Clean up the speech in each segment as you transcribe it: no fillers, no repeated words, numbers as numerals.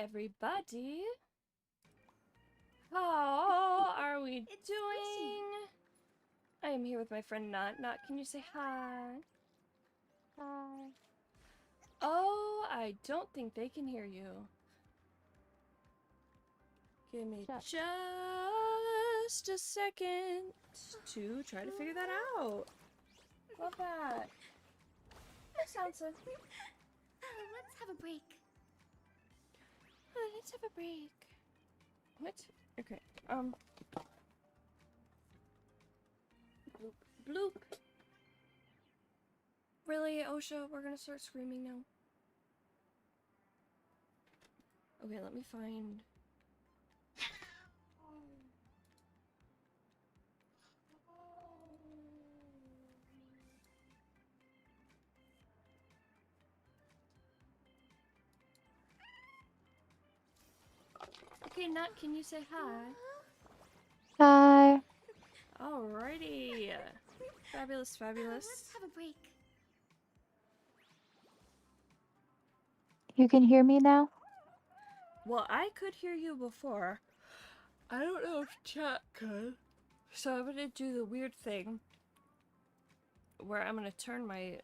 everybody. How are we doing? I am here with my friend Not. Not, can you say hi? Hi. Oh, I don't think they can hear you. Give me just a second to try to figure that out. Love that. Sounds like... Let's have a break. Let's have a break. What? Okay. Bloop. Bloop. Really, Osha? We're gonna start screaming now? Okay, let me find... Okay, Nat, can you say hi? Hi. Alrighty. Fabulous, fabulous. Let's have a break. You can hear me now? Well, I could hear you before. I don't know if chat could. So I'm gonna do the weird thing where I'm gonna turn my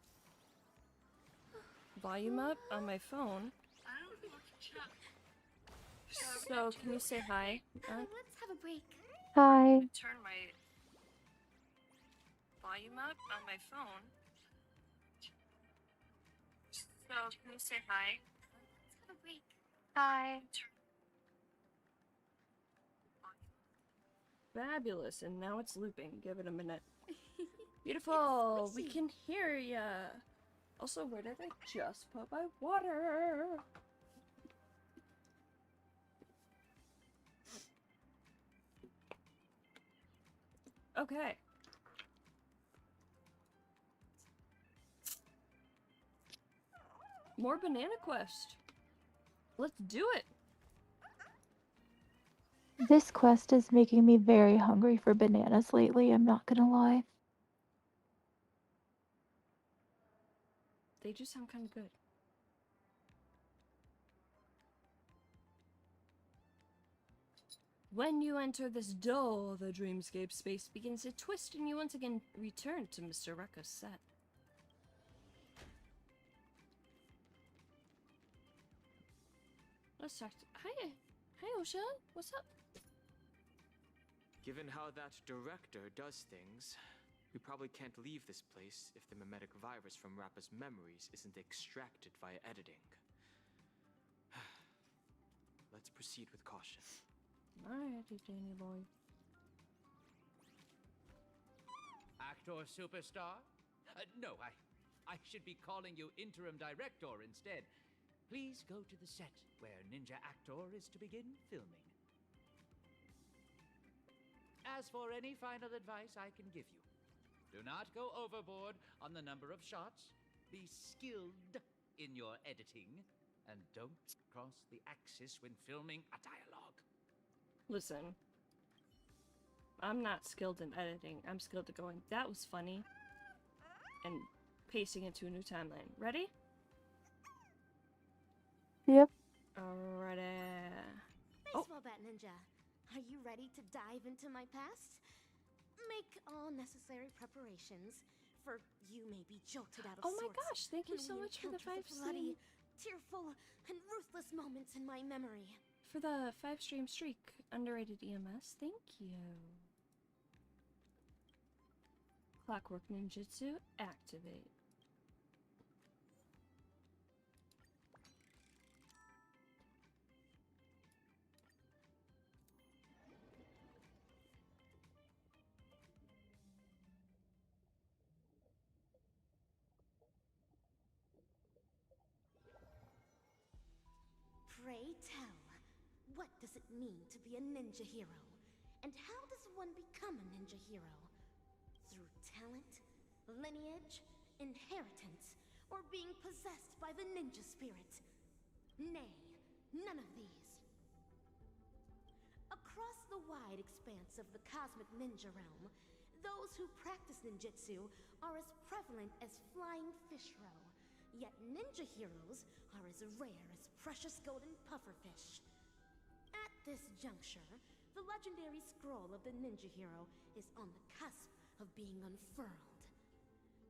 volume up on my phone. I don't know if chat. So can you say hi? Let's have a break. Hi. Turn my volume up on my phone. So can you say hi? Let's have a break. Hi. Fabulous, and now it's looping. Give it a minute. Beautiful. We can hear ya. Also, where did I just put my water? Okay. More Banana Quest. Let's do it. This quest is making me very hungry for bananas lately, I'm not gonna lie. They just sound kind of good. When you enter this door, the dreamscape space begins to twist and you once again return to Mr. Rekka's set. Let's talk to... Hi, Osha. What's up? Given how that director does things, we probably can't leave this place if the mimetic virus from Rappa's memories isn't extracted via editing. Let's proceed with caution. Alrighty, Danny boy. Actor superstar? No, I should be calling you interim director instead. Please go to the set where Ninja Actor is to begin filming. As for any final advice I can give you, do not go overboard on the number of shots, be skilled in your editing, and don't cross the axis when filming a dialogue. Listen. I'm not skilled in editing. I'm skilled at going, that was funny, and pasting it to a new timeline. Ready? Yep. Alrighty. Baseball bat ninja, are you ready to dive into my past? Make all necessary preparations, for you may be jolted out of Oh my sorts gosh, thank you when so we much for the encounter 5 bloody, stream. tearful, and ruthless moments in my memory. For the 5 stream streak. Underrated EMS. Thank you. Clockwork Ninjutsu. Activate. Pray tell, what does it mean to be a ninja hero? And how does one become a ninja hero? Through talent, lineage, inheritance, or being possessed by the ninja spirit? Nay, none of these. Across the wide expanse of the cosmic ninja realm, those who practice ninjutsu are as prevalent as flying fish roe, Yet ninja heroes are as rare as precious golden pufferfish. At this juncture, the legendary scroll of the ninja hero is on the cusp of being unfurled.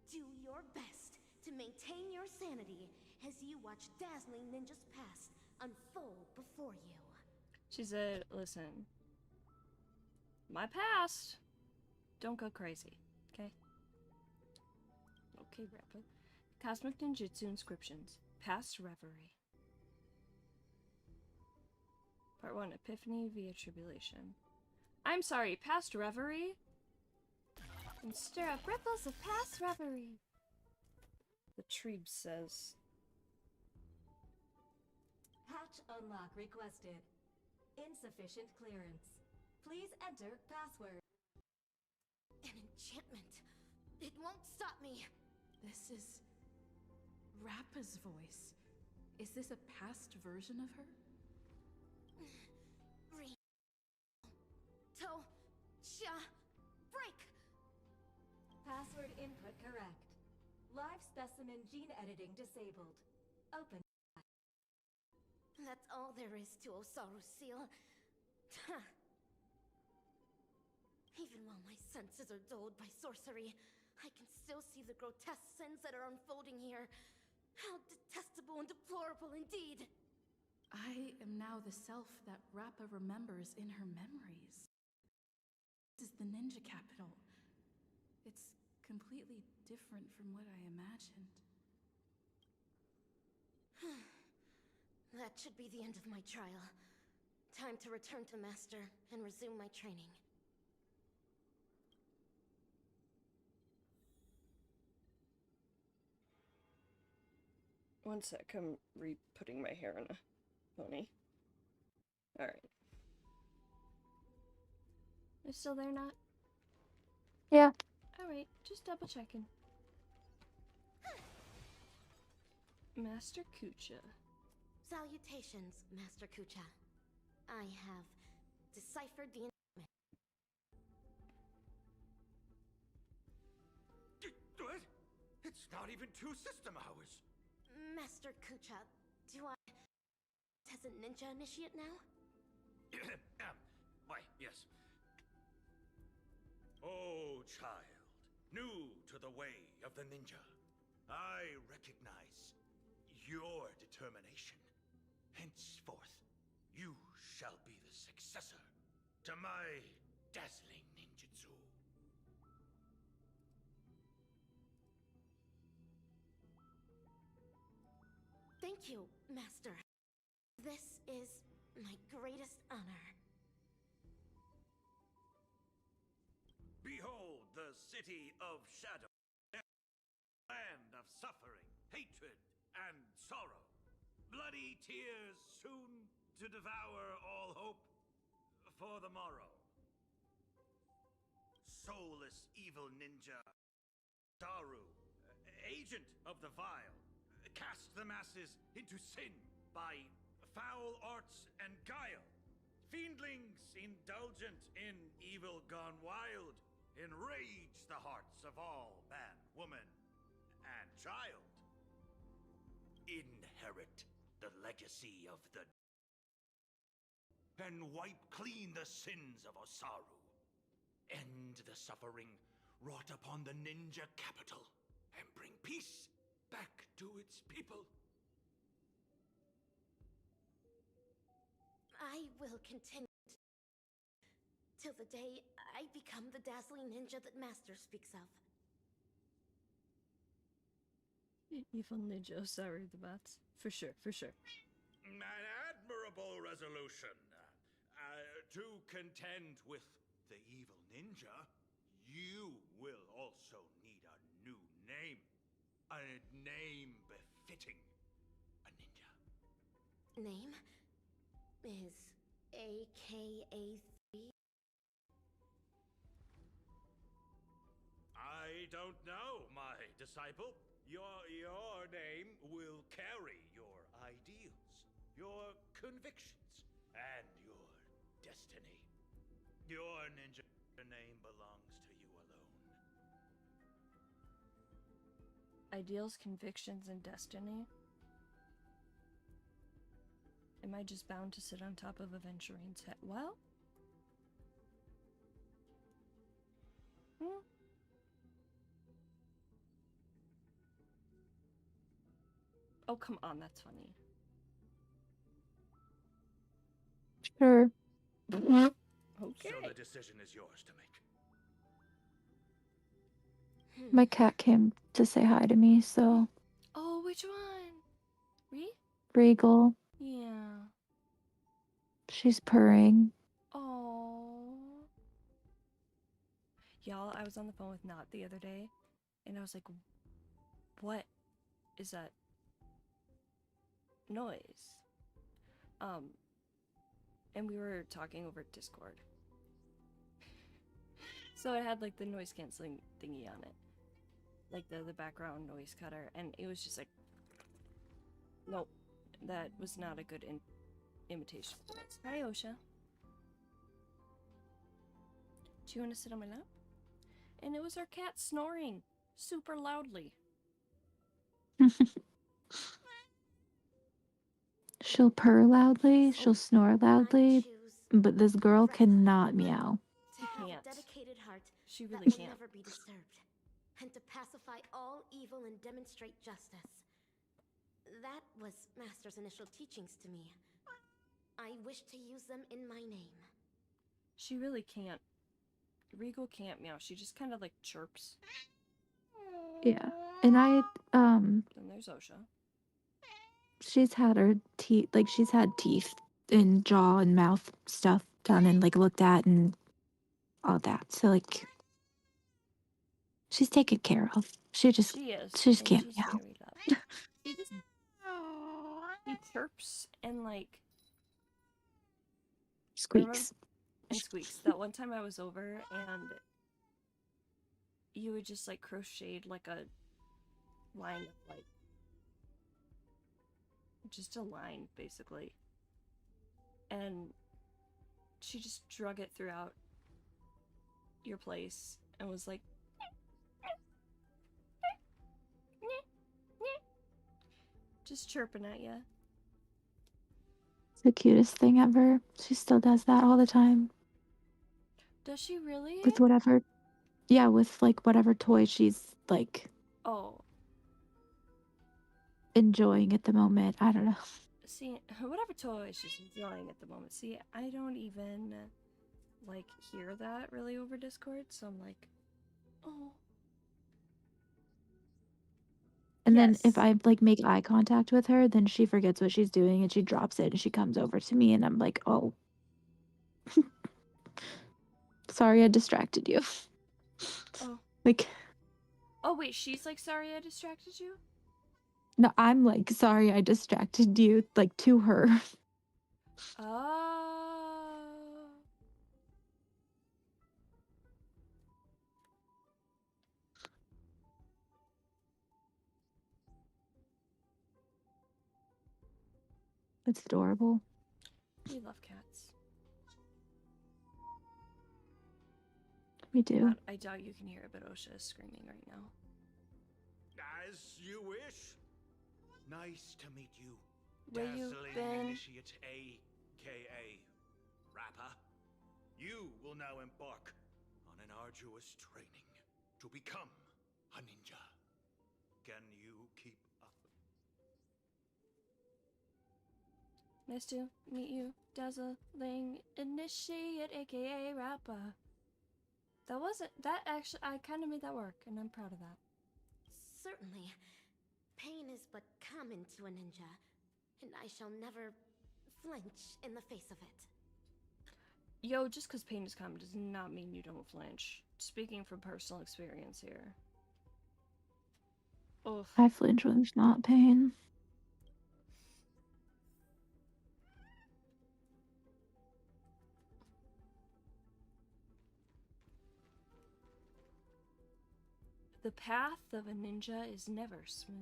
Do your best to maintain your sanity as you watch dazzling ninjas past unfold before you. She said, listen, my past, don't go crazy, okay? Okay, Rappa. Cosmic Ninjutsu inscriptions. Past reverie. Part 1, Epiphany via Tribulation. I'm sorry, past reverie? And stir up ripples of past reverie. The Trebe says. Patch unlock requested. Insufficient clearance. Please enter password. An enchantment. It won't stop me. This is Rappa's voice. Is this a past version of her? Break! Password input correct. Live specimen gene editing disabled. Open. That's all there is to Osaru's seal. Even while my senses are dulled by sorcery, I can still see the grotesque sins that are unfolding here. How detestable and deplorable indeed! I am now the self that Rappa remembers in her memories. This is the ninja capital. It's completely different from what I imagined. That should be the end of my trial. Time to return to Master and resume my training. One sec, I'm re-putting my hair in a pony. Alright. You're still there, Not? Yeah. Alright, just double checking. Master Kucha. Salutations, Master Kucha. I have deciphered the What? It's not even 2 system hours. Master Kucha, do I as a ninja initiate now? Why, yes. Oh, child, new to the way of the ninja, I recognize your determination. Henceforth, you shall be the successor to my dazzling ninjutsu. Thank you, Master. This is my greatest honor. Behold the city of shadow, land of suffering, hatred, and sorrow. Bloody tears soon to devour all hope for the morrow. Soulless evil ninja, Daru, agent of the vile, cast the masses into sin by foul arts and guile. Fiendlings indulgent in evil gone wild, enrage the hearts of all man, woman, and child. Inherit the legacy of the and wipe clean the sins of Osaru. End the suffering wrought upon the ninja capital and bring peace back to its people. I will continue till the day I become the dazzling ninja that Master speaks of. Evil Ninja, sorry, the bats. For sure, for sure. An admirable resolution. To contend with the evil ninja, you will also need a new name. A name befitting a ninja. Name is AKA3. I don't know, my disciple. Your name will carry your ideals, your convictions, and your destiny. Your ninja name belongs to you alone. Ideals, convictions, and destiny. Am I just bound to sit on top of Aventurine's head? Well? Oh, come on, that's funny. Sure. Okay. So the decision is yours to make. My cat came to say hi to me, so Oh, which one? Regal. Yeah. She's purring. Oh. Y'all, I was on the phone with Not the other day, and I was like, what is that noise? And we were talking over Discord. So it had like the noise canceling thingy on it. Like the background noise cutter, and it was just like, nope, that was not a good imitation of noise. Hi, Osha. Do you want to sit on my lap? And it was our cat snoring super loudly. She'll purr loudly, So she'll snore loudly, I choose but this girl Rappa cannot meow. to She have can't. a dedicated heart She that really will can't. never be disturbed, and to pacify all evil and demonstrate justice. That was Master's initial teachings to me. I wish to use them in my name. She really can't. Regal can't meow. She just kind of like chirps. Yeah. And Then there's Osha. she's had her teeth, like she's had teeth and jaw and mouth stuff done and like looked at and all that. So like she's taken care of. She just She is. can't She's meow. very loud. She just she chirps and like Squeaks. and squeaks. That one time I was over and you would just like crocheted like a line of like just a line basically. And she just drug it throughout your place and was like just chirping at you. It's the cutest thing ever. She still does that all the time Does she really? with whatever, yeah, with like whatever toy she's like Oh, enjoying at the moment. I don't know. see, whatever toy she's enjoying at the moment. See, I don't even like hear that really over Discord, so I'm like, oh. And then Yes. if I like make eye contact with her, then she forgets what she's doing and she drops it and she comes over to me and I'm like, oh, sorry I distracted you. Oh. Like, Oh wait, she's like, sorry I distracted you? no, I'm like, sorry I distracted you, like to her. Oh. It's adorable. We love cats. We do. I doubt you can hear it, but Osha is screaming right now. As you wish. Nice to meet you. Where you Dazzling been? Initiate A.K.A. Rapper. You will now embark on an arduous training to become a ninja. Can you keep up? Nice to meet you, dazzling initiate, aka Rappa. That wasn't that actually. I kind of made that work, and I'm proud of that. Certainly. Pain is but common to a ninja, and I shall never flinch in the face of it. Yo, just because pain is common does not mean you don't flinch. Speaking from personal experience here. Oof. I flinch when there's not pain. The path of a ninja is never smooth.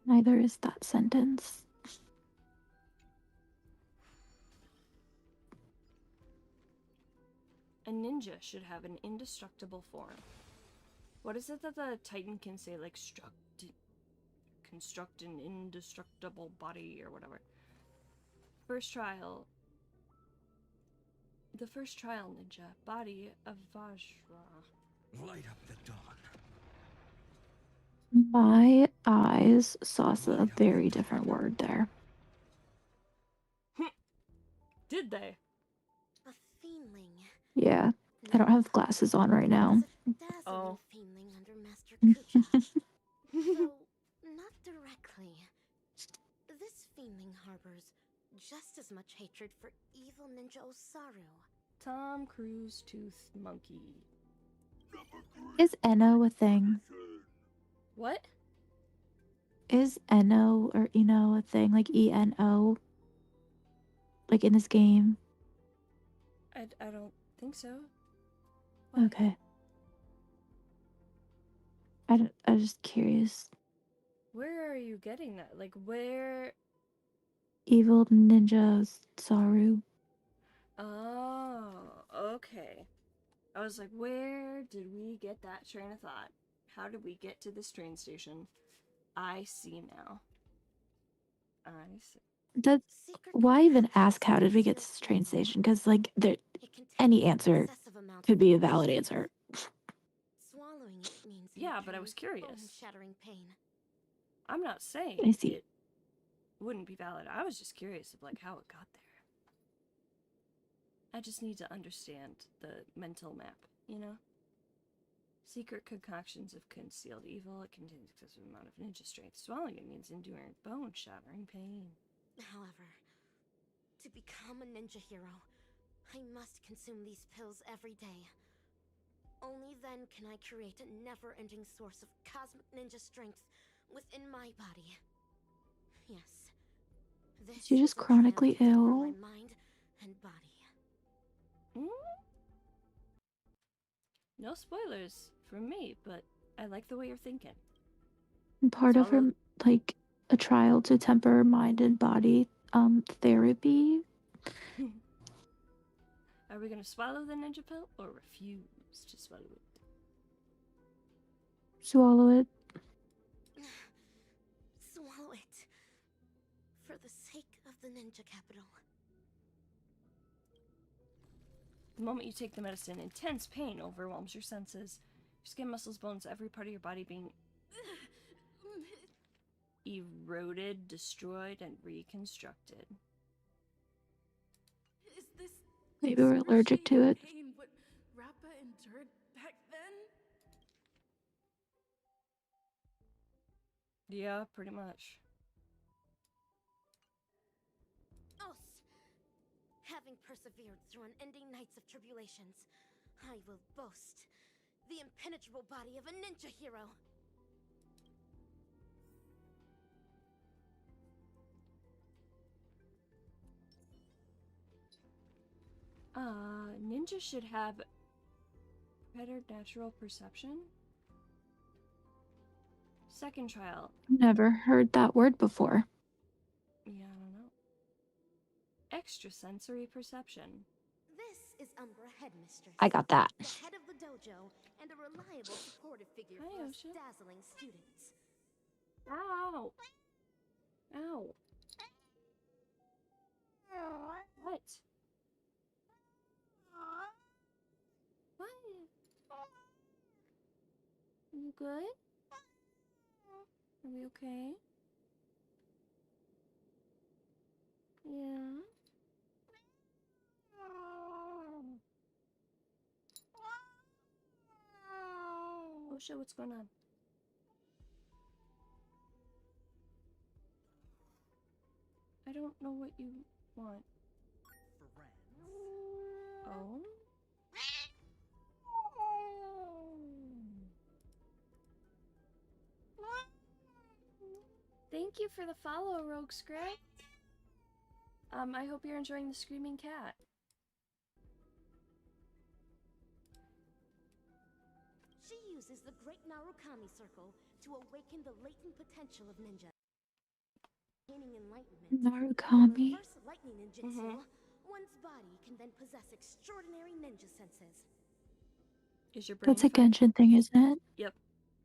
Neither is that sentence. A ninja should have an indestructible form. What is it that the Titan can say? Like, construct an indestructible body or whatever. First trial. The first trial ninja. Body of Vajra. Light up the dawn. My eyes saw a very different word there. Did they? A fiendling. Yeah, I don't have glasses on right now. There's a dazzling Oh. fiendling under Master Kucha. Though, not directly. This fiendling harbors just as much hatred for evil ninja Osaru. Tom Cruise Tooth Monkey. Is Eno a thing? What? Is Eno or Eno a thing? Like ENO? Like in this game? I don't think so. Why? Okay. I was just curious. Where are you getting that? Like, where? Evil Ninja Saru. Oh, okay. I was like, where did we get that train of thought? How did we get to this train station? I see now. I see. That, Secret why even contraptions ask how did we get to this train station? Because, like, there, It contains any answer excessive amounts could of be a valid poison. answer. Swallowing it means Yeah, but I was incurring curious. bone-shattering pain. I'm not saying I see. it wouldn't be valid. I was just curious of like how it got there. I just need to understand the mental map, you know? Secret concoctions of concealed evil. It contains excessive amount of ninja strength. Swallowing it means enduring bone-shattering pain. However, to become a ninja hero, I must consume these pills every day. Only then can I create a never-ending source of cosmic ninja strength within my body. Yes. This You're just is a chronically triumph over ill. my mind and body. No spoilers from me, but I like the way you're thinking. And part of her, Swallow- like, a trial to temper mind and body therapy. Are we gonna swallow the ninja pill or refuse to swallow it? Swallow it. Swallow it. For the sake of the ninja capital. The moment you take the medicine, intense pain overwhelms your senses. Your skin, muscles, bones, every part of your body being eroded, destroyed, and reconstructed. Is this Maybe we're allergic to it. pain what Rappa endured back then? Yeah, pretty much. Os! Having persevered through unending nights of tribulations, I will boast the impenetrable body of a ninja hero. Ninja should have preternatural perception. Second trial. Never heard that word before. Yeah, I don't know. Extrasensory perception. This is Umbra Headmistress. I got that. The head of the dojo and a reliable supportive figure Hi, for us Osha. dazzling students. Ow! Ow! What? What? Are you good? Are we okay? Yeah. Oh shit, what's going on? I don't know what you want. Oh? Thank you for the follow, Rogue Script. I hope you're enjoying the Screaming Cat. She uses the Great Narukami Circle to awaken the latent potential of ninja. Gaining enlightenment. Narukami. Reverse lightning ninjutsu. One's body can then possess extraordinary ninja senses. Is your brain That's a fine? Genshin thing, isn't it? Yep.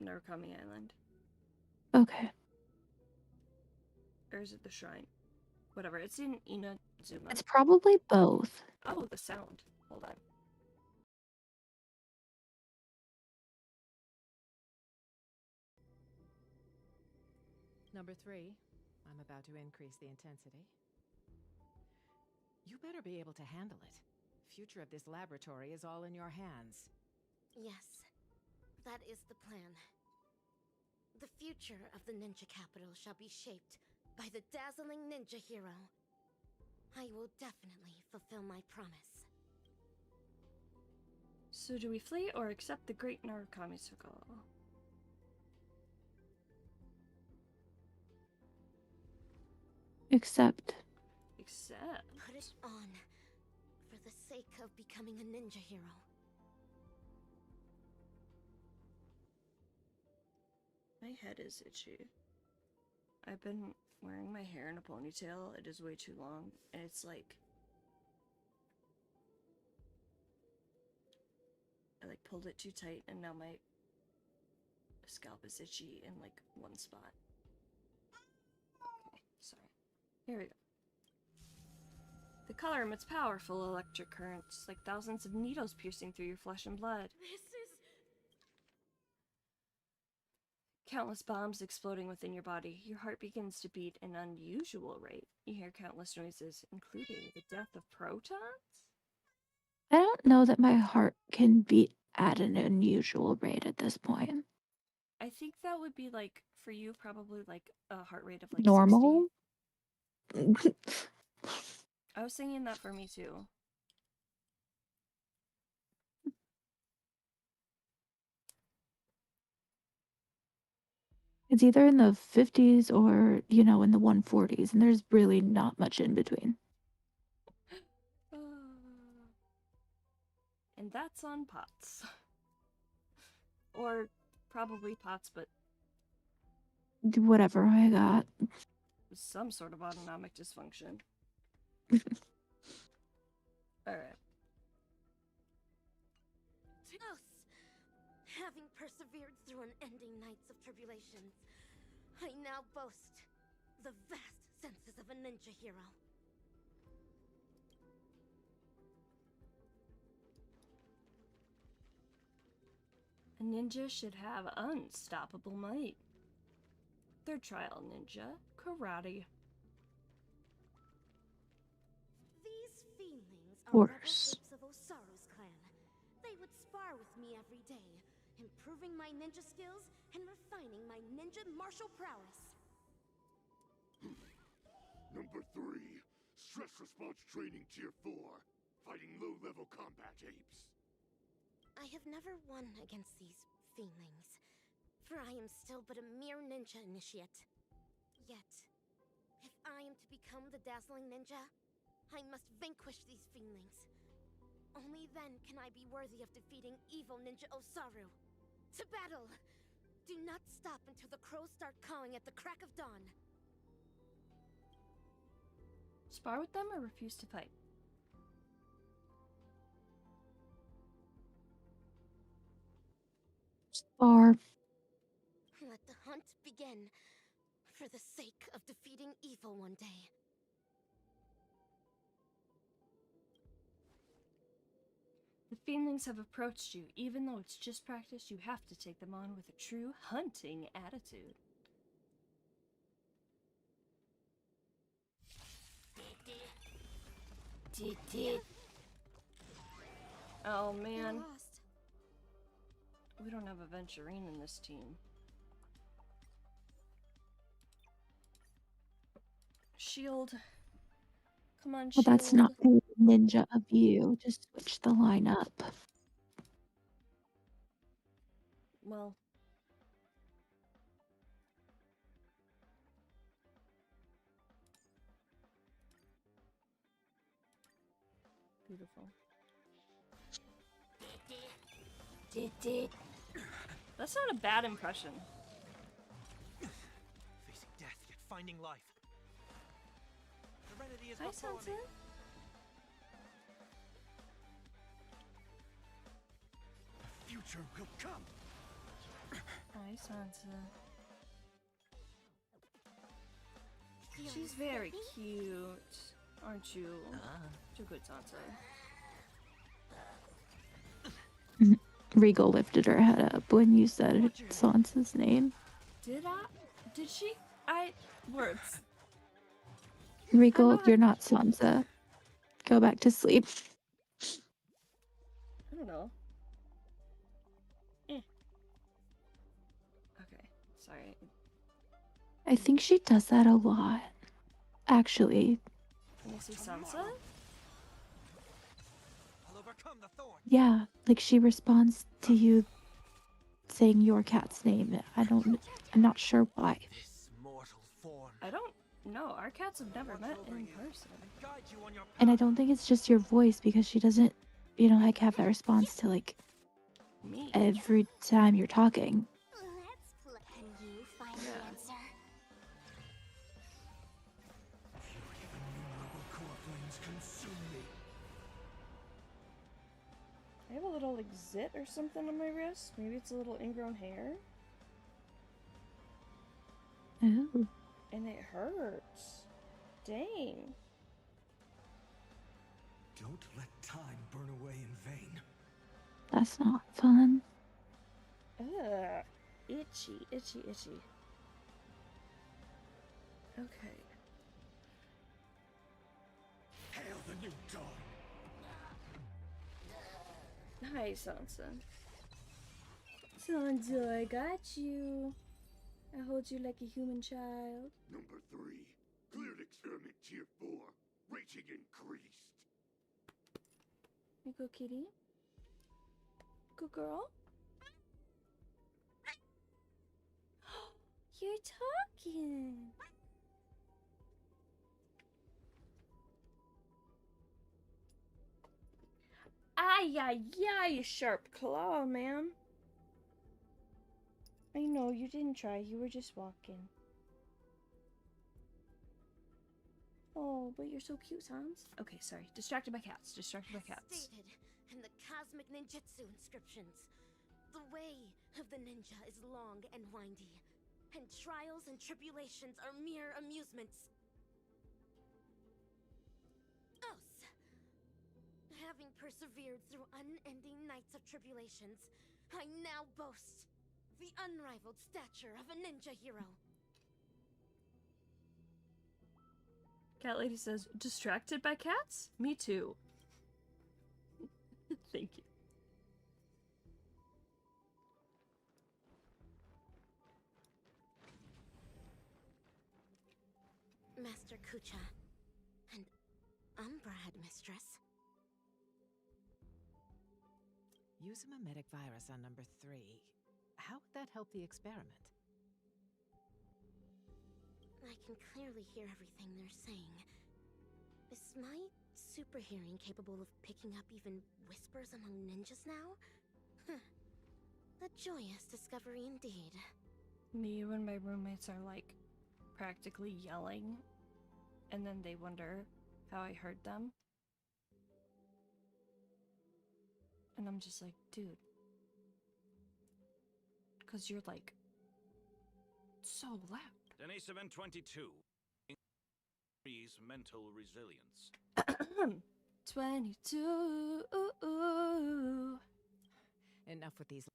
Narukami Island. Okay. Or is it the shrine? Whatever. It's in Inazuma. It's probably both. Oh, the sound. Hold on. Number 3, I'm about to increase the intensity. You better be able to handle it. Future of this laboratory is all in your hands. Yes, that is the plan. The future of the ninja capital shall be shaped by the dazzling ninja hero. I will definitely fulfill my promise. So do we flee or accept the great Narukami circle? Except Put it on for the sake of becoming a ninja hero. My head is itchy. I've been wearing my hair in a ponytail. It is way too long, and it's like I like pulled it too tight, and now my scalp is itchy in like one spot. Okay, sorry. Here we go. The color emits powerful electric currents, like thousands of needles piercing through your flesh and blood. This is... Countless bombs exploding within your body. Your heart begins to beat an unusual rate. You hear countless noises, including the death of protons? I don't know that my heart can beat at an unusual rate at this point. I think that would be like, for you, probably like a heart rate of like Normal? 60. I was thinking that for me too. It's either in the 50s or, you know, in the 140s, and there's really not much in between. And that's on POTS. Or probably POTS, but Whatever I got. some sort of autonomic dysfunction. Alright. Close! Having persevered through unending nights of tribulations, I now boast the vast senses of a ninja hero. A ninja should have unstoppable might. Third trial ninja, karate. These feelings are rebel Horse. apes of Osaru's clan. They would spar with me every day, improving my ninja skills and refining my ninja martial prowess. Number 3, Stress Response Training Tier 4, fighting low-level combat apes. I have never won against these feelings, for I am still but a mere ninja initiate. Yet, if I am to become the dazzling ninja, I must vanquish these feelings. Only then can I be worthy of defeating evil ninja Osaru. To battle! Do not stop until the crows start cawing at the crack of dawn. Spar with them or refuse to fight? Or Let the hunt begin, for the sake of defeating evil one day. The feelings have approached you. Even though it's just practice, you have to take them on with a true hunting attitude. Oh man. Lost. We don't have a Venturine in this team. Shield. Come on, well, Shield. that's not very ninja of you. Just switch the line up. Well. Beautiful. That's not a bad impression. Facing death, yet finding life. Serenity is Hi, before me. Sansa. future will come. Hi, Sansa. She's very cute, aren't you? Too good, Sansa. Regal lifted her head up when you said Sansa's name. Did I? Did she? Words. Regal, you're not Sansa. Go back to sleep. I don't know. Okay, sorry. I think she does that a lot. Actually, Can you see Sansa? I'll overcome the thorn. yeah, like she responds to you saying your cat's name. I'm not sure why. This mortal form. I don't know. Our cats have never met in person. Guide you on your And I don't think it's just your voice because she doesn't, like have that response to like Me. every time you're talking. Let's play. Can you find the answer? core flames consume me. I have a little like zit or something on my wrist. Maybe it's a little ingrown hair. Oh, And it hurts. Dang. Don't let time burn away in vain. that's not fun. Ugh. Itchy, itchy, itchy. Okay. Hail the new dawn. Hi, Sansa. Sansa, I got you. I hold you like a human child. Number 3. Cleared experiment tier 4. Rating increased. You go, kitty. Good girl. You're talking. Ay, ay, ay, sharp claw, ma'am. I know, you didn't try. You were just walking. Oh, but you're so cute, Sans. Okay, sorry. Distracted by cats. Distracted by cats. Stated in the cosmic ninjutsu inscriptions, the way of the ninja is long and windy, and trials and tribulations are mere amusements. Us, having persevered through unending nights of tribulations, I now boast the unrivaled stature of a ninja hero. Cat lady says, distracted by cats? Me too. Thank you. Master Kucha and Umbra Headmistress. Use a mimetic virus on number 3. How would that help the experiment? I can clearly hear everything they're saying. Is my super hearing capable of picking up even whispers among ninjas now? A joyous discovery indeed. Me when my roommates are like practically yelling and then they wonder how I heard them. And I'm just like, dude. Because you're like so loud. Denise Event 22. Increase mental resilience. 22. Enough with these.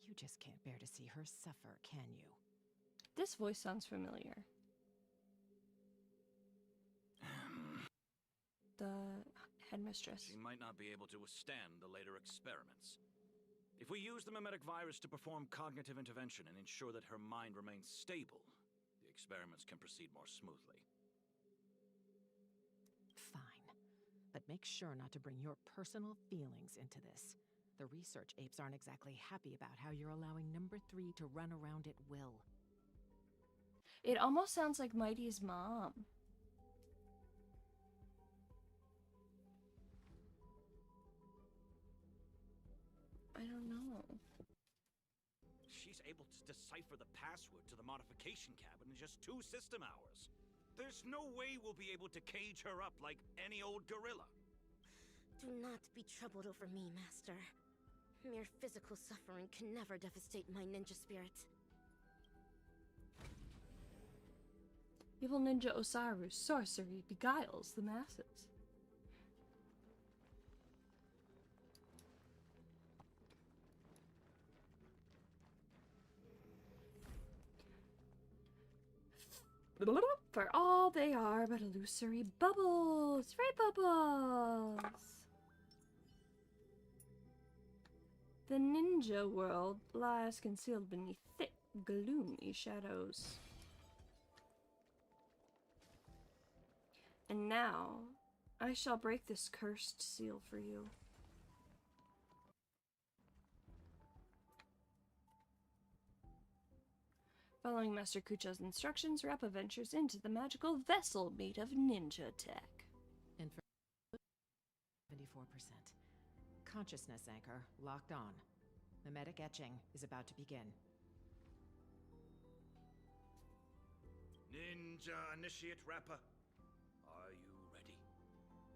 You just can't bear to see her suffer, can you? This voice sounds familiar. The headmistress. She might not be able to withstand the later experiments. If we use the mimetic virus to perform cognitive intervention and ensure that her mind remains stable, the experiments can proceed more smoothly. Fine. But make sure not to bring your personal feelings into this. The research apes aren't exactly happy about how you're allowing number 3 to run around at will. It almost sounds like Mighty's mom. I don't know. She's able to decipher the password to the modification cabin in just 2 system hours. There's no way we'll be able to cage her up like any old gorilla. Do not be troubled over me, Master. Mere physical suffering can never devastate my ninja spirit. Evil ninja Osaru's sorcery beguiles the masses. For all they are but illusory bubbles. Free bubbles! The ninja world lies concealed beneath thick, gloomy shadows. And now, I shall break this cursed seal for you. Following Master Kucha's instructions, Rappa ventures into the magical vessel made of ninja tech. And for 74%. Consciousness anchor locked on. Mimetic etching is about to begin. Ninja Initiate Rappa, are you ready?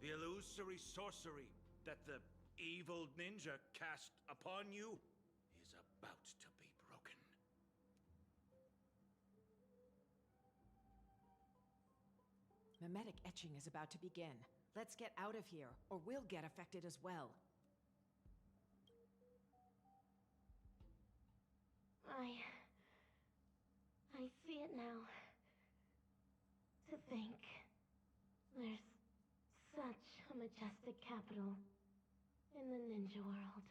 The illusory sorcery that the evil ninja cast upon you is about to be broken. Mimetic etching is about to begin. Let's get out of here, or we'll get affected as well. I see it now. To think, there's such a majestic capital in the ninja world.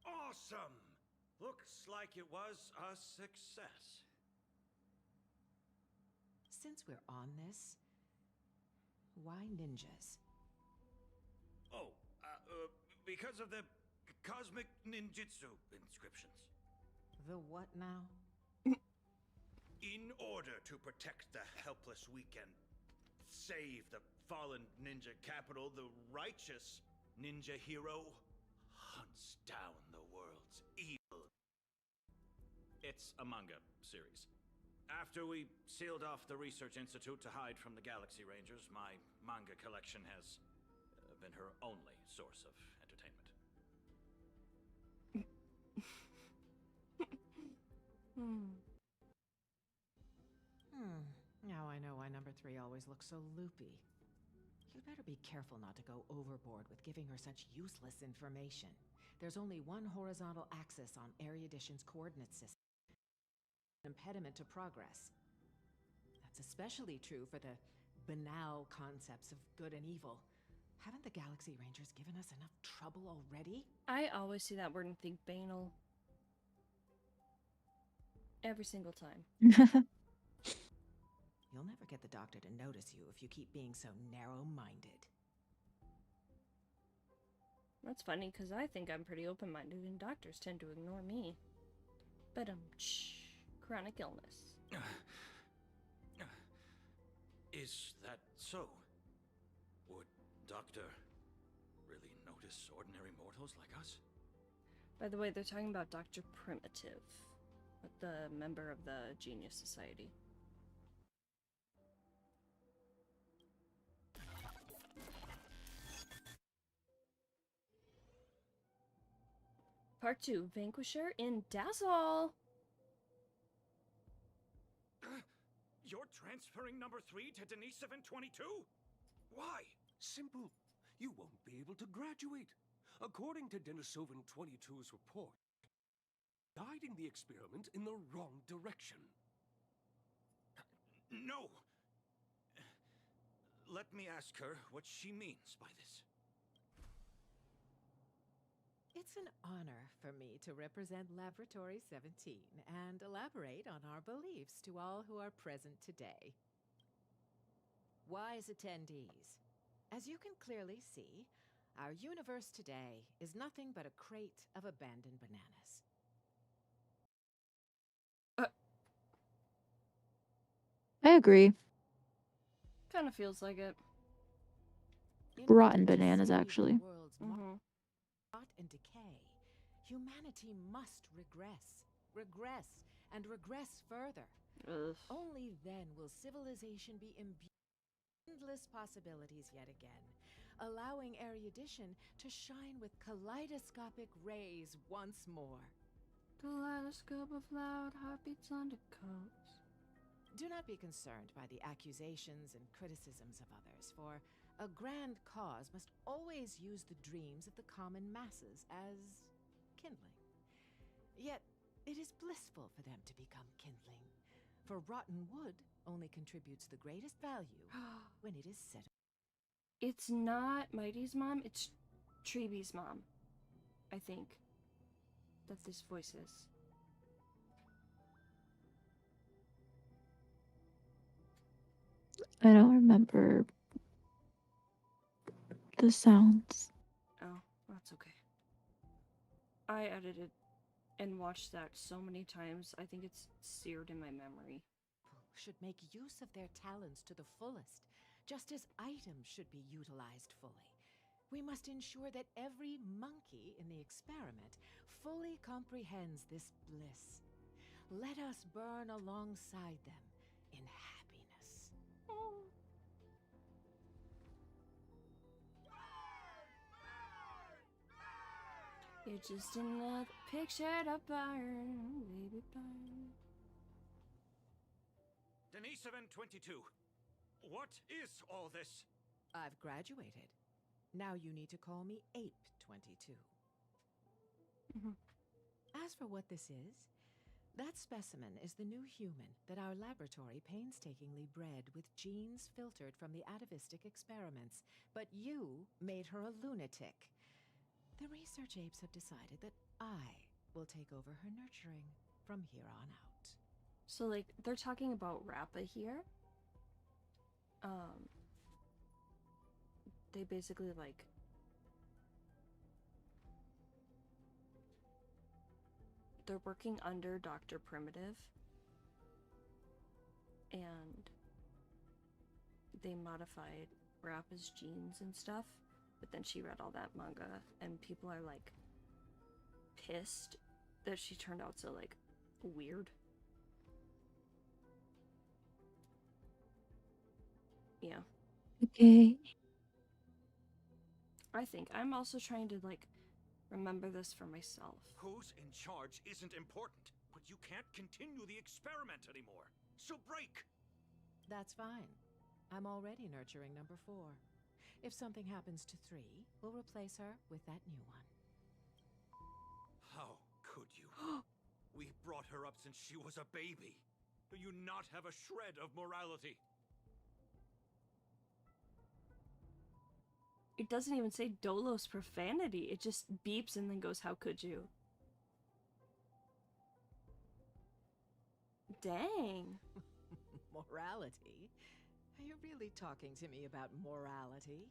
Awesome! Looks like it was a success. Since we're on this, why ninjas? Oh, because of the cosmic ninjutsu inscriptions. The what now? In order to protect the helpless weak and save the fallen ninja capital, the righteous ninja hero hunts down the world's evil. It's a manga series. After we sealed off the Research Institute to hide from the Galaxy Rangers, my manga collection has been her only source of entertainment. Now I know why number 3 always looks so loopy. You'd better be careful not to go overboard with giving her such useless information. There's only one horizontal axis on Area Edition's coordinate system. An impediment to progress. That's especially true for the banal concepts of good and evil. Haven't the Galaxy Rangers given us enough trouble already? I always see that word and think banal. Every single time. You'll never get the doctor to notice you if you keep being so narrow-minded. That's funny, because I think I'm pretty open-minded and doctors tend to ignore me. But, chronic illness. Is that so? Would Doctor really notice ordinary mortals like us? By the way, they're talking about Dr. Primitive, the member of the Genius Society. Part 2, Vanquisher in Dazzle! You're transferring number 3 to Denisovan 22? Why? Simple. You won't be able to graduate. According to Denisovan 22's report, guiding the experiment in the wrong direction. No! Let me ask her what she means by this. It's an honor for me to represent Laboratory 17 and elaborate on our beliefs to all who are present today. Wise attendees, as you can clearly see, our universe today is nothing but a crate of abandoned bananas. I agree. Kind of feels like it. Rotten bananas, actually. Rot and decay, humanity must regress, and regress further. Ugh. Only then will civilization be imbued with endless possibilities yet again. allowing erudition to shine with kaleidoscopic rays once more. Kaleidoscope of loud heartbeats undercoats. Do not be concerned by the accusations and criticisms of others, for a grand cause must always use the dreams of the common masses as kindling. Yet, it is blissful for them to become kindling, for rotten wood only contributes the greatest value when it is set. It's not Mighty's mom, it's Treeby's mom, I think. That this voice is. I don't remember the sounds. Oh, that's okay. I edited and watched that so many times, I think it's seared in my memory. Should make use of their talents to the fullest, just as items should be utilized fully. We must ensure that every monkey in the experiment fully comprehends this bliss. Let us burn alongside them in happiness. You're just another pictured up burn, baby burn. Denisovan 22, what is all this? I've graduated. Now you need to call me Ape 22. As for what this is, that specimen is the new human that our laboratory painstakingly bred with genes filtered from the atavistic experiments. But you made her a lunatic. The research apes have decided that I will take over her nurturing from here on out. So, like, they're talking about Rappa here. They basically, like, they're working under Dr. Primitive, and they modified Rappa's genes and stuff, but then she read all that manga, and people are, like, pissed that she turned out so, like, weird. Yeah. Okay. I think I'm also trying to, like, remember this for myself. Who's in charge isn't important, but you can't continue the experiment anymore. So break! That's fine. I'm already nurturing number 4. If something happens to 3, we'll replace her with that new one. How could you? We brought her up since she was a baby. Do you not have a shred of morality? It doesn't even say Dolos profanity. It just beeps and then goes, how could you? Dang. Morality? Are you really talking to me about morality?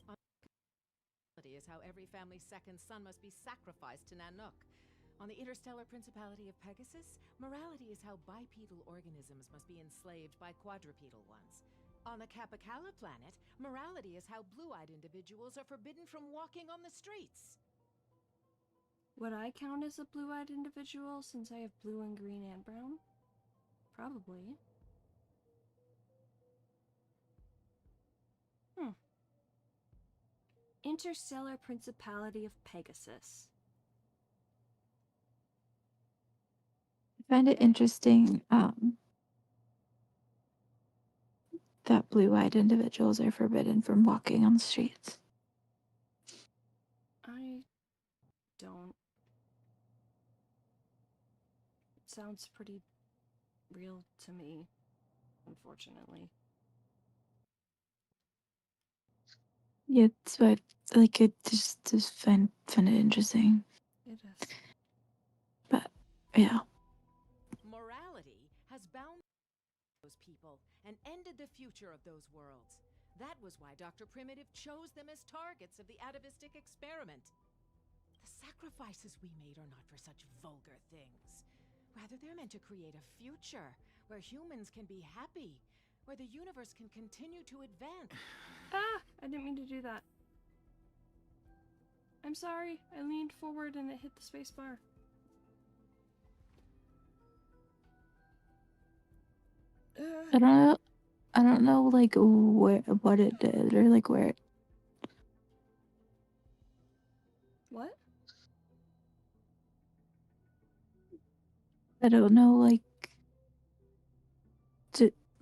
Morality is how every family's second son must be sacrificed to Nanook. On the interstellar principality of Pegasus, morality is how bipedal organisms must be enslaved by quadrupedal ones. On the Capicala planet, morality is how blue-eyed individuals are forbidden from walking on the streets. Would I count as a blue-eyed individual since I have blue and green and brown? Probably. Interstellar Principality of Pegasus. I find it interesting that blue-eyed individuals are forbidden from walking on the streets. I don't. It sounds pretty real to me, unfortunately. Yeah, it's why like it just find it interesting. It is. But yeah. Morality has bound those people and ended the future of those worlds. That was why Dr. Primitive chose them as targets of the atavistic experiment. The sacrifices we made are not for such vulgar things. Rather, they're meant to create a future where humans can be happy, where the universe can continue to advance. Ah! I didn't mean to do that. I'm sorry. I leaned forward and it hit the space bar. I don't know like what it did or like where I don't know, like,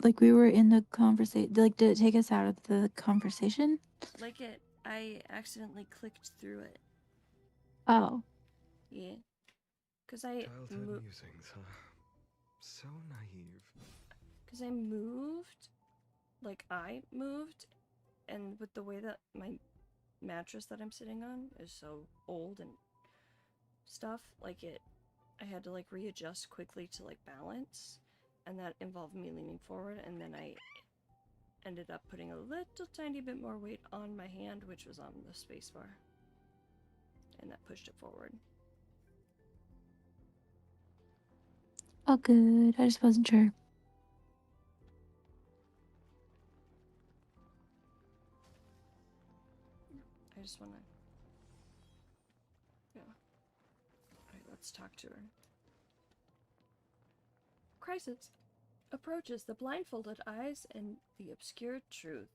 like we were in the conversation. Like, did it take us out of the conversation? Like I accidentally clicked through it. Oh. Yeah. Because I Childhood musings, huh? So naive. Because I moved, like I moved, and with the way that my mattress that I'm sitting on is so old and stuff, like I had to like readjust quickly to like balance, and that involved me leaning forward, and then I ended up putting a little tiny bit more weight on my hand, which was on the spacebar, and that pushed it forward. All good. I just wasn't sure. I just wanna... Yeah. Alright, let's talk to her. Crisis approaches the blindfolded eyes and the obscured truth.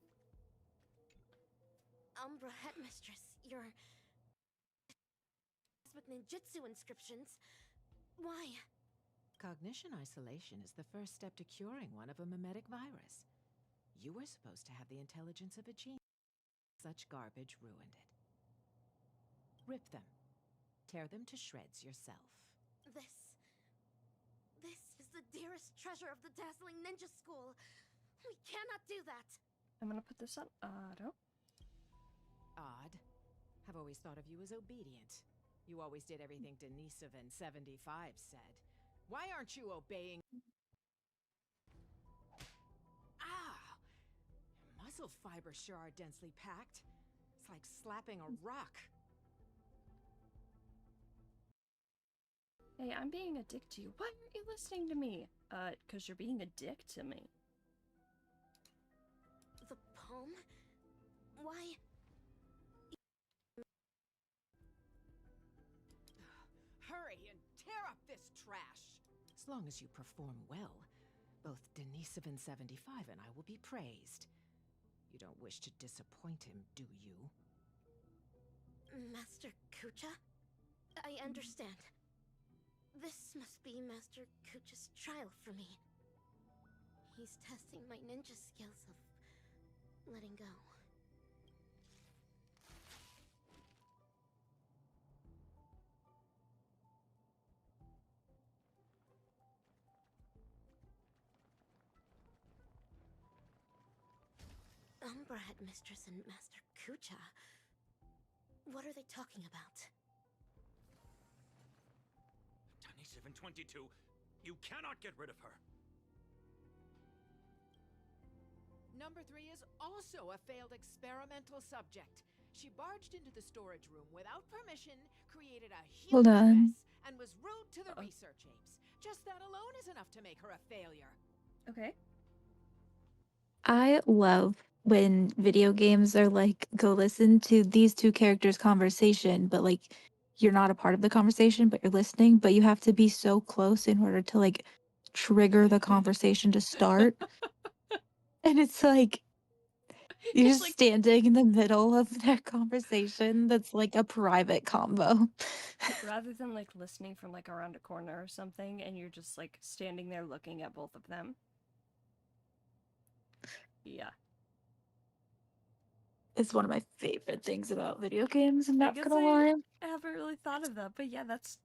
Umbra Headmistress, you're... with ninjutsu inscriptions. Why? Cognition isolation is the first step to curing one of a mimetic virus. You were supposed to have the intelligence of a genius. Such garbage ruined it. Rip them. Tear them to shreds yourself. This is the dearest treasure of the dazzling ninja school. We cannot do that. I'm gonna put this on auto. Odd. I've always thought of you as obedient. You always did everything Denisovan 75 said. Why aren't you obeying? Ah! Your muscle fibers sure are densely packed. It's like slapping a rock. Hey, I'm being a dick to you. Why aren't you listening to me? Cause you're being a dick to me. The poem? Why? Hurry and tear up this trash! As long as you perform well, both Denisovan 75 and I will be praised. You don't wish to disappoint him, do you? Master Kucha? I understand. This must be Master Kucha's trial for me. He's testing my ninja skills of letting go. Umbra Headmistress and Master Kucha. What are they talking about? Tiny 722, you cannot get rid of her. Number 3 is also a failed experimental subject. She barged into the storage room without permission, created a huge Hold on. mess, and was rude to the research apes. Just that alone is enough to make her a failure. Okay. I love when video games are like, go listen to these two characters' conversation, but like you're not a part of the conversation, but you're listening, but you have to be so close in order to like trigger the conversation to start. And it's like you're It's just like, standing in the middle of their conversation that's like a private combo. rather than like listening from like around a corner or something, and you're just like standing there looking at both of them. Yeah. It's one of my favorite things about video games, I'm I not guess gonna I lie. haven't really thought of that, but yeah, that's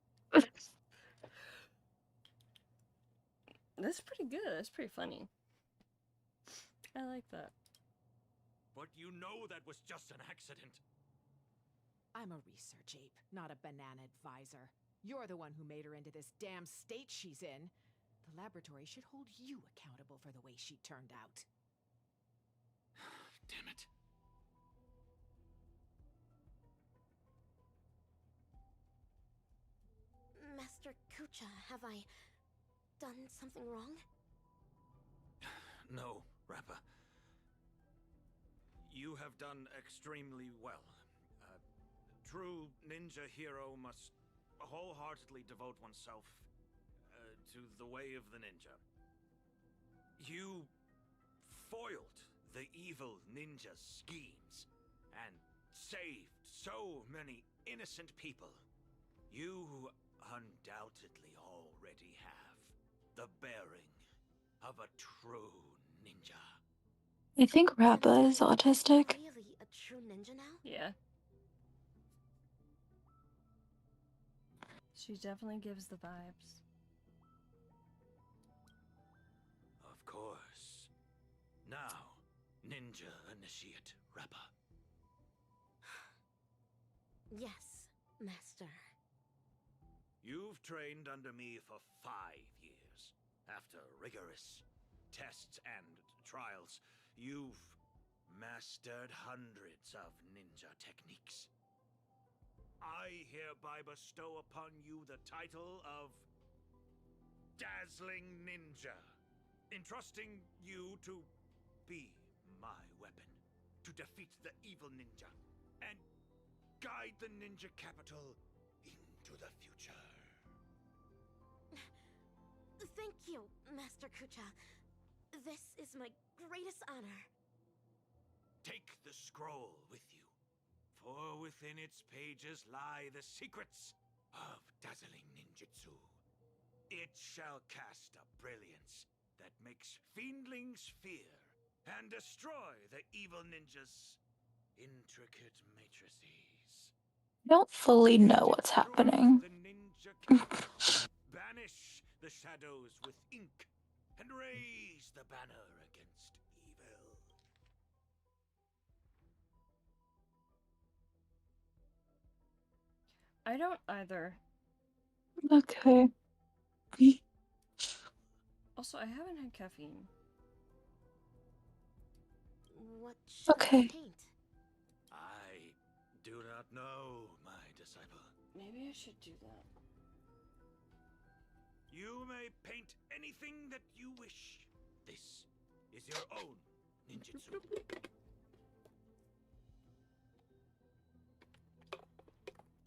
pretty good. That's pretty funny. I like that. But you know that was just an accident. I'm a research ape, not a banana advisor. You're the one who made her into this damn state she's in. The laboratory should hold you accountable for the way she turned out. Damn it. Master Kucha, have I done something wrong? No, Rappa. You have done extremely well. True ninja hero must wholeheartedly devote oneself to the way of the ninja. You foiled the evil ninja's schemes and saved so many innocent people. You undoubtedly already have the bearing of a true ninja. I think Rappa is autistic. Really a true ninja now? Yeah. She definitely gives the vibes. Of course. Now, ninja initiate Rappa. Yes, Master. You've trained under me for 5 years. After rigorous tests and trials, you've mastered hundreds of ninja techniques. I hereby bestow upon you the title of Dazzling Ninja, entrusting you to be my weapon, to defeat the evil ninja, and guide the ninja capital into the future. Thank you, Master Kucha. This is my greatest honor. Take the scroll with you, for within its pages lie the secrets of dazzling ninjutsu. It shall cast a brilliance that makes fiendlings fear and destroy the evil ninja's intricate matrices. I don't fully know what's happening. The ninja capital, banish the shadows with ink, and raise the banner against evil. I don't either. Okay. Also, I haven't had caffeine. What should Okay. I paint? I do not know, my disciple. Maybe I should do that. You may paint anything that you wish. This is your own ninjutsu.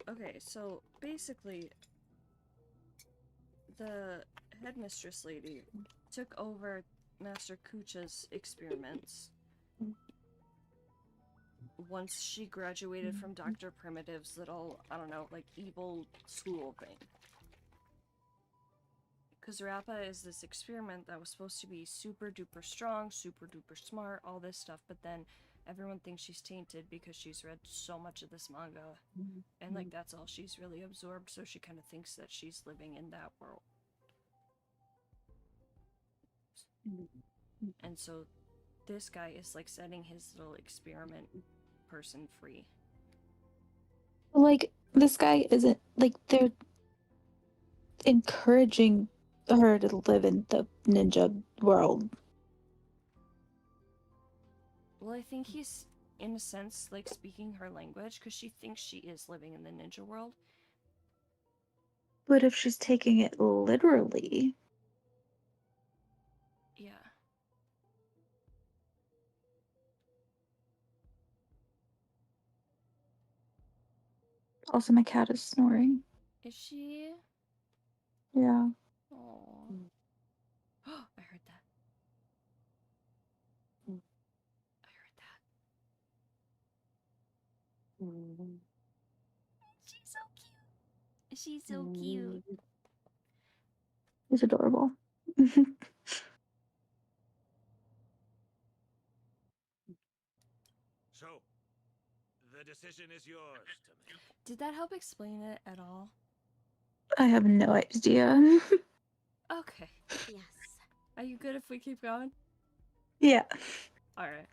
Okay, so basically, the headmistress lady took over Master Kucha's experiments once she graduated from Dr. Primitive's little, I don't know, like evil school thing. Because Rappa is this experiment that was supposed to be super duper strong, super duper smart, all this stuff, but then everyone thinks she's tainted because she's read so much of this manga. And like that's all she's really absorbed, so she kind of thinks that she's living in that world. And so this guy is like setting his little experiment person free. Like, this guy isn't, like, they're encouraging her to live in the ninja world. Well, I think he's, in a sense, like speaking her language because she thinks she is living in the ninja world. But if she's taking it literally... Yeah. Also, my cat is snoring. Is she? Yeah. Oh. I heard that. I heard that. She's so cute. She's so cute. He's adorable. So, the decision is yours to make. Did that help explain it at all? I have no idea. Okay. Yes. Are you good if we keep going? Yeah. Alright.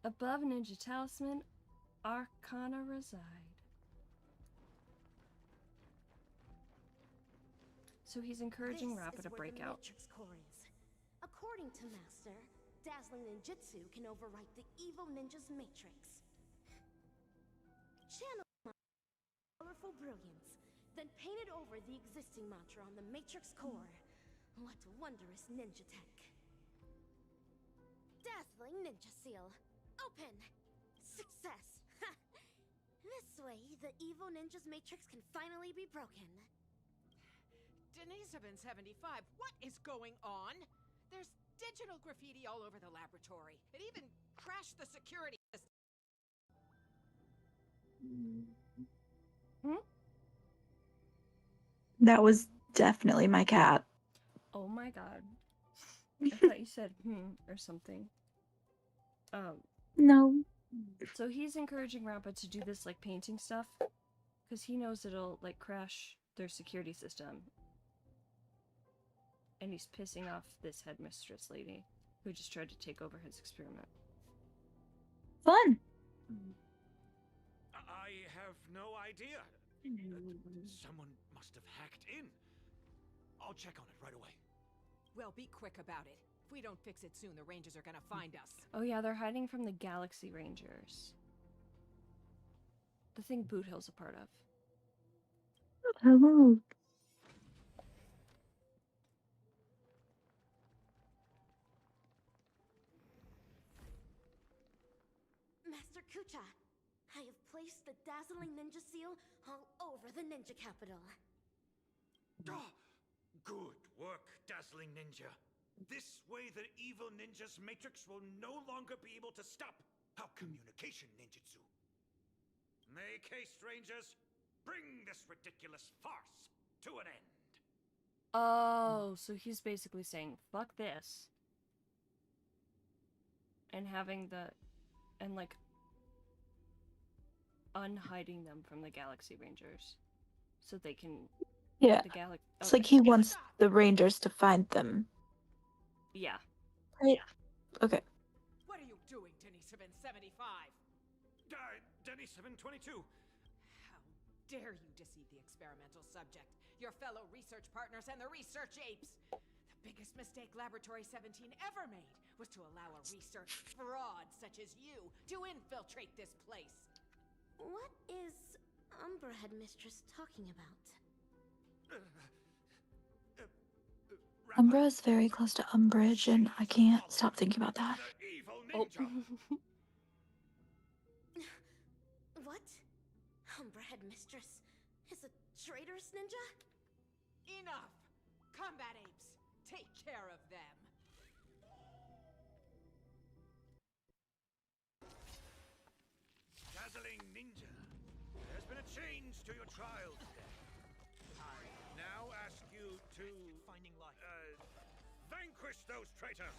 Above Ninja Talisman, Arcana reside. So he's encouraging Rappa to break out. This is where the Matrix Core is. According to Master, dazzling ninjutsu can overwrite the evil ninja's matrix. Channel colorful brilliance, then paint it over the existing mantra on the Matrix Core. What wondrous ninja tech. Dazzling ninja seal. Open! Success! This way, the evil ninja's matrix can finally be broken. Denisovin 75, what is going on? There's digital graffiti all over the laboratory. It even crashed the security system. That was definitely my cat. Oh my god. I thought you said or something. No. So he's encouraging Rampa to do this like painting stuff because he knows it'll like crash their security system. And he's pissing off this headmistress lady who just tried to take over his experiment. Fun. I have no idea. Someone must have hacked in. I'll check on it right away. Well, be quick about it. If we don't fix it soon, the Rangers are gonna find us. Oh yeah, they're hiding from the Galaxy Rangers. The thing Boot Hill's a part of. Hello. Master Kucha, I have placed the dazzling ninja seal all over the ninja capital. Good work, Dazzling Ninja. This way the evil ninja's matrix will no longer be able to stop our communication ninjutsu. Make haste, Rangers. Bring this ridiculous farce to an end. Oh, so he's basically saying, fuck this. And having like, unhiding them from the Galaxy Rangers. So they can... Yeah. It's like he wants the Rangers to find them. Yeah. Right. Okay. What are you doing, Denny 775? Denny 722. How dare you deceive the experimental subject, your fellow research partners, and the research apes? The biggest mistake Laboratory 17 ever made was to allow a research fraud such as you to infiltrate this place. What is Umbra Headmistress talking about? Umbra is very close to Umbridge, and I can't stop thinking about that. Oh. What? Umbra Headmistress is a traitorous ninja? Enough! Combat apes, take care of them. Dazzling Ninja, there's been a change to your trial today. I now ask you to vanquish those traitors.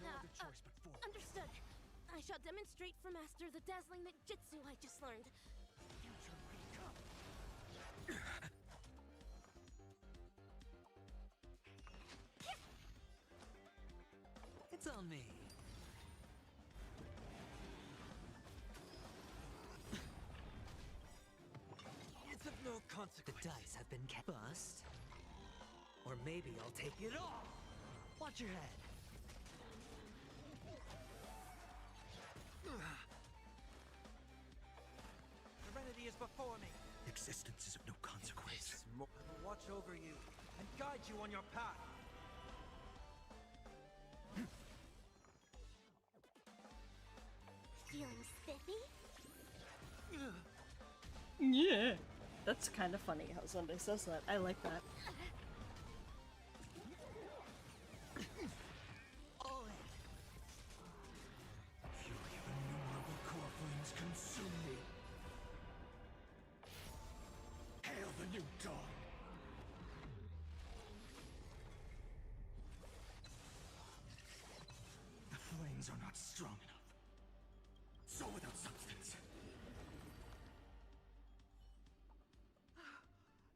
No other choice but forward. Understood. I shall demonstrate for Master the dazzling ninjutsu I just learned. Future may come. It's on me. It's of no consequence. The dice have been bust. Or maybe I'll take it all. Watch your head. Serenity is before me. Existence is of no consequence. I will watch over you and guide you on your path. Feeling spiffy? Yeah. That's kind of funny how somebody says that. I like that. All in. Fury of innumerable core flames consume me. Hail the new dawn. The flames are not strong enough. So without substance.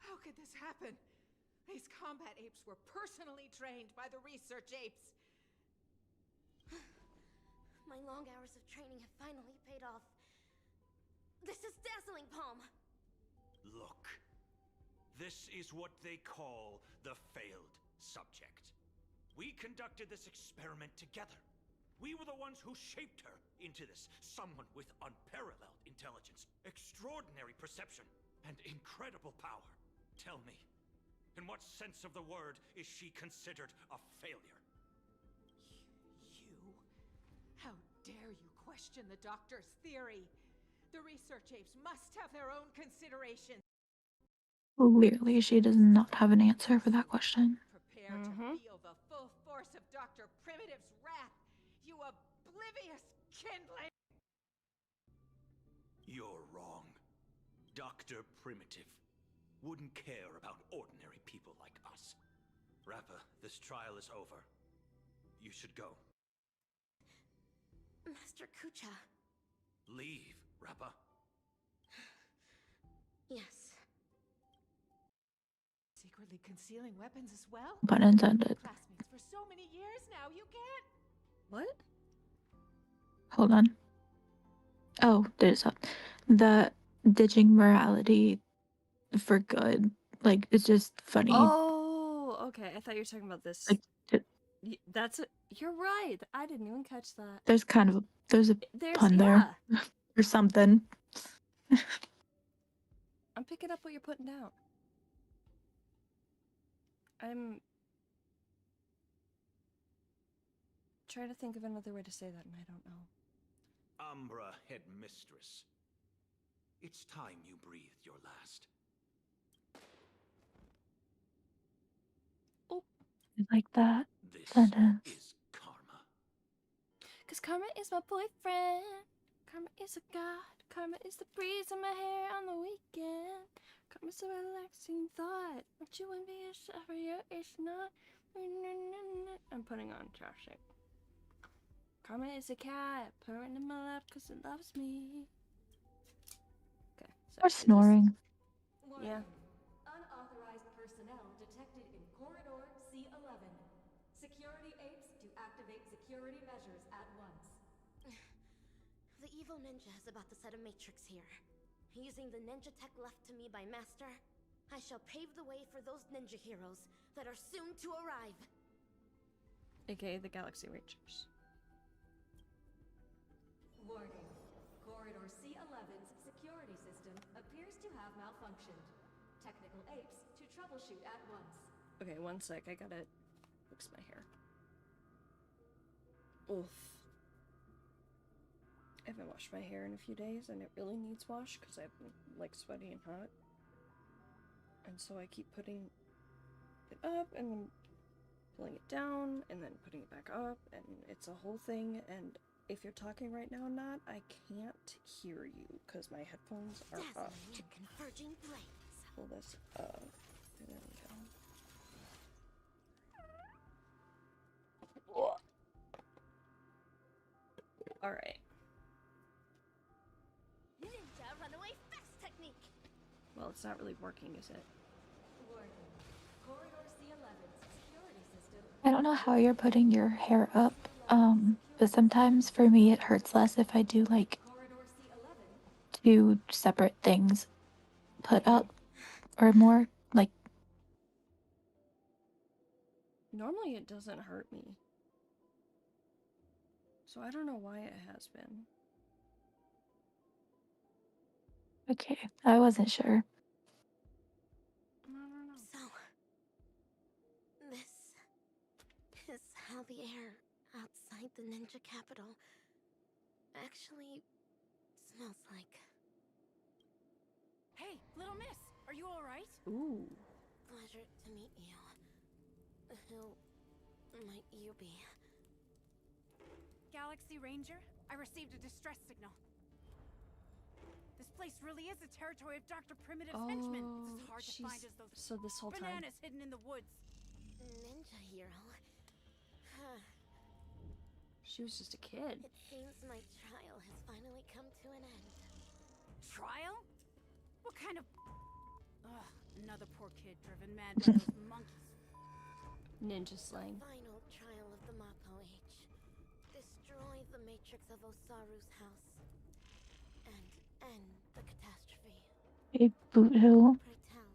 How could this happen? These combat apes were personally trained by the research apes. My long hours of training have finally paid off. This is dazzling, Palm. Look, this is what they call the failed subject. We conducted this experiment together. We were the ones who shaped her into this someone with unparalleled intelligence, extraordinary perception, and incredible power. Tell me, in what sense of the word is she considered a failure? You? How dare you question the doctor's theory? The research apes must have their own considerations. Clearly, she does not have an answer for that question. Prepare to feel the full force of Dr. Primitive's wrath, you oblivious kindling! You're wrong. Dr. Primitive wouldn't care about ordinary people like us. Rappa, this trial is over. You should go. Master Kucha. Leave, Rappa. Yes. Secretly concealing weapons as well? Pun intended. Classmates for so many years now, you can't. What? Hold on. Oh, there's up. The ditching morality for good. Like, it's just funny. Oh, okay. I thought you were talking about this. Like, That's it. You're right. I didn't even catch that. there's kind of a, there's a pun there or something. I'm picking up what you're putting down. I'm trying to think of another way to say that, and I don't know. Umbra Headmistress. It's time you breathed your last. Oh. I like that. This sentence. is karma. Cause karma is my boyfriend. Karma is a god. Karma is the breeze in my hair on the weekend. Karma's a relaxing thought. What you want me to suffer, it's not. I'm putting on traffic. Karma is a cat. Put her into my lap cause it loves me. Okay. So Or snoring. Yeah. Unauthorized personnel detected in corridor C11. Security apes to activate security measures at once. The evil ninja is about to set a matrix here. Using the ninja tech left to me by Master, I shall pave the way for those ninja heroes that are soon to arrive. AKA the Galaxy Rangers. Warning. Corridor C11's security system appears to have malfunctioned. Technical apes to troubleshoot at once. Okay, one sec. I gotta fix my hair. Oof. I haven't washed my hair in a few days, and it really needs wash because I've been like sweaty and hot. And so I keep putting it up and then pulling it down and then putting it back up, and it's a whole thing. And if you're talking right now, Nat, I can't hear you because my headphones are up. Dazzling and converging blades. Pull this up. There we go. Alright. Ninja runaway fast technique. Well, it's not really working, is it? Warning. Corridor C11's security system. I don't know how you're putting your hair up, but sometimes for me it hurts less if I do like Corridor C11. 2 separate things put up or more. Like, Normally it doesn't hurt me. So I don't know why it has been. okay, I wasn't sure. I don't know. So, this is how the air outside the ninja capital actually smells like. Hey, little miss, are you alright? Ooh. Pleasure to meet you. Who might you be? Galaxy Ranger, I received a distress signal. This place really is the territory of Dr. Primitive's henchmen. It's as hard to find as those so this whole time. bananas hidden in the woods. Ninja hero? Huh. She was just a kid. It seems my trial has finally come to an end. Trial? What kind of... Ugh, another poor kid driven mad by those monkeys. Ninja slang. Final trial of the Mappo Age. Destroy the matrix of Osaru's house. And end the catastrophe. A boot hill. Tell,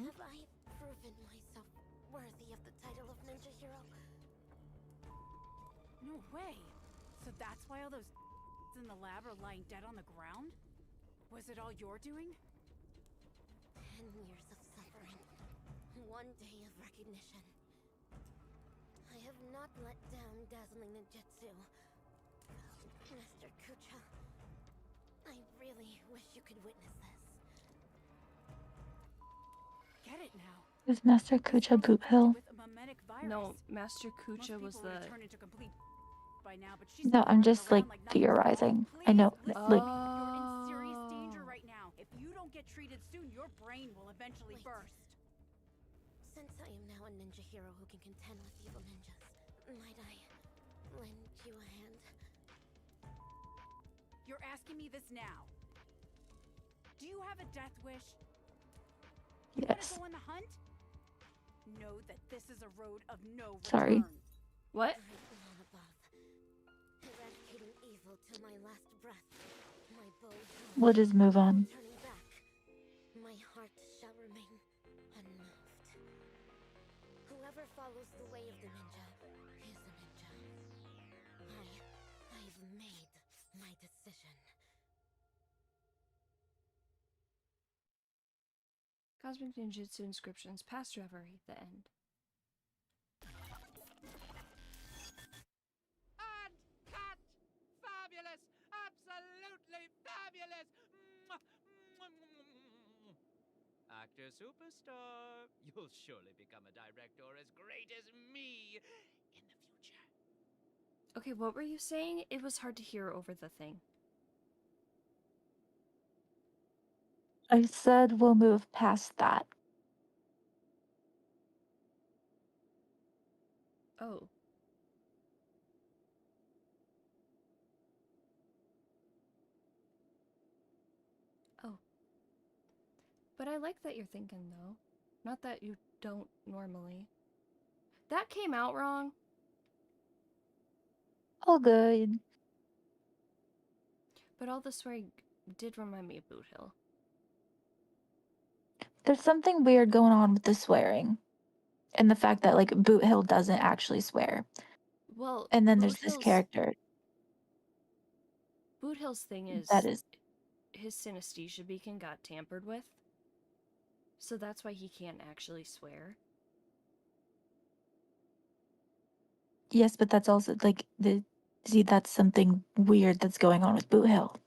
have I proven myself worthy of the title of Ninja Hero? No way. So that's why all those in the lab are lying dead on the ground? Was it all your doing? 10 years of suffering. 1 day of recognition. I have not let down dazzling ninjutsu. Master Kucha, I really wish you could witness this. Get it now. Is Master Kucha Boot Hill? With a mimetic virus. No, Master Kucha was Most people would the. have turned into complete by now, but she's No, I'm running just like around nothing's wrong. theorizing. Please I know, listen. like, You're in serious danger right now. If you don't get treated soon, your brain will eventually Wait. burst. Since I am now a ninja hero who can contend with evil ninjas, might I lend you a hand? You're asking me this now. Do you have a death wish? You want to Yes. go on the hunt? Know that this is a road of no Sorry. return. What? Right on above, eradicating evil till my last breath. My bow held, We'll just move on. turning back. My heart shall remain unmoved. Whoever follows the way of the ninja is a ninja. I've made my decision. Cosmic Ninjutsu inscriptions, past reverie, the end. Uncut! Fabulous! Absolutely fabulous! Mwah, mwah, mwah, mwah. Actor superstar, you'll surely become a director as great as me in the future. Okay, what were you saying? It was hard to hear over the thing. I said we'll move past that. Oh. Oh. But I like that you're thinking, though. Not that you don't normally. That came out wrong. All good. But all the swearing did remind me of Boot Hill. There's something weird going on with the swearing. And the fact that, like, Boot Hill doesn't actually swear. Well, And then Boot there's this Hill's character Boot Hill's thing is that is... his synesthesia beacon got tampered with. So that's why he can't actually swear. Yes, but that's also, like, see, that's something weird that's going on with Boot Hill.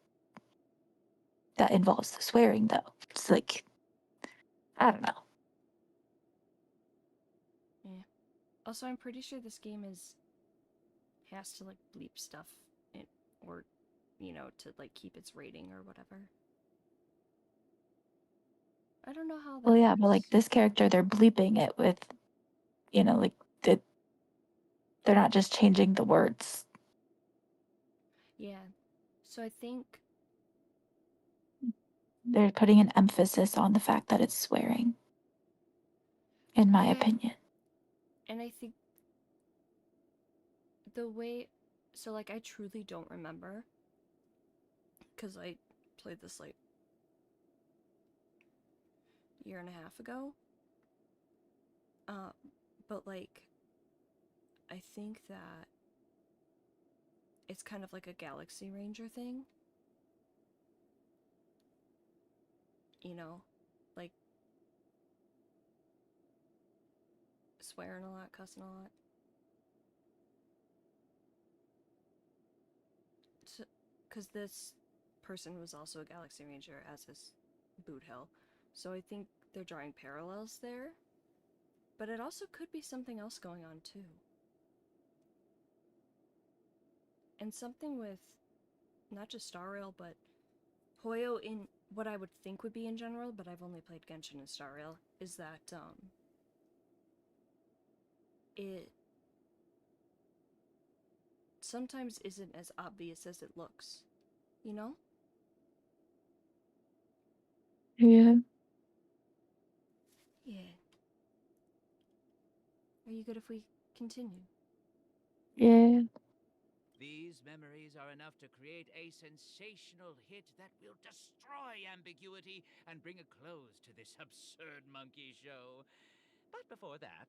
That involves the swearing, though. It's like, I don't know. Yeah. Also, I'm pretty sure this game has to, like, bleep stuff or, you know, to, like, keep its rating or whatever. I don't know how that Well, yeah, but, like, works. this character, they're bleeping it with, you know, like, they're not just changing the words. Yeah. So I think... They're putting an emphasis on the fact that it's swearing. In my opinion. And I think the way... So, like, I truly don't remember. Because I played this, like, a year and a half ago. But, like, I think that it's kind of like a Galaxy Ranger thing. You know? Like, swearing a lot, cussing a lot. Because this person was also a Galaxy Ranger, as is Boot Hill. So I think they're drawing parallels there. But it also could be something else going on, too. And something with not just Star Rail, but Hoyo in what I would think would be in general, but I've only played Genshin and Star Rail, is that, it sometimes isn't as obvious as it looks. You know? Yeah. Yeah. Are you good if we continue? Yeah. These memories are enough to create a sensational hit that will destroy ambiguity and bring a close to this absurd monkey show. But before that,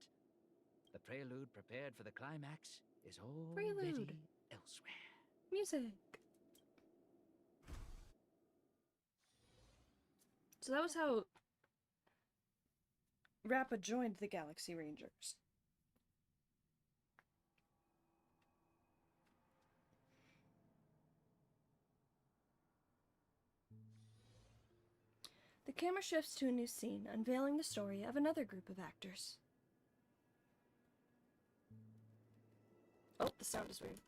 the prelude prepared for the climax is already elsewhere. Music! So that was how Rappa joined the Galaxy Rangers. The camera shifts to a new scene, unveiling the story of another group of actors. Oh, the sound is weird.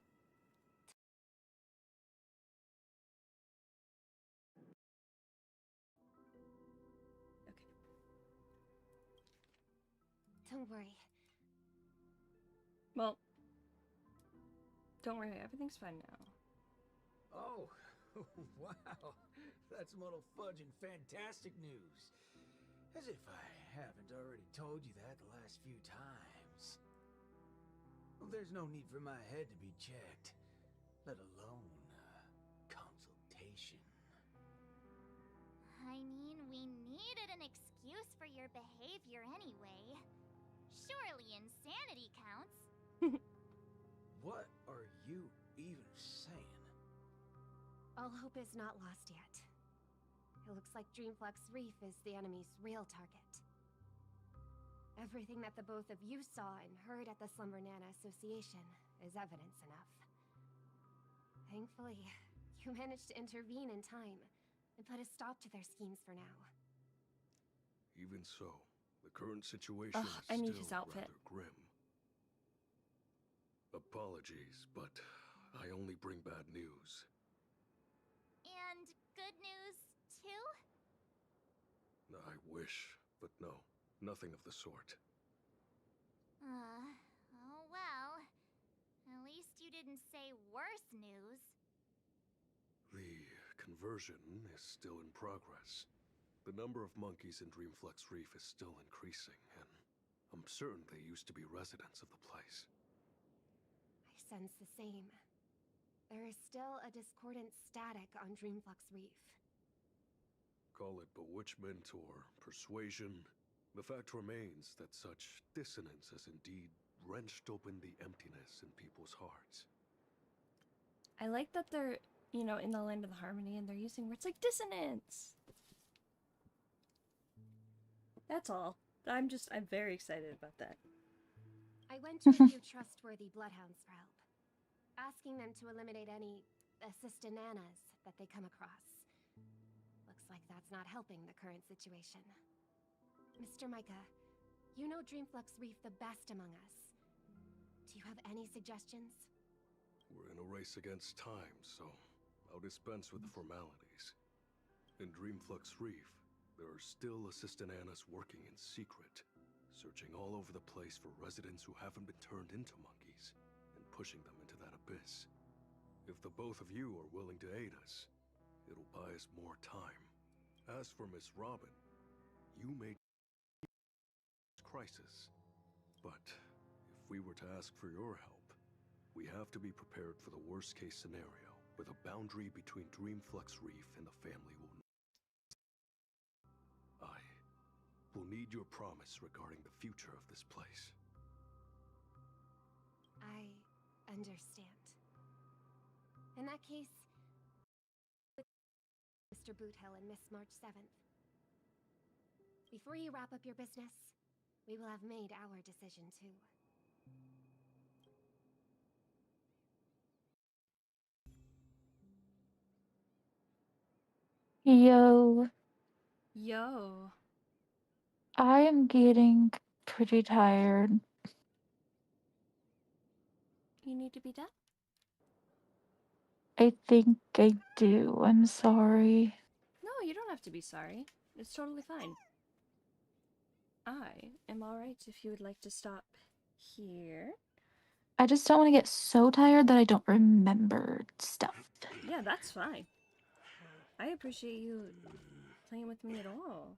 Don't worry. Well, don't worry, everything's fine now. Oh, wow. That's muddle fudge and fantastic news. As if I haven't already told you that the last few times. Well, there's no need for my head to be checked, let alone consultation. I mean, we needed an excuse for your behavior anyway. Surely insanity counts. What are you even saying? All hope is not lost yet. It looks like Dreamflux Reef is the enemy's real target. Everything that the both of you saw and heard at the Slumber Nana Association is evidence enough. Thankfully, you managed to intervene in time and put a stop to their schemes for now. Even so, the current situation Ugh, is I need still his outfit. rather grim. Apologies, but I only bring bad news. And good news, too? I wish, but no, nothing of the sort. Oh well. At least you didn't say worse news. The conversion is still in progress. The number of monkeys in Dreamflux Reef is still increasing, and I'm certain they used to be residents of the place. I sense the same. There is still a discordant static on Dreamflux Reef. Call it bewitchment or persuasion, the fact remains that such dissonance has indeed wrenched open the emptiness in people's hearts. I like that they're, you know, in the land of the harmony and they're using words like dissonance. That's all. I'm very excited about that. I went to a few trustworthy bloodhounds for help, asking them to eliminate any assistananas that they come across. Looks like that's not helping the current situation. Mr. Micah, you know Dreamflux Reef the best among us. Do you have any suggestions? We're in a race against time, so I'll dispense with the formalities. In Dreamflux Reef, there are still assistananas working in secret, searching all over the place for residents who haven't been turned into monkeys, and pushing them into that abyss. If the both of you are willing to aid us, it'll buy us more time. As for Miss Robin, you may crisis, but if we were to ask for your help, we have to be prepared for the worst-case scenario, where the boundary between Dreamflux Reef and the family will will need your promise regarding the future of this place. I understand. In that case, Mr. Boothill and Miss March 7th. Before you wrap up your business, we will have made our decision too. Yo, Yo. I am getting pretty tired. You need to be done? I think I do. I'm sorry. No, you don't have to be sorry. It's totally fine. I am alright if you would like to stop here. I just don't want to get so tired that I don't remember stuff. Yeah, that's fine. I appreciate you playing with me at all.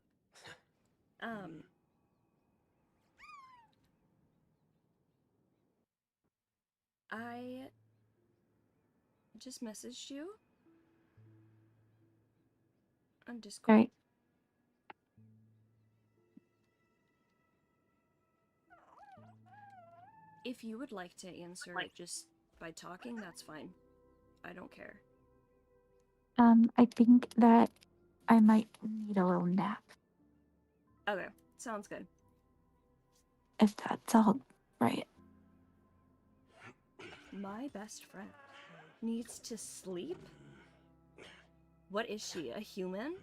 I just messaged you on Discord. Right. If you would like to answer it just by talking, that's fine. I don't care. I think that I might need a little nap, Okay, sounds good. if that's all right. My best friend needs to sleep? What is she, a human?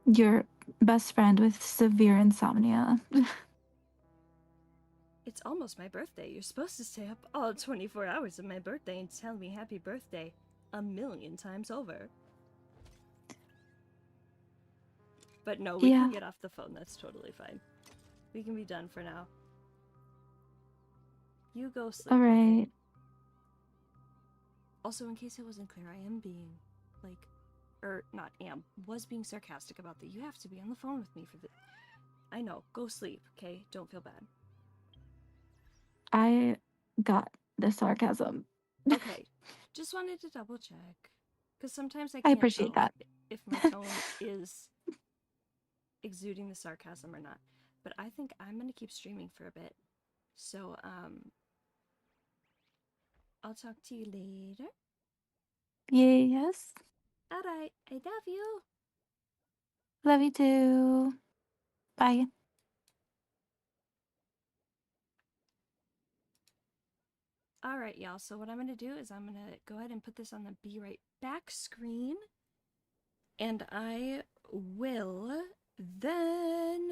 Your best friend with severe insomnia. It's almost my birthday. You're supposed to stay up all 24 hours of my birthday and tell me happy birthday 1,000,000 times over. But no, we can get off the phone. That's totally fine. We can be done for now. You go sleep. All right. Okay? Also, in case it wasn't clear, I am being, like, was being sarcastic about that. You have to be on the phone with me for the. I know. Go sleep, okay? Don't feel bad. I got the sarcasm. Okay. Just wanted to double check. Because sometimes I I can't appreciate tell that. if my tone is exuding the sarcasm or not. But I think I'm going to keep streaming for a bit. So, I'll talk to you later. Yes. Alright, I love you. Love you too. Bye. Alright, y'all. So what I'm going to do is I'm going to go ahead and put this on the Be Right Back screen. And I will then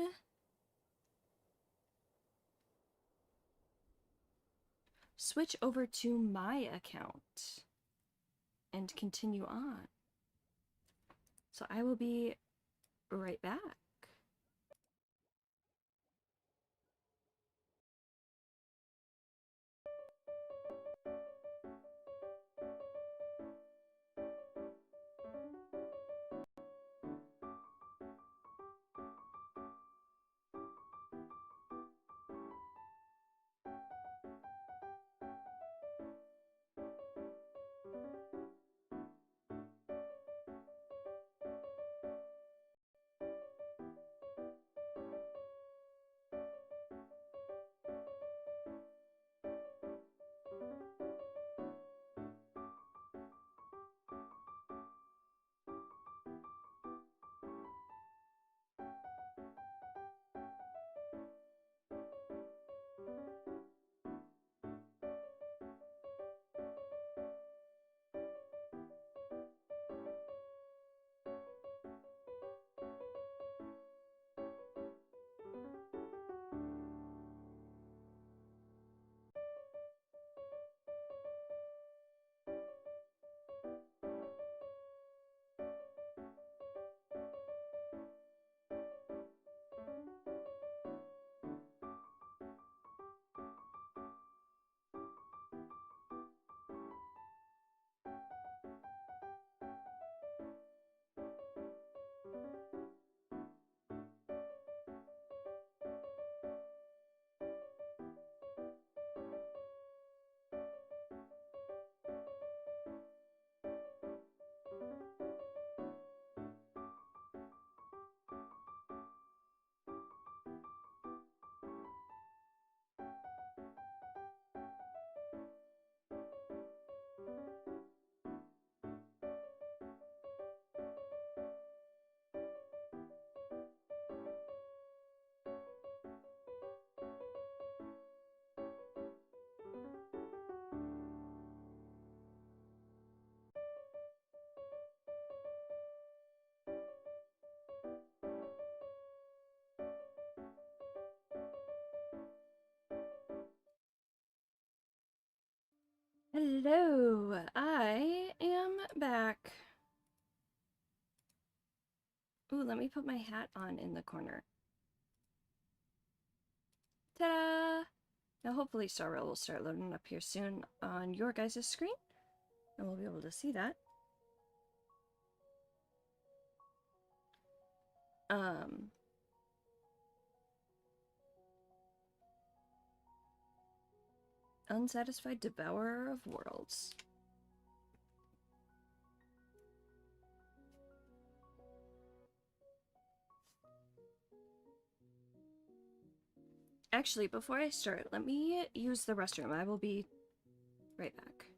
switch over to my account and continue on. So I will be right back. Hello, I am back. Ooh, let me put my hat on in the corner. Ta-da! Now hopefully Star Rail will start loading up here soon on your guys' screen, and we'll be able to see that. Unsatisfied Devourer of Worlds. Actually, before I start, let me use the restroom. I will be right back.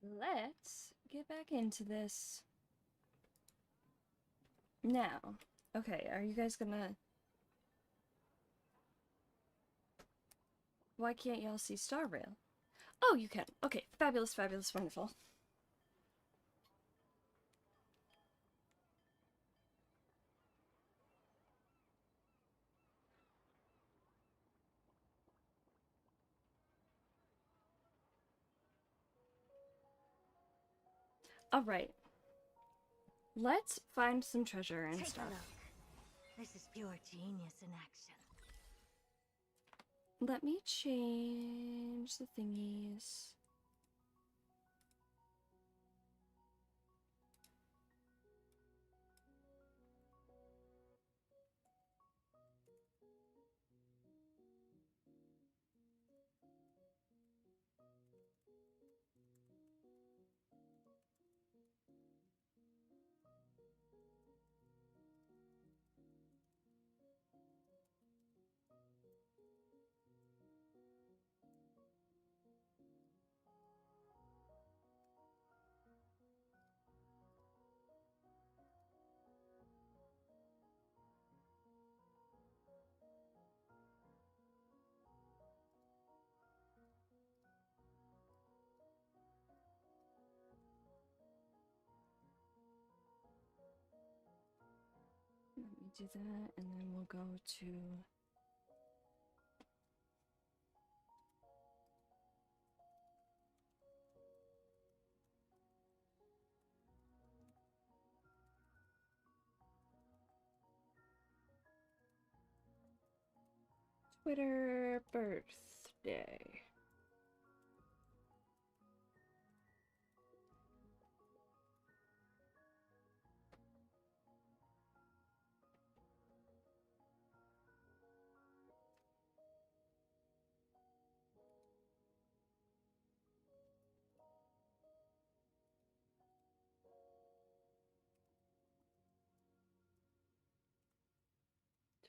let's get back into this. Now, okay, are you guys gonna... Why can't y'all see Star Rail? Oh, you can. Okay, fabulous, fabulous, wonderful. Alright. Let's find some treasure and Take stuff. a look. This is pure genius in action. Let me change the thingies. Let me do that, and then we'll go to... Twitter birthday.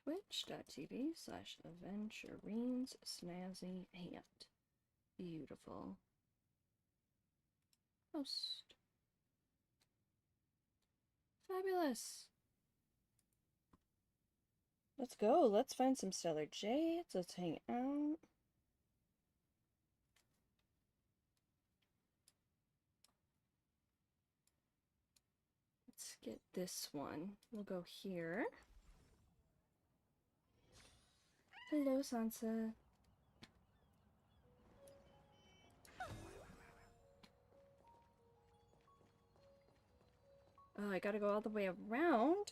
Twitch.tv/Aventurines Snazzy Aunt. Beautiful. Post. Fabulous. Let's go. Let's find some stellar jades. Let's hang out. Let's get this one. We'll go here. Hello, Sansa. Oh, I gotta go all the way around.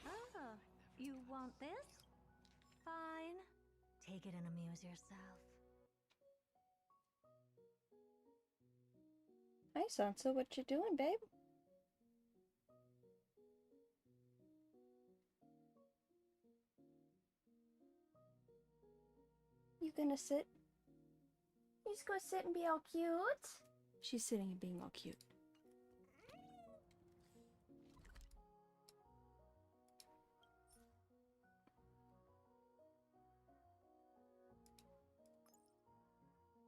Oh, you want this? Fine. Take it and amuse yourself. Hi, Sansa. What you doing, babe? You gonna sit? You just gonna sit and be all cute? She's sitting and being all cute.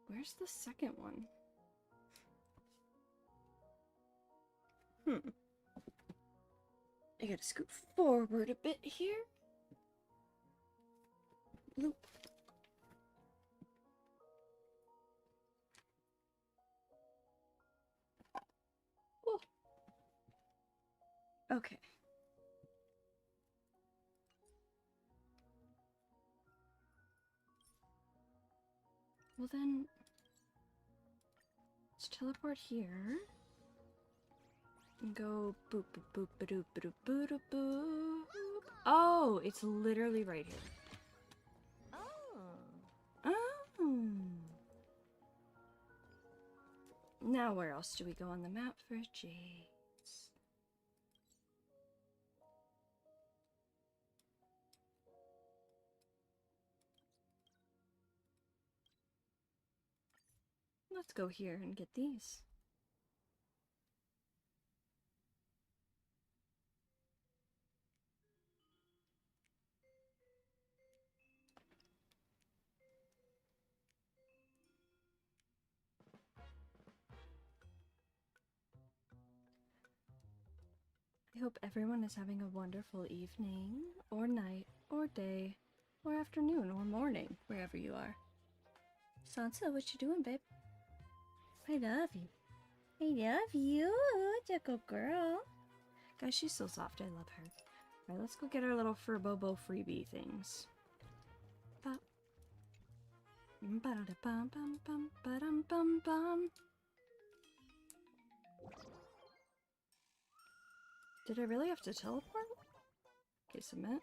Where's the second one? I gotta scoot forward a bit here. Loop. Oh. Okay. Well then, let's teleport here. And go boop boop boop ba doop ba doop boo doop boop. Oh, it's literally right here. Oh. Now where else do we go on the map for jades? Let's go here and get these. hope everyone is having a wonderful evening, or night, or day, or afternoon, or morning, wherever you are. Sansa, what you doing, babe? I love you. I love you, Jackal girl. Guys, she's so soft. I love her. Alright, let's go get our little Furbobo freebie things. Bum. Ba-da-da-bum, bum, bum, ba-dum, bum, bum. Did I really have to teleport? Okay, submit.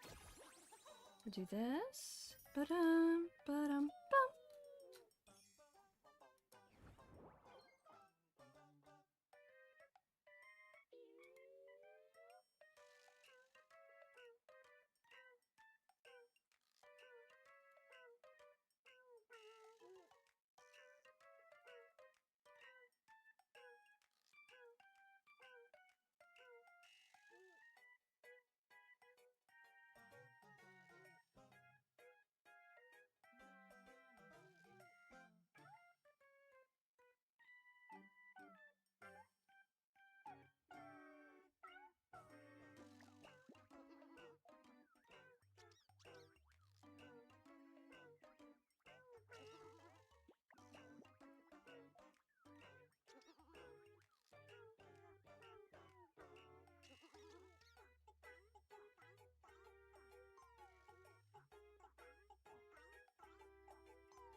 I'll do this. Ba-dum, ba-dum, bum.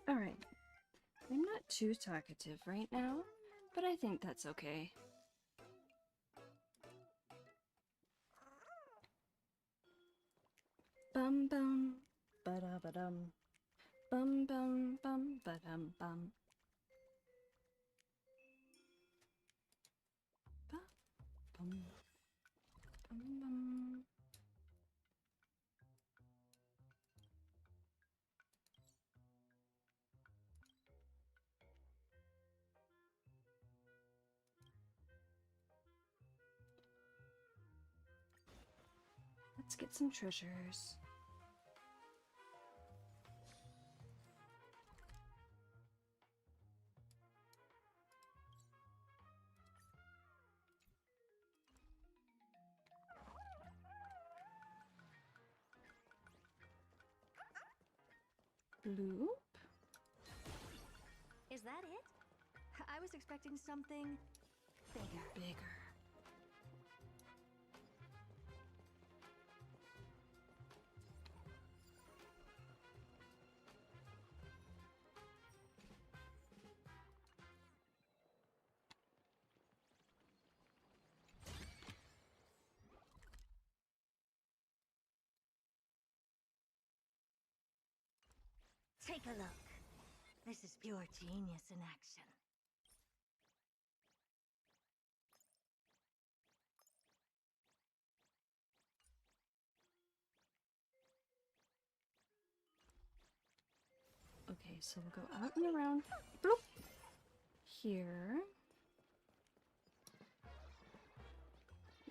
Alright. I'm not too talkative right now, but I think that's okay. Bum bum, ba-da ba-dum. Bum bum bum ba-dum bum. Ba bum bum bum. Let's get some treasures. Bloop. Is that it? I was expecting something bigger. Bigger. Take a look. This is pure genius in action. Okay, so we'll go out and around. Bloop. Here.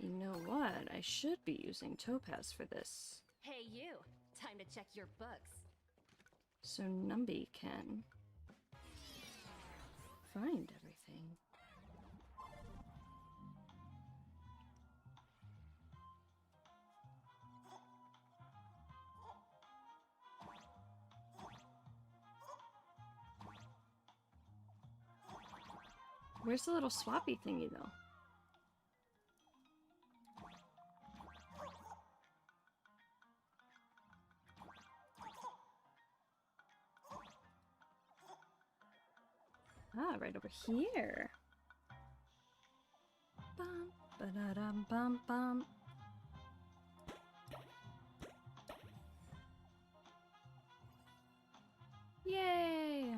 You know what? I should be using Topaz for this. Hey you, time to check your books. So Numby can find everything. Where's the little swappy thingy though? Ah, right over here. Bum, ba-da-dum, bum, bum. Yay!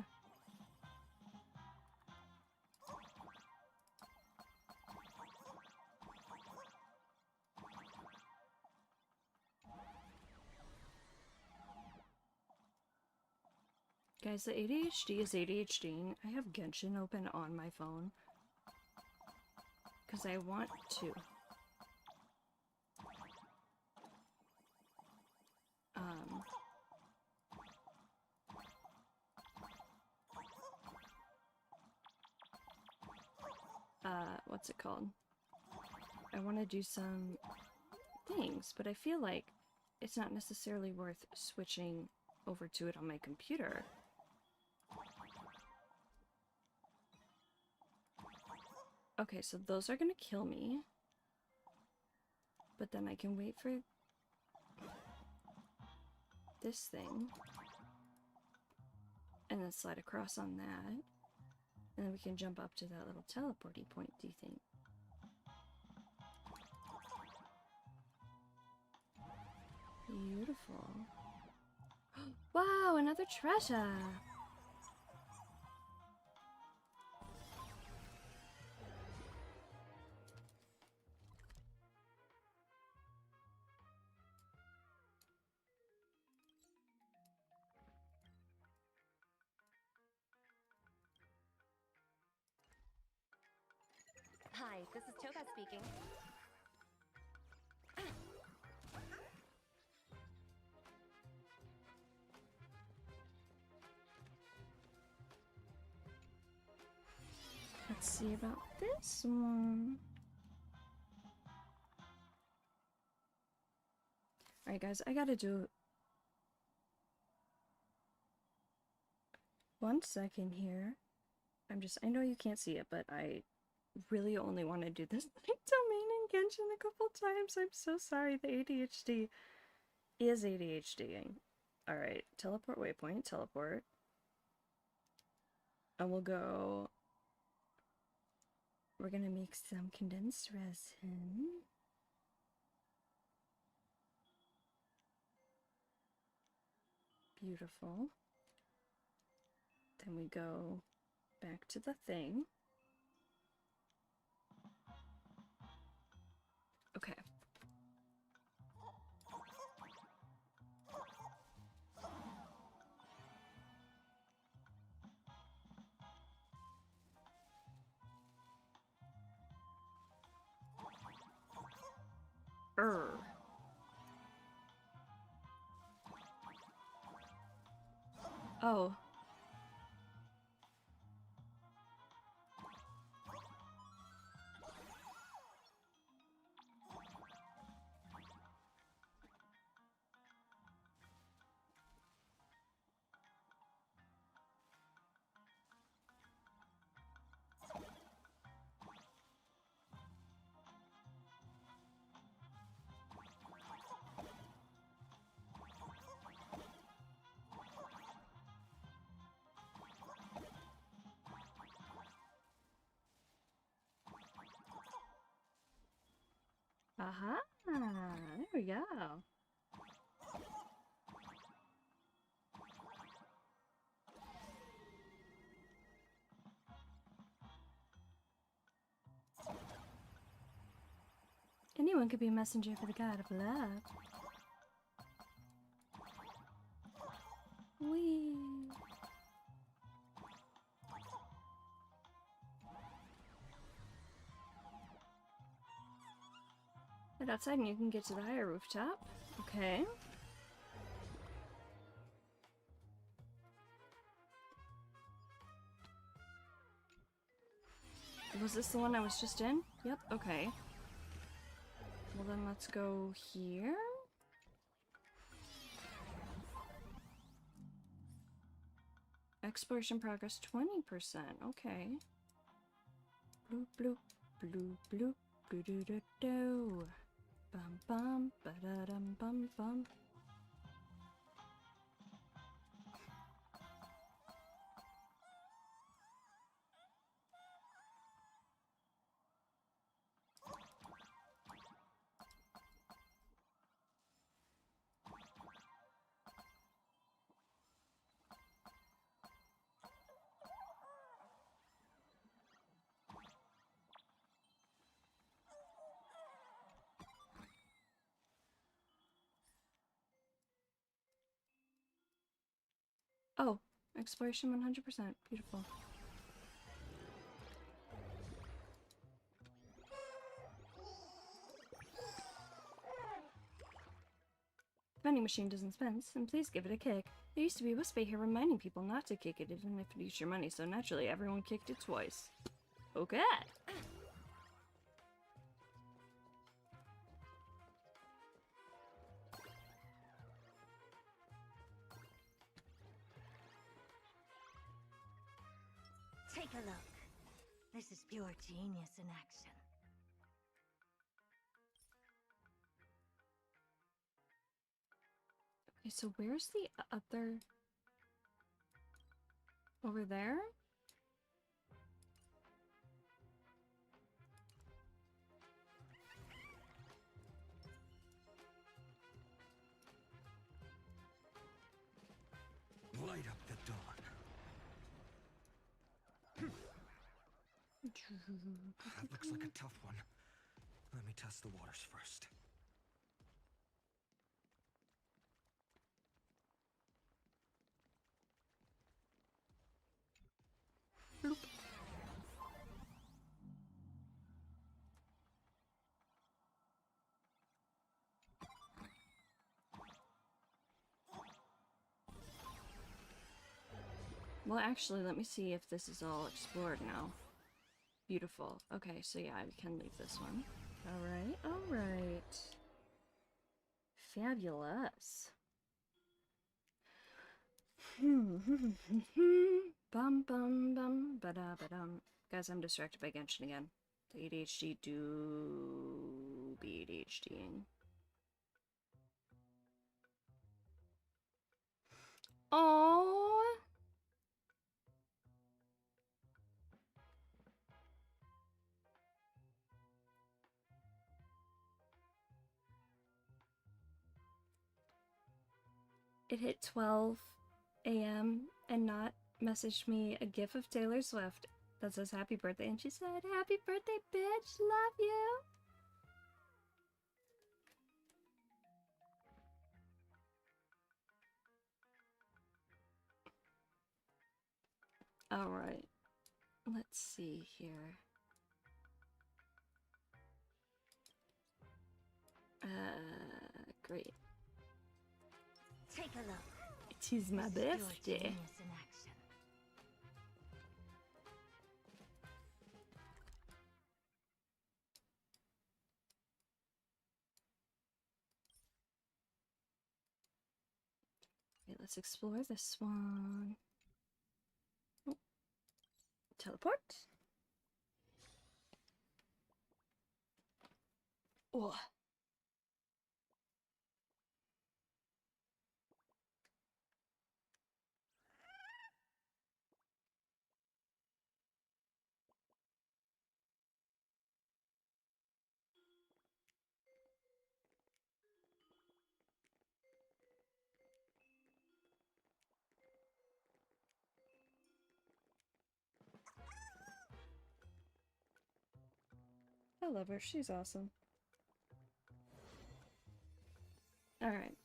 Guys, the ADHD is ADHDing. I have Genshin open on my phone. Because I want to. What's it called? I want to do some things, but I feel like it's not necessarily worth switching over to it on my computer. Okay, so those are gonna kill me. But then I can wait for this thing. And then slide across on that. And then we can jump up to that little teleporty point, do you think? Beautiful. Wow, another treasure! Hi, this is Toga speaking. Let's see about this one. Alright guys, I gotta do... 1 second here. I know you can't see it, but I really only want to do this domain in Genshin a couple times. I'm so sorry, the ADHD is ADHDing. Alright, teleport waypoint, teleport. And we'll go... We're gonna make some condensed resin. Beautiful. Then we go back to the thing. Okay. Oh. Aha! There we go. Anyone could be a messenger for the god of love. Whee! Right outside and you can get to the higher rooftop. Okay. Was this the one I was just in? Yep, okay. Well then let's go here. Exploration progress 20%. Okay. Bloop bloop bloop bloop doo doo doo doo. Bum bum ba da dum bum bum. Oh, exploration 100%. Beautiful. Vending machine doesn't spend, and please give it a kick. There used to be a whisper here reminding people not to kick it even if it used your money, so naturally everyone kicked it twice. Okay. Take a look. This is pure genius in action. Okay, so where's the other... Over there? Light up the dawn. That looks like a tough one. Let me test the waters first. Bloop. Well, actually, let me see if this is all explored now. Beautiful. Okay, so yeah, we can leave this one. Alright, alright. Fabulous. Bum bum bum ba-da ba-dum. Guys, I'm distracted by Genshin again. The ADHD do be ADHDing. Oh. It hit 12 a.m. and not messaged me a gif of Taylor Swift that says happy birthday, and she said, "Happy birthday, bitch, love you." Alright, let's see here. Great. Take a look. It is my This is pure birthday. genius in action. Okay, let's explore this one. Oh. Teleport. Oh. I love her. She's awesome. Alright.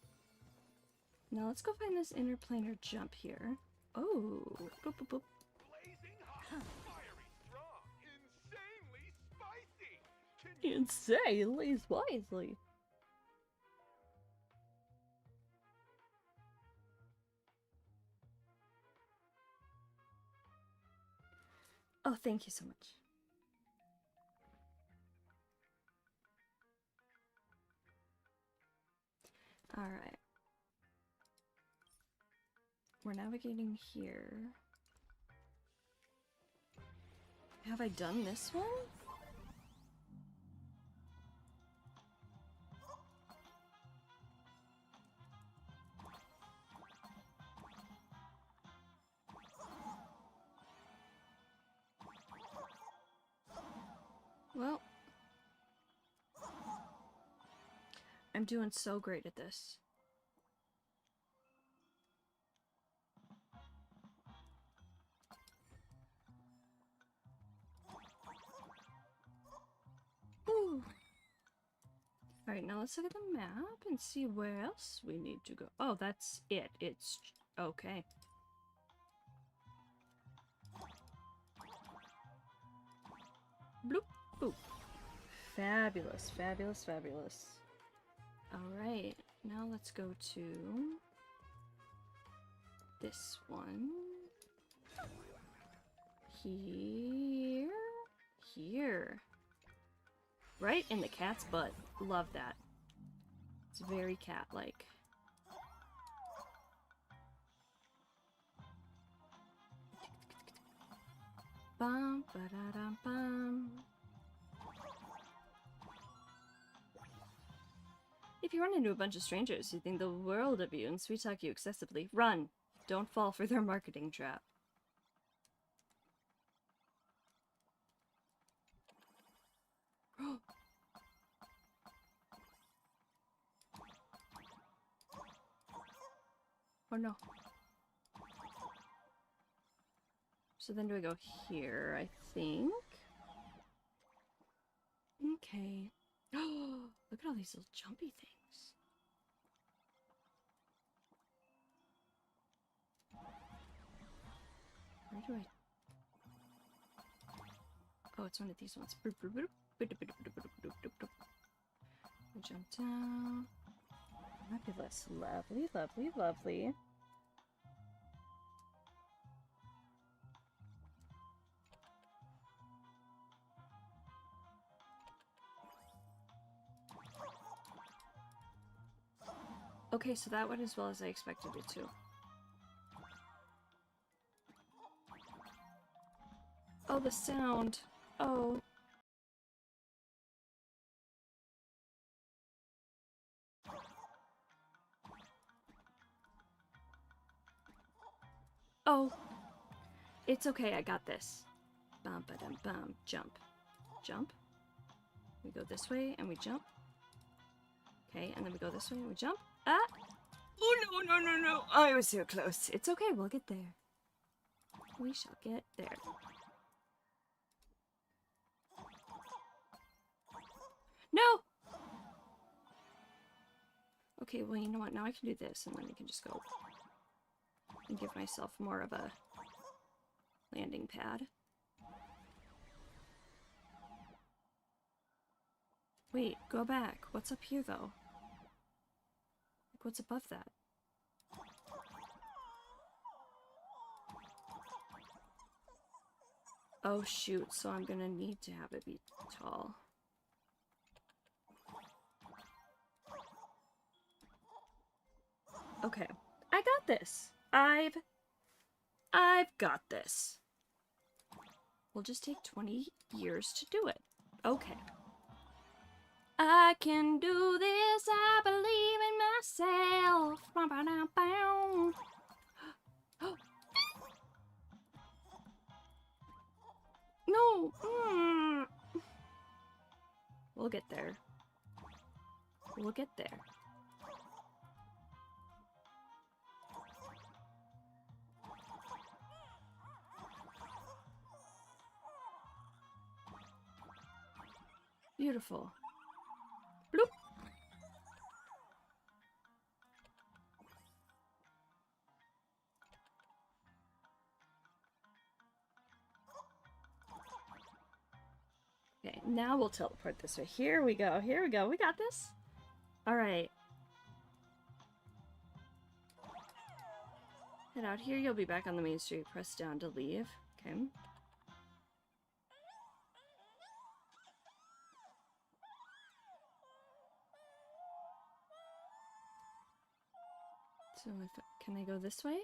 Now let's go find this interplanar jump here. Oh. Boop, boop, boop. Blazing hot, fiery strong, insanely spicy. Insanely wisely. Oh, thank you so much. Alright. We're navigating here. Have I done this one? Well, I'm doing so great at this. Ooh. Alright, now let's look at the map and see where else we need to go. Oh, that's it. It's okay. Bloop, boop. Fabulous, fabulous, fabulous. Alright, now let's go to this one. Here. Here. Right in the cat's butt. Love that. It's very cat-like. Bum, ba-da-dum, bum. If you run into a bunch of strangers who think the world of you and sweet talk you excessively, run! Don't fall for their marketing trap. Oh no. So then do I go here, I think? Okay. Look at all these little jumpy things. Where do I... Oh, it's one of these ones. I jump down. Fabulous. Lovely, lovely, lovely. Okay, so that went as well as I expected it to. Oh, the sound. Oh. Oh. It's okay, I got this. Bum ba dum bum. Jump. Jump. We go this way and we jump. Okay, and then we go this way and we jump. Ah! Oh no, no, no, no! I was so close. It's okay, we'll get there. We shall get there. No! Okay, well, you know what? Now I can do this, and then I can just go and give myself more of a landing pad. Wait, go back. What's up here, though? Like, what's above that? Oh, shoot. So I'm gonna need to have it be tall. Okay. I got this. I've got this. We'll just take 20 years to do it. Okay. I can do this. I believe in myself. No. We'll get there. We'll get there. Beautiful. Bloop. Okay, now we'll teleport this way. Here we go. Here we go. We got this. All right. Head out here. You'll be back on the main street. Press down to leave. Okay. So can I go this way?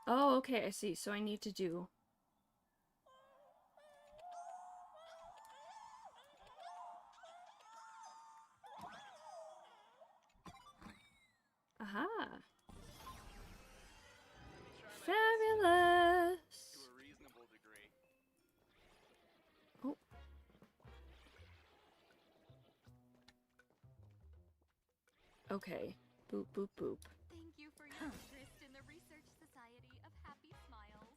Oh, okay, I see. So I need to do... Aha! Fabulous! To a reasonable degree. Oh. Okay. Boop, boop, boop. Thank you for your interest in the Research Society of Happy Smiles.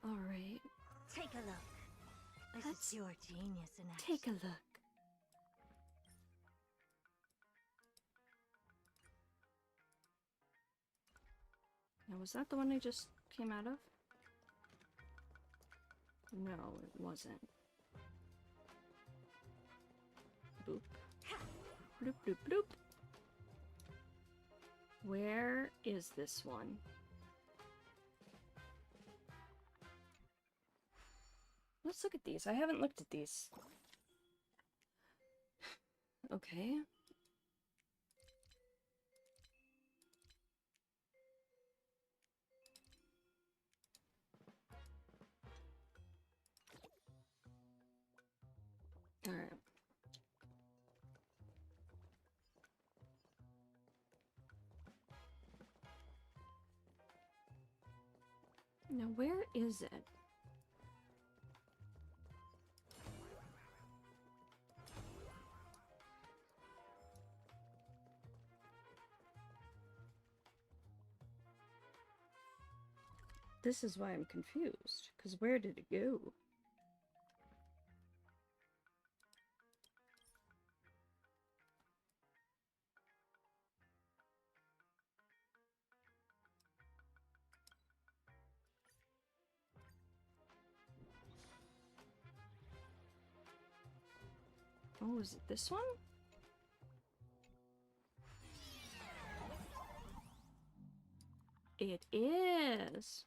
All right. Take a look. This is pure genius in action. Take a look. Now, was that the one I just came out of? No, it wasn't. Boop. Bloop, bloop, bloop. Where is this one? Let's look at these. I haven't looked at these. Okay. Alright. Now, where is it? This is why I'm confused, because where did it go? Oh, is it this one? It is!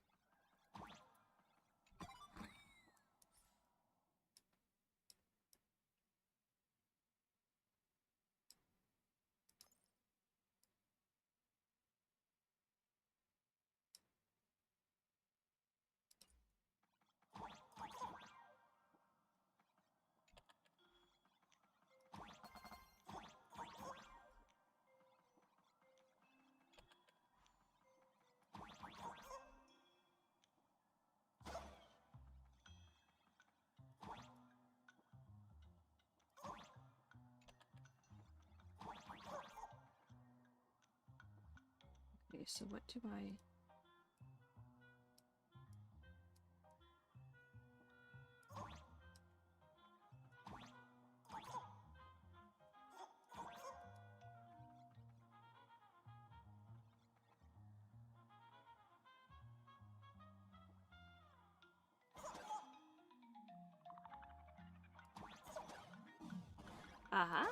Okay, so what do I... Aha!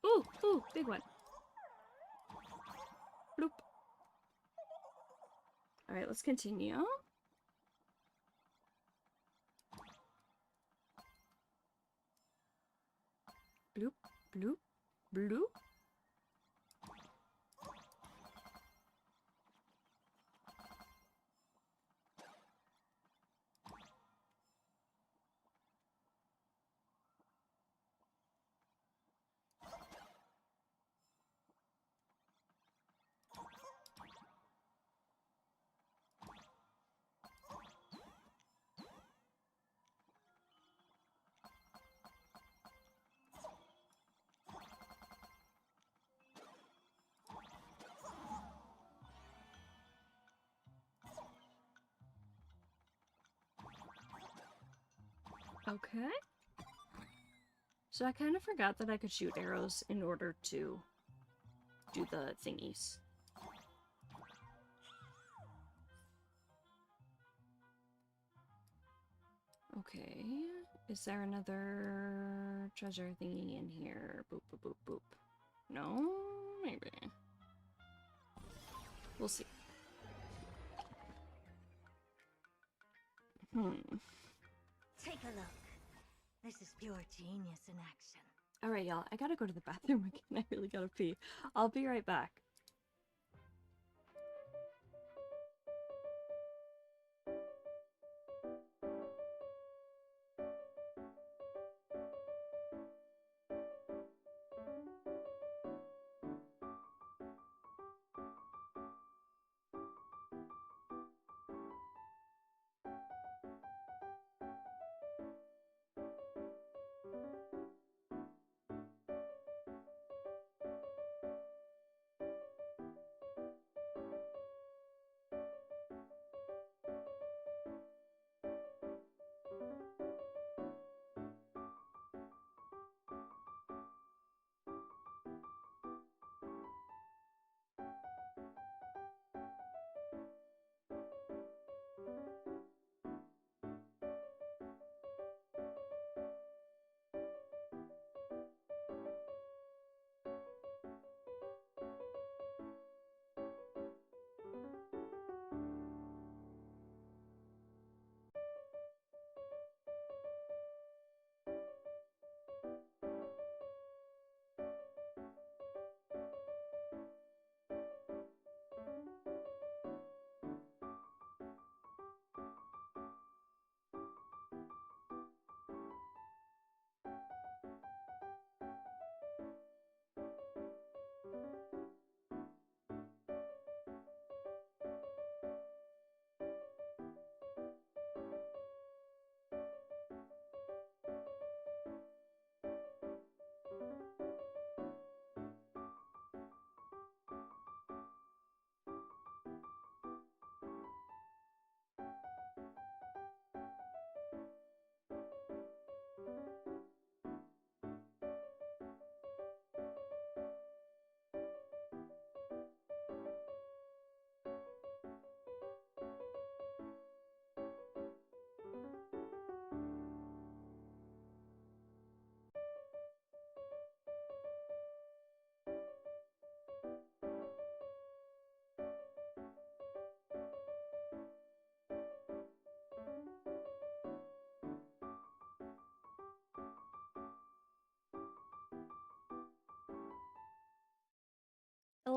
Ooh, ooh, big one. Bloop. Alright, let's continue. Bloop, bloop, bloop. Okay. So I kind of forgot that I could shoot arrows in order to do the thingies. Okay. Is there another treasure thingy in here? Boop, boop, boop, boop. No? Maybe. We'll see. Take a look. This is pure genius in action. Alright, y'all. I gotta go to the bathroom again. I really gotta pee. I'll be right back.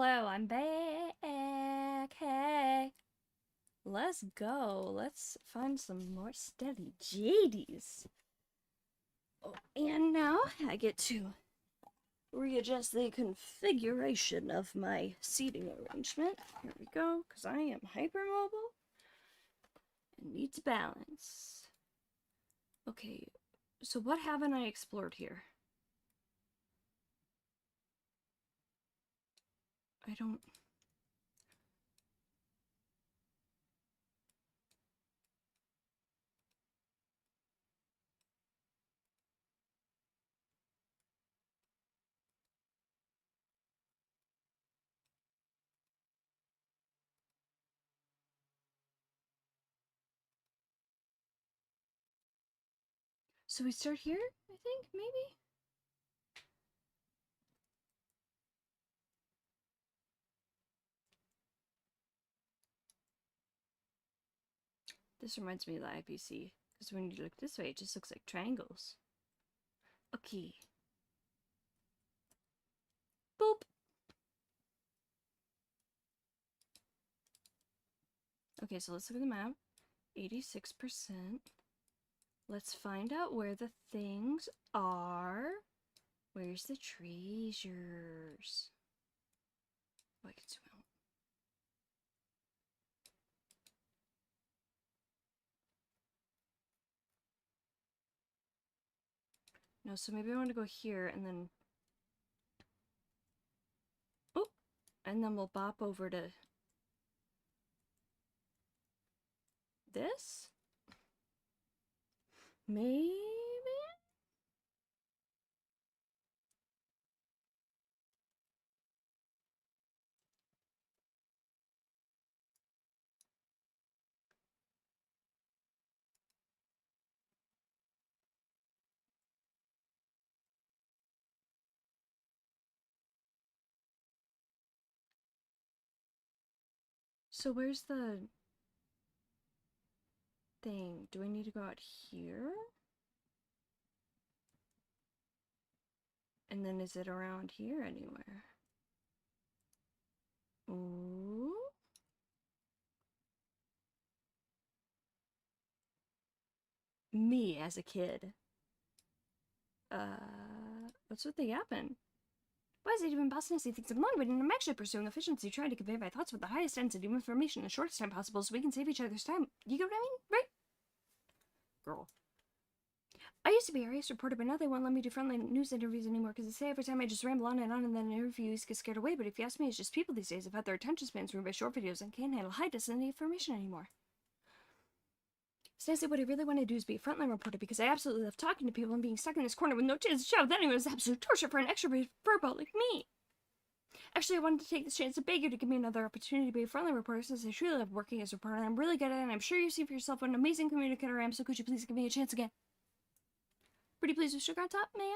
Hello, I'm back. Hey. Let's go. Let's find some more steady Jadies. Oh, and now I get to readjust the configuration of my seating arrangement. Here we go, because I am hypermobile and need to balance. Okay, so what haven't I explored here? I don't... So we start here, I think, maybe? This reminds me of the IPC, because when you look this way, it just looks like triangles. Okay. Boop! Okay, so let's look at the map. 86%. Let's find out where the things are. Where's the treasures? Oh, I can zoom out. No, so maybe I want to go here and then... Oh! And then we'll bop over to... this? Maybe? So where's the thing? Do I need to go out here? And then is it around here anywhere? Ooh. Me as a kid. What's with the yapping? Why is it even possible he thinks I'm long-winded and I'm actually pursuing efficiency, trying to convey my thoughts with the highest density of information in the shortest time possible so we can save each other's time. You get what I mean? Right? Girl. I used to be a race reporter, but now they won't let me do frontline news interviews anymore because they say every time I just ramble on and then interviews get scared away. But if you ask me, it's just people these days have had their attention spans ruined by short videos and can't handle high-density information anymore. Seriously, what I really want to do is be a frontline reporter because I absolutely love talking to people and being stuck in this corner with no chance to shout. Then it was absolute torture for an extrovert like me. Actually, I wanted to take this chance to beg you to give me another opportunity to be a frontline reporter since I truly love working as a reporter and I'm really good at it and I'm sure you see for yourself what an amazing communicator I am, so could you please give me a chance again? Pretty please with sugar on top, may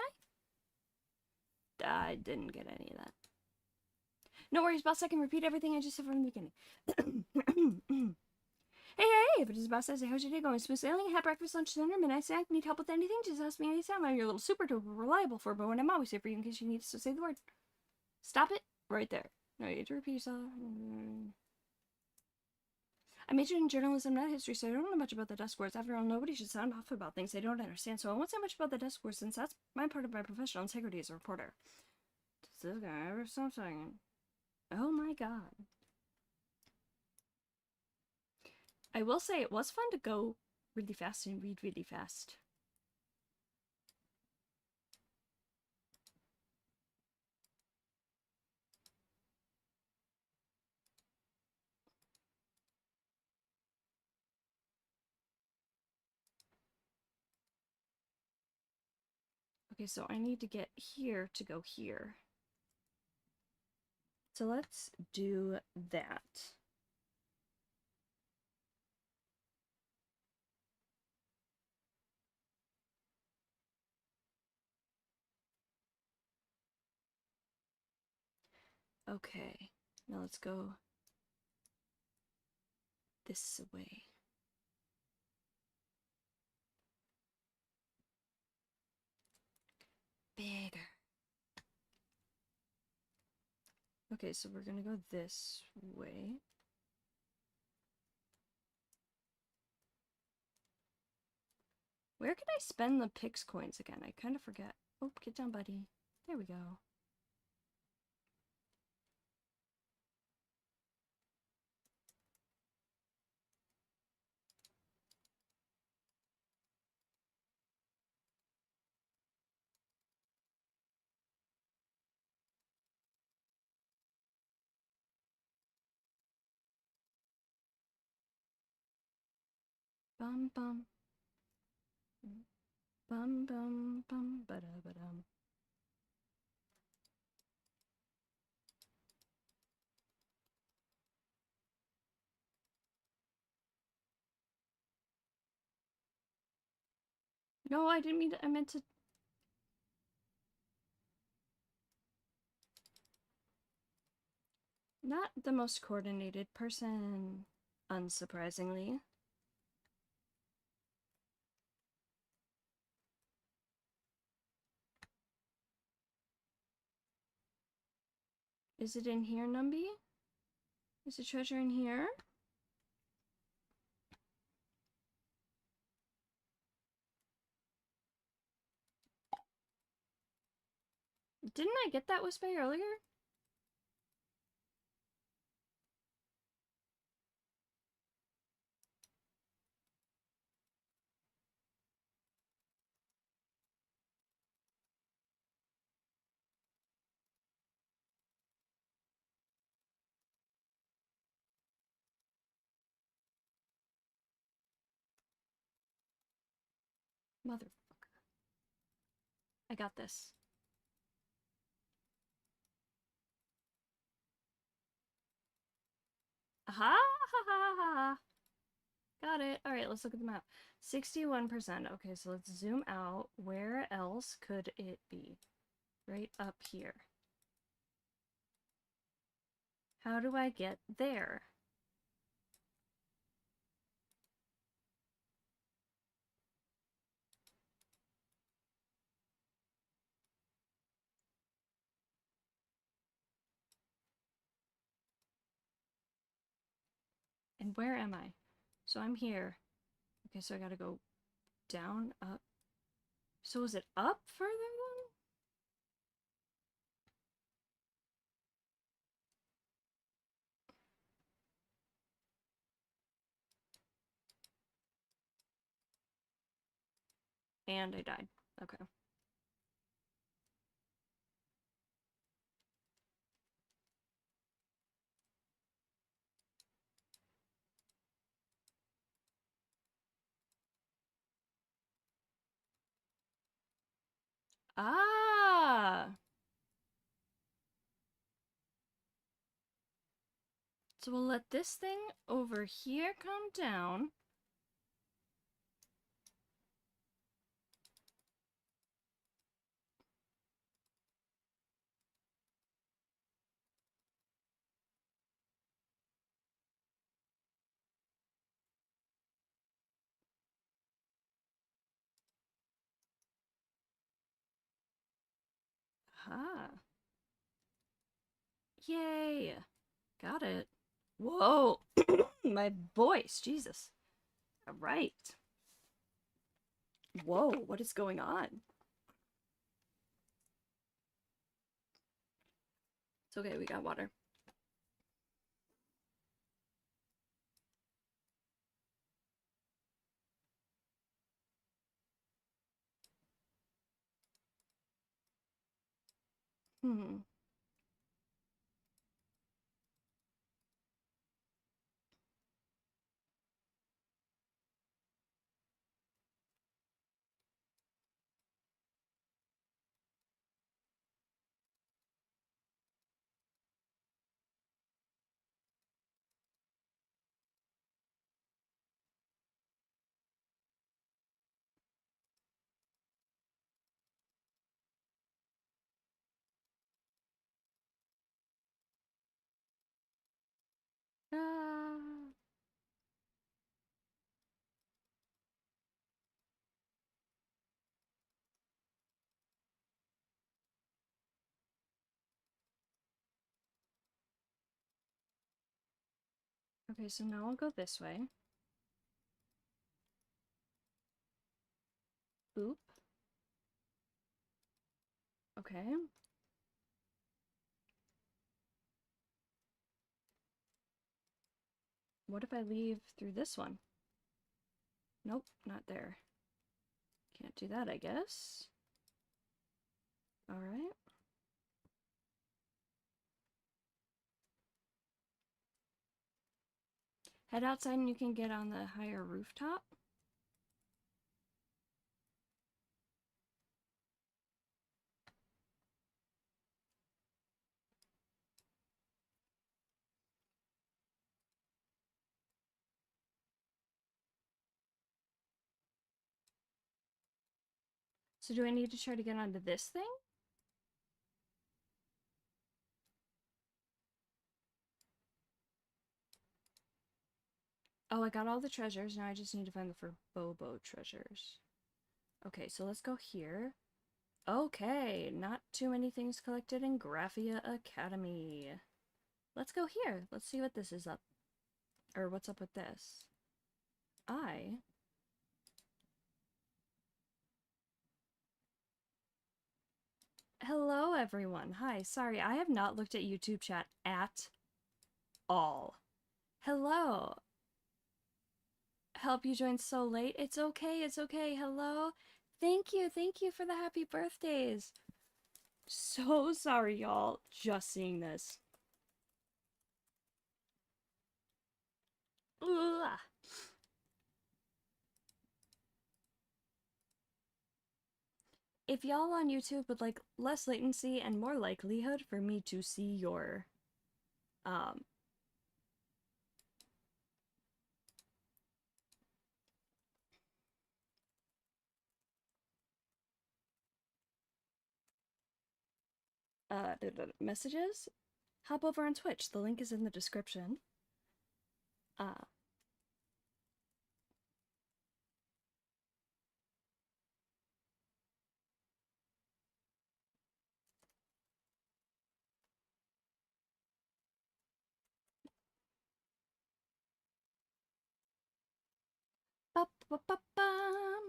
I? I didn't get any of that. No worries, boss, I can repeat everything I just said from the beginning. Hey, if it is boss, I say, how's your day going? Smooth sailing? Have breakfast, lunch, dinner, midnight snack? Need help with anything? Just ask me anytime. I'm your little super duper reliable for but when I'm always here for you in case you need to say the word. Stop it right there. No, you need to repeat yourself. I majored in journalism, not history, so I don't know much about the desk words. After all, nobody should sound off about things they don't understand, so I won't say much about the desk words since that's my part of my professional integrity as a reporter. Does this guy ever stop saying? Oh my god. I will say it was fun to go really fast and read really fast. Okay, so I need to get here to go here. So let's do that. Okay, now let's go this way. Bigger. Okay, so we're gonna go this way. Where can I spend the Pix coins again? I kind of forget. Oh, get down, buddy. There we go. Bum bum. Bum bum bum ba da ba dum. No, I didn't mean to. I meant to. Not the most coordinated person, unsurprisingly. Is it in here, Numby? Is the treasure in here? Didn't I get that whisper earlier? Motherfucker. I got this. Aha! Ha ha ha! Got it. Alright, let's look at the map. 61%. Okay, so let's zoom out. Where else could it be? Right up here. How do I get there? And where am I? So I'm here. Okay, so I gotta go down, up. So is it up further then? And I died. Okay. Ah! So we'll let this thing over here come down. Ah. Yay! Got it. Whoa! My voice, Jesus. Alright. Whoa, what is going on? It's okay, we got water. Hmm. Okay, so now I'll go this way. Boop. Okay. What if I leave through this one? Nope, not there. Can't do that, I guess. Alright. Head outside and you can get on the higher rooftop. So do I need to try to get onto this thing? Oh, I got all the treasures. Now I just need to find the Bobo treasures. Okay, so let's go here. Okay, not too many things collected in Graphia Academy. Let's go here. Let's see what this is up. Or what's up with this. Hello, everyone. Hi, sorry, I have not looked at YouTube chat at all. Hello. Help you join so late? It's okay, it's okay. Hello. Thank you for the happy birthdays. So sorry, y'all. Just seeing this. Ugh. If y'all on YouTube would like less latency and more likelihood for me to see your messages, hop over on Twitch. The link is in the description. Ba-ba-ba-bum.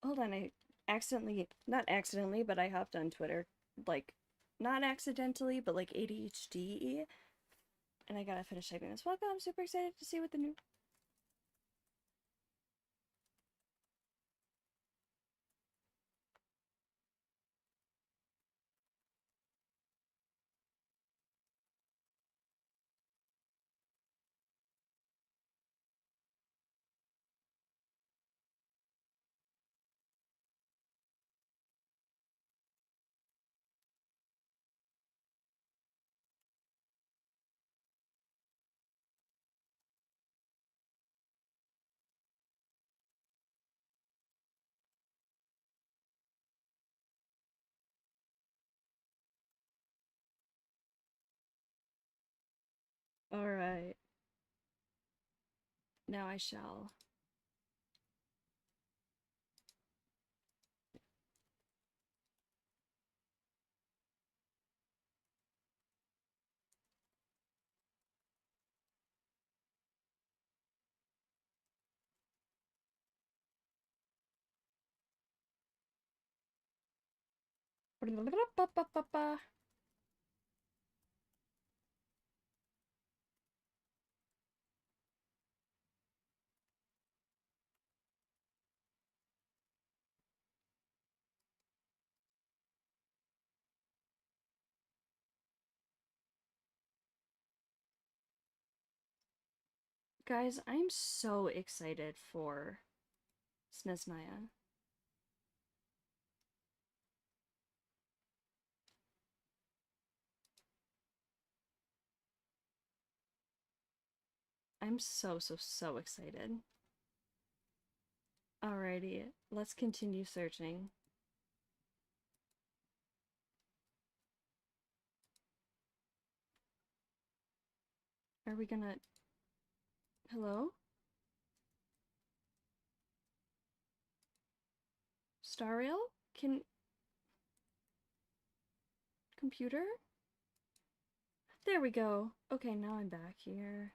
Hold on, I accidentally, not accidentally, but I hopped on Twitter. Like, not accidentally, but like ADHD. And I gotta finish typing this. Welcome, I'm super excited to see what the new... Alright. Now I shall. Ba-ba-ba-ba-ba. Guys, I'm so excited for Sneznaya. I'm so excited. Alrighty, let's continue searching. Are we gonna... Hello? Stariel? Can... Computer? There we go. Okay, now I'm back here.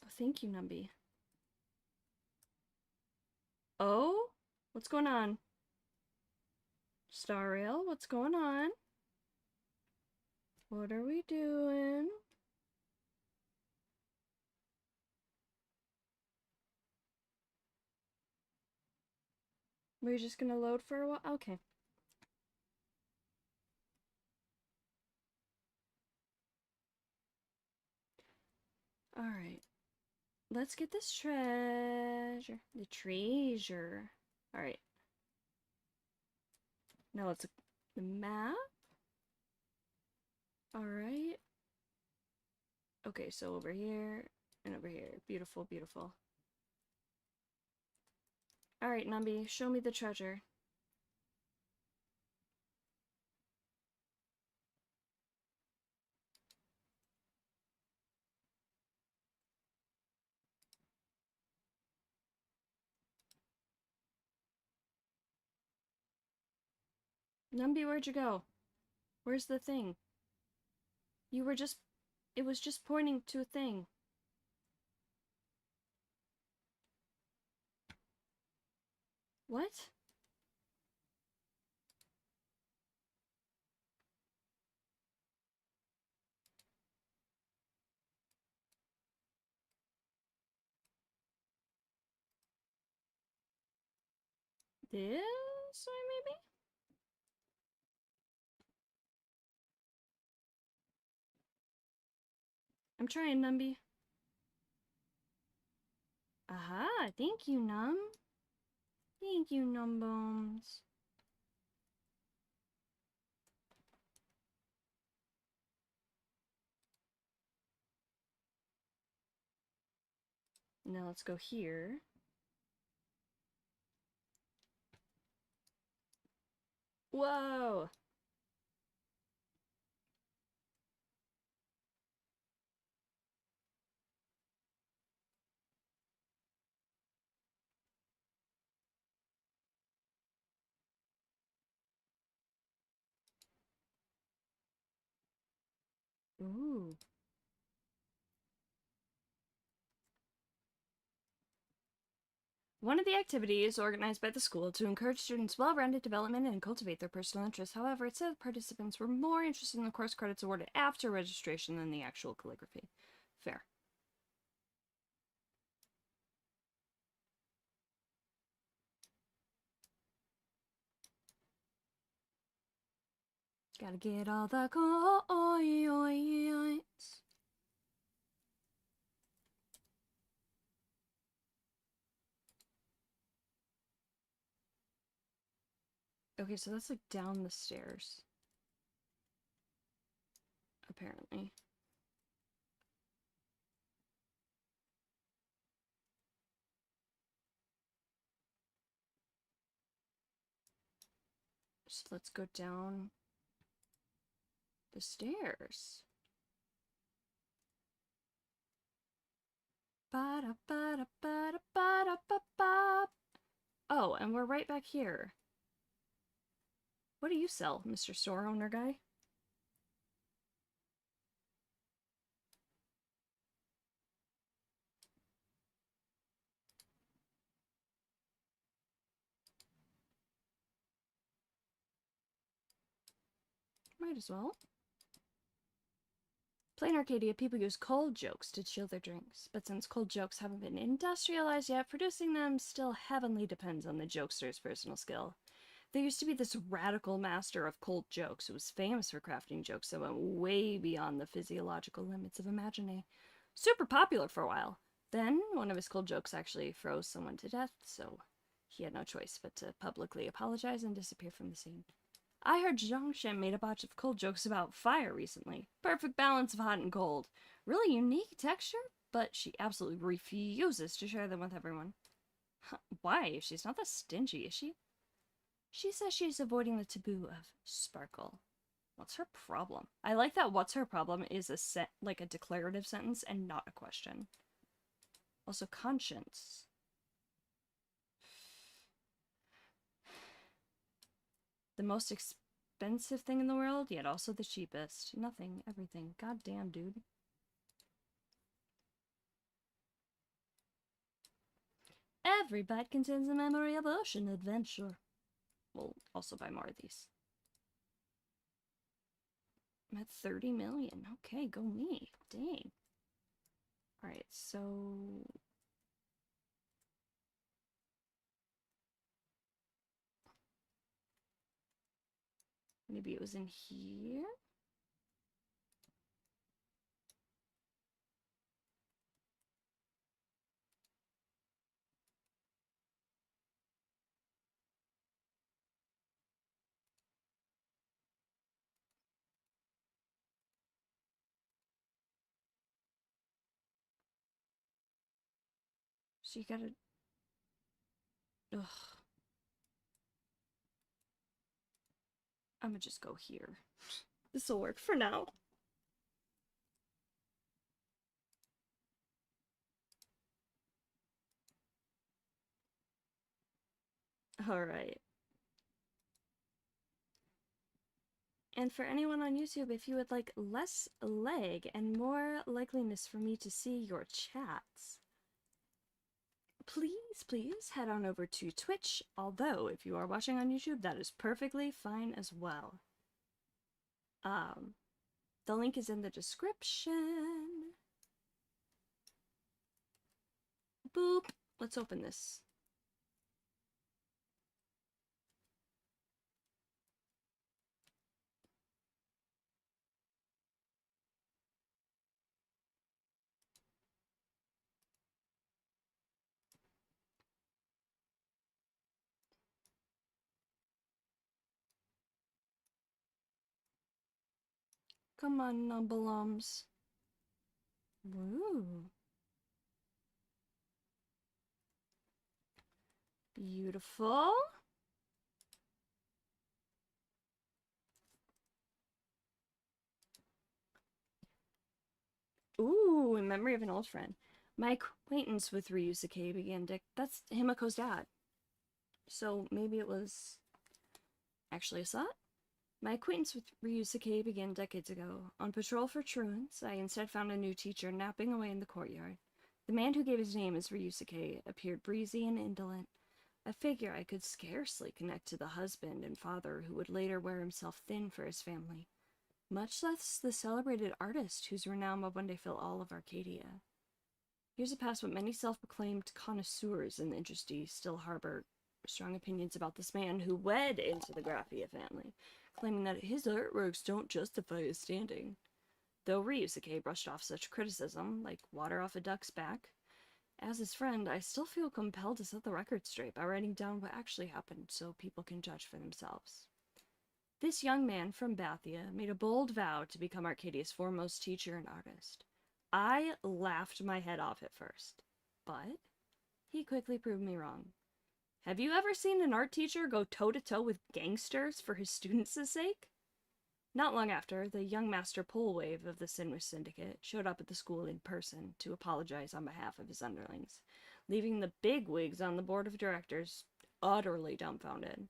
Oh, thank you, Numby. Oh? What's going on? Stariel, what's going on? What are we doing? We're just gonna load for a while? Okay. Alright. Let's get this treasure. The treasure. Alright. Now let's... The map? Alright. Okay, so over here and over here. Beautiful, beautiful. Alright, Numby, show me the treasure. Numby, where'd you go? Where's the thing? You were just... It was just pointing to a thing. What? This way, maybe? I'm trying, Numby. Aha, thank you, Num. Thank you, Numbones. Now let's go here. Whoa! Ooh. One of the activities organized by the school to encourage students' well-rounded development and cultivate their personal interests. However, it said participants were more interested in the course credits awarded after registration than the actual calligraphy. Fair. Gotta get all the coins. Okay, so that's like down the stairs. Apparently. So let's go down the stairs. Oh, and we're right back here. What do you sell, Mr. Store Owner guy? Might as well. Plain Arcadia, people use cold jokes to chill their drinks, but since cold jokes haven't been industrialized yet, producing them still heavily depends on the jokester's personal skill. There used to be this radical master of cold jokes who was famous for crafting jokes that went way beyond the physiological limits of imagining. Super popular for a while. Then, one of his cold jokes actually froze someone to death, so he had no choice but to publicly apologize and disappear from the scene. I heard Zhongshan made a batch of cold jokes about fire recently. Perfect balance of hot and cold. Really unique texture, but she absolutely refuses to share them with everyone. Why? She's not that stingy, is she? She says she's avoiding the taboo of sparkle. What's her problem? I like that what's her problem is like a declarative sentence and not a question. Also, conscience. The most expensive thing in the world, yet also the cheapest. Nothing, everything. God damn, dude. Every bite contains a memory of ocean adventure. We'll also buy more of these. I'm at 30 million. Okay, go me. Dang. Alright, so... maybe it was in here? So you gotta... ugh. I'm gonna just go here. This'll work for now. Alright. And for anyone on YouTube, if you would like less lag and more likeliness for me to see your chats, please head on over to Twitch, although if you are watching on YouTube, that is perfectly fine as well. The link is in the description. Boop. Let's open this. Come on, Numbleums. Woo. Beautiful. Ooh, in memory of an old friend. My acquaintance with Ryusuke began that's Himiko's dad. So maybe it was actually a thought? My acquaintance with Ryusuke began decades ago. On patrol for truants, I instead found a new teacher napping away in the courtyard. The man who gave his name as Ryusuke appeared breezy and indolent, a figure I could scarcely connect to the husband and father who would later wear himself thin for his family, much less the celebrated artist whose renown would one day fill all of Arcadia. Here's a past what many self-proclaimed connoisseurs in the industry still harbor strong opinions about this man who wed into the Graphia family, claiming that his artworks don't justify his standing. Though Ryusuke brushed off such criticism, like water off a duck's back, as his friend, I still feel compelled to set the record straight by writing down what actually happened so people can judge for themselves. This young man from Bathia made a bold vow to become Arcadia's foremost teacher and artist. I laughed my head off at first, but he quickly proved me wrong. Have you ever seen an art teacher go toe-to-toe with gangsters for his students' sake? Not long after, the young master Polwave of the Sinwish Syndicate showed up at the school in person to apologize on behalf of his underlings, leaving the bigwigs on the board of directors utterly dumbfounded.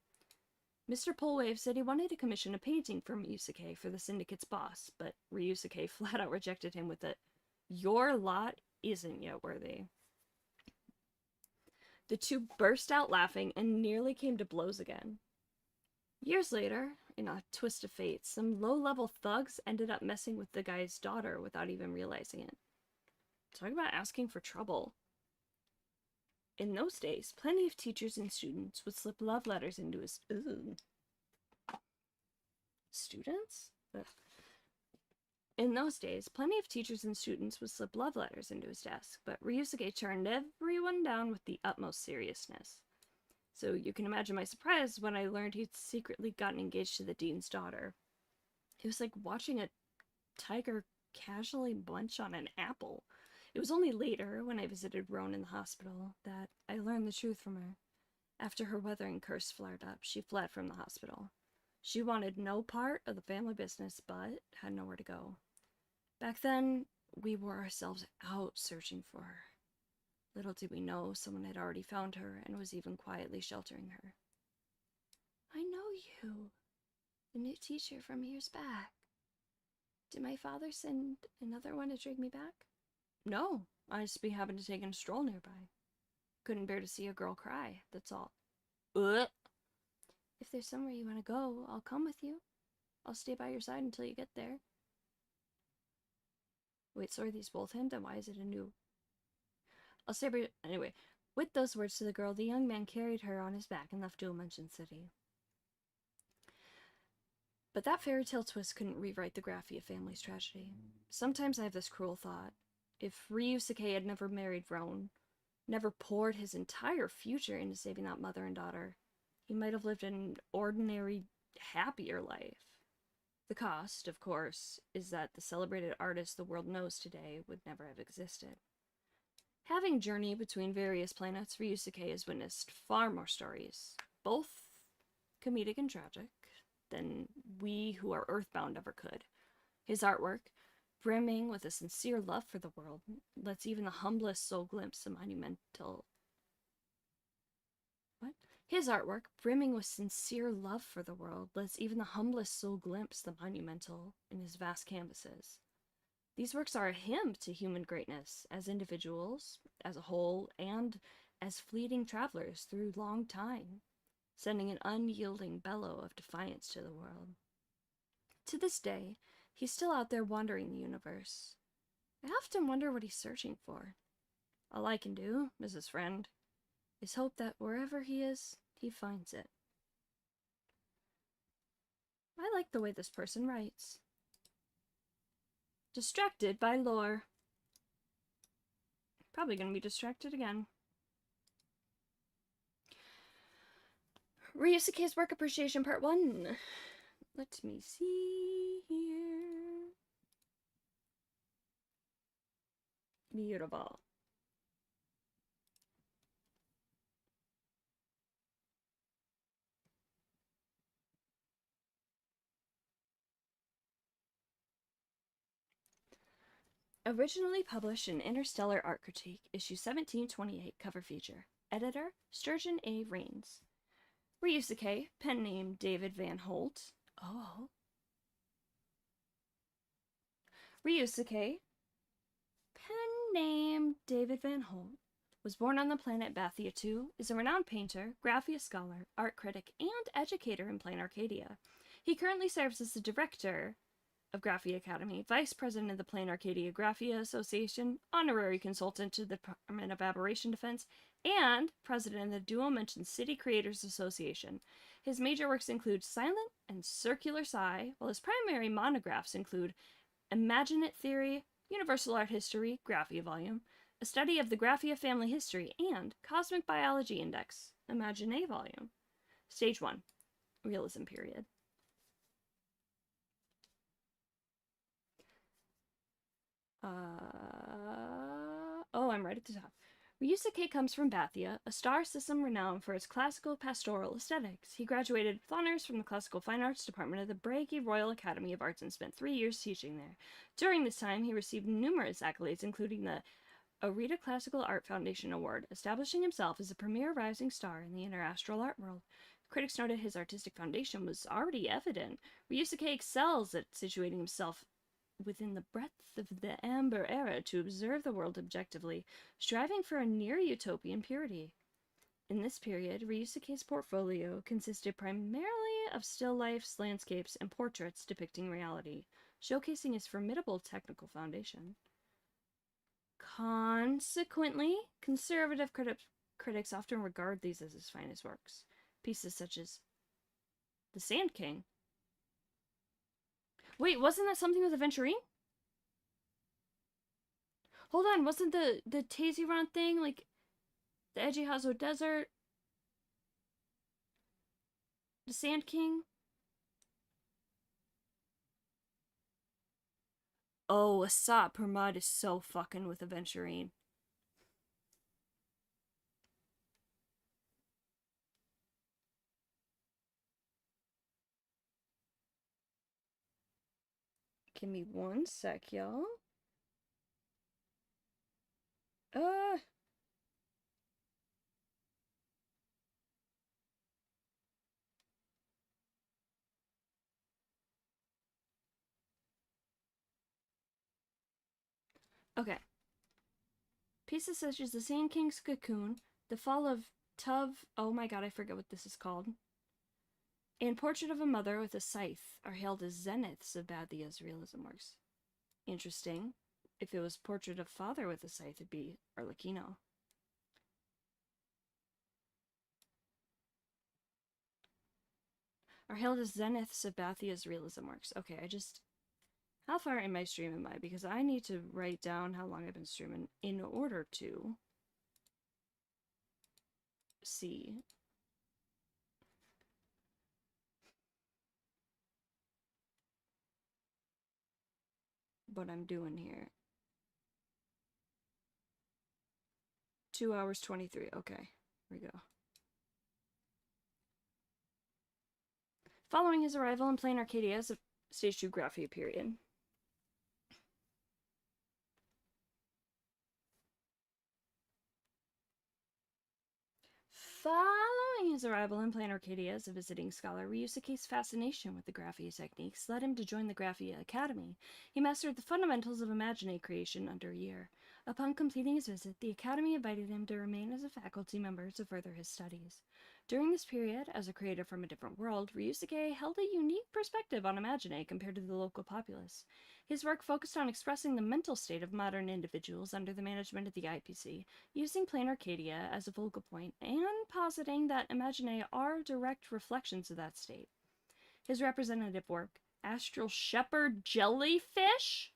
Mr. Polwave said he wanted to commission a painting from Ryusuke for the Syndicate's boss, but Ryusuke flat out rejected him with a, "Your lot isn't yet worthy." The two burst out laughing and nearly came to blows again. Years later, in a twist of fate, some low-level thugs ended up messing with the guy's daughter without even realizing it. Talk about asking for trouble. In those days, plenty of teachers and students would slip love letters into his... Ooh. Students? Ugh. In those days, plenty of teachers and students would slip love letters into his desk, but Ryusuke turned everyone down with the utmost seriousness. So you can imagine my surprise when I learned he'd secretly gotten engaged to the dean's daughter. It was like watching a tiger casually munch on an apple. It was only later, when I visited Roan in the hospital, that I learned the truth from her. After her weathering curse flared up, she fled from the hospital. She wanted no part of the family business, but had nowhere to go. Back then, we wore ourselves out searching for her. Little did we know someone had already found her and was even quietly sheltering her. I know you. The new teacher from years back. Did my father send another one to drag me back? No, I just happened to take a stroll nearby. Couldn't bear to see a girl cry, that's all. If there's somewhere you want to go, I'll come with you. I'll stay by your side until you get there. Wait, so are these both him? Then why is it a new... I'll stay by... Anyway, with those words to the girl, the young man carried her on his back and left Dual Dimension City. But that fairy tale twist couldn't rewrite the Graphia family's tragedy. Sometimes I have this cruel thought. If Ryusuke had never married Roan, never poured his entire future into saving that mother and daughter, he might have lived an ordinary, happier life. The cost, of course, is that the celebrated artist the world knows today would never have existed. Having journeyed between various planets, Ryusuke has witnessed far more stories, both comedic and tragic, than we who are earthbound ever could. His artwork, brimming with a sincere love for the world, lets even the humblest soul glimpse the monumental... What? His artwork, brimming with sincere love for the world, lets even the humblest soul glimpse the monumental in his vast canvases. These works are a hymn to human greatness, as individuals, as a whole, and as fleeting travelers through long time, sending an unyielding bellow of defiance to the world. To this day, he's still out there wandering the universe. I often wonder what he's searching for. All I can do, Mrs. Friend, is hope that wherever he is, he finds it. I like the way this person writes. Distracted by lore. Probably gonna be distracted again. Ryusuke's Work Appreciation Part 1. Let me see here. Beautiful. Originally published in Interstellar Art Critique, issue 1728, cover feature. Editor, Sturgeon A. Rains. Ryusuke, pen name David Van Holt. Oh. Ryusuke, pen name David Van Holt, was born on the planet Bathia II, is a renowned painter, Graphia scholar, art critic, and educator in Plain Arcadia. He currently serves as the director of Graphia Academy, vice president of the Plain Arcadia Graphia Association, honorary consultant to the Department of Aberration Defense, and president of the Dual Dimension City Creators Association. His major works include Silent and Circular Sigh, while his primary monographs include Imaginate Theory, Universal Art History, Graphia Volume, A Study of the Graphia Family History, and Cosmic Biology Index, Imagine Volume. Stage 1, Realism Period. I'm right at the top. Ryusuke comes from Bathia, a star system renowned for its classical pastoral aesthetics. He graduated with honors from the Classical Fine Arts Department of the Bragi Royal Academy of Arts and spent 3 years teaching there. During this time, he received numerous accolades, including the Arita Classical Art Foundation Award, establishing himself as a premier rising star in the interastral art world. Critics noted his artistic foundation was already evident. Ryusuke excels at situating himself within the breadth of the Amber Era to observe the world objectively, striving for a near-utopian purity. In this period, Ryusuke's portfolio consisted primarily of still lifes, landscapes, and portraits depicting reality, showcasing his formidable technical foundation. Consequently, conservative critics often regard these as his finest works. Pieces such as The Sand King. Wait, wasn't that something with Aventurine? Hold on, wasn't the Tazirant thing, like, the Ejihazo Desert? The Sand King? Oh, Asat Permad is so fucking with Aventurine. Give me one sec, y'all. Okay. Pieces such as the Sand King's Cocoon, the Fall of Tuv, oh my god, I forget what this is called, and Portrait of a Mother with a Scythe are hailed as zeniths of Bathia's realism works. Interesting. If it was Portrait of Father with a Scythe, it'd be Arlecchino. Are hailed as zeniths of Bathia's realism works. Okay, how far in my stream am I? Because I need to write down how long I've been streaming in order to see what I'm doing here. 2 hours 23. Okay, here we go. Following his arrival in Plain Arcadia as a Stage 2 Graphia period. Following his arrival in Plain Arcadia as a visiting scholar, Ryusuke's fascination with the Graphia techniques led him to join the Graphia Academy. He mastered the fundamentals of Imagine creation under a year. Upon completing his visit, the Academy invited him to remain as a faculty member to further his studies. During this period, as a creator from a different world, Ryusuke held a unique perspective on Imagine compared to the local populace. His work focused on expressing the mental state of modern individuals under the management of the IPC, using Plain Arcadia as a focal point, and positing that Imagine are direct reflections of that state. His representative work, Astral Shepherd Jellyfish,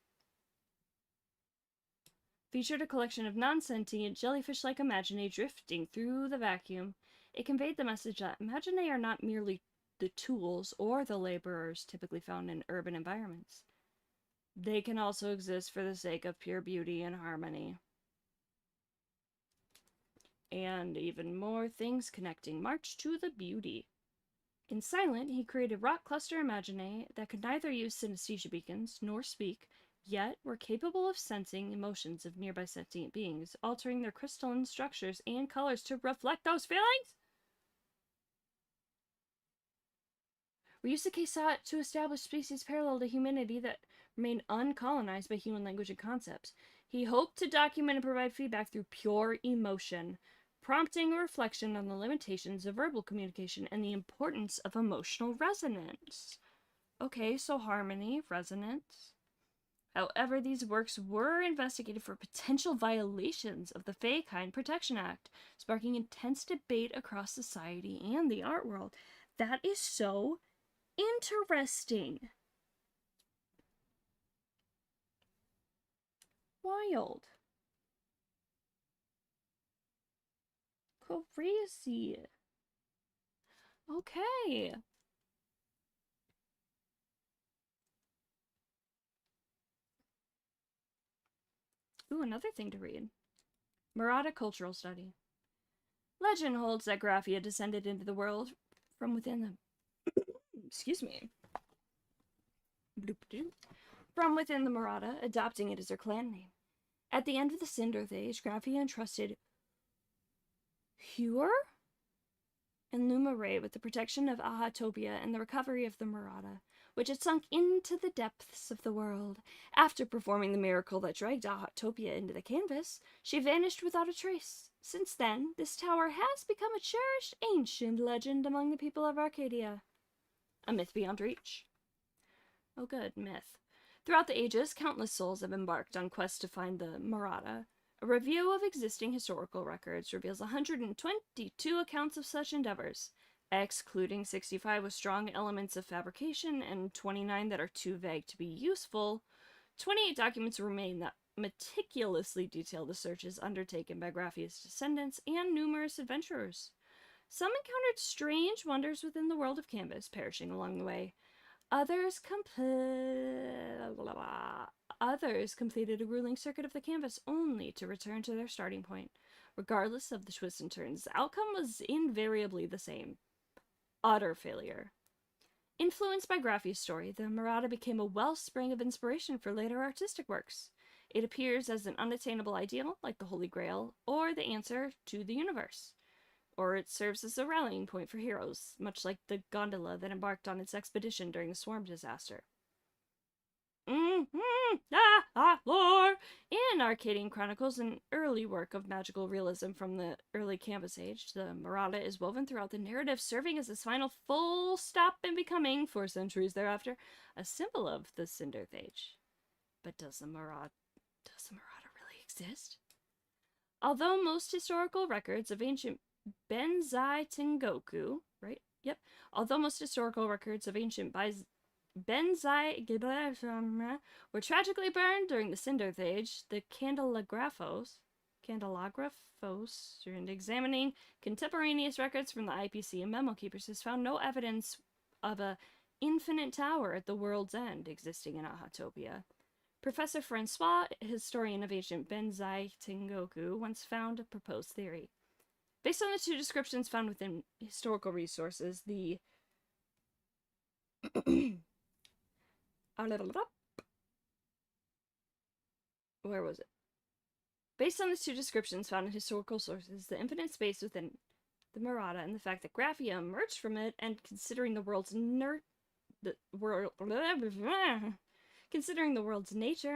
featured a collection of non-sentient jellyfish-like Imagine drifting through the vacuum. It conveyed the message that Imagine are not merely the tools or the laborers typically found in urban environments. They can also exist for the sake of pure beauty and harmony. And even more things connecting March to the beauty. In Silent, he created rock cluster Imagine that could neither use synesthesia beacons nor speak, yet were capable of sensing emotions of nearby sentient beings, altering their crystalline structures and colors to reflect those feelings. Ryusuke sought to establish species parallel to humanity that remained uncolonized by human language and concepts. He hoped to document and provide feedback through pure emotion, prompting a reflection on the limitations of verbal communication and the importance of emotional resonance. Okay, so harmony, resonance. However, these works were investigated for potential violations of the Feikind Protection Act, sparking intense debate across society and the art world. That is so interesting. Wild. Crazy. Okay. Ooh, another thing to read. Murata Cultural Study. Legend holds that Graphia descended into the world from within the... Excuse me. Bloop-doop. From within the Murata, adopting it as their clan name. At the end of the Cinderth Age, Graphia entrusted Hur and Lumaray with the protection of Ahatopia and the recovery of the Murata, which had sunk into the depths of the world. After performing the miracle that dragged Ahatopia into the canvas, she vanished without a trace. Since then, this tower has become a cherished ancient legend among the people of Arcadia. A myth beyond reach. Oh good, myth. Throughout the ages, countless souls have embarked on quests to find the Murata. A review of existing historical records reveals 122 accounts of such endeavors, excluding 65 with strong elements of fabrication and 29 that are too vague to be useful. 28 documents remain that meticulously detail the searches undertaken by Graphia's descendants and numerous adventurers. Some encountered strange wonders within the world of canvas, perishing along the way. Others completed a grueling circuit of the canvas only to return to their starting point. Regardless of the twists and turns, the outcome was invariably the same. Utter failure. Influenced by Graffia's story, the Murata became a wellspring of inspiration for later artistic works. It appears as an unattainable ideal, like the Holy Grail, or the answer to the universe. Or it serves as a rallying point for heroes, much like the gondola that embarked on its expedition during the swarm disaster. Lore! In Arcadian Chronicles, an early work of magical realism from the early Canvas Age, the Murata is woven throughout the narrative, serving as its final full stop and becoming, for centuries thereafter, a symbol of the Cinderth Age. But does the Murata really exist? Although most historical records of ancient Benzai Tengoku, right? Yep. Although most historical records of ancient Benzai were tragically burned during the Cinderth Age, the Candelagraphos, and examining contemporaneous records from the IPC and Memo Keepers, has found no evidence of a infinite tower at the world's end existing in Ahatopia. Professor Francois, historian of ancient Benzai Tengoku, once found a proposed theory. Based on the two descriptions found within historical resources, the where was it? Based on the two descriptions found in historical sources, the infinite space within the Murata and the fact that Graphia emerged from it, and considering the world's nature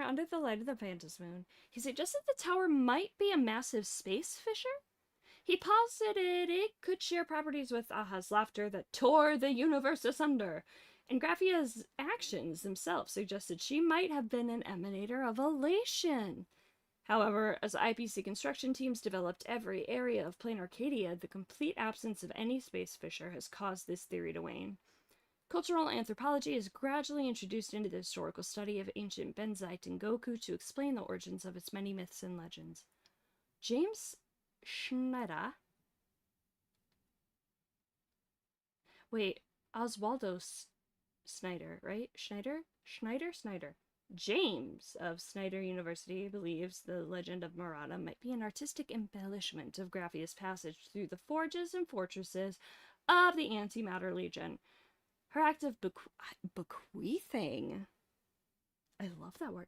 under the light of the Phantos Moon, he suggested the tower might be a massive space fissure. He posited it could share properties with Aha's laughter that tore the universe asunder, and Graphia's actions themselves suggested she might have been an emanator of elation. However, as IPC construction teams developed every area of plain Arcadia, the complete absence of any space fissure has caused this theory to wane. Cultural anthropology is gradually introduced into the historical study of ancient Benzai Tengoku to explain the origins of its many myths and legends. James Schneider. Wait, Oswaldo Snyder, right? Schneider? James of Snyder University believes the legend of Murata might be an artistic embellishment of Graphia's passage through the forges and fortresses of the Antimatter Legion. Her act of bequeathing. I love that word.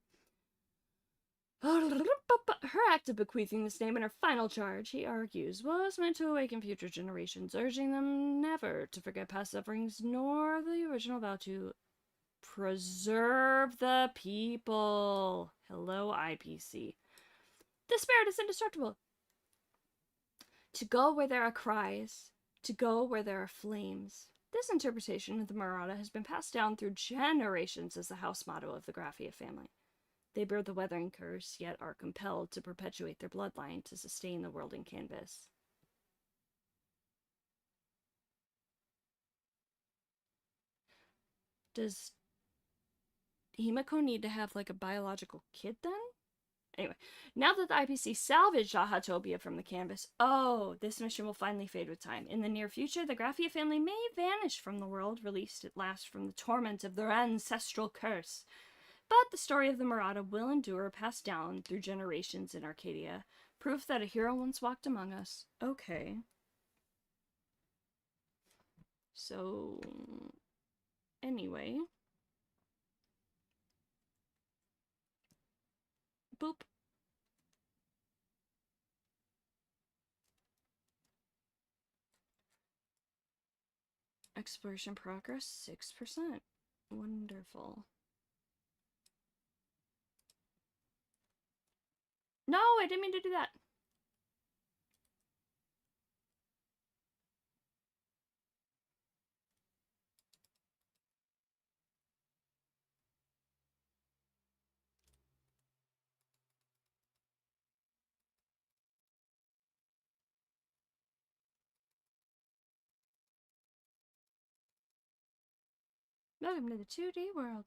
Her act of bequeathing this name in her final charge, he argues, was meant to awaken future generations, urging them never to forget past sufferings, nor the original vow to preserve the people. Hello, IPC. The spirit is indestructible. To go where there are cries, to go where there are flames. This interpretation of the Murata has been passed down through generations as the house motto of the Graphia family. They bear the weathering curse, yet are compelled to perpetuate their bloodline to sustain the world in canvas. Does Himiko need to have, like, a biological kid then? Anyway, now that the IPC salvaged Ahatopia from the canvas, this mission will finally fade with time. In the near future, the Graphia family may vanish from the world, released at last from the torment of their ancestral curse. But the story of the Murata will endure, passed down through generations in Arcadia. Proof that a hero once walked among us. Okay. So, anyway. Boop. Exploration progress, 6%. Wonderful. No, I didn't mean to do that. Welcome to the 2D world.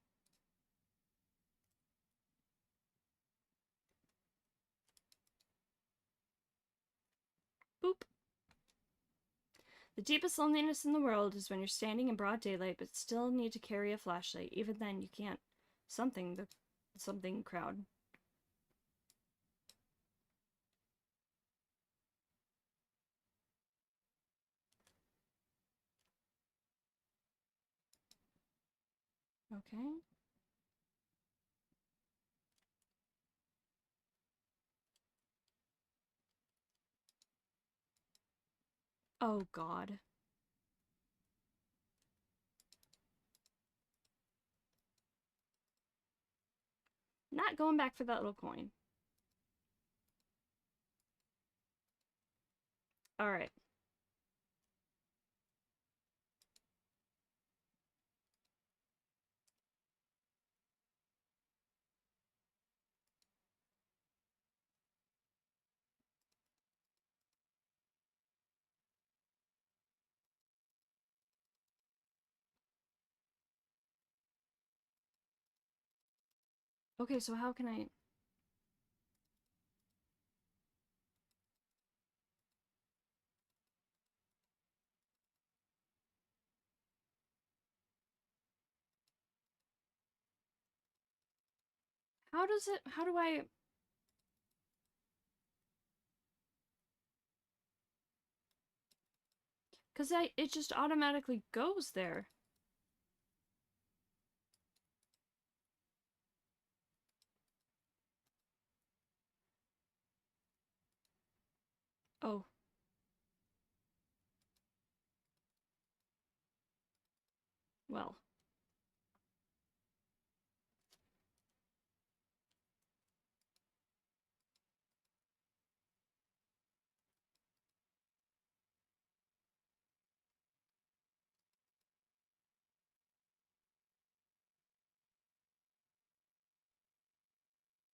Boop. The deepest loneliness in the world is when you're standing in broad daylight but still need to carry a flashlight. Even then, you can't. Something crowd. Okay. Oh God. Not going back for that little coin. Alright. Okay, so how can I... How does it... How do I... Because it just automatically goes there. Oh. Well.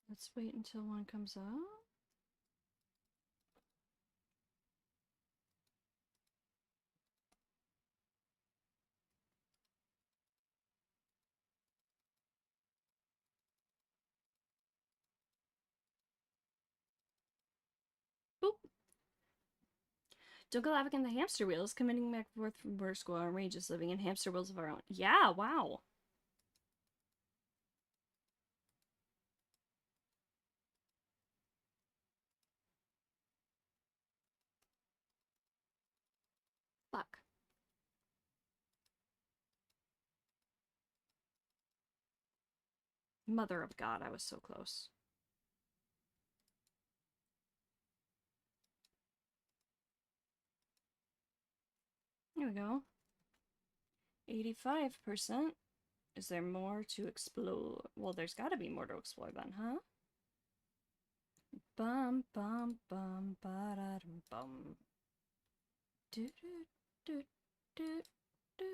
Let's wait until one comes up. Boop. Dunkelhavik and the hamster wheels, committing back and forth from bird school and ranges, living in hamster wheels of our own. Yeah, wow. Fuck. Mother of God, I was so close. Here we go. 85%. Is there more to explore? Well, there's gotta be more to explore then, huh? Bum bum bum ba da dum bum. Do do do do do.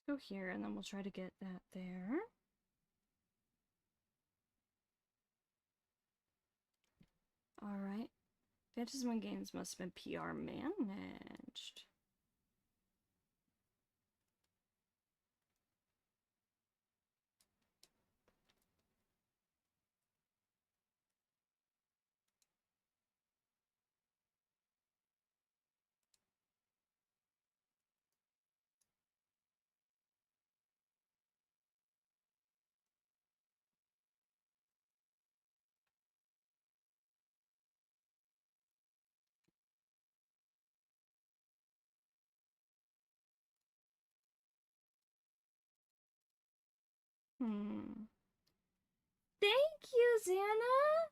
Go here, and then we'll try to get that there. Alright. Phantasm Games must have been PR managed. Thank you, Xana!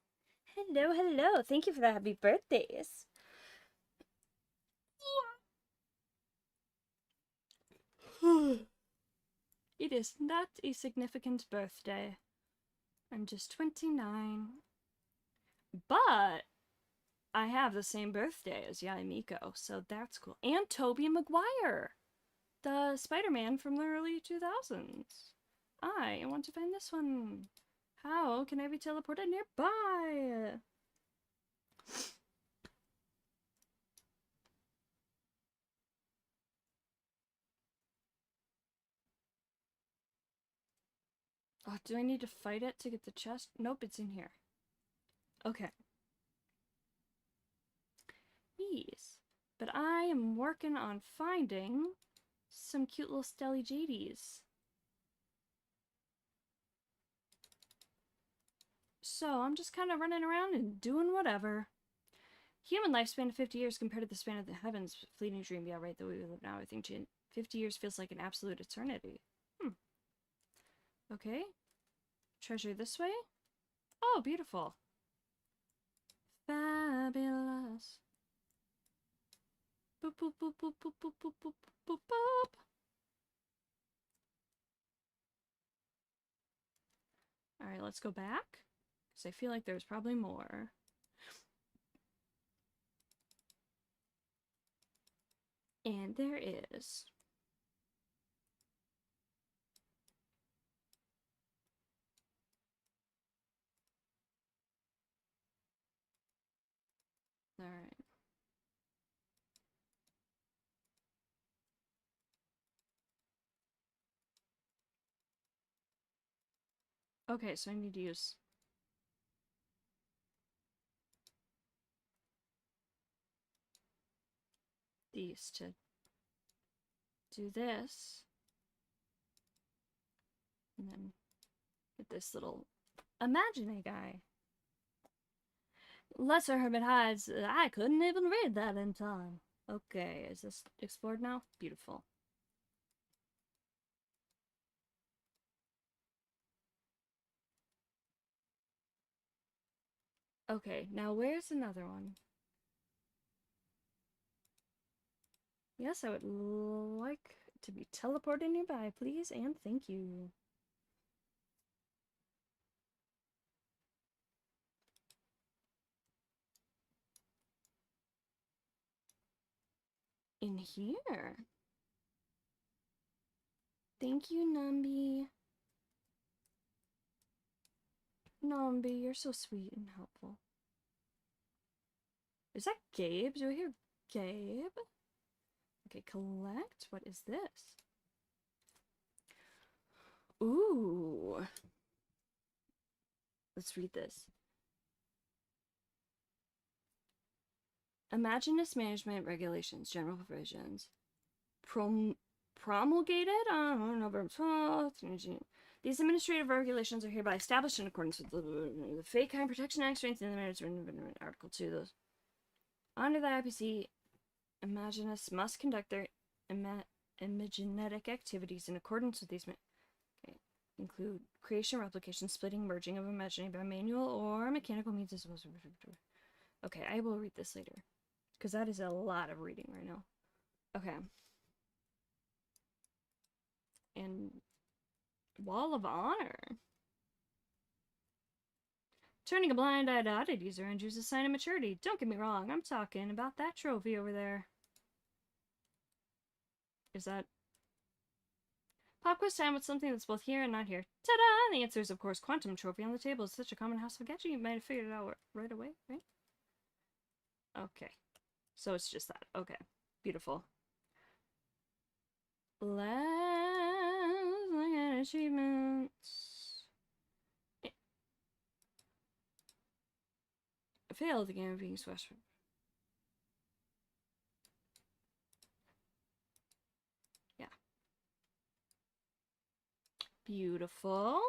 Hello, hello. Thank you for the happy birthdays. It is not a significant birthday. I'm just 29. But I have the same birthday as Yai Miko, so that's cool. And Tobey Maguire, the Spider-Man from the early 2000s. I want to find this one. How can I be teleported nearby? Oh, do I need to fight it to get the chest? Nope, it's in here. Okay. Yes. But I am working on finding some cute little Stelly Jadies. So I'm just kind of running around and doing whatever. Human lifespan of 50 years compared to the span of the heavens. Fleeting dream, yeah, right, that we live now. I think 50 years feels like an absolute eternity. Okay. Treasure this way. Oh, beautiful. Fabulous. Boop, boop, boop, boop, boop, boop, boop, boop, boop, boop. Alright, let's go back. Because I feel like there's probably more. And there is. Alright. Okay, so I need to use these to do this. And then get this little imaginary guy. Lesser Hermit hides. I couldn't even read that in time. Okay, is this explored now? Beautiful. Okay, now where's another one? Yes, I would like to be teleported nearby, please, and thank you. In here? Thank you, Numby. Numby, you're so sweet and helpful. Is that Gabe? Do I hear Gabe? Okay, collect. What is this? Ooh. Let's read this. Imaginist Management Regulations, General Provisions. Promulgated on November 12th. These administrative regulations are hereby established in accordance with the Fake Crime Protection Act, strengthening the management Article 2. Those under the IPC, Imaginists must conduct their imagenetic activities in accordance with these. Okay. Include creation, replication, splitting, merging of imagining by manual or mechanical means. Okay, I will read this later. Because that is a lot of reading right now. Okay. And Wall of Honor. Turning a blind eye to oddities or injuries is a sign of maturity. Don't get me wrong, I'm talking about that trophy over there. Is that... Pop quiz time with something that's both here and not here. Ta-da! The answer is, of course, Quantum Trophy on the table. It's such a common household gadget, you might have figured it out right away, right? Okay. So it's just that. Okay. Beautiful. Let's look at achievements. Failed the game of being smashed. Yeah. Beautiful.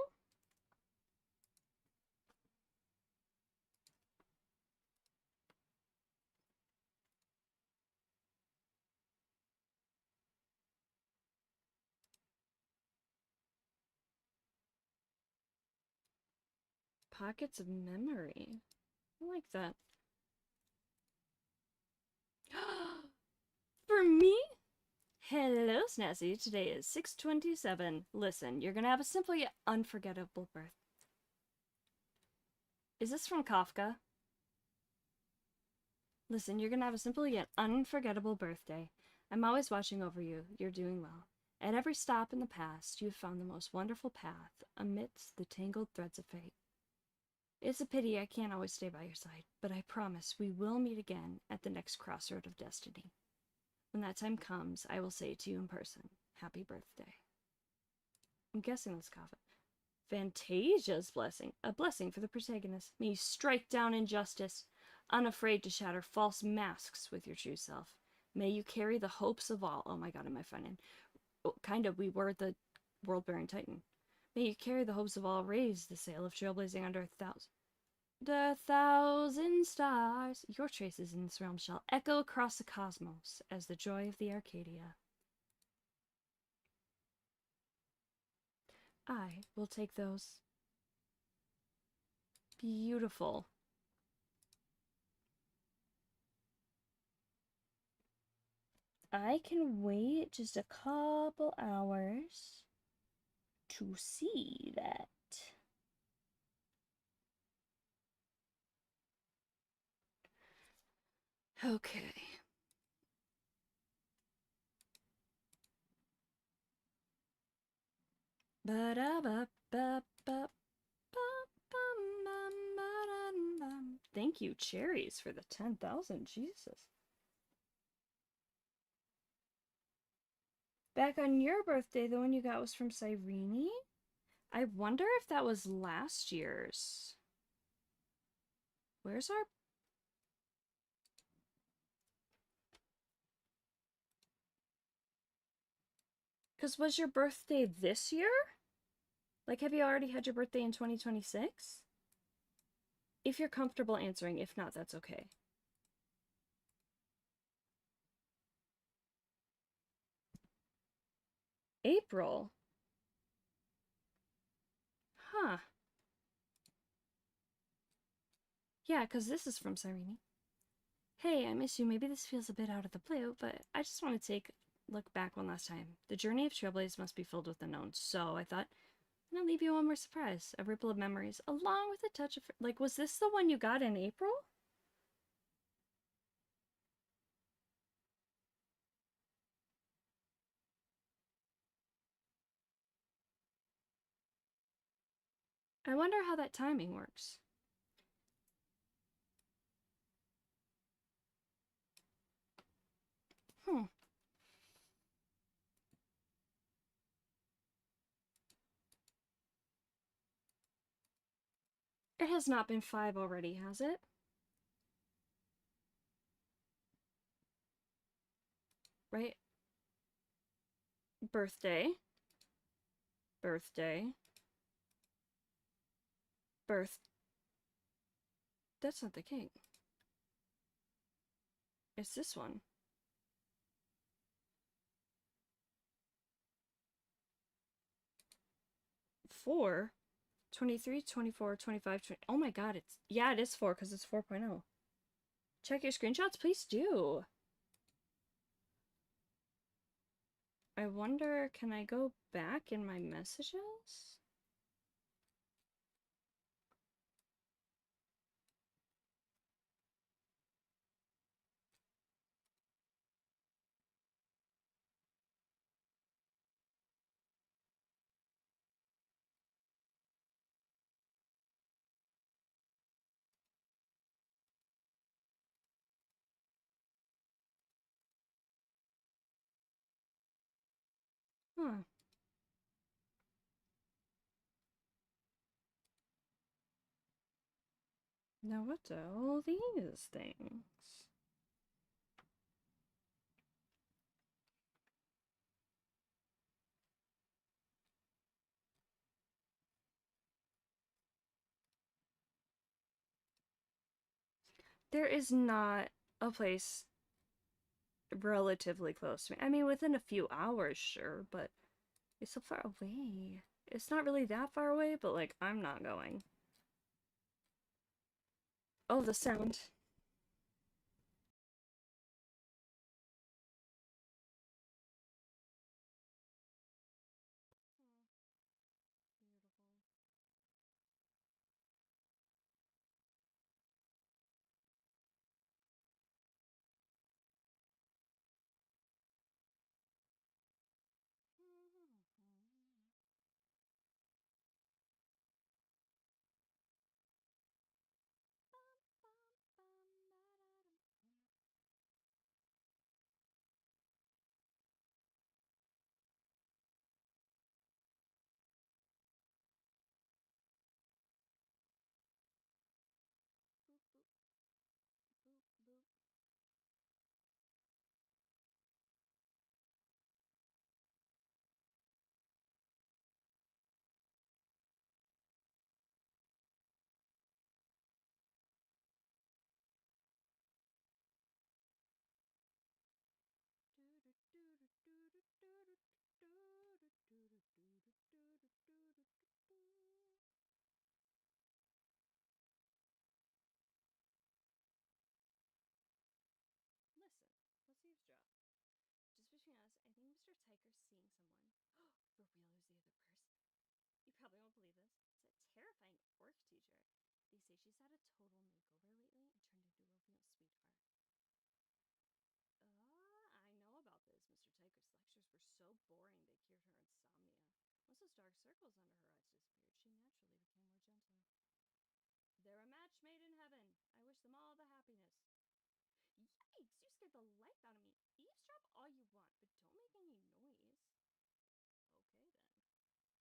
Pockets of memory. I like that. For me? Hello, Snazzy. Today is 6/27. Listen, you're gonna have a simply unforgettable birth. Is this from Kafka? Listen, you're gonna have a simply yet unforgettable birthday. I'm always watching over you. You're doing well. At every stop in the past, you've found the most wonderful path amidst the tangled threads of fate. It's a pity I can't always stay by your side, but I promise we will meet again at the next crossroad of destiny. When that time comes, I will say to you in person, happy birthday. I'm guessing that's Kafka. Fantasia's blessing. A blessing for the protagonist. May you strike down injustice, unafraid to shatter false masks with your true self. May you carry the hopes of all. Oh my god, am I funning? Oh, kind of, we were the world-bearing titan. May you carry the hopes of all, raise the sail of trailblazing under the thousand stars. Your traces in this realm shall echo across the cosmos as the joy of the Arcadia. I will take those. Beautiful. I can wait just a couple hours to see that. Okay. Thank you, Cherries, for the 10,000. Jesus. Back on your birthday, the one you got was from Cyrene? I wonder if that was last year's. Where's our... Because was your birthday this year? Like, have you already had your birthday in 2026? If you're comfortable answering, if not, that's okay. April? Huh. Yeah, because this is from Cyrene. Hey, I miss you. Maybe this feels a bit out of the blue, but I just want to look back one last time. The journey of Trailblaze must be filled with unknowns, so I thought I'm gonna leave you one more surprise. A ripple of memories, along with a touch of... Like, was this the one you got in April? I wonder how that timing works. It has not been 5 already, has it? Right? Birthday. Birthday. Birth. That's not the king. It's this one. Four? 23, 24, 25, 20. Oh my god, it's... Yeah, it is 4 because it's 4.0. Check your screenshots? Please do. I wonder, can I go back in my messages? Huh. Now what are all these things? There is not a place relatively close to me. I mean, within a few hours, sure, but it's so far away. It's not really that far away, but like, I'm not going. Oh, the sound. seeing someone. For real, who's the other person? You probably won't believe this. It's a terrifying orc teacher. They say she's had a total makeover lately and turned into a real sweetheart. I know about this. Mr. Tiger's lectures were so boring they cured her insomnia. Once those dark circles under her eyes disappeared, she naturally became more gentle. They're a match made in heaven. I wish them all the happiness. Yikes! You scared the life out of me. Eavesdrop all you want, but don't make any noise. Okay, then. Okay, let's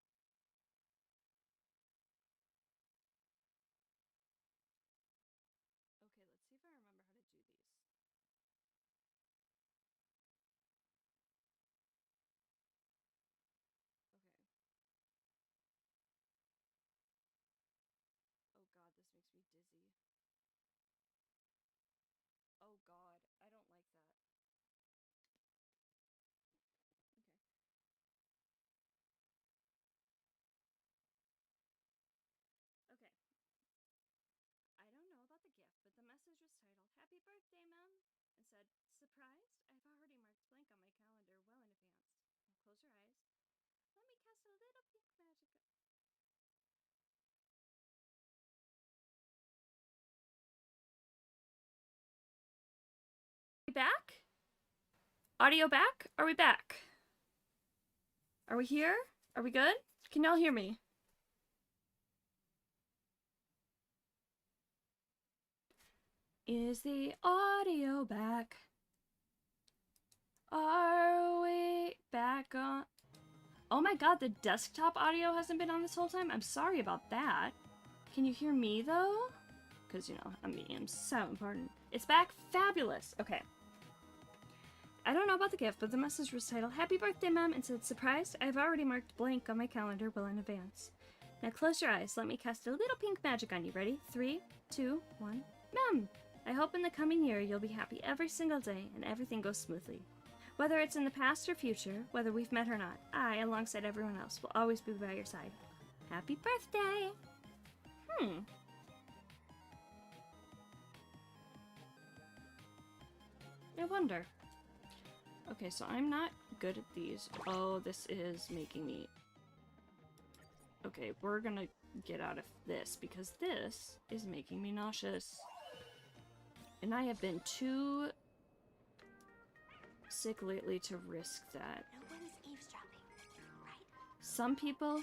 see if I remember how to do these. Okay. Oh god, this makes me dizzy. Oh god, I don't like that. Okay. Okay. I don't know about the gift, but the message was titled, Happy Birthday, Mom, and said, Surprised? I've already marked blank on my calendar well in advance. Now close your eyes. Let me cast a little pink magic. Are we back? Audio back? Are we back? Are we here? Are we good? Can y'all hear me? Is the audio back? Are we back on? Oh my god, the desktop audio hasn't been on this whole time? I'm sorry about that. Can you hear me though? Because, you know, I'm so important. It's back. Fabulous. Okay. I don't know about the gift, but the message was titled, Happy Birthday, Mom, and said, Surprised? I've already marked blank on my calendar well in advance. Now close your eyes. Let me cast a little pink magic on you. Ready? 3, 2, 1. Mom! I hope in the coming year you'll be happy every single day and everything goes smoothly. Whether it's in the past or future, whether we've met or not, I, alongside everyone else, will always be by your side. Happy birthday! I wonder. Okay, so I'm not good at these. Oh, this is making me... Okay, we're gonna get out of this, because this is making me nauseous. And I have been too sick lately to risk that. No one's eavesdropping, right? Some people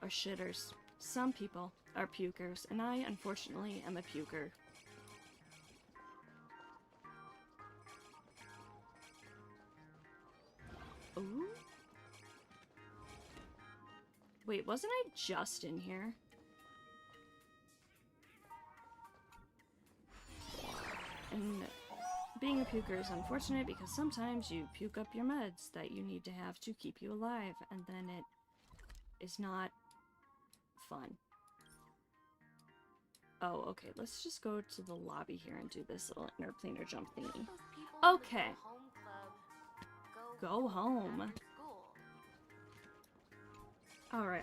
are shitters. Some people are pukers, and I, unfortunately, am a puker. Ooh. Wait, wasn't I just in here? And being a puker is unfortunate because sometimes you puke up your meds that you need to have to keep you alive, and then it is not fun. Oh, okay, let's just go to the lobby here and do this little interplanar jump thingy. Okay. Go home. Alright.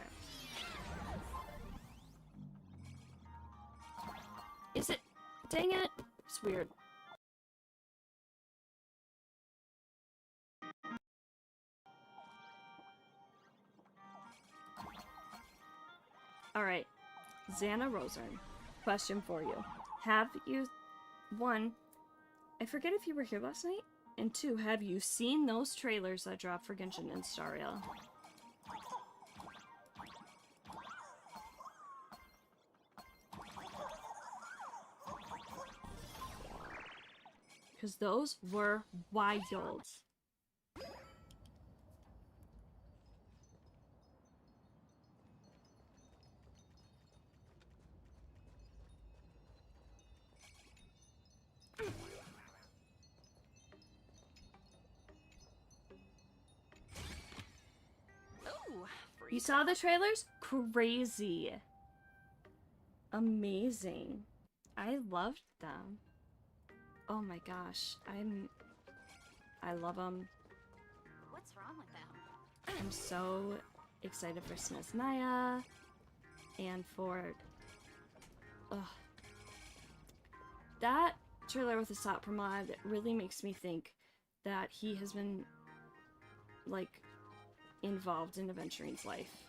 Is it? Dang it. It's weird. Alright. Xana Rosern. Question for you. Have you... 1. I forget if you were here last night. And 2. Have you seen those trailers that dropped for Genshin and Staria? Because those were wild. You saw the trailers? Crazy. Amazing. I loved them. Oh my gosh. I love them. What's wrong with them? I'm so excited for Snezhnaya and for... Ugh. That trailer with the Sot Pramod really makes me think that he has been like, involved in Aventurine's life.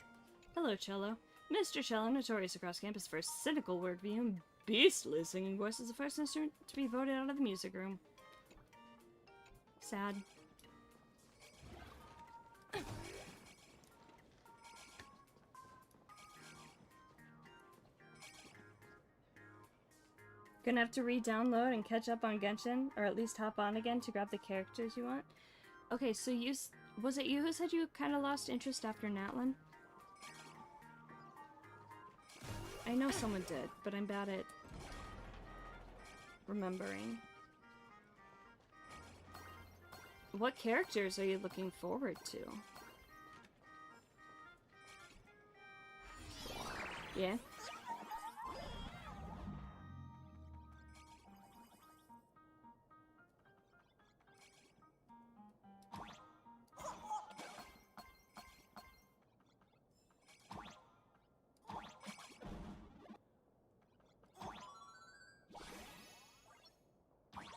Hello, Cello. Mr. Cello, notorious across campus for his cynical worldview and beastly singing voice, is the first instrument to be voted out of the music room. Sad. Gonna have to re-download and catch up on Genshin, or at least hop on again to grab the characters you want. Okay, so was it you who said you kind of lost interest after Natlin? I know someone did, but I'm bad at remembering. What characters are you looking forward to? Yeah?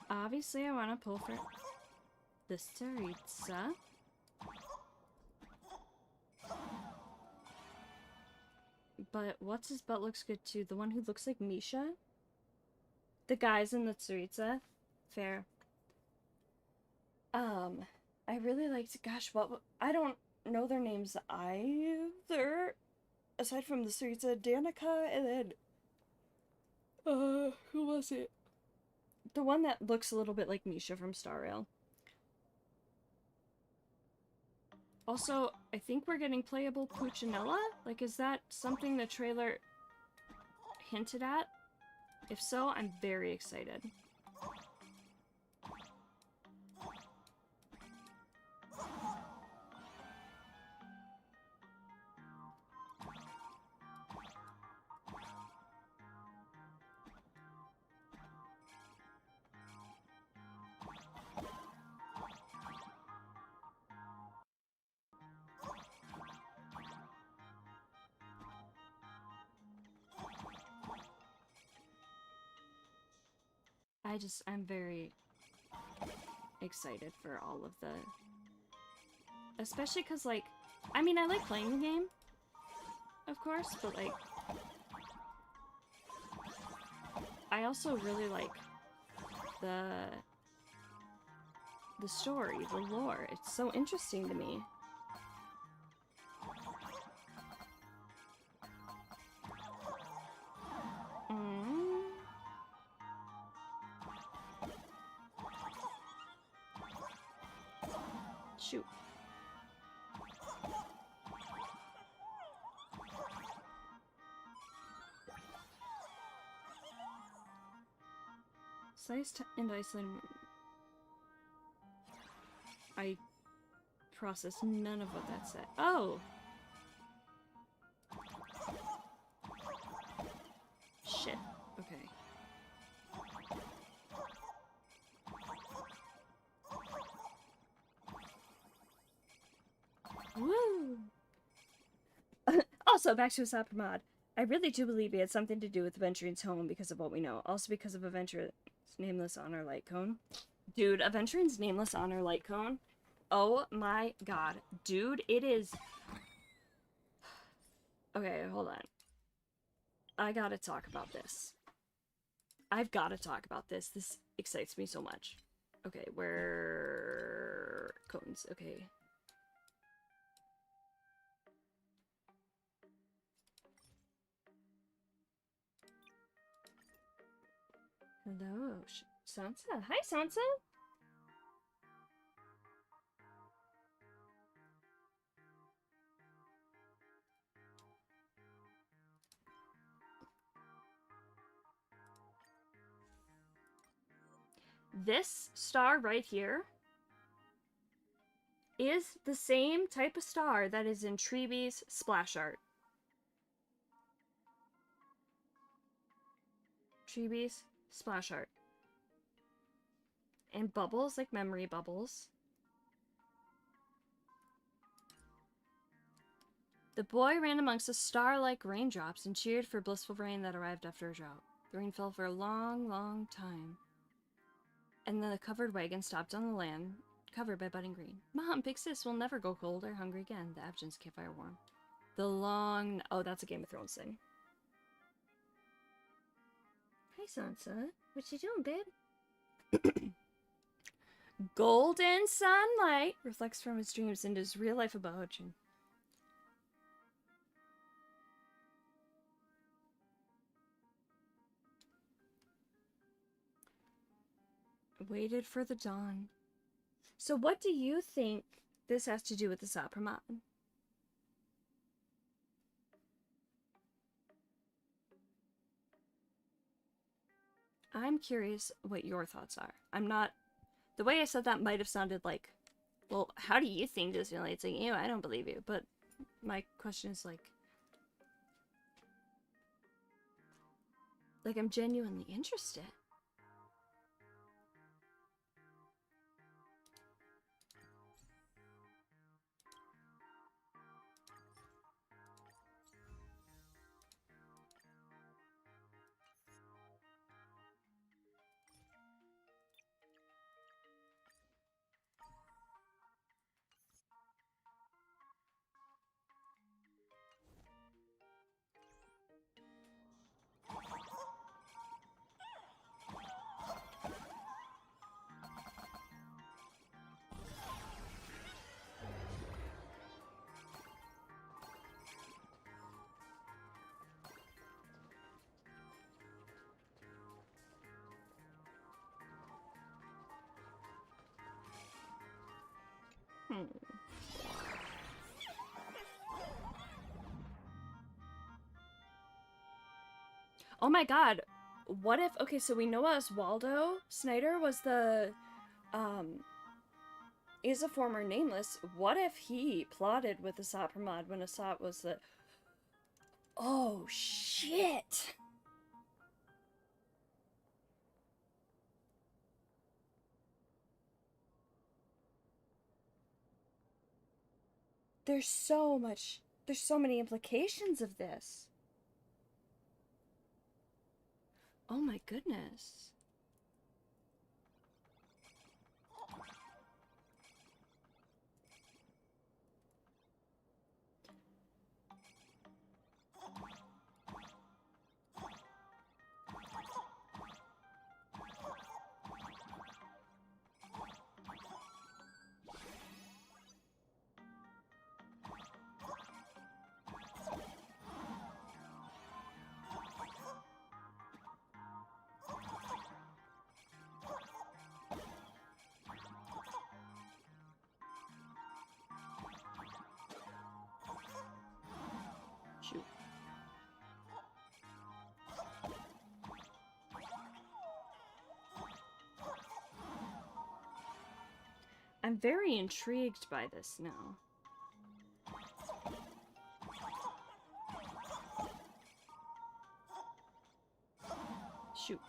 Obviously, I want to pull for the Tsaritsa. But what's his butt looks good too? The one who looks like Misha? The guys in the Tsaritsa? Fair. I really liked, gosh, I don't know their names either. Aside from the Tsaritsa, Danica, and then, who was it? The one that looks a little bit like Misha from Star Rail. Also, I think we're getting playable Puccinella? Like, is that something the trailer hinted at? If so, I'm very excited. I'm very excited for all of the... Especially because, like, I mean, I like playing the game, of course, but, like, I also really like the story, the lore. It's so interesting to me. Shoot. Size and Iceland. I processed none of what that said. Oh! Shit. Okay. Woo! Also, back to Asap Mod. I really do believe he had something to do with Aventurine's home because of what we know. Also because of Aventurine's nameless honor light cone. Dude, Aventurine's nameless honor light cone. Oh my god. Dude, it is... Okay, hold on. I gotta talk about this. I've gotta talk about this. This excites me so much. Okay, where... Cones, okay. Hello, Sansa. Hi, Sansa. This star right here is the same type of star that is in Treebee's splash art. Treebee's splash art. And bubbles, like memory bubbles. The boy ran amongst the star-like raindrops and cheered for blissful rain that arrived after a drought. The rain fell for a long, long time. And then the covered wagon stopped on the land, cover by budding green. Mom, Big Sis will never go cold or hungry again. The Abjins keep fire warm. The long... Oh, that's a Game of Thrones thing. Hi, Sansa. What you doing, babe? Golden sunlight reflects from his dreams into his real life abode. Waited for the dawn. So what do you think this has to do with the Sapraman? I'm curious what your thoughts are. I'm not... The way I said that might have sounded like, well, how do you think this relates to you? I don't believe you. But my question is like, I'm genuinely interested. Oh my god. What if... Okay, so we know Oswaldo Snyder was the... is a former Nameless. What if he plotted with Asap Ramad when Asap was the... Oh, shit! There's so many implications of this. Oh my goodness. Shoot. I'm very intrigued by this now. Shoot.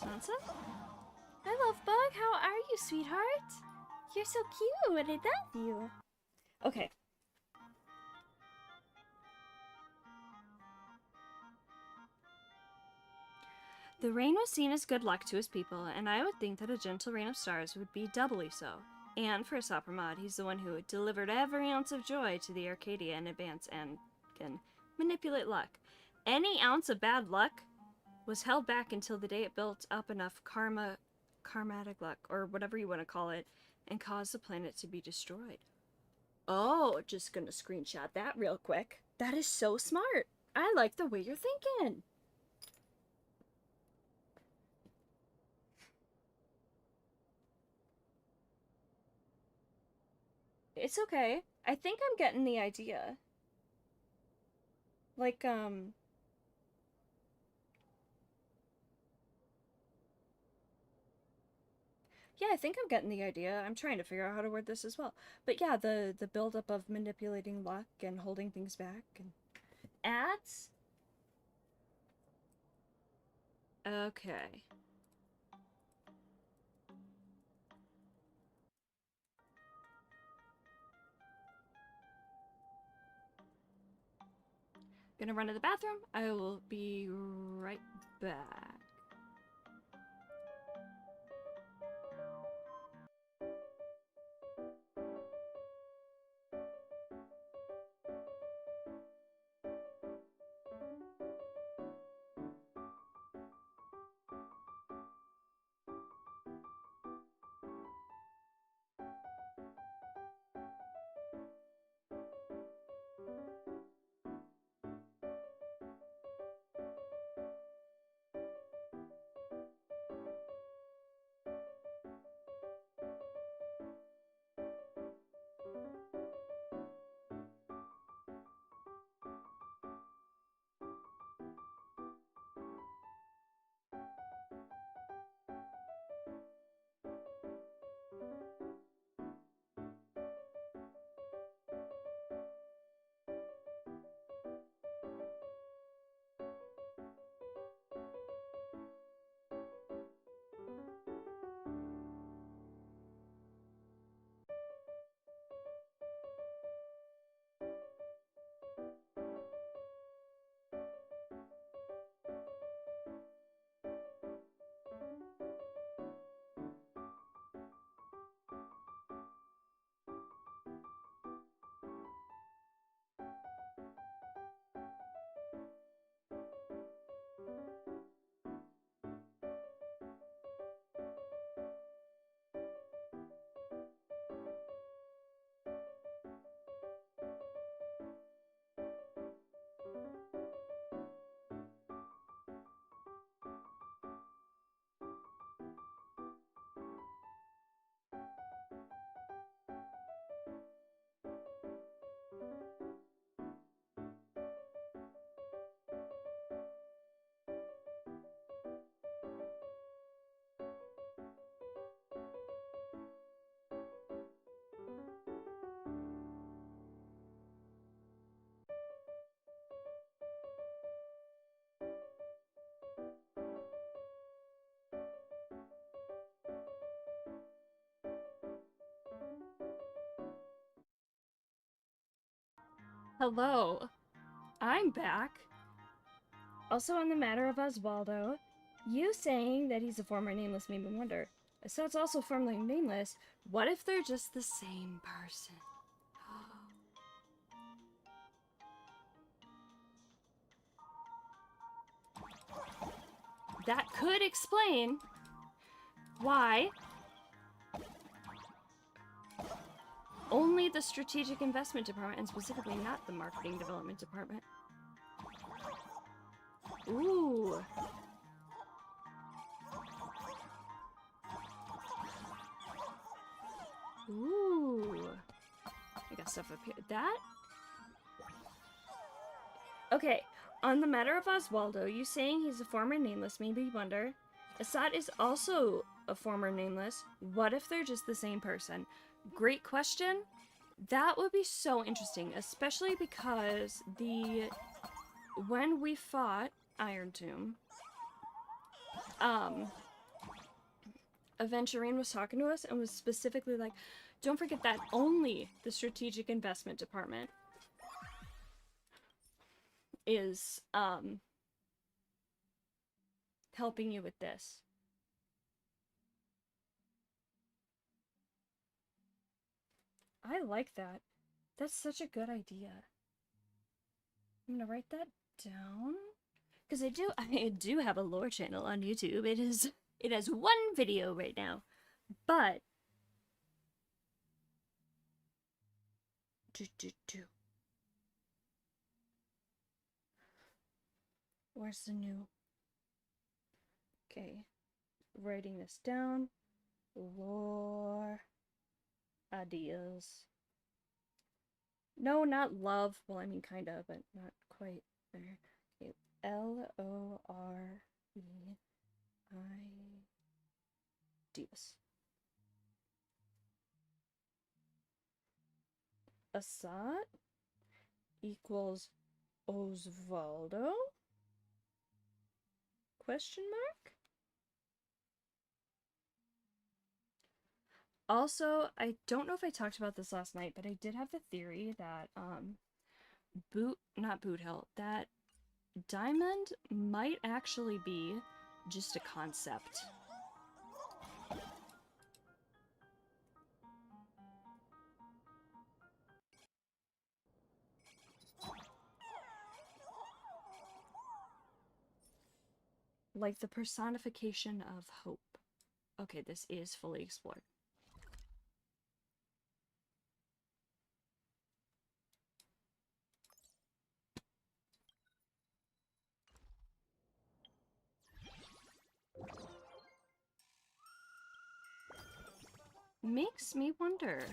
Sansa? I love Bug. How are you, sweetheart? You're so cute. I love you. Okay. The rain was seen as good luck to his people, and I would think that a gentle rain of stars would be doubly so. And for Sapramad, he's the one who delivered every ounce of joy to the Arcadia in advance and can manipulate luck. Any ounce of bad luck was held back until the day it built up enough karmatic luck, or whatever you want to call it, and caused the planet to be destroyed. Oh, just gonna screenshot that real quick. That is so smart. I like the way you're thinking. It's okay. I think I'm getting the idea. Like, yeah, I think I'm getting the idea. I'm trying to figure out how to word this as well. But yeah, the buildup of manipulating luck and holding things back and ads. Okay. Gonna run to the bathroom. I will be right back. Hello, I'm back. Also on the matter of Osvaldo, you saying that he's a former nameless made me wonder. So it's also formerly nameless. What if they're just the same person? That could explain why only the strategic investment department, and specifically not the marketing development department. Ooh. Ooh. I got stuff up here. That? Okay, on the matter of Osvaldo, you saying he's a former nameless made me wonder. Assad is also a former nameless. What if they're just the same person? Great question. That would be so interesting, especially because when we fought Iron Tomb, Aventurine was talking to us and was specifically like, don't forget that only the strategic investment department is helping you with this. I like that. That's such a good idea. I'm gonna write that down because I do have a lore channel on YouTube. It has one video right now, but where's the new? Okay, writing this down. Lore ideas. No, not love. Well, I mean, kind of, but not quite there. Okay, L-O-R-E-I-D-S. Assad equals Osvaldo? Question mark? Also, I don't know if I talked about this last night, but I did have the theory that not Boot Hill, that diamond might actually be just a concept. Like the personification of hope. Okay, this is fully explored. Makes me wonder.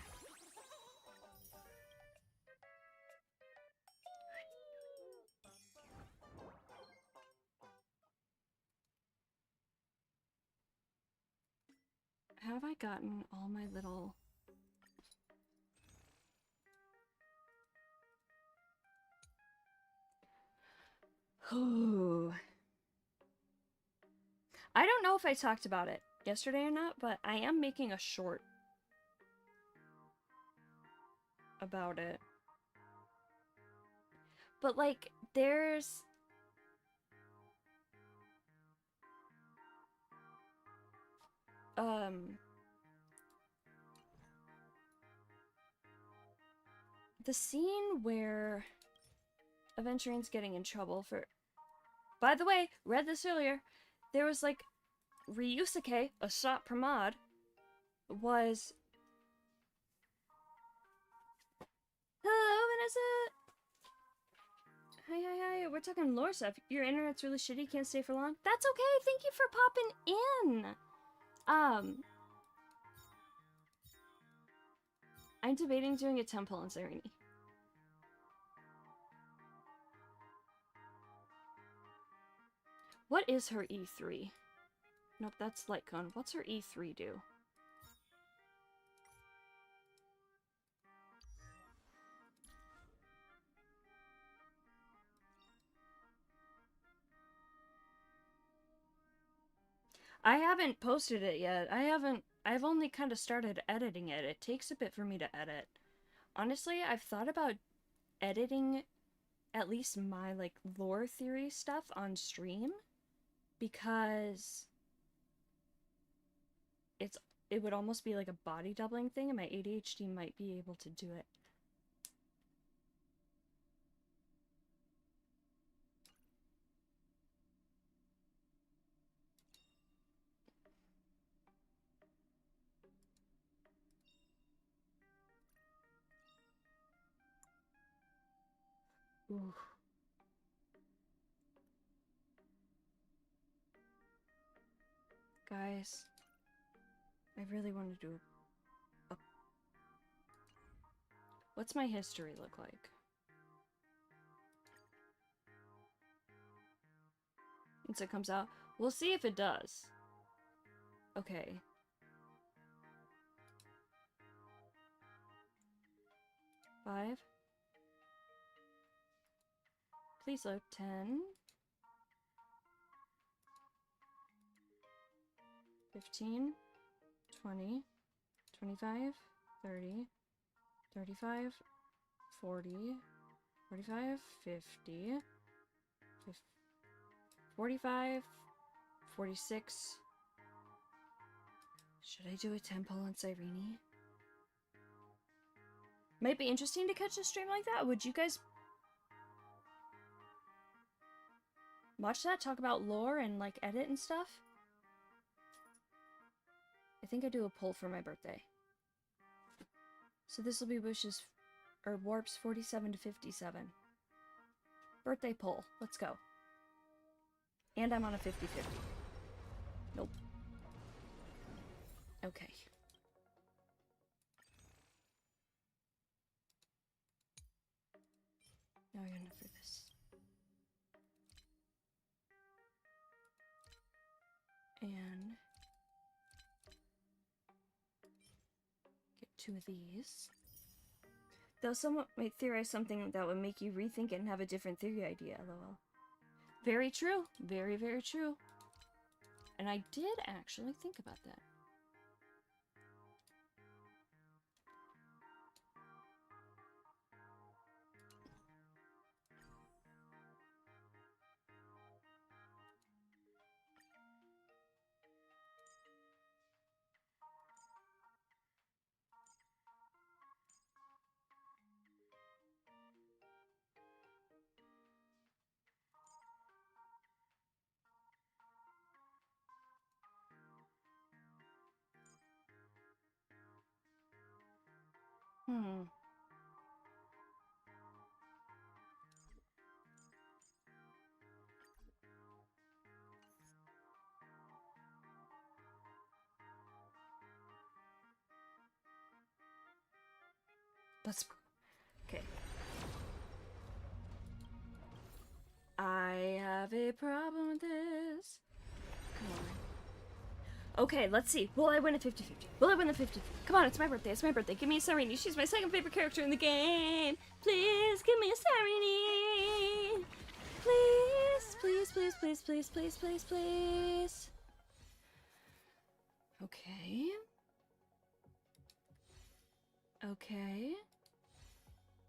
Have I gotten all my little... Ooh. I don't know if I talked about it yesterday or not, but I am making a short about it. But like, there's... the scene where Aventurine's getting in trouble for... By the way, read this earlier. There was like Ryusuke, a shot per mod, was... Hello, Vanessa! Hi, hi, hi. We're talking lore stuff. Your internet's really shitty, can't stay for long? That's okay, thank you for popping in! I'm debating doing a temple in Serene. What is her E3? Nope, that's Lightcone. What's her E3 do? I haven't posted it yet. I've only kind of started editing it. It takes a bit for me to edit. Honestly, I've thought about editing at least my, like, lore theory stuff on stream. Because it would almost be like a body doubling thing, and my ADHD might be able to do it. Ooh. Guys, I really want to do a... What's my history look like? Once it comes out, we'll see if it does. Okay. Five. Please load 10. 15. 20. 25. 30. 35. 40. 45. 50. 45. 46. Should I do a temple in Cyrene? Might be interesting to catch a stream like that. Would you guys watch that? Talk about lore and like edit and stuff? I think I do a poll for my birthday. So this will be wishes or warps 47 to 57. Birthday poll. Let's go. And I'm on a 50-50. Nope. Okay. Now we're gonna for this. And get 2 of these. Though someone might theorize something that would make you rethink it and have a different theory idea, lol. Very true. Very, very true. And I did actually think about that. Hmm. Let's... Okay. I have a problem with this. Come on. Okay, let's see. Will I win a 50-50? Will I win the 50? Come on, it's my birthday. It's my birthday. Give me a Sirenity. She's my second favorite character in the game. Please give me a Sirenity. Please, please, please, please, please, please, please, please. Okay. Okay.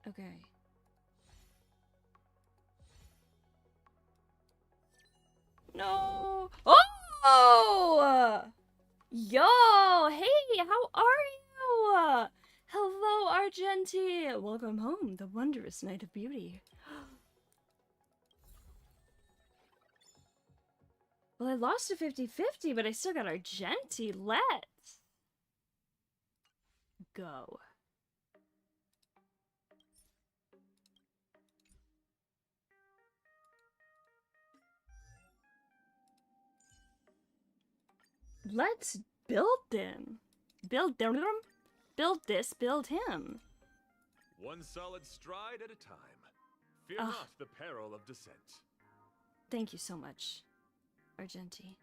Okay. No. Oh! Yo! Hey, how are you? Hello, Argenti. Welcome home, the wondrous night of beauty. Well, I lost a 50-50, but I still got Argenti. Let's go. Let's build them. Build them. Build this, build him. One solid stride at a time. Fear Ah. not the peril of descent. Thank you so much, Argenti.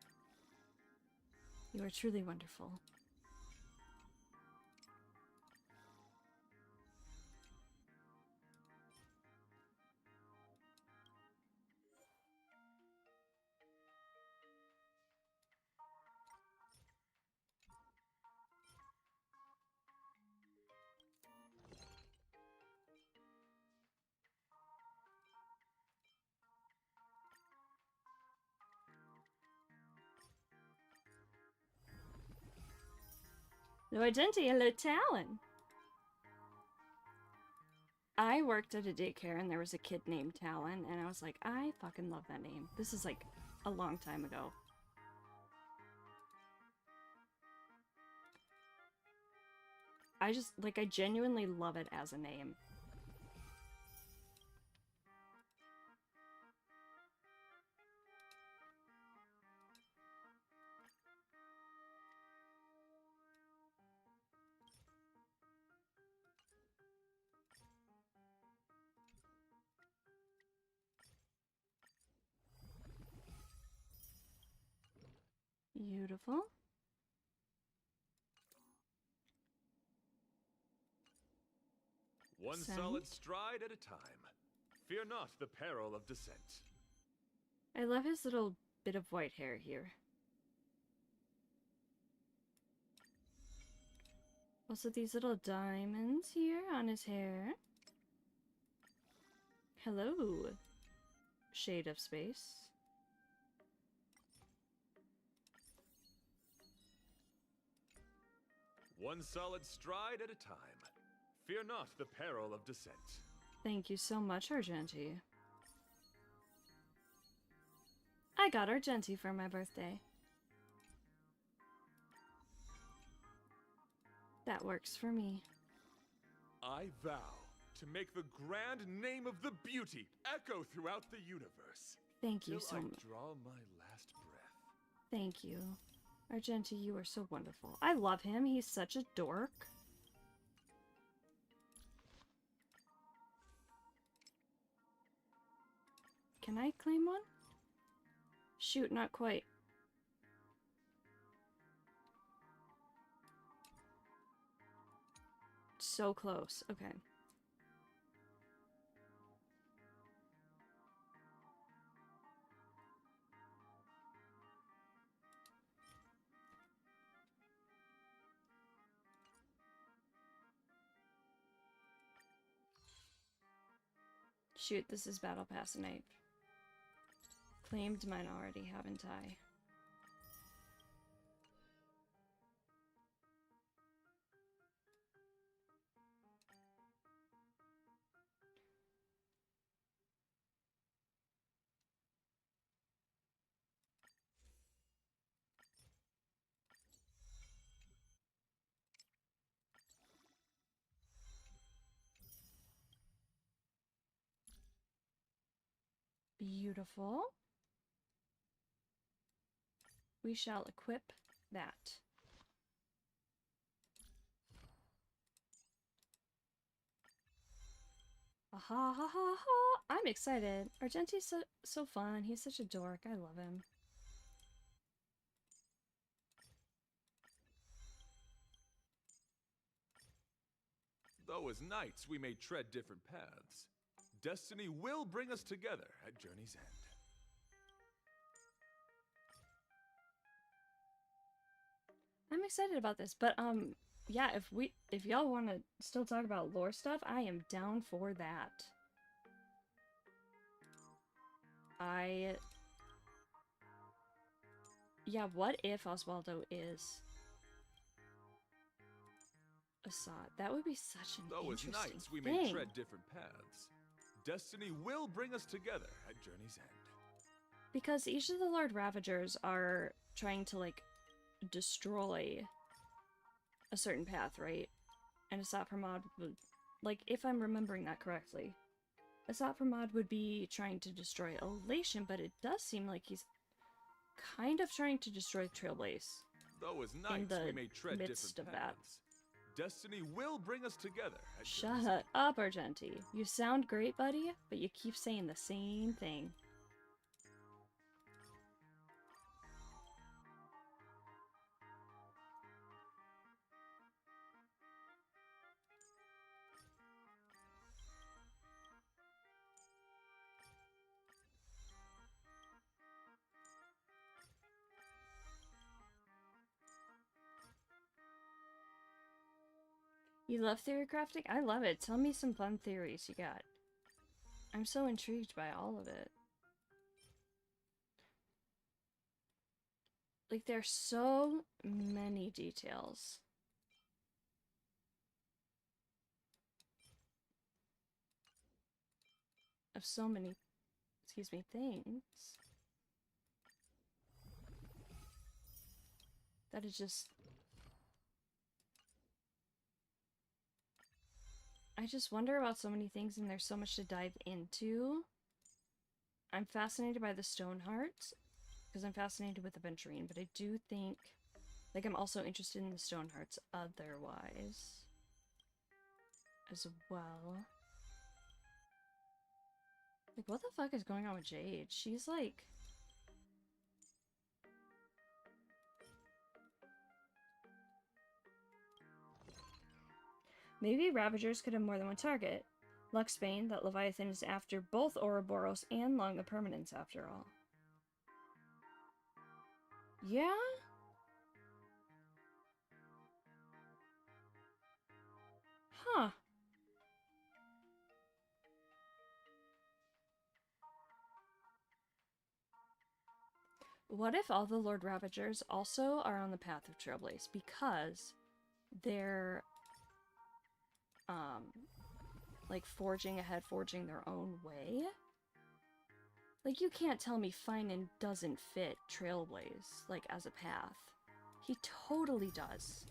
You are truly wonderful. Hello, Argenti. Hello, Talon. I worked at a daycare and there was a kid named Talon, and I was like, I fucking love that name. This is like a long time ago. I genuinely love it as a name. Beautiful. One solid stride at a time. Fear not the peril of descent. I love his little bit of white hair here. Also, these little diamonds here on his hair. Hello, shade of space. One solid stride at a time. Fear not the peril of descent. Thank you so much, Argenti. I got Argenti for my birthday. That works for me. I vow to make the grand name of the beauty echo throughout the universe. Thank you so till I much. draw my last breath. Thank you. Argenti, you are so wonderful. I love him. He's such a dork. Can I claim one? Shoot, not quite. So close. Okay. Shoot, this is Battle Pass night. Claimed mine already, haven't I? Beautiful. We shall equip that. Ha ha ha ha! I'm excited. Argenti's so fun. He's such a dork. I love him. Though as knights we may tread different paths, destiny will bring us together at Journey's End. I'm excited about this, but yeah, if y'all want to still talk about lore stuff, I am down for that. Yeah, what if Oswaldo is Assad? That would be such an Though as interesting knights we thing. may tread different paths, destiny will bring us together at Journey's End. Because each of the Lord Ravagers are trying to, like, destroy a certain path, right? And Asat Pramod would, like, if I'm remembering that correctly, Asat Pramod would be trying to destroy Elation, but it does seem like he's kind of trying to destroy Trailblaze. Though as knights we may tread different paths, destiny will bring us together at Journey's End. Shut up, Argenti. You sound great, buddy, but you keep saying the same thing. You love theory crafting? I love it. Tell me some fun theories you got. I'm so intrigued by all of it. Like, there's so many details. Of so many, excuse me, things. That is just... I just wonder about so many things, and there's so much to dive into. I'm fascinated by the Stoneheart, because I'm fascinated with Aventurine, but I do think, like, I'm also interested in the Stonehearts otherwise as well. Like, what the fuck is going on with Jade? She's like... Maybe Ravagers could have more than one target. Luxbane, that Leviathan is after both Ouroboros and Long the Permanence after all. Yeah? Huh. What if all the Lord Ravagers also are on the path of Trailblaze because they're like forging ahead, forging their own way? Like, you can't tell me Finan doesn't fit Trailblaze, like, as a path. He totally does.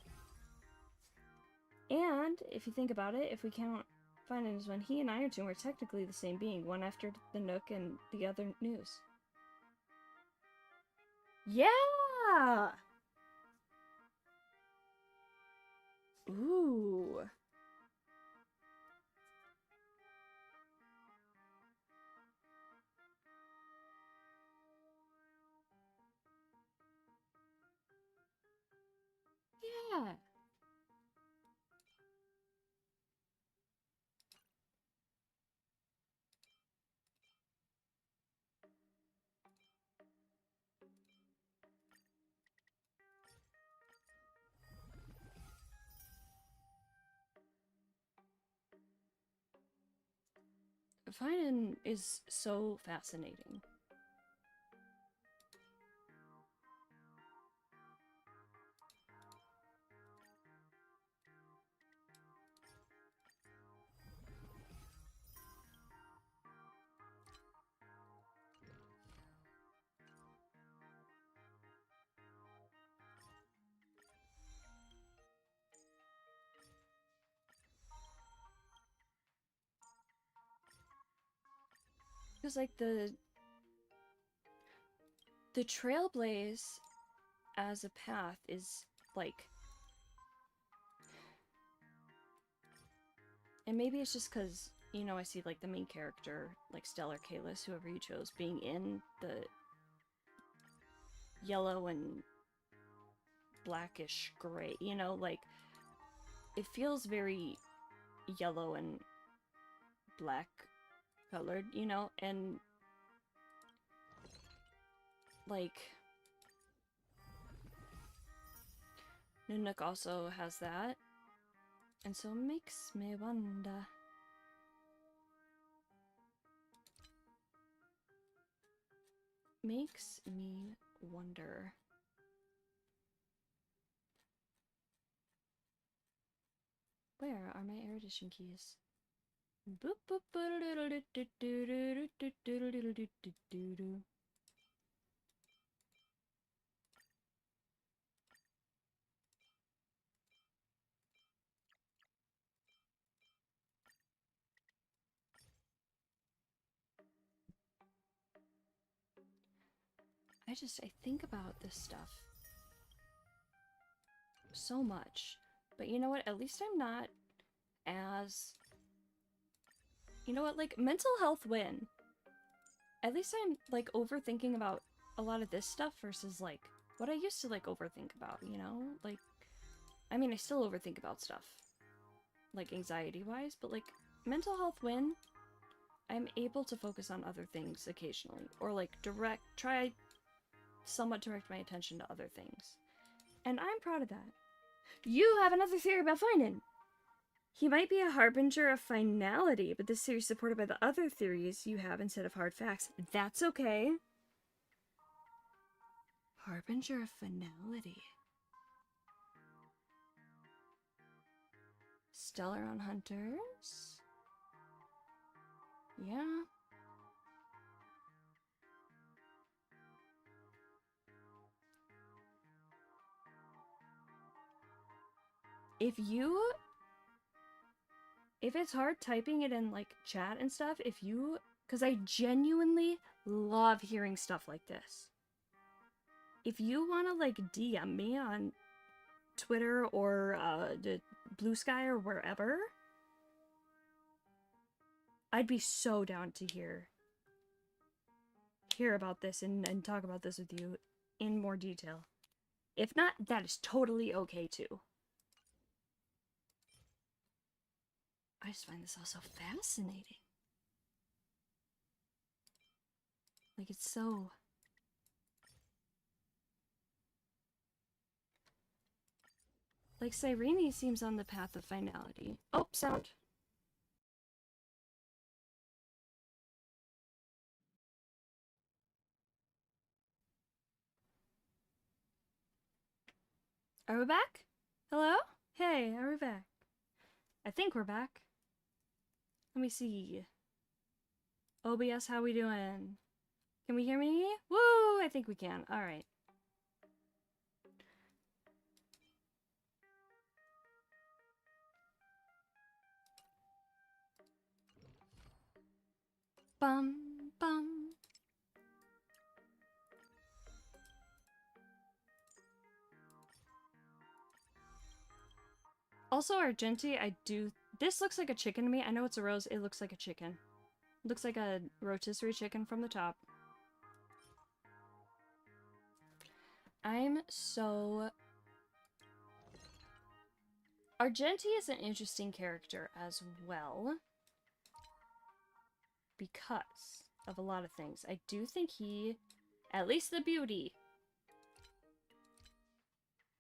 And, if you think about it, if we count Finan as one, he and Iron Tomb are technically the same being, one after the Nook and the other news. Yeah! Ooh. Yeah. Finan is so fascinating. Because, like, the the Trailblaze as a path is like, and maybe it's just because, you know, I see like the main character, like Stellar Kalis, whoever you chose, being in the yellow and blackish gray, you know, like it feels very yellow and black colored, you know, and like Nunuk also has that, and so it makes me wonder. Makes me wonder. Where are my erudition keys? Boop boop boop. I think about this stuff so much. But you know what? At least I'm not as... You know what? Like, mental health win. At least I'm, like, overthinking about a lot of this stuff versus, like, what I used to, like, overthink about, you know? Like, I mean, I still overthink about stuff. Like, anxiety-wise, but, like, mental health win, I'm able to focus on other things occasionally. Or, like, somewhat direct my attention to other things. And I'm proud of that. You have another theory about Finan! He might be a harbinger of finality, but this theory is supported by the other theories you have instead of hard facts. That's okay. Harbinger of finality. Stellar on Hunters? Yeah. If it's hard typing it in, like, chat and stuff, because I genuinely love hearing stuff like this. If you want to, like, DM me on Twitter or the Blue Sky or wherever, I'd be so down to hear about this and talk about this with you in more detail. If not, that is totally okay too. I just find this all so fascinating. Like, it's so... Like, Cyrene seems on the path of finality. Oh, sound. Are we back? Hello? Hey, are we back? I think we're back. Let me see. OBS, how we doing? Can we hear me? Woo! I think we can. Alright. Bum, bum. Also, Argenti, this looks like a chicken to me. I know it's a rose. It looks like a chicken. Looks like a rotisserie chicken from the top. I'm so... Argenti is an interesting character as well. Because of a lot of things. I do think he, at least the beauty,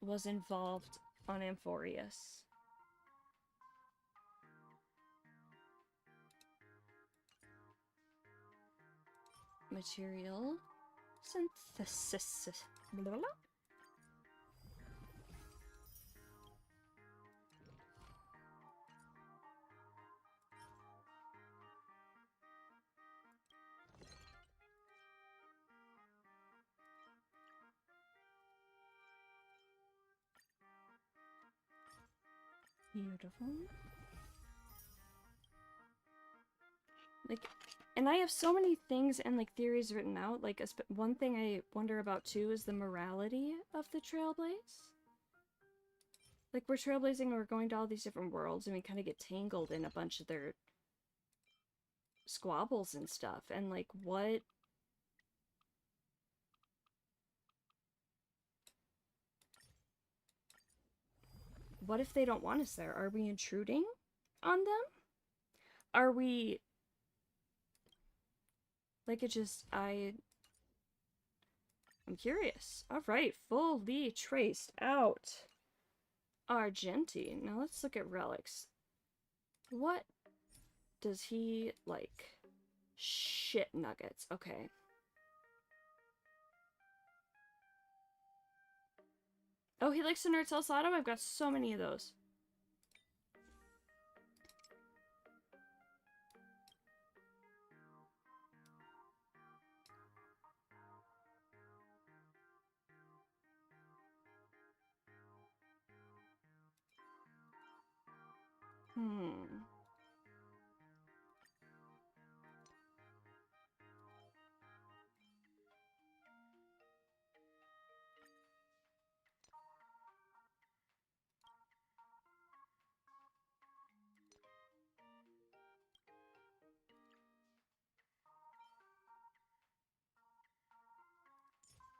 was involved on Amphorius. Material synthesis. Blah, blah, blah. Beautiful. Like, And I have so many things and like theories written out. Like one thing I wonder about too is the morality of the Trailblaze. Like we're trailblazing and we're going to all these different worlds and we kind of get tangled in a bunch of their squabbles and stuff. And like what if they don't want us there? Are we intruding on them? Are we like I'm curious. All right, fully traced out. Argenti. Now let's look at relics. What does he like? Shit nuggets. Okay. Oh, he likes the nerd salsado? I've got so many of those.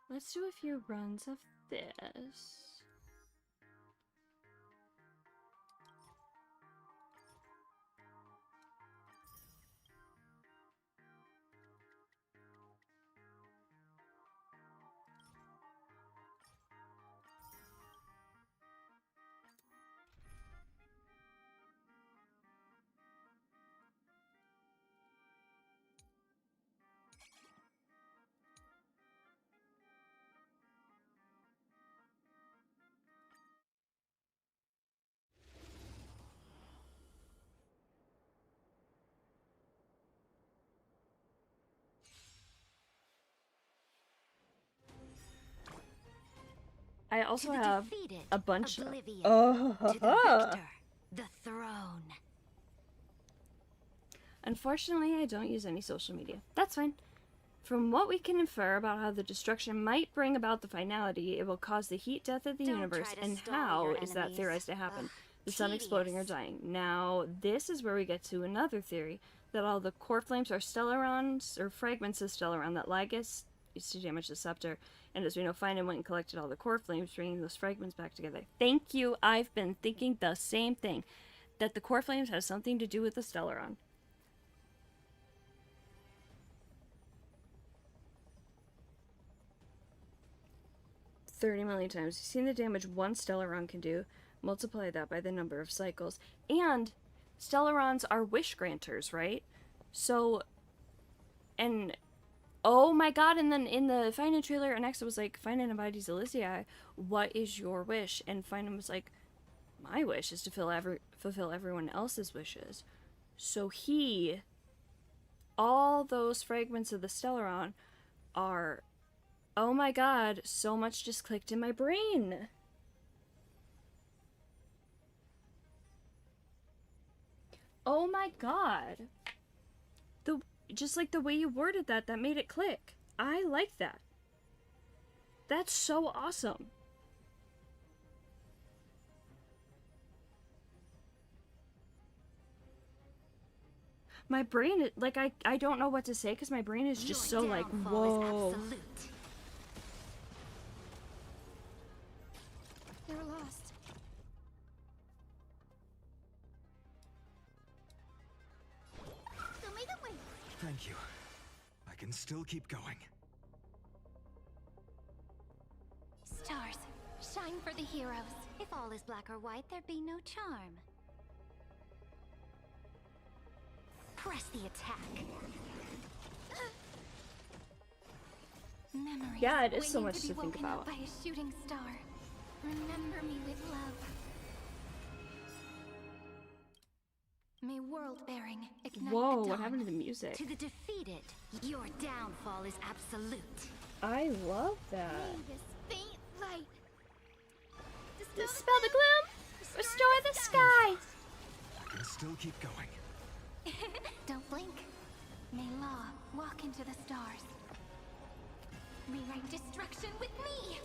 Let's do a few runs of this. I also have a bunch of... Oh, to the victor, the throne. Unfortunately, I don't use any social media. That's fine. From what we can infer about how the destruction might bring about the finality, it will cause the heat death of the universe, and how is that theorized to happen? The sun exploding or dying. Now, this is where we get to another theory, that all the core flames are stellarons, or fragments of stellaron that Lygus used to damage the scepter, and as we know, Finan went and collected all the core flames, bringing those fragments back together. Thank you, I've been thinking the same thing, that the core flames has something to do with the stellaron. $30 million times. You've seen the damage one stellaron can do. Multiply that by the number of cycles. And stellarons are wish granters, right? So, and oh my god, and then in the Finan trailer, Alexa was like, Finan embodies Elysiae, what is your wish? And Finan was like, my wish is to fulfill everyone else's wishes. So all those fragments of the stellaron are, oh my god, so much just clicked in my brain. Oh my god. Just like the way you worded that made it click. I like that. That's so awesome. My brain, like, I don't know what to say because my brain is just so like, whoa. They're lost. Show me the way. Thank you. I can still keep going. Stars, shine for the heroes. If all is black or white, there'd be no charm. Press the attack. Memories yeah, it is so waiting much to to be think woken up about. by a shooting star. Remember me with love. May world-bearing ignite Whoa, the what dawn. happened to the music? To the defeated, your downfall is absolute. I love that. May this faint light Dispel the gloom! Restore the sky! I can still keep going. Don't blink. May Law walk into the stars. Rewrite destruction with me!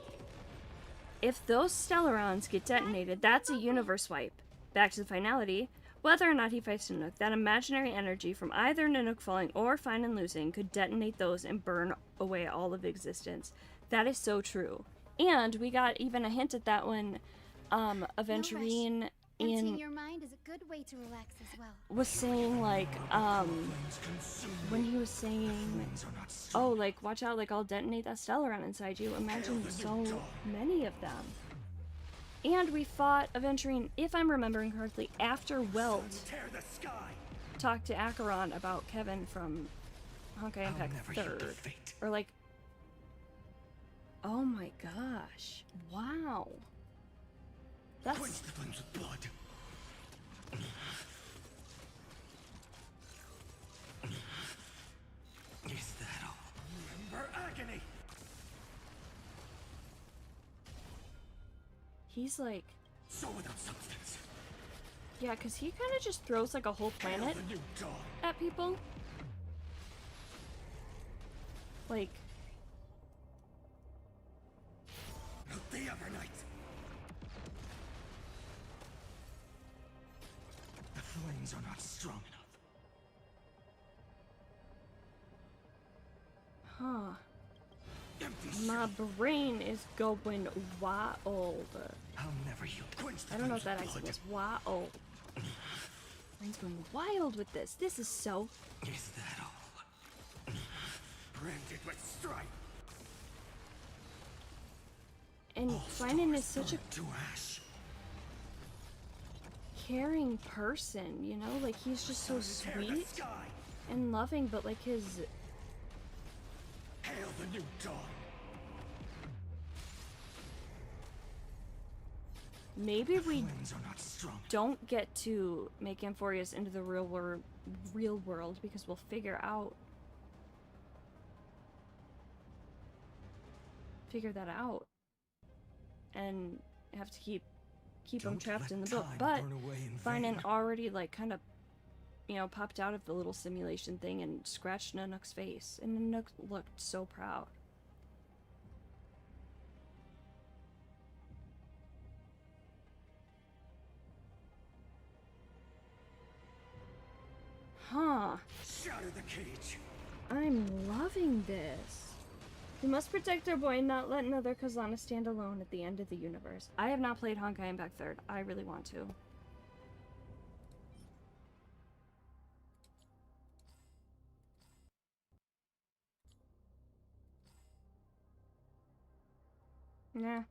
If those Stellarons get detonated, that's a universe wipe. Back to the finality. Whether or not he fights Nanook, that imaginary energy from either Nanook falling or Fine and losing could detonate those and burn away all of existence. That is so true. And we got even a hint at that when Aventurine Emptying your mind is a good way to relax as well. was saying, like, when he was saying, oh, like, watch out, like, I'll detonate that Stellaron inside you. Imagine so many of them. And we fought Aventurine, if I'm remembering correctly, after Welt talked to Acheron about Kevin from Honkai Impact 3rd. Or, like, oh my gosh. Wow. That's... Quench the flames with blood. Is that all? Remember agony. He's like... So without substance. Yeah, because he kind of just throws like a whole planet at people. Like... Not the Evernight. The flames are not strong enough. Huh. My brain is going wild. I'll never yield. I don't know if that accent was wild. Brain's going wild with this. This is so... Is that all? Branded with strife. And Finan is such a caring person, you know? Like, he's just so sweet and loving, but like his... Hail the new dawn. Maybe we don't get to make Amphorius into the real world because we'll figure that out and have to keep him trapped in the book. But Finan already like kind of, you know, popped out of the little simulation thing and scratched Nanook's face, and Nanook looked so proud. Huh. Shatter the cage. I'm loving this. We must protect our boy and not let another Kazana stand alone at the end of the universe. I have not played Honkai Impact 3rd. I really want to. Nah.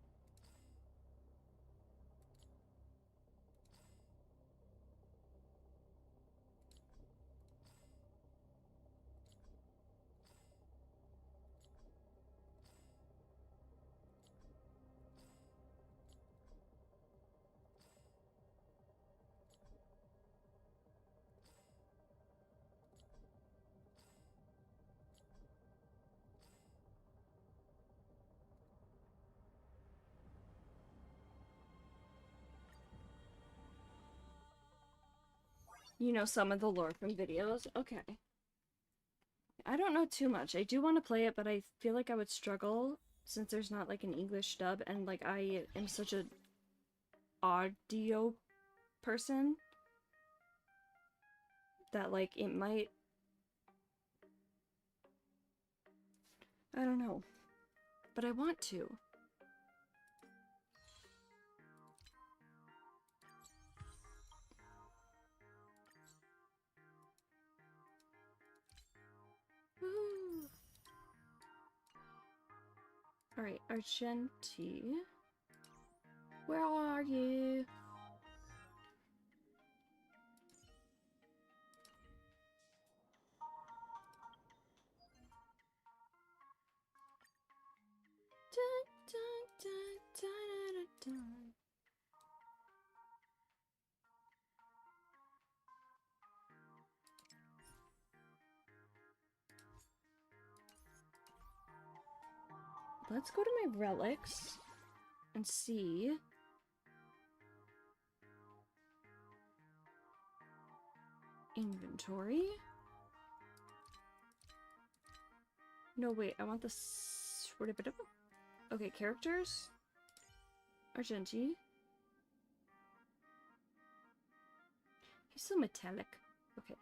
You know some of the lore from videos? Okay. I don't know too much. I do want to play it, but I feel like I would struggle since there's not like an English dub, and like I am such a audio person that like it might... I don't know. But I want to. Alright, Argenti. Where are you? Let's go to my relics and see. Inventory. No, wait, I want this. Okay, characters. Argenti. He's so metallic. Okay.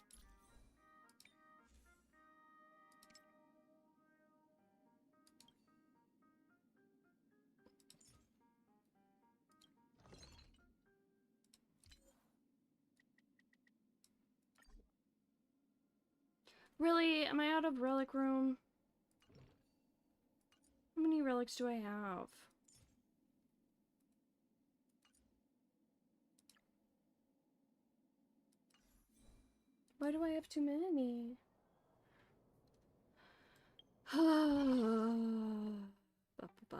Really? Am I out of relic room? How many relics do I have? Why do I have too many? Ba, ba, ba.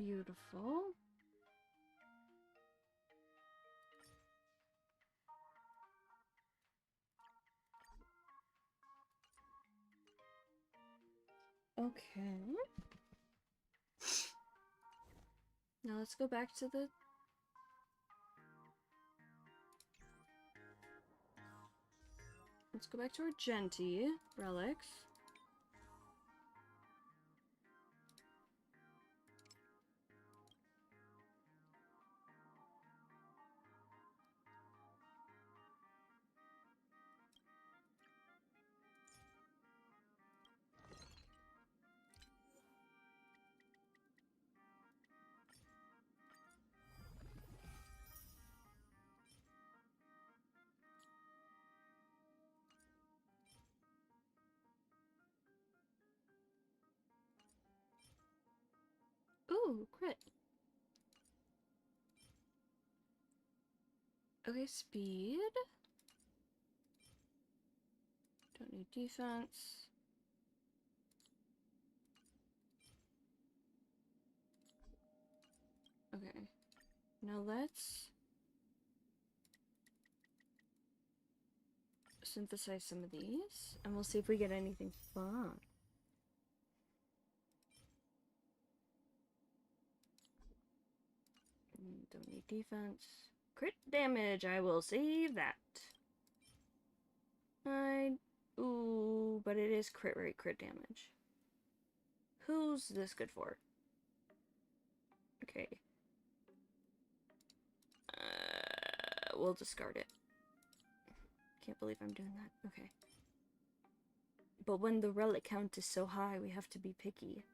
Beautiful. Okay. Now let's go back to the... Let's go back to our Genti relics. Ooh, crit. Okay, speed. Don't need defense. Okay. Now let's synthesize some of these, and we'll see if we get anything fun. Don't need defense. Crit damage, I will save that. Ooh, but it is crit rate, crit damage. Who's this good for? Okay. We'll discard it. Can't believe I'm doing that. Okay. But when the relic count is so high, we have to be picky.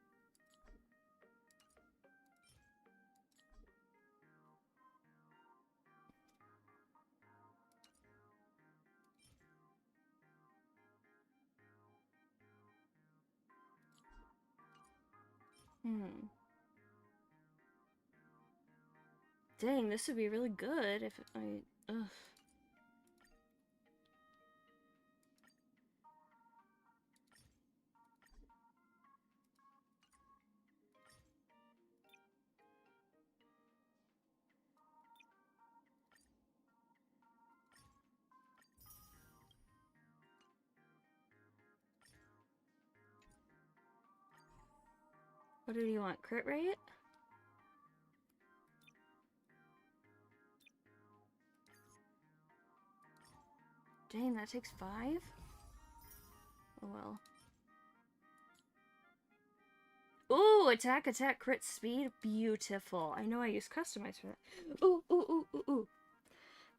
Dang, this would be really good if I... Ugh. What do you want? Crit rate? Dang, that takes 5? Oh well. Ooh, attack, crit speed. Beautiful. I know I use customize for that. Ooh, ooh, ooh, ooh, ooh.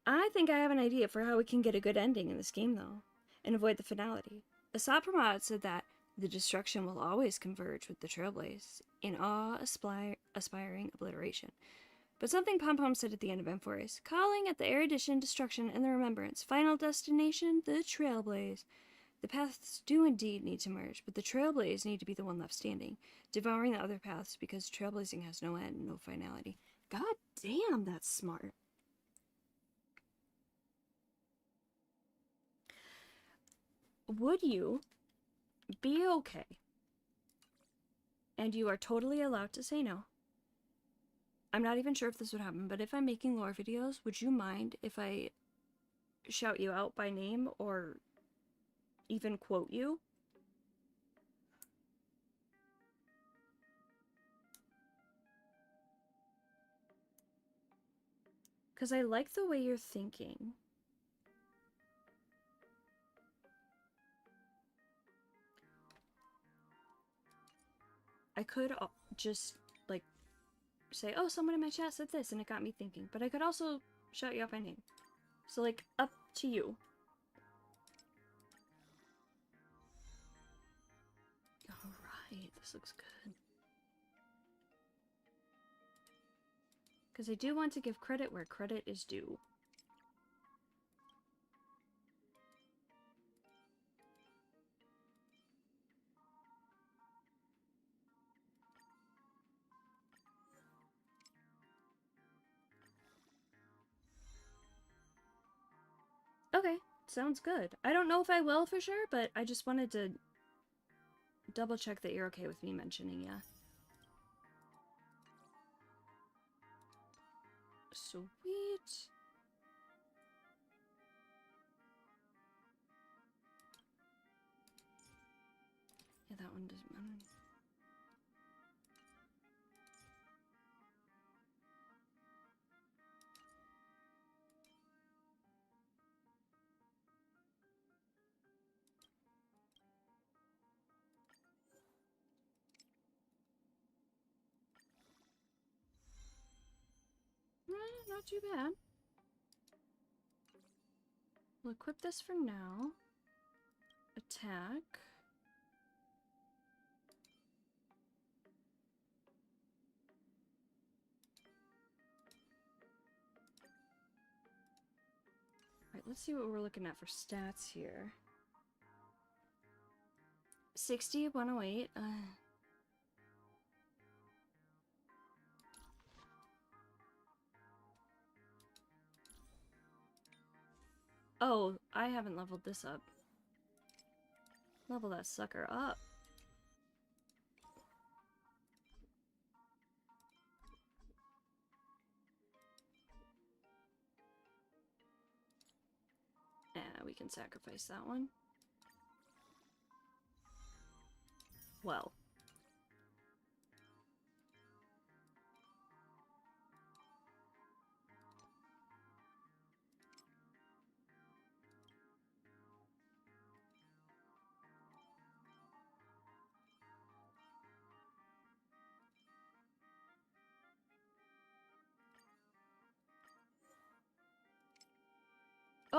I think I have an idea for how we can get a good ending in this game, though, and avoid the finality. Asad Pramad said that the destruction will always converge with the trailblaze in awe-aspiring obliteration. But something Pom-Pom said at the end of M4 is, calling at the erudition, destruction, and the remembrance. Final destination, the trailblaze. The paths do indeed need to merge, but the trailblaze need to be the one left standing, devouring the other paths because trailblazing has no end, no finality. God damn, that's smart. Would you be okay. And you are totally allowed to say no. I'm not even sure if this would happen, but if I'm making lore videos, would you mind if I shout you out by name or even quote you? Because I like the way you're thinking. I could just, like, say, oh, someone in my chat said this, and it got me thinking. But I could also shout you out by name. So, like, up to you. Alright, this looks good. Because I do want to give credit where credit is due. Okay, sounds good. I don't know if I will for sure, but I just wanted to double check that you're okay with me mentioning ya. Sweet. Yeah, that one doesn't matter. Not too bad. We'll equip this for now. Attack. Alright, let's see what we're looking at for stats here. 60, 108. Oh, I haven't leveled this up. Level that sucker up. We can sacrifice that one. Well.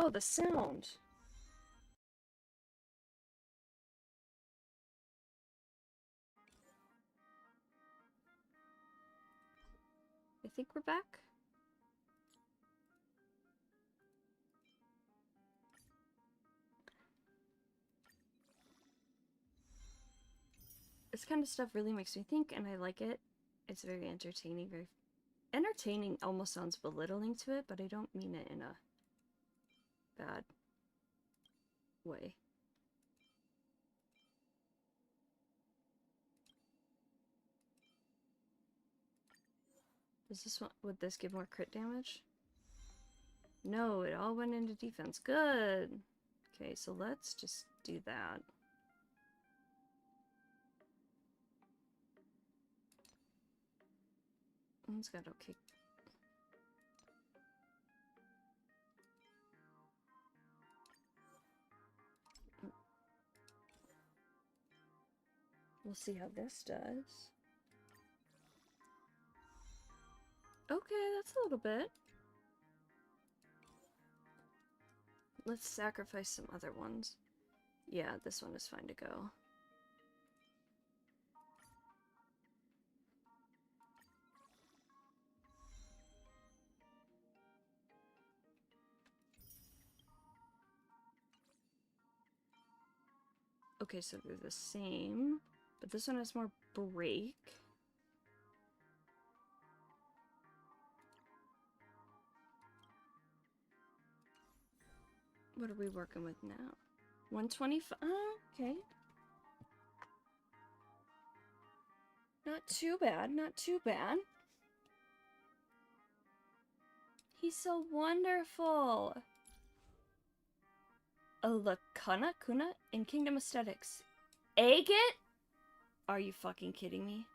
Oh, the sound. I think we're back. This kind of stuff really makes me think, and I like it. It's very entertaining. Very entertaining almost sounds belittling to it, but I don't mean it in a bad way. Does this one, would this give more crit damage? No, it all went into defense. Good. Okay, so let's just do that. One's got okay. We'll see how this does. Okay, that's a little bit. Let's sacrifice some other ones. Yeah, this one is fine to go. Okay, so they're the same, but this one has more break. What are we working with now? 125? Okay. Not too bad, not too bad. He's so wonderful. A Lacuna Kuna in Kingdom Aesthetics. Agate? Are you fucking kidding me?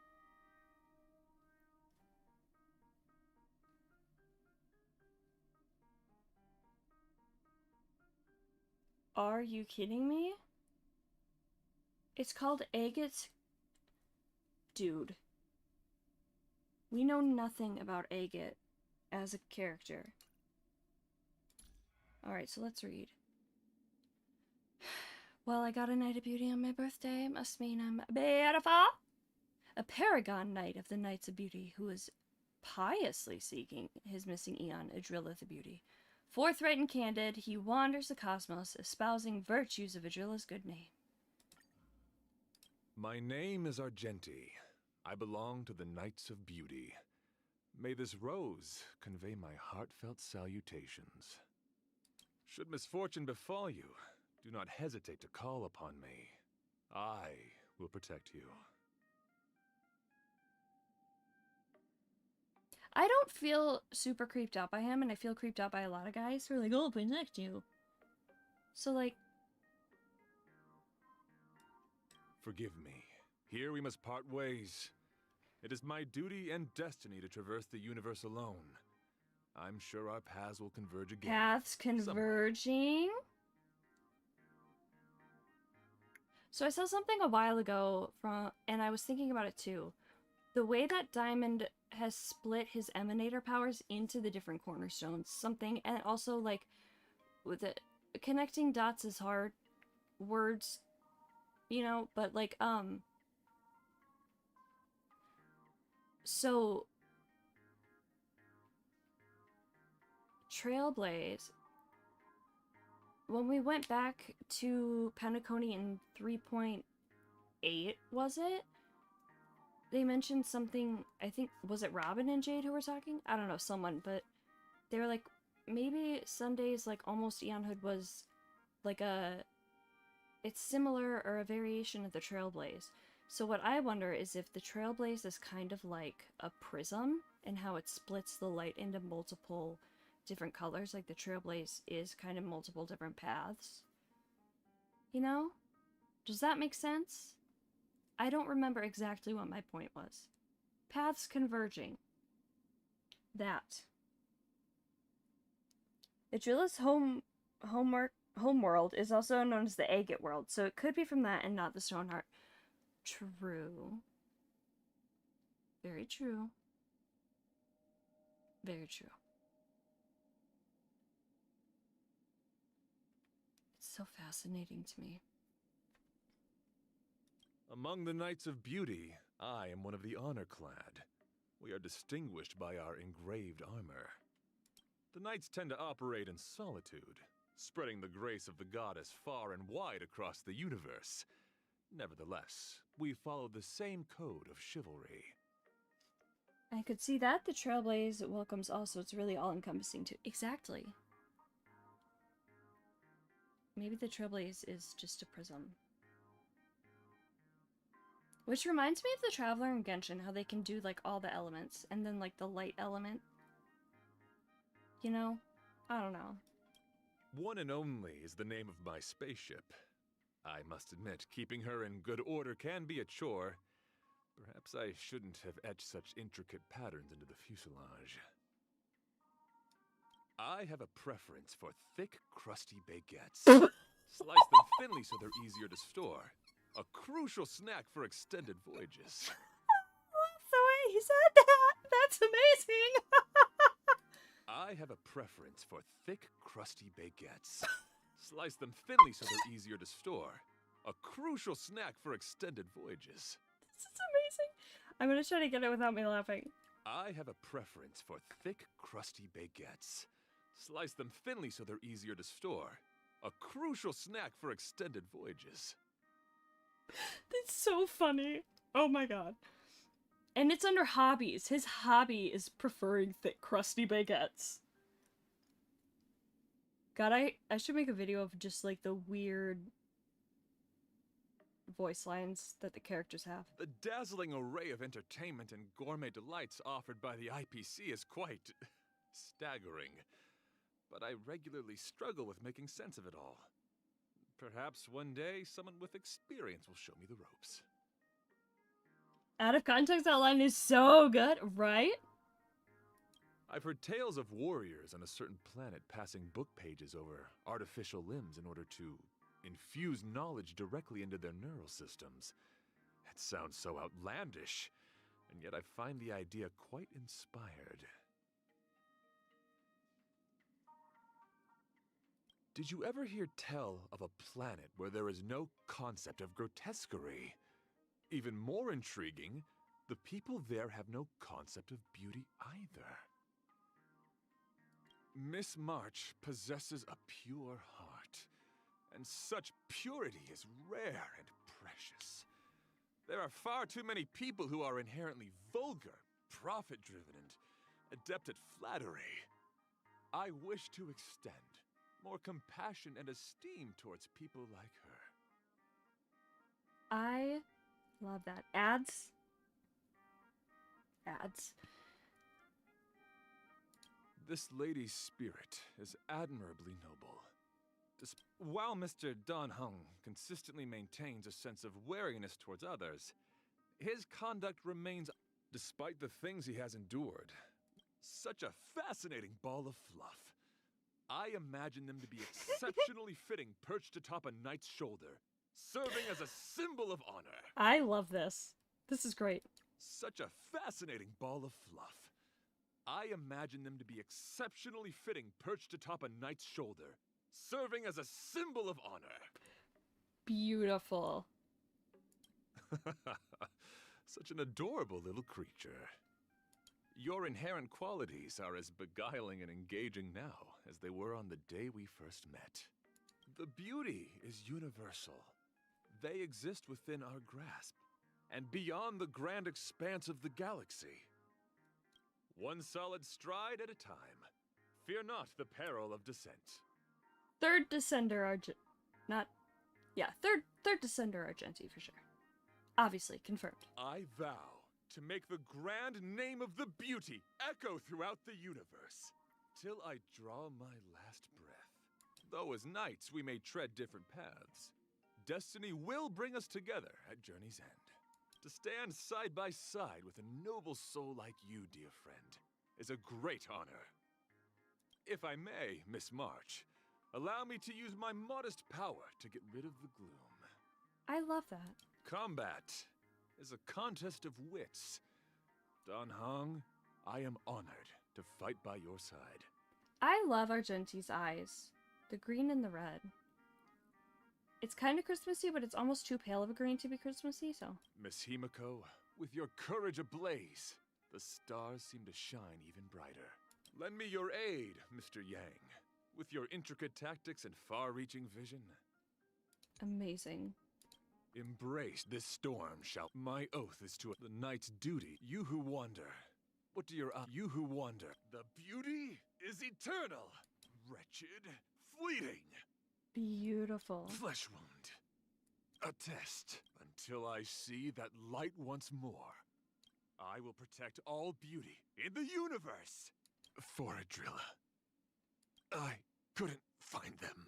Are you kidding me? It's called Agate. Dude. We know nothing about Agate as a character. Alright, so let's read. Well, I got a Knight of Beauty on my birthday. Must mean I'm beautiful. A paragon knight of the Knights of Beauty who is piously seeking his missing eon, Adrilla the Beauty. Forthright and candid, he wanders the cosmos, espousing virtues of Adrilla's good name. My name is Argenti. I belong to the Knights of Beauty. May this rose convey my heartfelt salutations. Should misfortune befall you, do not hesitate to call upon me. I will protect you. I don't feel super creeped out by him, and I feel creeped out by a lot of guys who are like, oh, protect you. So, like... Forgive me. Here we must part ways. It is my duty and destiny to traverse the universe alone. I'm sure our paths will converge again. Paths converging? So I saw something a while ago and I was thinking about it too. The way that Diamond has split his emanator powers into the different cornerstones, something, and also like with it, connecting dots is hard, words, you know, but like so Trailblaze, when we went back to Penacony in 3.8, was it? They mentioned something, I think, was it Robin and Jade who were talking? I don't know, someone, but they were like, maybe Sunday's, like, almost Eonhood was, like, it's similar or a variation of the Trailblaze. So what I wonder is if the Trailblaze is kind of like a prism, and how it splits the light into multiple different colors, like the Trailblaze is kind of multiple different paths. You know? Does that make sense? I don't remember exactly what my point was. Paths converging. That. Adrilla's homeworld is also known as the Agate world, so it could be from that and not the Stoneheart. True. Very true. Very true. It's so fascinating to me. Among the Knights of Beauty, I am one of the honor-clad. We are distinguished by our engraved armor. The knights tend to operate in solitude, spreading the grace of the goddess far and wide across the universe. Nevertheless, we follow the same code of chivalry. I could see that. The Trailblaze welcomes also. It's really all-encompassing too. Exactly. Maybe the Trailblaze is just a prism. Which reminds me of the Traveler in Genshin, how they can do, like, all the elements, and then, like, the light element. You know? I don't know. One and Only is the name of my spaceship. I must admit, keeping her in good order can be a chore. Perhaps I shouldn't have etched such intricate patterns into the fuselage. I have a preference for thick, crusty baguettes. Slice them thinly so they're easier to store. A crucial snack for extended voyages. That's the way he said that! That's amazing! I have a preference for thick, crusty baguettes. Slice them thinly so they're easier to store. A crucial snack for extended voyages. This is amazing! I'm gonna try to get it without me laughing. I have a preference for thick, crusty baguettes. Slice them thinly so they're easier to store. A crucial snack for extended voyages. That's so funny. Oh my god. And it's under hobbies. His hobby is preferring thick, crusty baguettes. God, I should make a video of just, like, the weird voice lines that the characters have. The dazzling array of entertainment and gourmet delights offered by the IPC is quite staggering. But I regularly struggle with making sense of it all. Perhaps one day someone with experience will show me the ropes. Out of context, that line is so good, right? I've heard tales of warriors on a certain planet passing book pages over artificial limbs in order to infuse knowledge directly into their neural systems. It sounds so outlandish, and yet I find the idea quite inspired. Did you ever hear tell of a planet where there is no concept of grotesquerie? Even more intriguing, the people there have no concept of beauty either. Miss March possesses a pure heart, and such purity is rare and precious. There are far too many people who are inherently vulgar, profit-driven, and adept at flattery. I wish to extend more compassion and esteem towards people like her. I love that. Ads. Ads. This lady's spirit is admirably noble. While Mr. Don Hung consistently maintains a sense of wariness towards others, his conduct remains, despite the things he has endured, such a fascinating ball of fluff. I imagine them to be exceptionally fitting perched atop a knight's shoulder, serving as a symbol of honor. I love this. This is great. Such a fascinating ball of fluff. I imagine them to be exceptionally fitting perched atop a knight's shoulder, serving as a symbol of honor. Beautiful. Such an adorable little creature. Your inherent qualities are as beguiling and engaging now as they were on the day we first met. The beauty is universal. They exist within our grasp, and beyond the grand expanse of the galaxy. One solid stride at a time. Fear not the peril of descent. Third Descender Argent... Not... Yeah, third Descender Argenti for sure. Obviously, confirmed. I vow to make the grand name of the beauty echo throughout the universe, till I draw my last breath. Though as knights we may tread different paths, destiny will bring us together at journey's end. To stand side by side with a noble soul like you, dear friend, is a great honor. If I may, Miss March, allow me to use my modest power to get rid of the gloom. I love that. Combat is a contest of wits. Don Hung, I am honored to fight by your side. I love Argenti's eyes. The green and the red. It's kind of Christmassy, but it's almost too pale of a green to be Christmassy, so... Miss Himiko, with your courage ablaze, the stars seem to shine even brighter. Lend me your aid, Mr. Yang, with your intricate tactics and far-reaching vision. Amazing. Embrace this storm, shall... My oath is to the knight's duty. You who wander. What do your eyes... You who wander. The beauty is eternal. Wretched, fleeting. Beautiful. Flesh wound. A test. Until I see that light once more. I will protect all beauty in the universe. For Adrilla. I couldn't find them.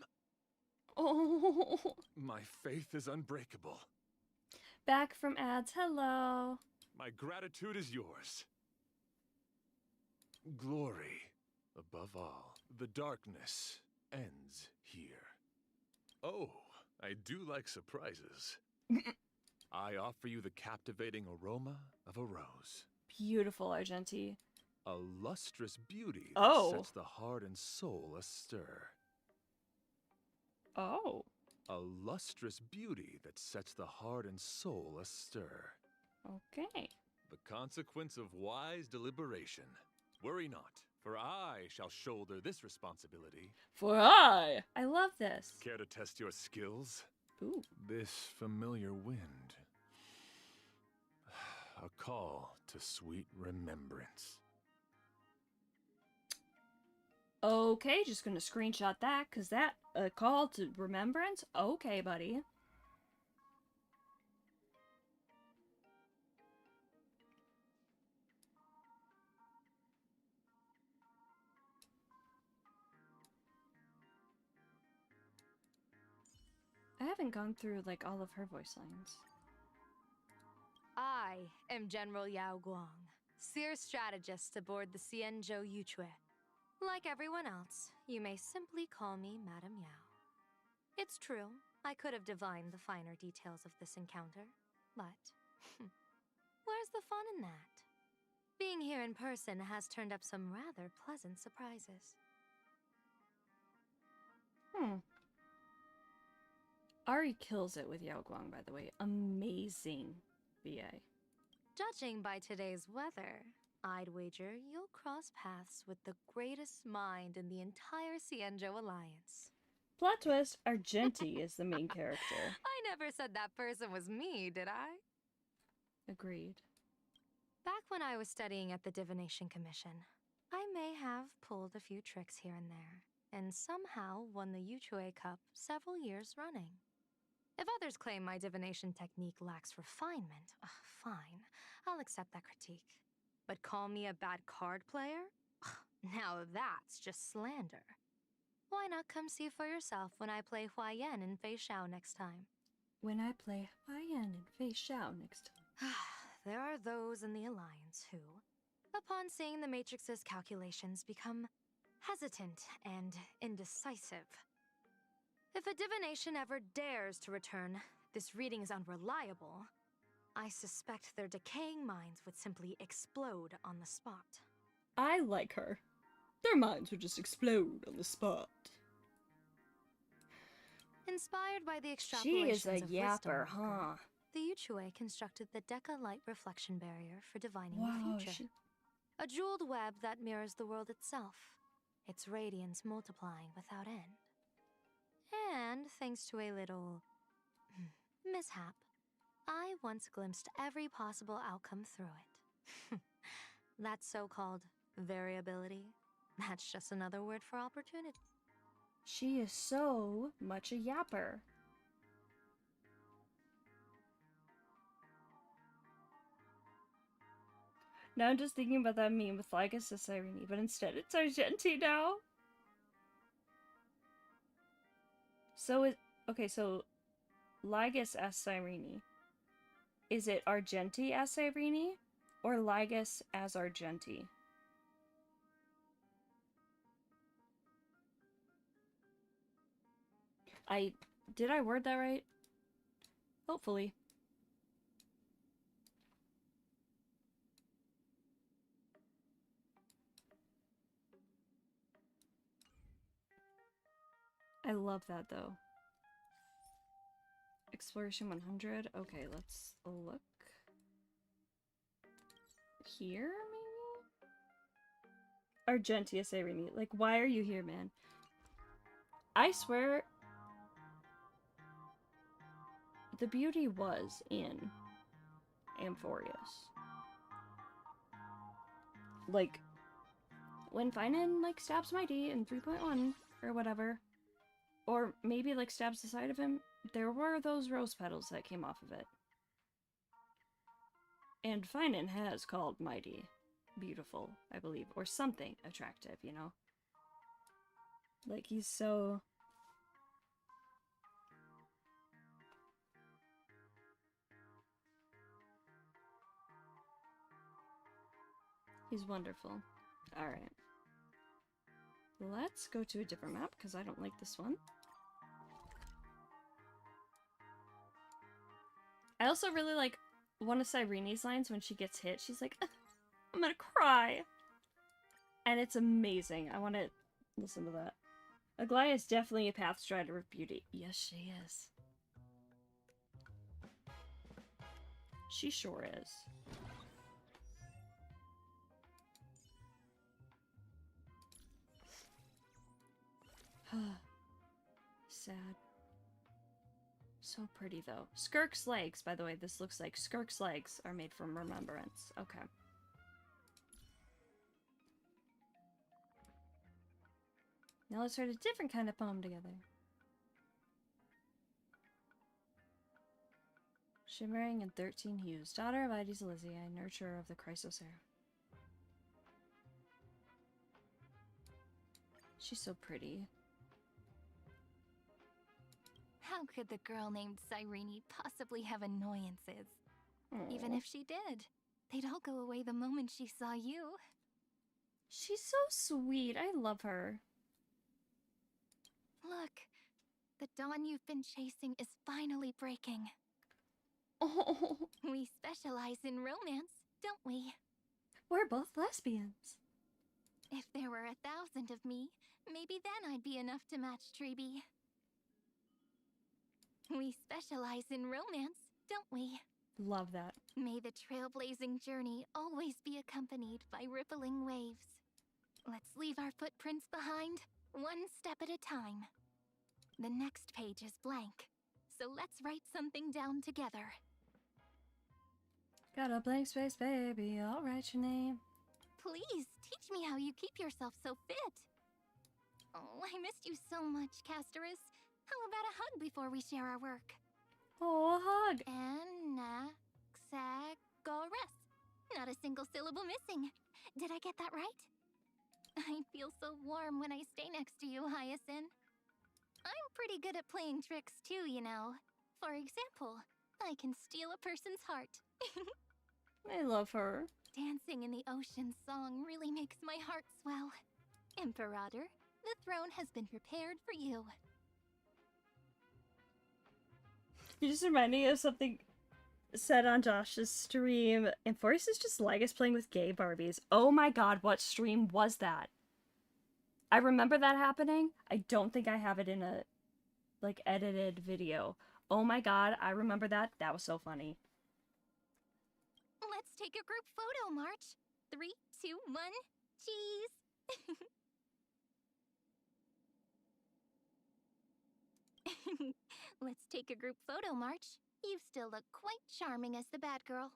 Oh. My faith is unbreakable. Back from ads. Hello. My gratitude is yours. Glory, above all. The darkness ends here. Oh, I do like surprises. I offer you the captivating aroma of a rose. Beautiful, Argenti. A lustrous beauty that Oh. sets the heart and soul astir. Oh. A lustrous beauty that sets the heart and soul astir. Okay. The consequence of wise deliberation. Worry not, for I shall shoulder this responsibility. For I love this. Care to test your skills? Ooh. This familiar wind. A call to sweet remembrance. Okay, just gonna screenshot that, cause that, a call to remembrance? Okay, buddy. I haven't gone through, like, all of her voice lines. I am General Yao Guang, seer strategist aboard the Xianzhou Yuchue. Like everyone else, you may simply call me Madame Yao. It's true, I could have divined the finer details of this encounter, but where's the fun in that? Being here in person has turned up some rather pleasant surprises. Ari kills it with Yao Guang, by the way. Amazing VA. Judging by today's weather, I'd wager you'll cross paths with the greatest mind in the entire Xianzhou Alliance. Plot twist, Argenti is the main character. I never said that person was me, did I? Agreed. Back when I was studying at the Divination Commission, I may have pulled a few tricks here and there, and somehow won the Yuchue Cup several years running. If others claim my divination technique lacks refinement, fine, I'll accept that critique. But call me a bad card player? Now that's just slander. Why not come see for yourself when I play Huayan in Fei Shao next time? When I play Huayan in Fei Shao next time. There are those in the Alliance who, upon seeing the Matrix's calculations, become hesitant and indecisive. If a divination ever dares to return, this reading is unreliable, I suspect their decaying minds would simply explode on the spot. I like her. Their minds would just explode on the spot. Inspired by the extrapolations She is a of yapper, Wisdom Walker, the Yuchue constructed the Deca Light Reflection Barrier for divining the future. A jeweled web that mirrors the world itself, its radiance multiplying without end. And thanks to a little mishap, I once glimpsed every possible outcome through it. That so-called variability, that's just another word for opportunity. She is so much a yapper. Now I'm just thinking about that meme with Lygus as Irene, but instead it's Argenti now. So so Lygus as Irene. Is it Argenti as Irene or Lygus as Argenti? Did I word that right? Hopefully. I love that though. Exploration 100. Okay, let's look. Here, maybe? Argentius Irene. Like, why are you here, man? I swear... the beauty was in Amphorius. Like, when Finan, like, stabs Mighty in 3.1, or whatever, or maybe, like, stabs the side of him, there were those rose petals that came off of it. And Finan has called Mighty beautiful, I believe, or something attractive, you know? Like, he's so... he's wonderful. Alright. Let's go to a different map, because I don't like this one. I also really like one of Cyrene's lines when she gets hit. She's like, I'm gonna cry. And it's amazing. I want to listen to that. Aglaia is definitely a path strider of beauty. Yes, she is. She sure is. Sad. So pretty, though. Skirk's legs, by the way, this looks like Skirk's legs are made from remembrance. Okay. Now let's write a different kind of poem together. Shimmering in 13 hues. Daughter of Ides Elysiae, nurturer of the Chrysocer. She's so pretty. How could the girl named Cyrene possibly have annoyances? Even Aw. if she did, they'd all go away the moment she saw you. She's so sweet. I love her. Look, the dawn you've been chasing is finally breaking. Oh, We specialize in romance, don't we? we're both lesbians. If there were 1,000 of me, maybe then I'd be enough to match Treeby. We specialize in romance, don't we? Love that. May the trailblazing journey always be accompanied by rippling waves. Let's leave our footprints behind, one step at a time. The next page is blank, so let's write something down together. Got a blank space, baby. I'll write your name. Please, teach me how you keep yourself so fit. Oh, I missed you so much, Castorus. How about a hug before we share our work? Oh, a hug. Anaxagoras. Not a single syllable missing. Did I get that right? I feel so warm when I stay next to you, Hyacinth. I'm pretty good at playing tricks too, you know. For example, I can steal a person's heart. I love her. Dancing in the ocean song really makes my heart swell. Imperator, the throne has been prepared for you. You just remind me of something said on Josh's stream. And Forrest is just like us playing with gay Barbies. Oh my god, what stream was that? I remember that happening. I don't think I have it in a, like, edited video. Oh my god, I remember that. That was so funny. Let's take a group photo, March. 3, 2, 1, cheese! Let's take a group photo, March. You still look quite charming as the bad girl.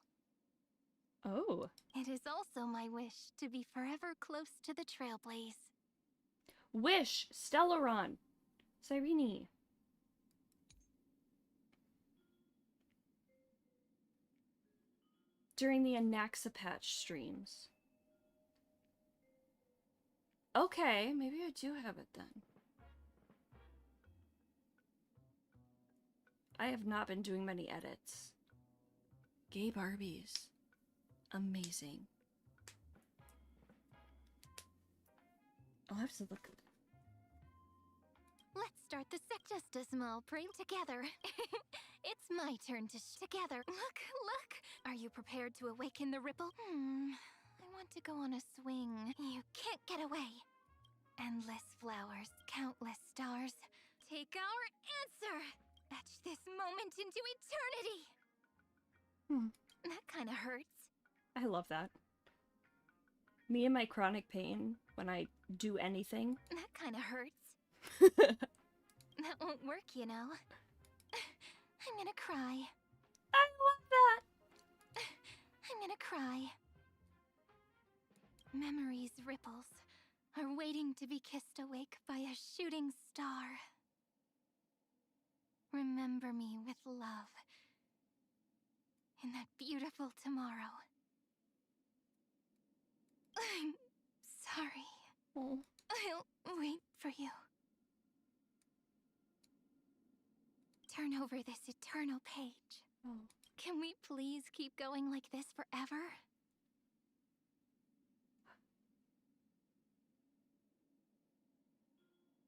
Oh. It is also my wish to be forever close to the Trailblaze. Wish! Stellaron! Cyrene. During the Anaxapatch streams. Okay, maybe I do have it then. I have not been doing many edits. Gay Barbies. Amazing. I'll have to look. Let's start the Sectestesimal praying together. It's my turn to together. Look! Are you prepared to awaken the ripple? I want to go on a swing. You can't get away. Endless flowers, countless stars. Take our answer! Etch this moment into eternity! That kinda hurts. I love that. Me and my chronic pain when I do anything. That kinda hurts. That won't work, you know. I'm gonna cry. I love that! I'm gonna cry. Memories' ripples are waiting to be kissed awake by a shooting star. Remember me with love in that beautiful tomorrow. I'm sorry. Oh. I'll wait for you. Turn over this eternal page. Oh. Can we please keep going like this forever?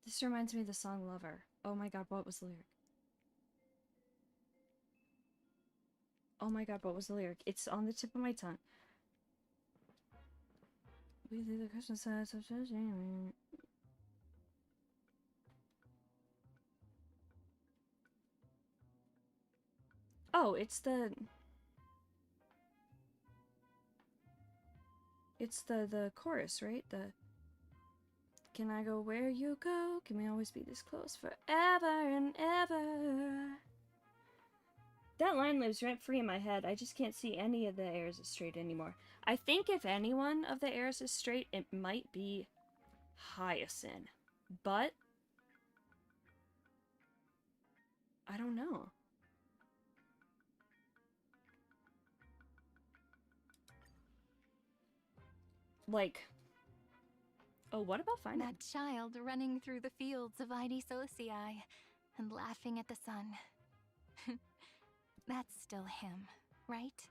This reminds me of the song Lover. Oh my god, what was the lyric? Oh my god, what was the lyric? It's on the tip of my tongue. We leave the Christmas side such a shame. Oh, it's the chorus, right? The can I go where you go? Can we always be this close forever and ever? That line lives rent-free in my head. I just can't see any of the heirs as straight anymore. I think if any one of the heirs is straight, it might be Hyacinth. But I don't know. Like, oh, what about finding that child running through the fields of Ide Socii? and laughing at the sun. That's still him, right?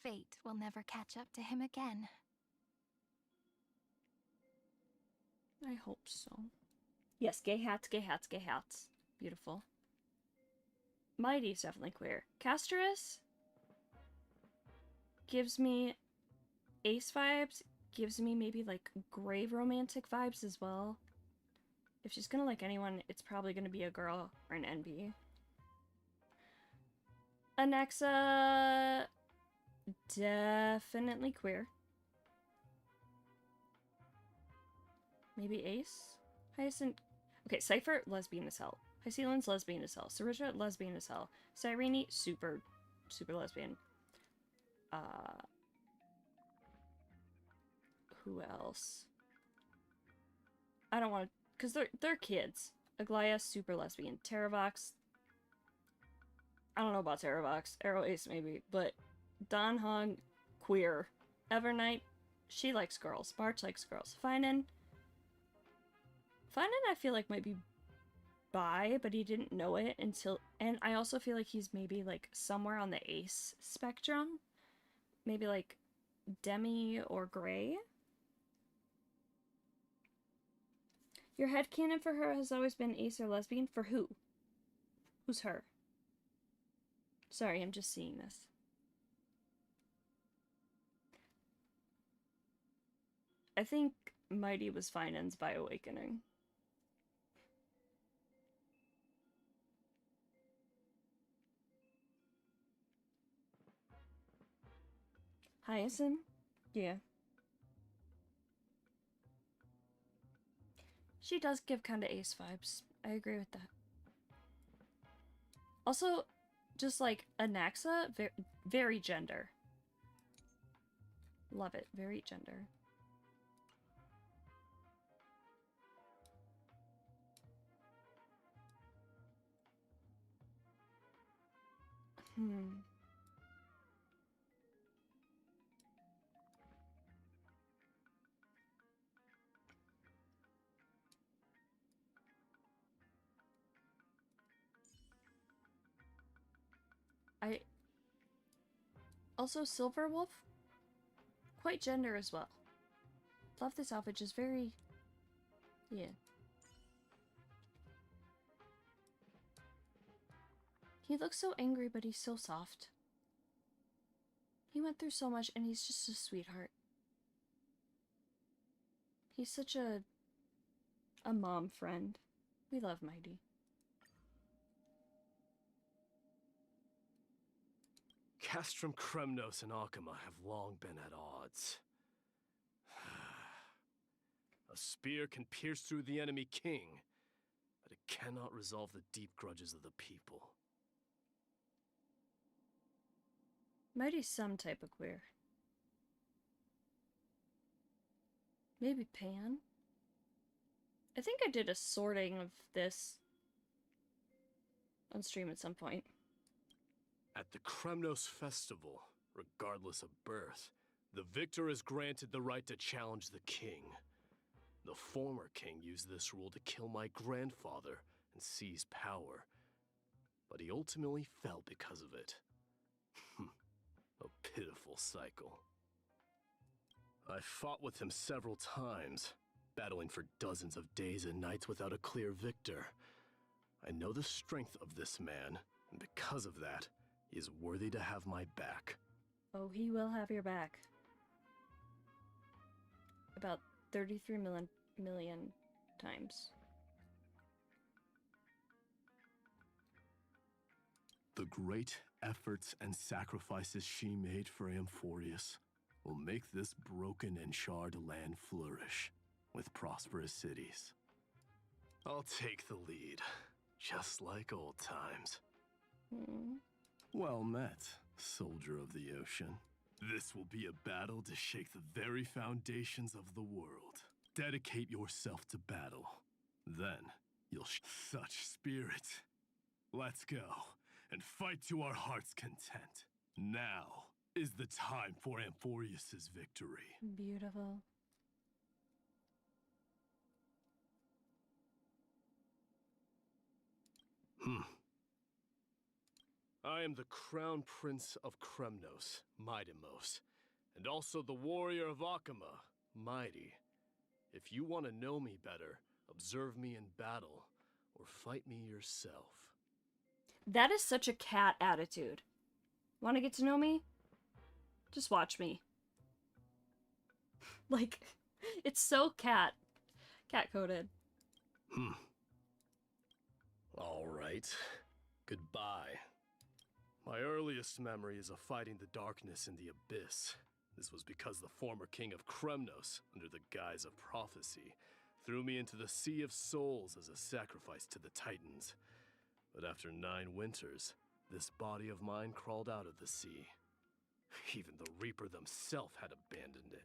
Fate will never catch up to him again. I hope so. Yes, gay hats, gay hats, gay hats. Beautiful. Mighty's definitely queer. Casterus gives me ace vibes, gives me maybe like grave romantic vibes as well. If she's gonna like anyone, it's probably gonna be a girl or an NB. Alexa, definitely queer. Maybe Ace? Hyacinth. Okay, Cypher, lesbian as hell. Hycelin's lesbian as hell. Sarija, lesbian as hell. Cyrene, super lesbian. Who else? I don't want to, because they're kids. Aglaya, super lesbian. Terravox, I don't know about Terravox. Arrow Ace maybe, but Don Hong, queer. Evernight, she likes girls. March likes girls. Finan I feel like might be bi, but he didn't know it until, and I also feel like he's maybe like somewhere on the ace spectrum. Maybe like demi or gray. Your headcanon for her has always been ace or lesbian? For who? Who's her? Sorry, I'm just seeing this. I think Mighty was Finan's by awakening. Hyacinth? Yeah. She does give kind of ace vibes. I agree with that. Also, just like Anaxa, very gender. Love it. Very gender. Also, Silver Wolf, quite gender as well. Love this outfit, just very, yeah. He looks so angry, but he's so soft. He went through so much, and he's just a sweetheart. He's such a mom friend. We love Mighty. Castrum, Kremnos, and Akama have long been at odds. A spear can pierce through the enemy king, but it cannot resolve the deep grudges of the people. Mighty's some type of queer. Maybe Pan? I think I did a sorting of this on stream at some point. At the Kremnos festival, regardless of birth, the victor is granted the right to challenge the king. The former king used this rule to kill my grandfather and seize power, but he ultimately fell because of it. A pitiful cycle. I fought with him several times, battling for dozens of days and nights without a clear victor. I know the strength of this man, and because of that, he is worthy to have my back. Oh, he will have your back. About 33 million times. The great efforts and sacrifices she made for Amphorius will make this broken and charred land flourish with prosperous cities. I'll take the lead, just like old times. Well met, soldier of the ocean. This will be a battle to shake the very foundations of the world. Dedicate yourself to battle. Then, you'll such spirit. Let's go, and fight to our heart's content. Now is the time for Amphorius' victory. Beautiful. I am the Crown Prince of Kremnos, Midimos, and also the Warrior of Akama, Mighty. If you want to know me better, observe me in battle, or fight me yourself. That is such a cat attitude. Want to get to know me? Just watch me. Like, it's so cat-coded. All right. Goodbye. My earliest memory is of fighting the darkness in the abyss. This was because the former king of Kremnos, under the guise of prophecy, threw me into the Sea of Souls as a sacrifice to the Titans. But after 9 winters, this body of mine crawled out of the sea. Even the Reaper themselves had abandoned it.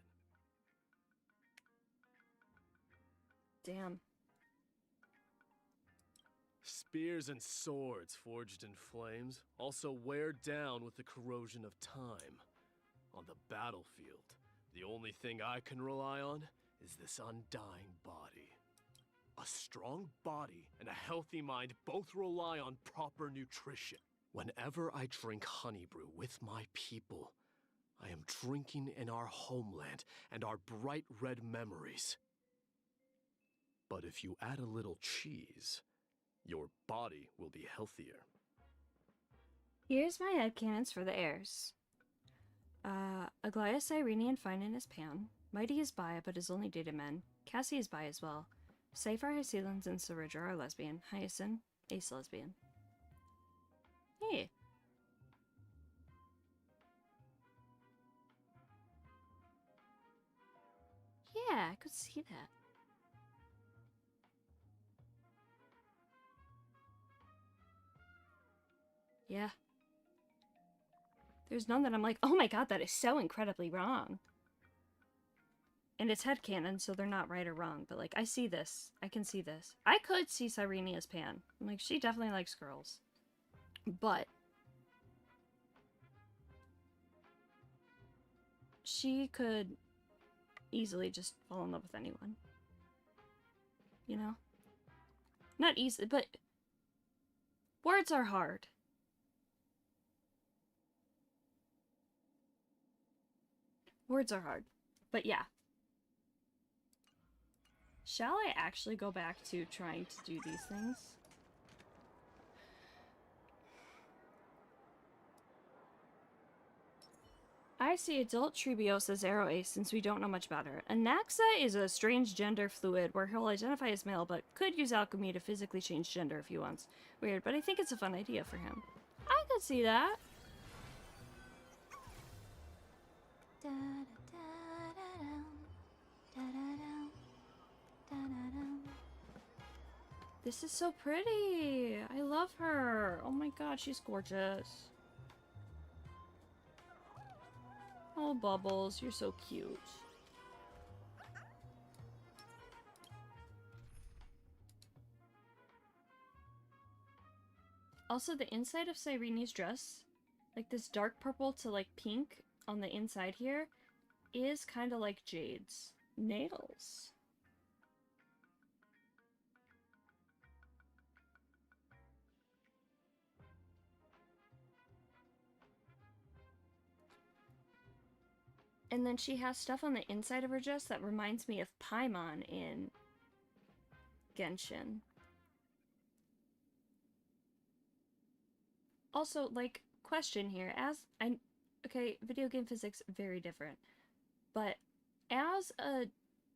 Damn. Spears and swords forged in flames also wear down with the corrosion of time. On the battlefield, the only thing I can rely on is this undying body. A strong body and a healthy mind both rely on proper nutrition. Whenever I drink honey brew with my people, I am drinking in our homeland and our bright red memories. But if you add a little cheese, your body will be healthier. Here's my headcanons for the heirs. Aglaia, Cyrene, and Finan is Pan. Mighty is bi, but has only dated men. Cassie is bi as well. Saphir, Hycelins, and Saridra are lesbian. Hyacinth, ace lesbian. Hey. Yeah, I could see that. Yeah. There's none that I'm like, oh my god, that is so incredibly wrong. And it's headcanon, so they're not right or wrong. But, like, I see this. I can see this. I could see Cyrene as Pan. I'm like, she definitely likes girls. But she could easily just fall in love with anyone. You know? Not easy, but words are hard. Words are hard. But yeah. Shall I actually go back to trying to do these things? I see adult Trebios as Arrow Ace since we don't know much about her. Anaxa is a strange gender fluid where he'll identify as male but could use alchemy to physically change gender if he wants. Weird, but I think it's a fun idea for him. I could see that. This is so pretty. I love her. Oh my god, she's gorgeous. Oh, Bubbles, you're so cute. Also, the inside of Cyrene's dress, like this dark purple to like pink on the inside here, is kind of like Jade's nails. And then she has stuff on the inside of her dress that reminds me of Paimon in Genshin. Also, like, question here, okay, video game physics, very different. But as a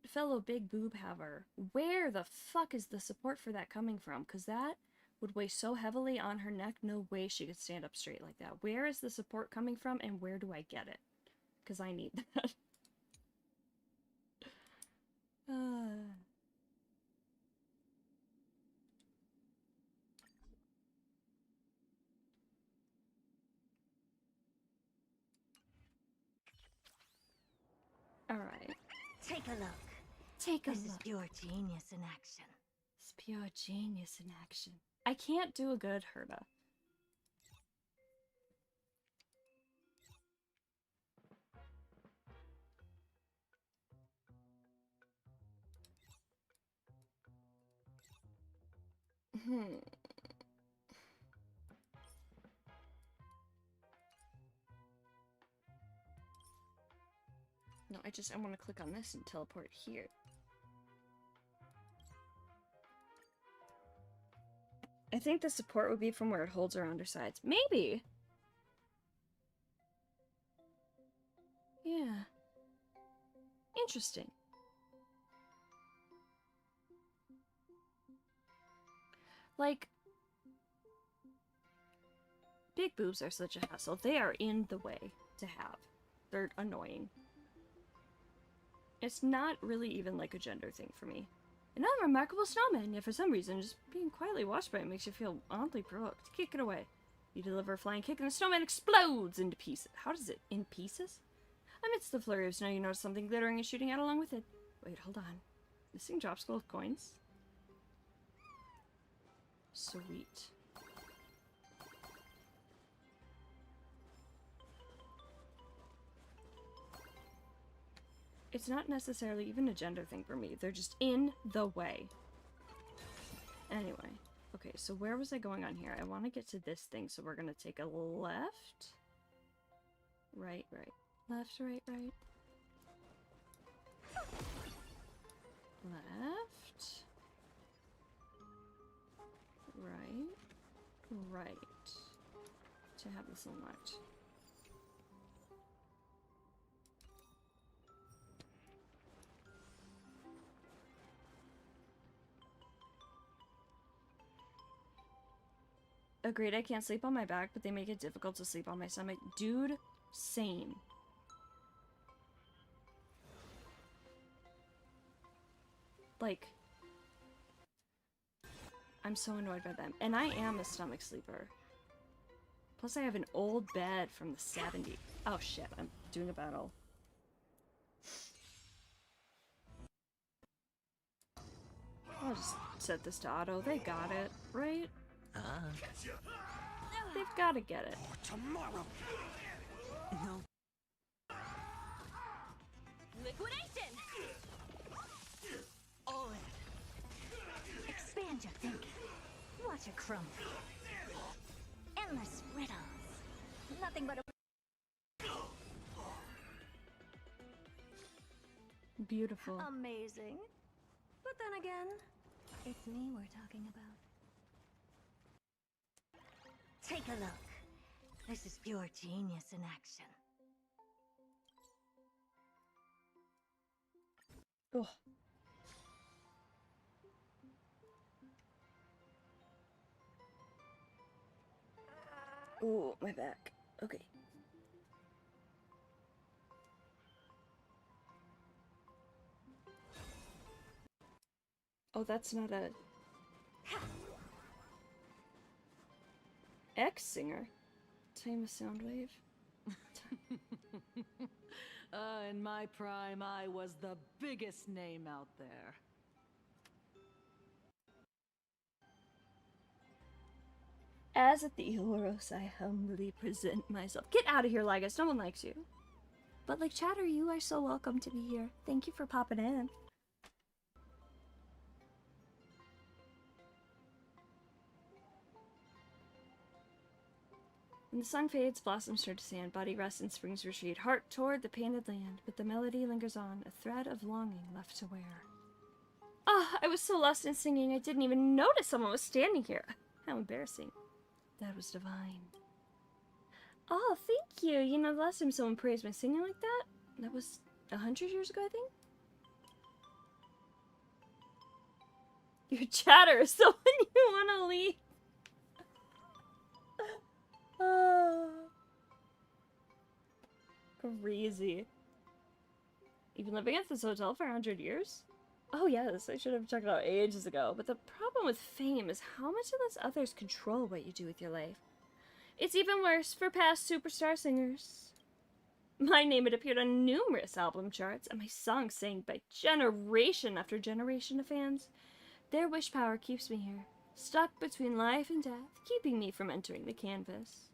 fellow big boob haver, where the fuck is the support for that coming from? Because that would weigh so heavily on her neck, no way she could stand up straight like that. Where is the support coming from, and where do I get it? Because I need that. Alright. Take a look. Take a This look. is pure genius in action. It's pure genius in action. I can't do a good Herta. No, I want to click on this and teleport here. I think the support would be from where it holds her undersides. Maybe! Yeah. Interesting. Like, big boobs are such a hassle. They are in the way to have. They're annoying. It's not really even like a gender thing for me. Another remarkable snowman, yet for some reason, just being quietly watched by it makes you feel oddly provoked. Kick it away. You deliver a flying kick and the snowman explodes into pieces. How does it? In pieces? Amidst the flurry of snow, you notice something glittering and shooting out along with it. Wait, hold on. This thing drops gold coins? Sweet. It's not necessarily even a gender thing for me. They're just in the way. Anyway. Okay, so where was I going on here? I want to get to this thing, so we're going to take a left. Right, right. Left, right, right. Left. Right. Right. To have this unlocked. Agreed, I can't sleep on my back, but they make it difficult to sleep on my stomach. Dude, same. Like, I'm so annoyed by them. And I am a stomach sleeper. Plus I have an old bed from the 70s. Oh shit, I'm doing a battle. I'll just set this to auto. They got it, right? They've got to get it. Tomorrow. No. Liquidation! Oh. Expand your thinking. Watch it crumble. Endless riddles. Nothing but a... Beautiful. Amazing. But then again, it's me we're talking about. Take a look. This is pure genius in action. Ugh. Oh, my back. Okay. Oh, that's not a... X-singer? Time of sound wave? In my prime, I was the biggest name out there. As a Theoros, I humbly present myself. Get out of here, Lygus. No one likes you. But like Chatter, you are so welcome to be here. Thank you for popping in. When the sun fades, blossoms turn to sand, body rests and springs retreat, heart toward the painted land, but the melody lingers on, a thread of longing left to wear. Ah, I was so lost in singing, I didn't even notice someone was standing here. How embarrassing. That was divine. Oh, thank you. You know, the last time someone praised my singing like that was 100 years ago, I think? Your chatter is so when you want to leave. Crazy. You've been living at this hotel for 100 years? Oh yes, I should have checked it out ages ago. But the problem with fame is how much it lets others control what you do with your life. It's even worse for past superstar singers. My name had appeared on numerous album charts, and my songs sang by generation after generation of fans. Their wish power keeps me here, stuck between life and death, keeping me from entering the canvas.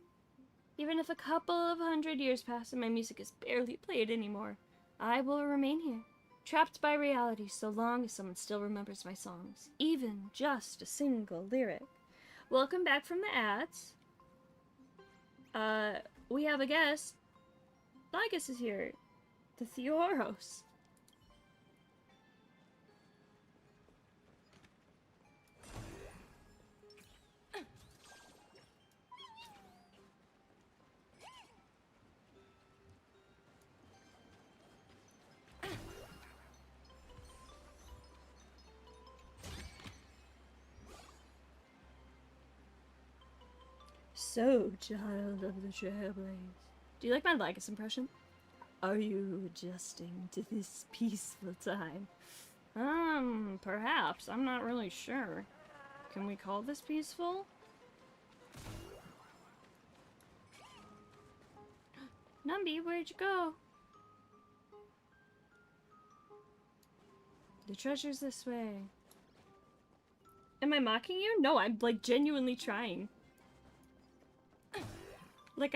Even if a couple of 100 years pass and my music is barely played anymore, I will remain here, trapped by reality so long as someone still remembers my songs, even just a single lyric. Welcome back from the ads. We have a guest. Lygus is here. The Theoros. So, child of the Trailblaze. Do you like my Lycus impression? Are you adjusting to this peaceful time? Perhaps. I'm not really sure. Can we call this peaceful? Numby, where'd you go? The treasure's this way. Am I mocking you? No, I'm like genuinely trying. Like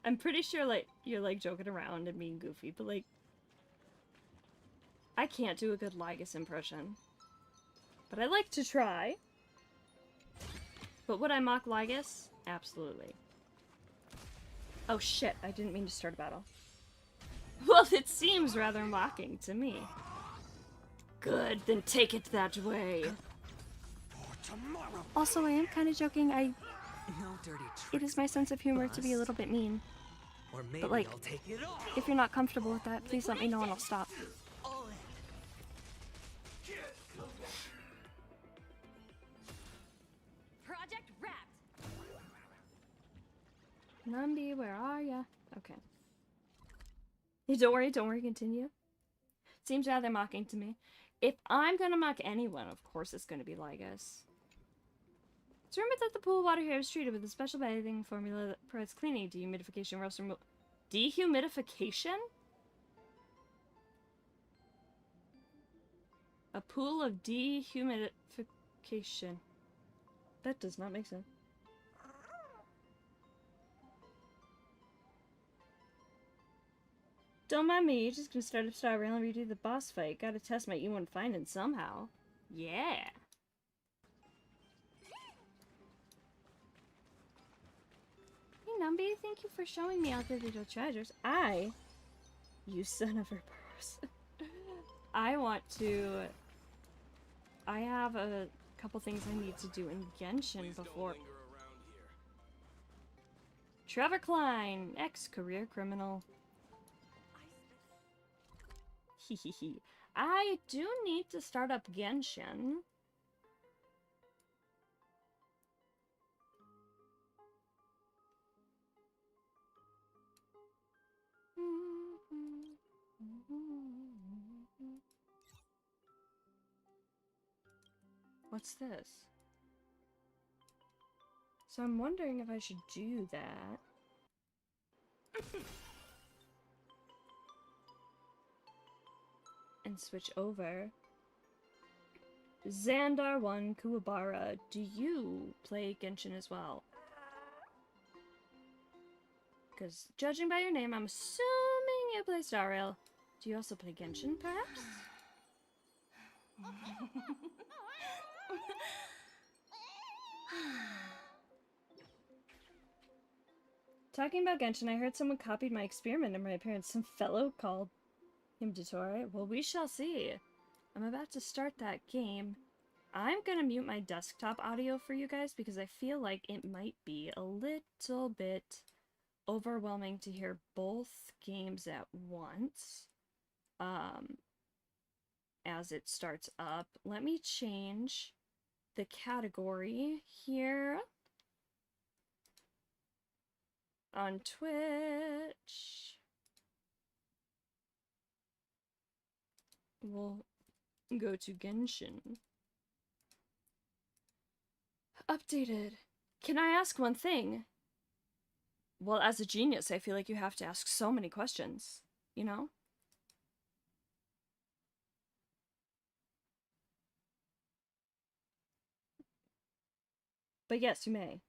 I'm pretty sure like you're like joking around and being goofy, but like I can't do a good Lygus impression. But I like to try. But would I mock Lygus? Absolutely. Oh shit, I didn't mean to start a battle. Well, it seems rather mocking to me. Good, then take it that way. Also, I am kind of joking. No dirty It is my sense of humor to be a little bit mean. Or maybe But like, I'll take it all. if you're not comfortable with that, please let me know and I'll stop. All in. Project wrapped. Numby, where are ya? Okay. Don't worry, continue. Seems rather mocking to me. If I'm gonna mock anyone, of course it's gonna be Lygus. It's rumored that the pool water here is treated with a special bathing formula that provides cleaning, dehumidification, roast removal. Dehumidification? A pool of dehumidification. That does not make sense. Don't mind me, you're just gonna start up Star Rail and redo the boss fight. Gotta test my E1 finding somehow. Yeah. Hey Numby, thank you for showing me all the little treasures. You son of a person. I have a couple things I need to do in Genshin before. Trevor Klein, ex-career criminal. Hehehe. I do need to start up Genshin. What's this? So I'm wondering if I should do that. And switch over. Xandar 1 Kuwabara, do you play Genshin as well? Because judging by your name, I'm assuming you play Star Rail. Do you also play Genshin, perhaps? Talking about Genshin, I heard someone copied my experiment in my appearance. Some fellow called him Dottore. Well, we shall see. I'm about to start that game. I'm gonna mute my desktop audio for you guys because I feel like it might be a little bit overwhelming to hear both games at once. As it starts up. Let me change the category here on Twitch. We'll go to Genshin. Updated. Can I ask one thing? Well, as a genius, I feel like you have to ask so many questions, you know? But yes, you may.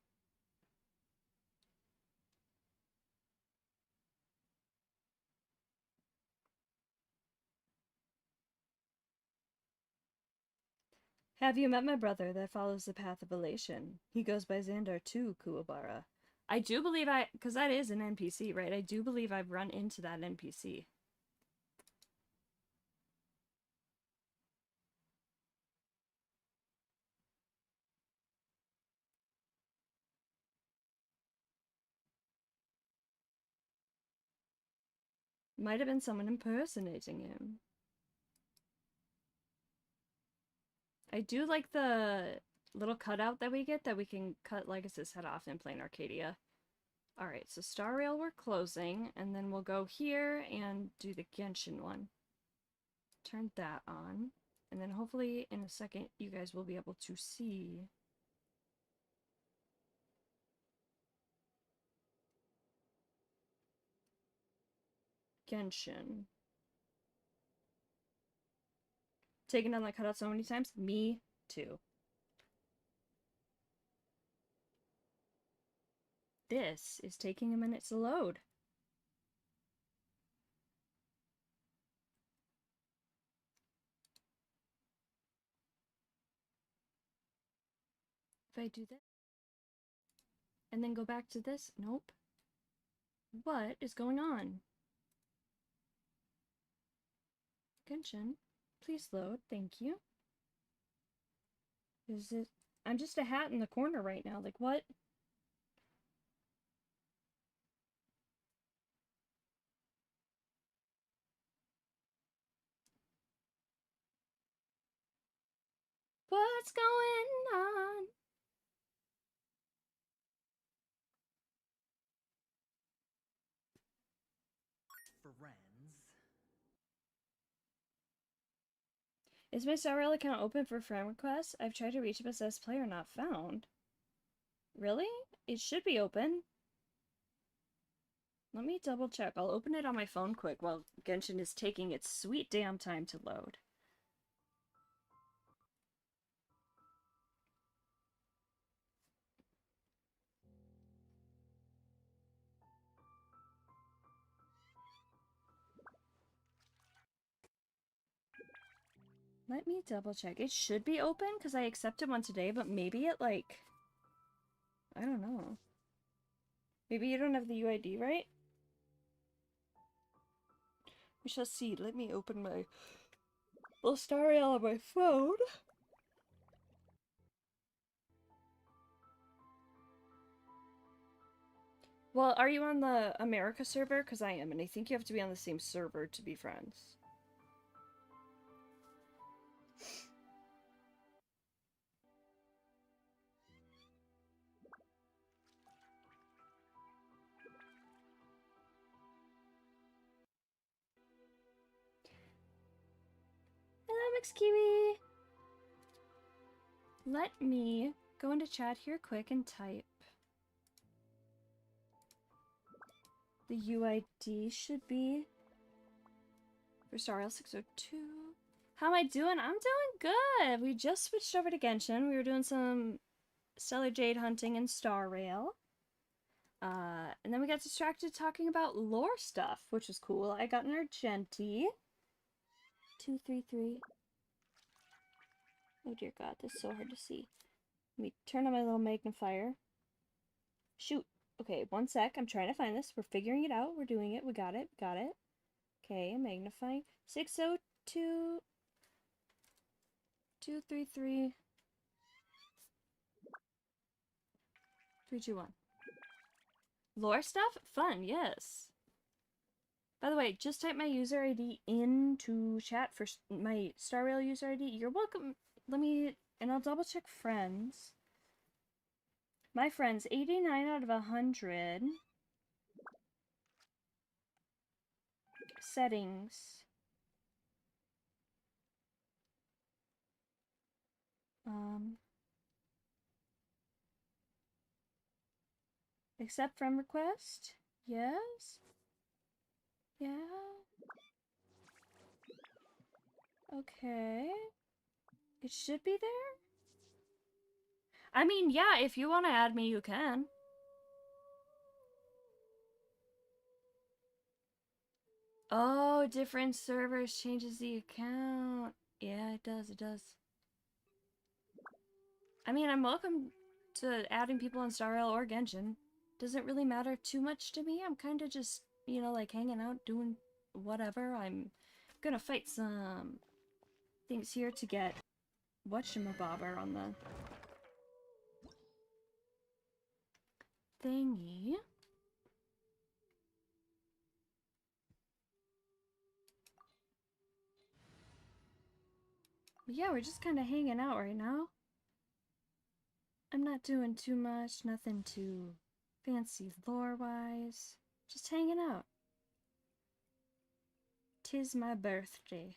Have you met my brother that follows the path of elation? He goes by Xandar 2 Kuwabara. I do believe because that is an NPC, right? I do believe I've run into that NPC. Might have been someone impersonating him. I do like the little cutout that we get that we can cut Legacy's head off in plain Arcadia. Alright, so Star Rail we're closing, and then we'll go here and do the Genshin one. Turn that on, and then hopefully in a second you guys will be able to see. Genshin. Taken down that cutout so many times? Me too. This is taking a minute to load. If I do this, and then go back to this, nope. What is going on? Genshin, please load, thank you. Is it? I'm just a hat in the corner right now, like what? What's going on? Friends. Is my Star Rail account open for friend requests? I've tried to reach him, but says player not found. Really? It should be open. Let me double check. I'll open it on my phone quick while Genshin is taking its sweet damn time to load. Let me double check. It should be open because I accepted one today, but maybe it like... I don't know. Maybe you don't have the UID right? We shall see. Let me open my little Star Rail on my phone. Well, are you on the America server? Because I am, and I think you have to be on the same server to be friends. Hello, MixKiwi! Let me go into chat here quick and type. The UID should be for Star Rail 602. How am I doing? I'm doing good! We just switched over to Genshin. We were doing some Stellar Jade hunting in Star Rail. And then we got distracted talking about lore stuff, which was cool. I got an Argenti. 233. Oh dear god, this is so hard to see. Let me turn on my little magnifier. Shoot. Okay, one sec. I'm trying to find this. We're figuring it out. We're doing it. We got it. Got it. Okay, magnifying. 602... 233... 321. Lore stuff? Fun, yes. By the way, just type my user ID into chat for my Star Rail user ID. You're welcome. Let me... And I'll double check friends. My friends, 89 out of 100. Settings. Accept friend request? Yes? Yeah? Okay. It should be there? I mean, yeah, if you want to add me, you can. Oh, different servers changes the account. Yeah, it does, it does. I mean, I'm welcome to adding people on Star Rail or Genshin. Doesn't really matter too much to me. I'm kind of just, you know, like hanging out, doing whatever. I'm gonna fight some things here to get whatchamabobber on the thingy. But yeah, we're just kind of hanging out right now. I'm not doing too much, nothing too fancy lore-wise. Just hanging out. 'Tis my birthday.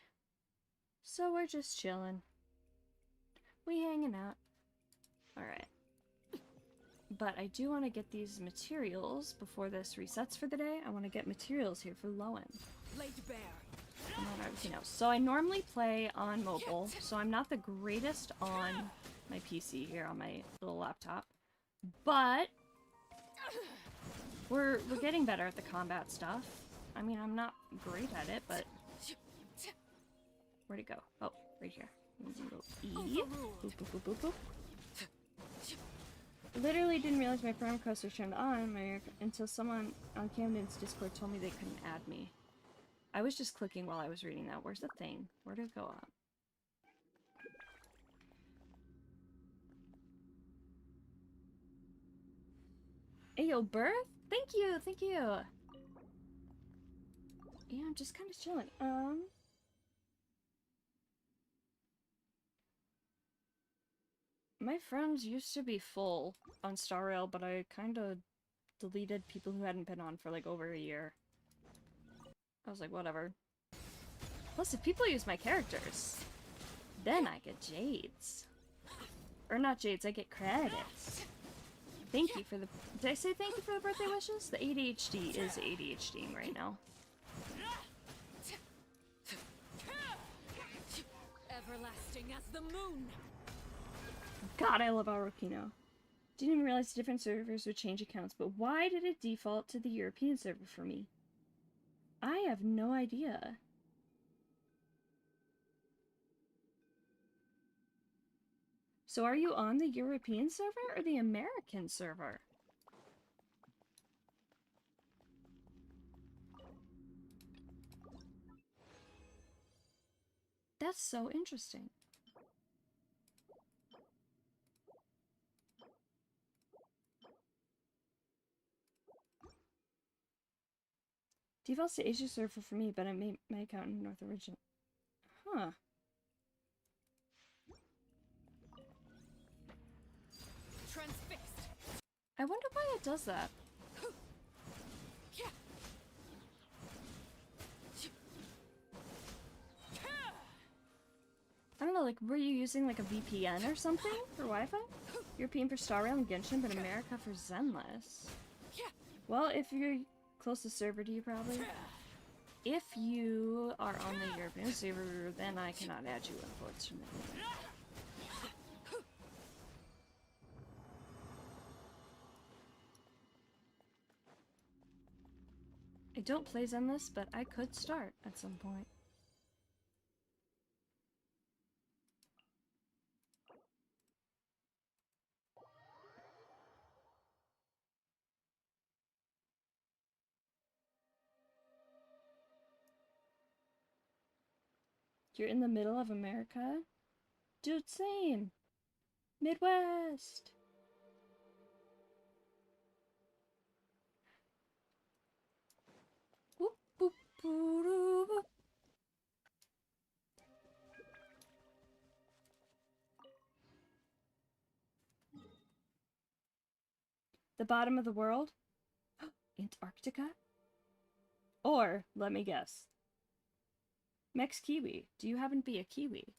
So we're just chilling. We hanging out. Alright. But I do want to get these materials before this resets for the day. I want to get materials here for Lowen. Laid bare. And not everything else. So I normally play on mobile, so I'm not the greatest on my PC here on my little laptop. But we're getting better at the combat stuff. I mean, I'm not great at it, but where'd it go? Oh, right here. E. Boop, boop, boop, boop, boop. Literally didn't realize my friend request was turned on until someone on Camden's Discord told me they couldn't add me. I was just clicking while I was reading that. Where's the thing? Where did it go up? Ayo, Birth? Thank you, thank you. Yeah, I'm just kind of chilling. My friends used to be full on Star Rail, but I kind of deleted people who hadn't been on for like over a year. I was like, whatever. Plus, if people use my characters, then I get Jades. Or not Jades, I get credits. Thank you for the... Did I say thank you for the birthday wishes? The ADHD is ADHDing right now. Everlasting as the moon. God, I love Aurokino. Didn't even realize different servers would change accounts, but why did it default to the European server for me? I have no idea. So are you on the European server or the American server? That's so interesting. Defaults to Asia server for me, but I made my account in North Origin. Huh. Transfixed. I wonder why it does that. I don't know, like, were you using like a VPN or something for Wi-Fi? European for Star Rail and Genshin, but America for Zenless. Well, if you're closest server to you, probably. If you are on the European server, then I cannot add you, unfortunately. I don't play Zenless, but I could start at some point. You're in the middle of America? Dude, same! Midwest! Whoop, whoop, whoop, whoop. The bottom of the world? Antarctica? Or, let me guess. Mex Kiwi. Do you happen to be a Kiwi?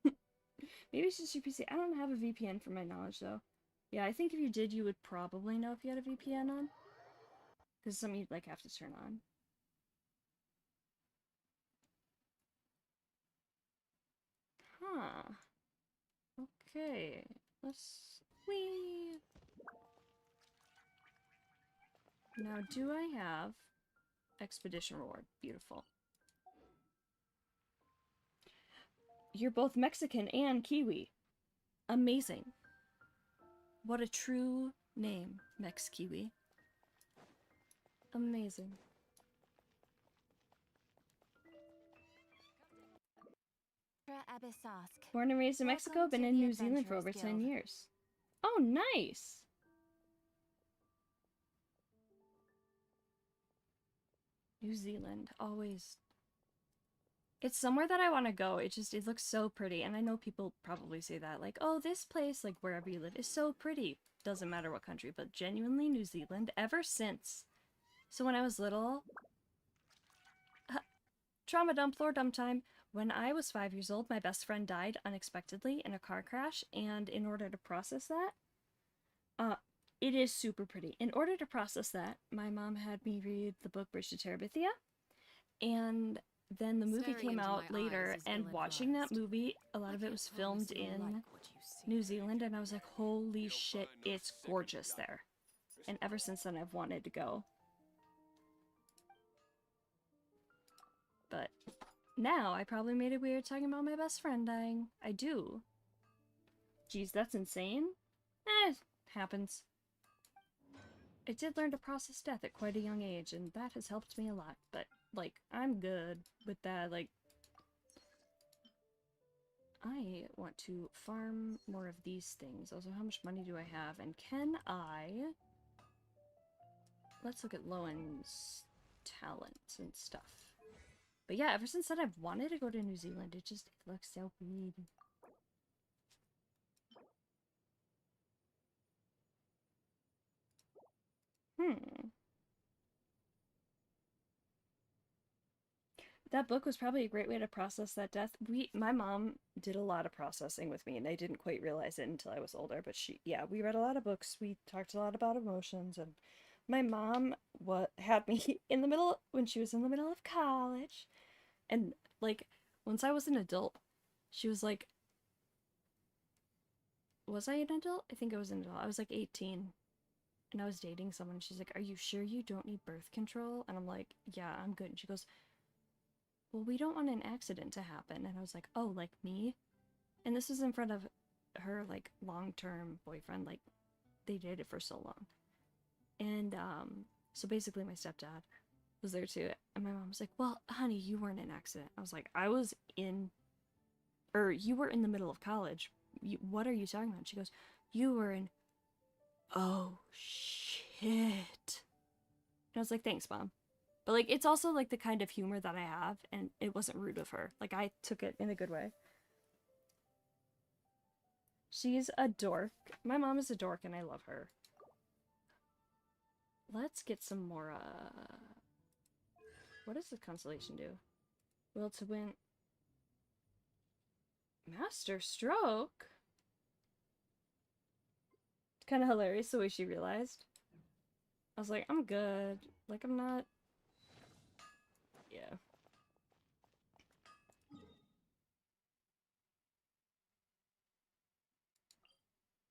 Maybe it's just your PC. I don't have a VPN for my knowledge, though. Yeah, I think if you did, you would probably know if you had a VPN on. Because some you'd, like, have to turn on. Huh. Okay. Let's... Whee! Now, do I have... Expedition reward? Beautiful. You're both Mexican and Kiwi. Amazing. What a true name, Mex Kiwi. Amazing. Born and raised in Mexico, been in New Zealand for over 10 years. Oh, nice! New Zealand, always It's somewhere that I want to go. It looks so pretty. And I know people probably say that, like, oh, this place, like, wherever you live, is so pretty. Doesn't matter what country, but genuinely New Zealand, ever since. So when I was little, trauma dump, floor dump time. When I was 5 years old, my best friend died unexpectedly in a car crash. And in order to process that, it is super pretty. In order to process that, my mom had me read the book Bridge to Terabithia. And then the movie came out later, and watching that movie, a lot of it was filmed in New Zealand, and I was like, holy shit, it's gorgeous there. And ever since then, I've wanted to go. But now, I probably made it weird talking about my best friend dying. I do. Geez, that's insane. Happens. I did learn to process death at quite a young age, and that has helped me a lot, but, like, I'm good with that, like... I want to farm more of these things. Also, how much money do I have? And can I... Let's look at Lowen's talent and stuff. But yeah, ever since then I've wanted to go to New Zealand. It looks so weird. That book was probably a great way to process that death. My mom did a lot of processing with me, and I didn't quite realize it until I was older, but we read a lot of books, we talked a lot about emotions, and my mom had me when she was in the middle of college, and, like, once I was an adult, she was like, was I an adult? I think I was an adult. I was like 18. And I was dating someone. She's like, are you sure you don't need birth control? And I'm like, yeah, I'm good. And she goes, well, we don't want an accident to happen. And I was like, oh, like me? And this was in front of her, like, long-term boyfriend. Like, they dated for so long. And, so basically my stepdad was there too. And my mom was like, well, honey, you weren't in an accident. I was like, you were in the middle of college. What are you talking about? And she goes, you were in... Oh, shit. And I was like, thanks, Mom. But, like, it's also, like, the kind of humor that I have, and it wasn't rude of her. Like, I took it in a good way. She's a dork. My mom is a dork, and I love her. Let's get some more, what does the constellation do? Will to win... Master Stroke? It's kind of hilarious the way she realized. I was like, I'm good. Like, I'm not... Yeah.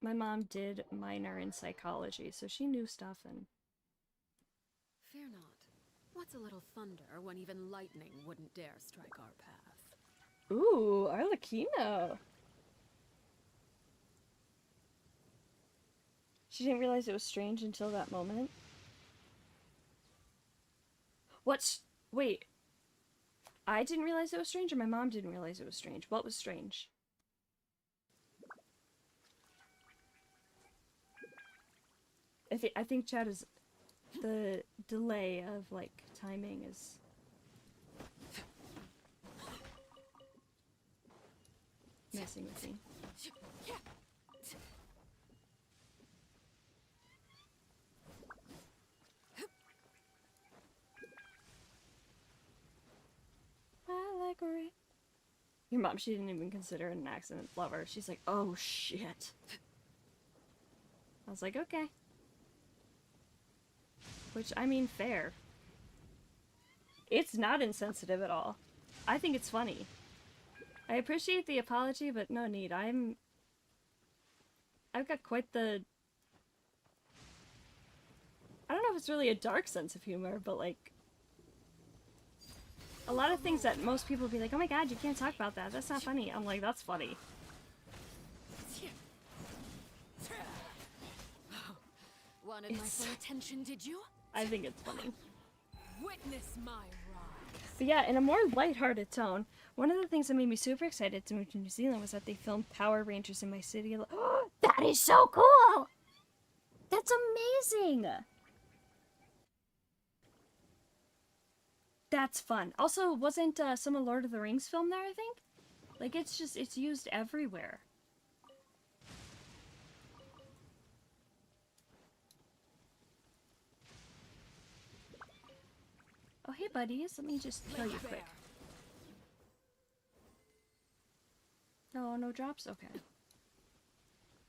My mom did minor in psychology, so she knew stuff and... Fear not. What's a little thunder when even lightning wouldn't dare strike our path? Ooh, Arlecchino! She didn't realize it was strange until that moment. Wait. I didn't realize it was strange, or my mom didn't realize it was strange? What was strange? I think chat is... The delay of, like, timing is... messing with me. I like her. Your mom, she didn't even consider it an accident lover. She's like, oh shit. I was like, okay. Which, I mean, fair. It's not insensitive at all. I think it's funny. I appreciate the apology, but no need. I've got quite the... I don't know if it's really a dark sense of humor, but, like... A lot of things that most people be like, oh my god, you can't talk about that. That's not funny. I'm like, that's funny. Wanted my full attention, did you? I think it's funny. Witness my rise. But yeah, in a more lighthearted tone, one of the things that made me super excited to move to New Zealand was that they filmed Power Rangers in my city. That is so cool! That's amazing! That's fun. Also, wasn't some of Lord of the Rings film there, I think? Like, it's just, it's used everywhere. Oh, hey, buddies. Let me just kill you quick. No, no drops? Okay.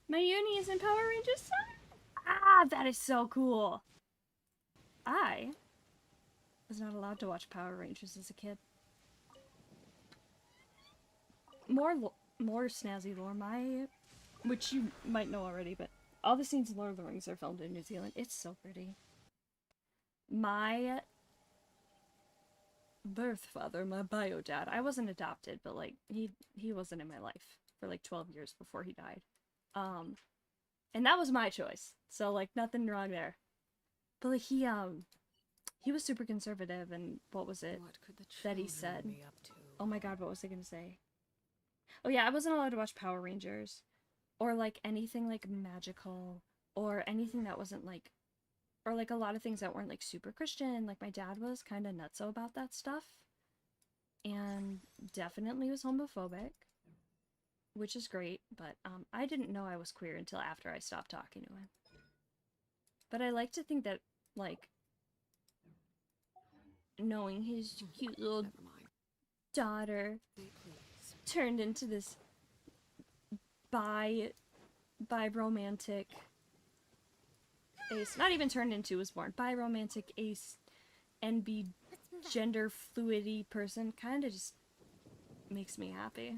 My uni is in Power Rangers. Ah, that is so cool. I was not allowed to watch Power Rangers as a kid. More snazzy lore, which you might know already, but all the scenes in Lord of the Rings are filmed in New Zealand. It's so pretty. My birth father, my bio dad, I wasn't adopted, but like he wasn't in my life for like 12 years before he died. And that was my choice. So like nothing wrong there. But like he was super conservative, and what was it that he said? Oh my god, what was I gonna say? Oh yeah, I wasn't allowed to watch Power Rangers or like anything like magical or anything that wasn't like, or like a lot of things that weren't like super Christian. Like my dad was kind of nutso about that stuff and definitely was homophobic, which is great, but I didn't know I was queer until after I stopped talking to him. But I like to think that like knowing his cute little daughter turned into this bi-romantic ace, not even turned into, was born bi-romantic ace and be gender fluidity person kind of just makes me happy.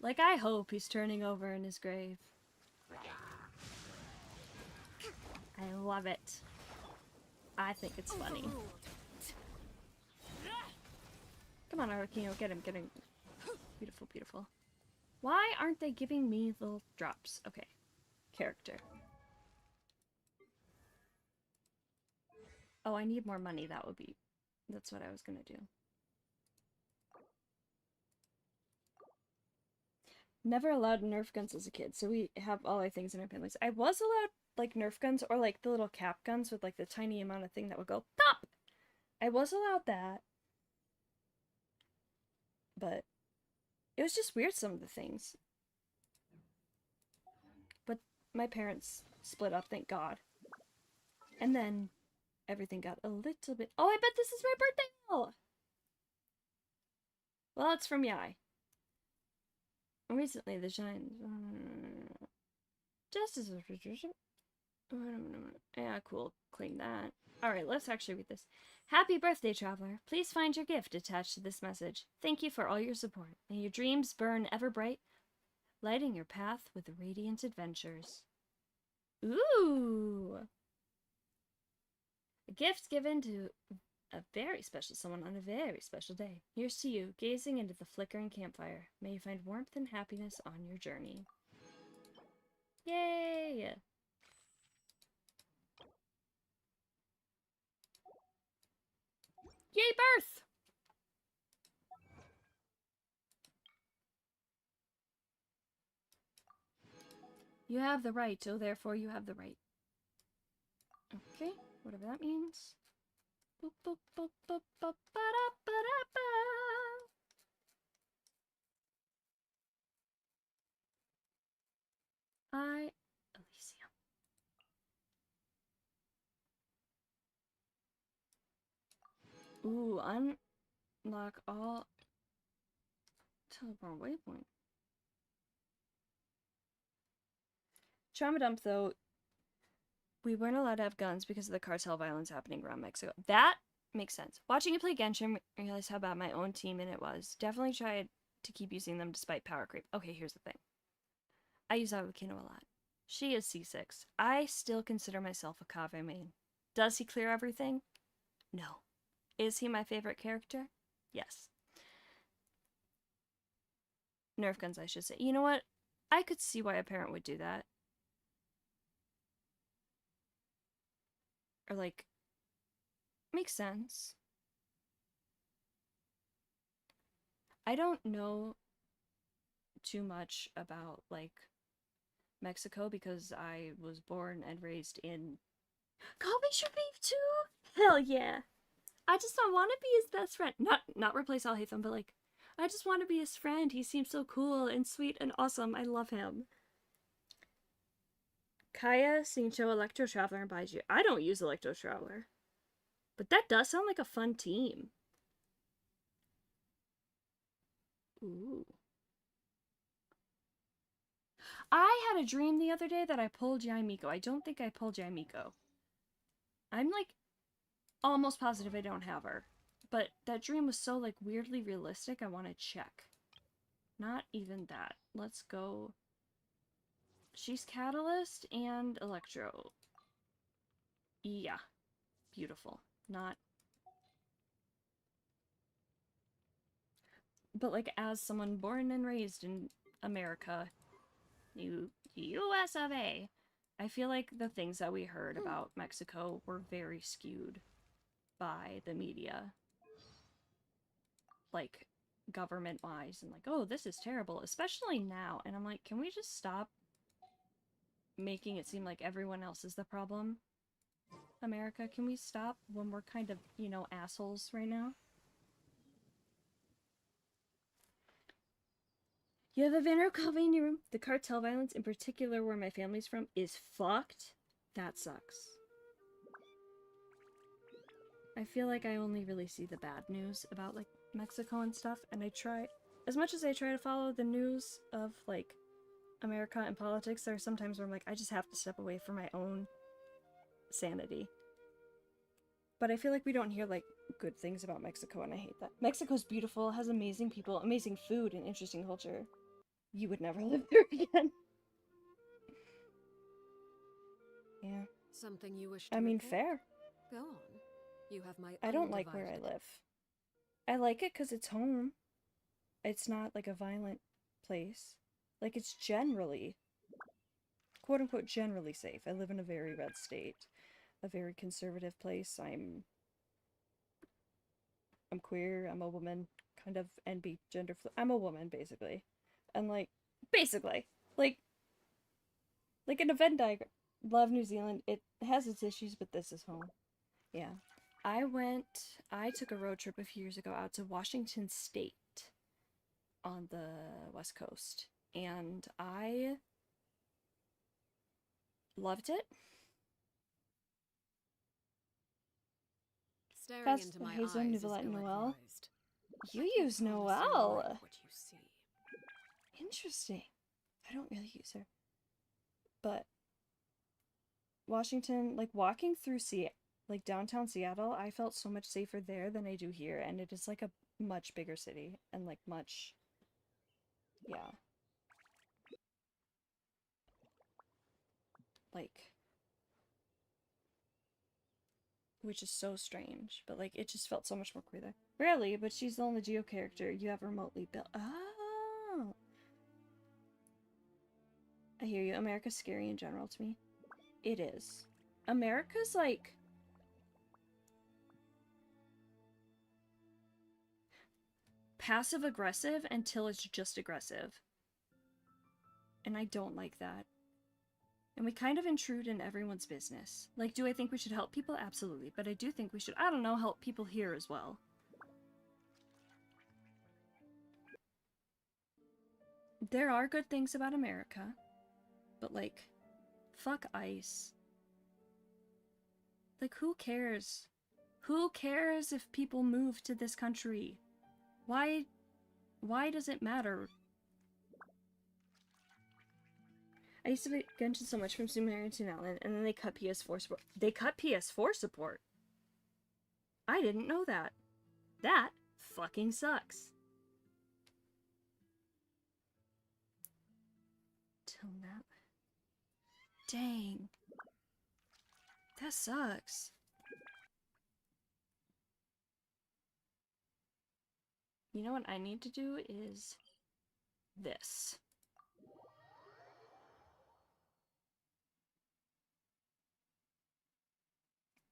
Like, I hope he's turning over in his grave. I love it. I think it's funny. Come on, Arlecchino, get him, get him. Beautiful, beautiful. Why aren't they giving me little drops? Okay. Character. Oh, I need more money. That's what I was gonna do. Never allowed Nerf guns as a kid, so we have all our things in our families. I was allowed, like, Nerf guns, or, like, the little cap guns with, like, the tiny amount of thing that would go pop! I was allowed that. But it was just weird, some of the things. But my parents split up, thank God. And then everything got a little bit... Oh, I bet this is my birthday mail! Well, it's from Yai. Recently, the shine... Justice Patricia. Yeah, cool. Claim that. Alright, let's actually read this. Happy birthday, traveler. Please find your gift attached to this message. Thank you for all your support. May your dreams burn ever bright, lighting your path with radiant adventures. Ooh! A gift given to a very special someone on a very special day. Here's to you, gazing into the flickering campfire. May you find warmth and happiness on your journey. Yay! Yay, birth! You have the right, so therefore you have the right. Okay, whatever that means. Boop, boop, boop, boop, boop, ba-da, ba-da, ba. Elysium. Ooh, unlock all teleport waypoint. Trauma dump, though, we weren't allowed to have guns because of the cartel violence happening around Mexico. That makes sense. Watching you play Genshin, I realized how bad my own team in it was. Definitely tried to keep using them despite power creep. Okay, here's the thing. I use Arlecchino a lot. She is C6. I still consider myself a Kaveh main. Does he clear everything? No. Is he my favorite character? Yes. Nerf guns, I should say. You know what? I could see why a parent would do that. Or, like, makes sense. I don't know too much about, like, Mexico because I was born and raised in... Call me your beef too? Hell yeah! I just don't want to be his best friend. Not replace Alhaitham, but like, I just want to be his friend. He seems so cool and sweet and awesome. I love him. Kaya, Sincho, Electro Traveler, and Baiju. I don't use Electro Traveler. But that does sound like a fun team. Ooh. I had a dream the other day that I pulled Yaimiko. I don't think I pulled Yaimiko. I'm like almost positive I don't have her. But that dream was so like weirdly realistic, I want to check. Not even that. Let's go. She's Catalyst and Electro. Yeah. Beautiful. Not... But like as someone born and raised in America, US of A, I feel like the things that we heard about Mexico were very skewed by the media. Like, government-wise, and like, oh, this is terrible, especially now. And I'm like, can we just stop making it seem like everyone else is the problem? America, can we stop when we're kind of, you know, assholes right now? You have a Vanero coffee in your room. The cartel violence, in particular where my family's from, is fucked. That sucks. I feel like I only really see the bad news about, like, Mexico and stuff, and I try, as much as I try to follow the news of, like, America and politics, there are sometimes where I'm like, I just have to step away from my own sanity. But I feel like we don't hear, like, good things about Mexico, and I hate that. Mexico's beautiful, has amazing people, amazing food, and interesting culture. You would never live there again. Yeah. Something you wish to I mean, report? fair. Go on. You have my I don't like where I live. I like it because it's home. It's not like a violent place. Like, it's generally, quote unquote, generally safe. I live in a very red state, a very conservative place. I'm queer, I'm a woman, kind of, and be gender fluid. I'm a woman, basically. And like, basically, like in a Venn diagram. Love New Zealand. It has its issues, but this is home. Yeah. I took a road trip a few years ago out to Washington State on the West Coast, and I loved it. Staring into my eyes is Nouvelle Noel. ill-advised. You use Noelle. What you see. Interesting. I don't really use her. But Washington, like walking through like downtown Seattle, I felt so much safer there than I do here, and it is like a much bigger city and like much, yeah. Like, which is so strange, but like it just felt so much more queer there. Rarely, but she's the only Geo character you have remotely built. Oh, I hear you. America's scary in general to me. It is. America's like passive aggressive until it's just aggressive. And I don't like that. And we kind of intrude in everyone's business. Like, do I think we should help people? Absolutely. But I do think we should, I don't know, help people here as well. There are good things about America. But, like, fuck ICE. Like, who cares? Who cares if people move to this country? Why does it matter? I used to play Genshin so much from Sumerian to Nowland, and then they cut PS4 support. They cut PS4 support? I didn't know that. That fucking sucks. Till now. Dang. That sucks. You know what I need to do is this.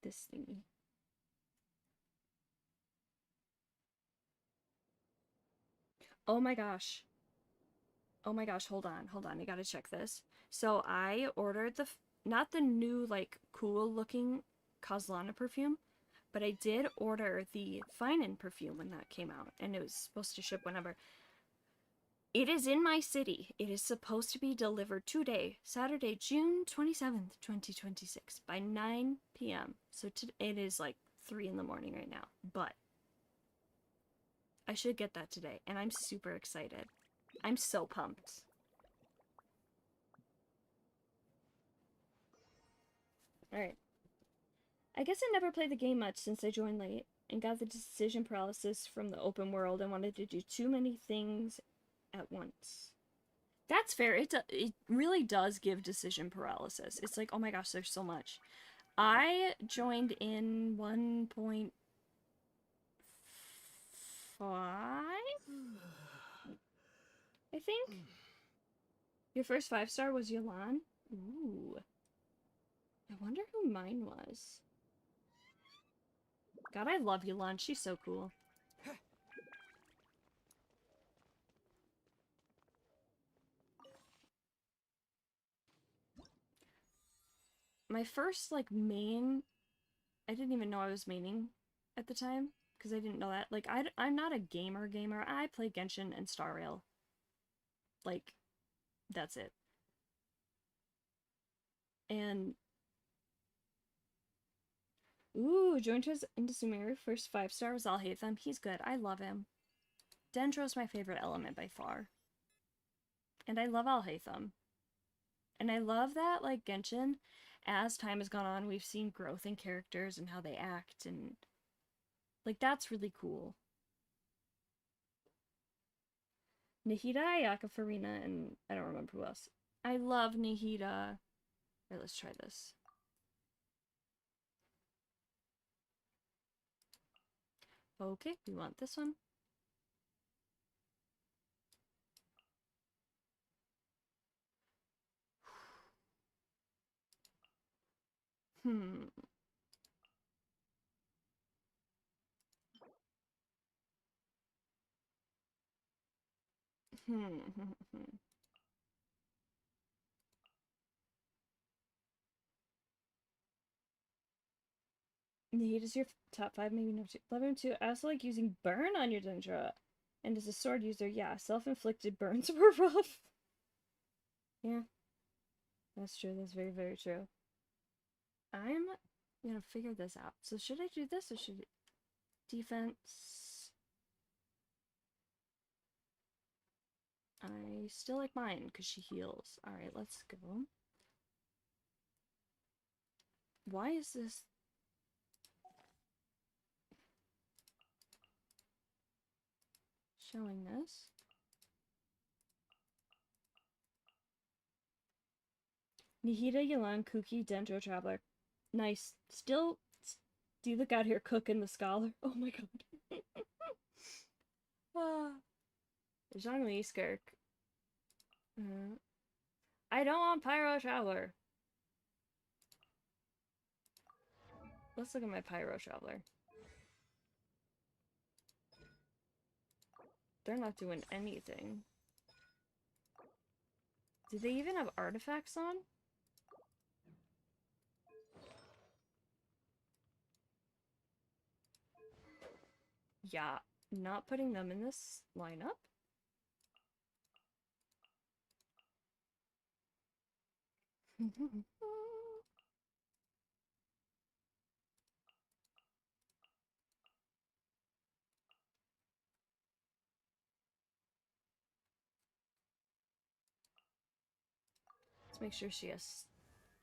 This thingy. Oh my gosh. Oh my gosh, hold on, I gotta check this. So I ordered not the new, like, cool looking Kozlana perfume, But I did order the Finin perfume when that came out, and it was supposed to ship whenever. It is in my city. It is supposed to be delivered today, Saturday, June 27th, 2026, by 9 p.m. So it is like 3 in the morning right now, but I should get that today, and I'm super excited. I'm so pumped. Alright. I guess I never played the game much since I joined late, and got the decision paralysis from the open world and wanted to do too many things at once. That's fair. It really does give decision paralysis. It's like, oh my gosh, there's so much. I joined in 1.5? I think. Your first 5-star was Yolan? Ooh. I wonder who mine was. God, I love Yolan. She's so cool. My first, like, main... I didn't even know I was maining at the time, because I didn't know that. Like, I'm not a gamer. I play Genshin and Star Rail. Like, that's it. And... Ooh, joined us into Sumeru. First 5-star was Alhaitham. He's good. I love him. Dendro's my favorite element by far. And I love Alhaitham. And I love that, like, Genshin, as time has gone on, we've seen growth in characters and how they act, and, like, that's really cool. Nahida, Ayaka, Farina, and I don't remember who else. I love Nahida. Alright, let's try this. Okay, we want this one. Hmm. Nahida's your top 5, maybe number 2. Love him too. I also like using burn on your Dendra. And as a sword user, yeah, self-inflicted burns were rough. Yeah. That's true. That's very, very true. I'm gonna figure this out. So should I do this or should it... Defense... I still like mine because she heals. Alright, let's go. Why is this... showing this? Nihida, Yalan, Kuki, Dendro, Traveler. Nice. Still... Do you look out here cooking the scholar? Oh my god. Ah. Zhongli, Skirk. I don't want Pyro Traveler. Let's look at my Pyro Traveler. They're not doing anything. Do they even have artifacts on? Yeah, not putting them in this lineup. Let's make sure she has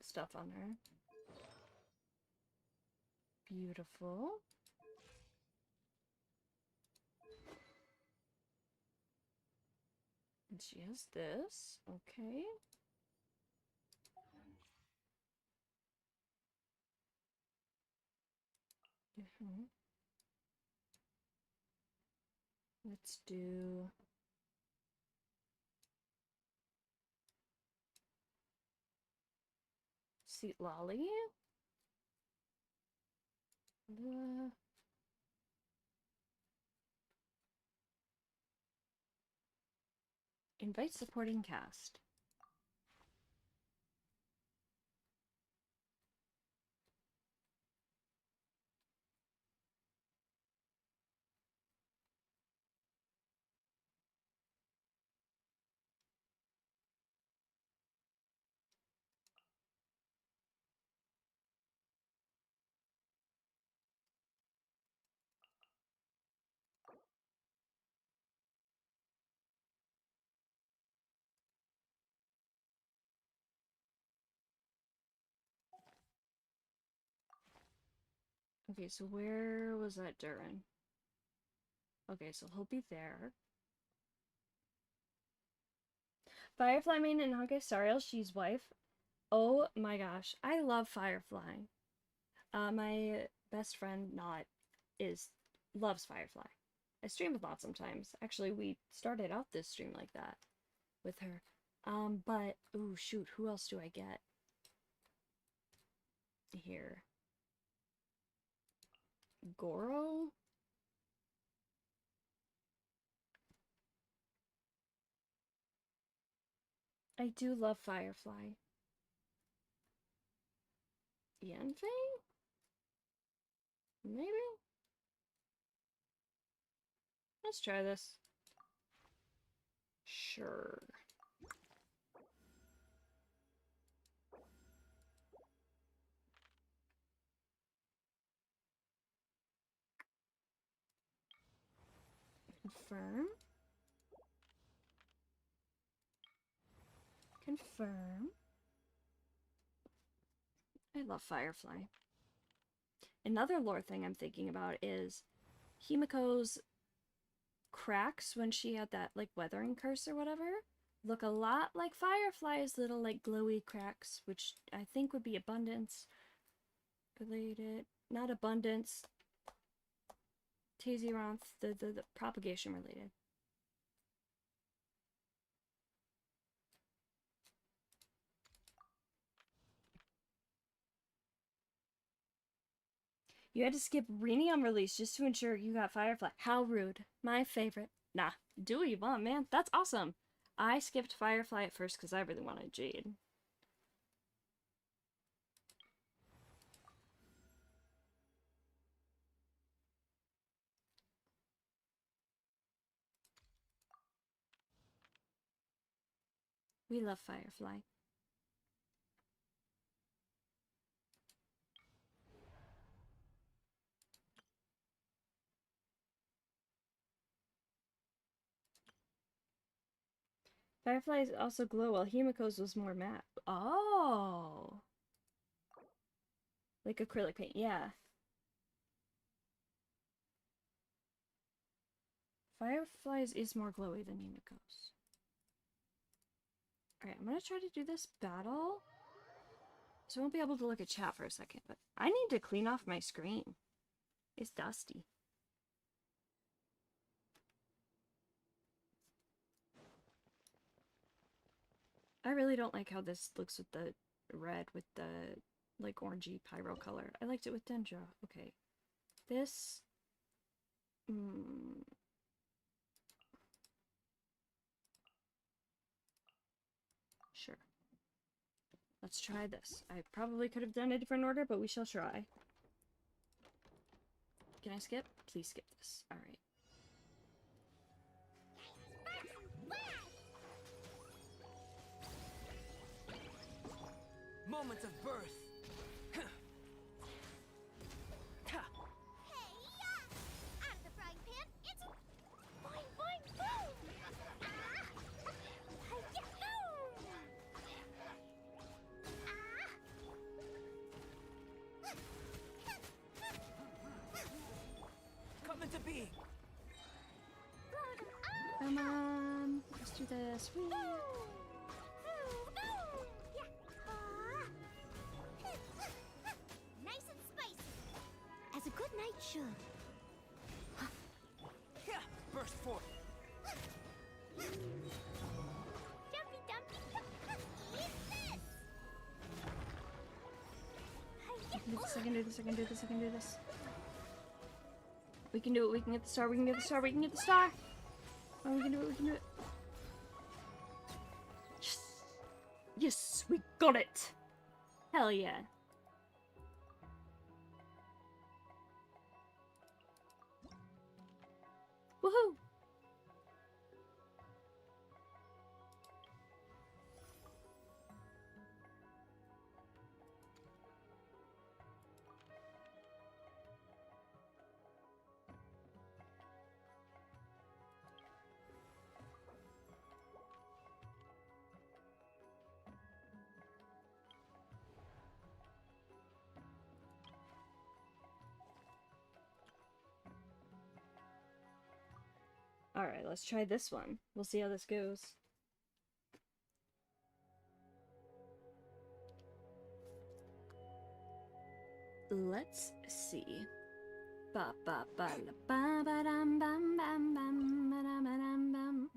stuff on her. Beautiful. And she has this. Okay. Let's do... Seat Lolly. Invite supporting cast. Okay, so where was that Durin? Okay, so he'll be there. Firefly main and Honkai Sariel, she's wife. Oh my gosh, I love Firefly. My best friend loves Firefly. I stream with Not sometimes. Actually, we started out this stream like that with her. But oh shoot, who else do I get here? Goro? I do love Firefly. Yanfei? Maybe? Let's try this. Sure. Confirm. Confirm. I love Firefly. Another lore thing I'm thinking about is Himiko's cracks when she had that like weathering curse or whatever look a lot like Firefly's little like glowy cracks, which I think would be abundance related. Not abundance. Tazyronth, the propagation related. You had to skip Renium release just to ensure you got Firefly. How rude. My favorite. Nah, do what you want, man. That's awesome. I skipped Firefly at first because I really wanted Jade. We love Firefly. Fireflies also glow while Himiko's was more matte. Oh! Like acrylic paint, yeah. Fireflies is more glowy than Himiko's. Alright, I'm gonna try to do this battle. So I won't be able to look at chat for a second, but I need to clean off my screen. It's dusty. I really don't like how this looks with the red with the like orangey pyro color. I liked it with Dendra. Okay. This sure. Let's try this. I probably could have done a different order, but we shall try. Can I skip? Please skip this. Alright. Moments of birth. Out of the frying pan, it's a boing boing boom! Come into being. Come on. Let's do this. Whee. Nice and spicy, as a good knight should. Burst forth. Dumpy dumpy, eat this. I can do this, I can do this, I can do this. We can do it, we can get the star, we can get the star, we can get the star! Oh, we can do it, we can do it. Yes! Yes, we got it! Hell yeah. Woohoo! Alright, let's try this one. We'll see how this goes. Let's see. Ba ba ba la ba ba dum bum bum bum ba dum ba dum bum.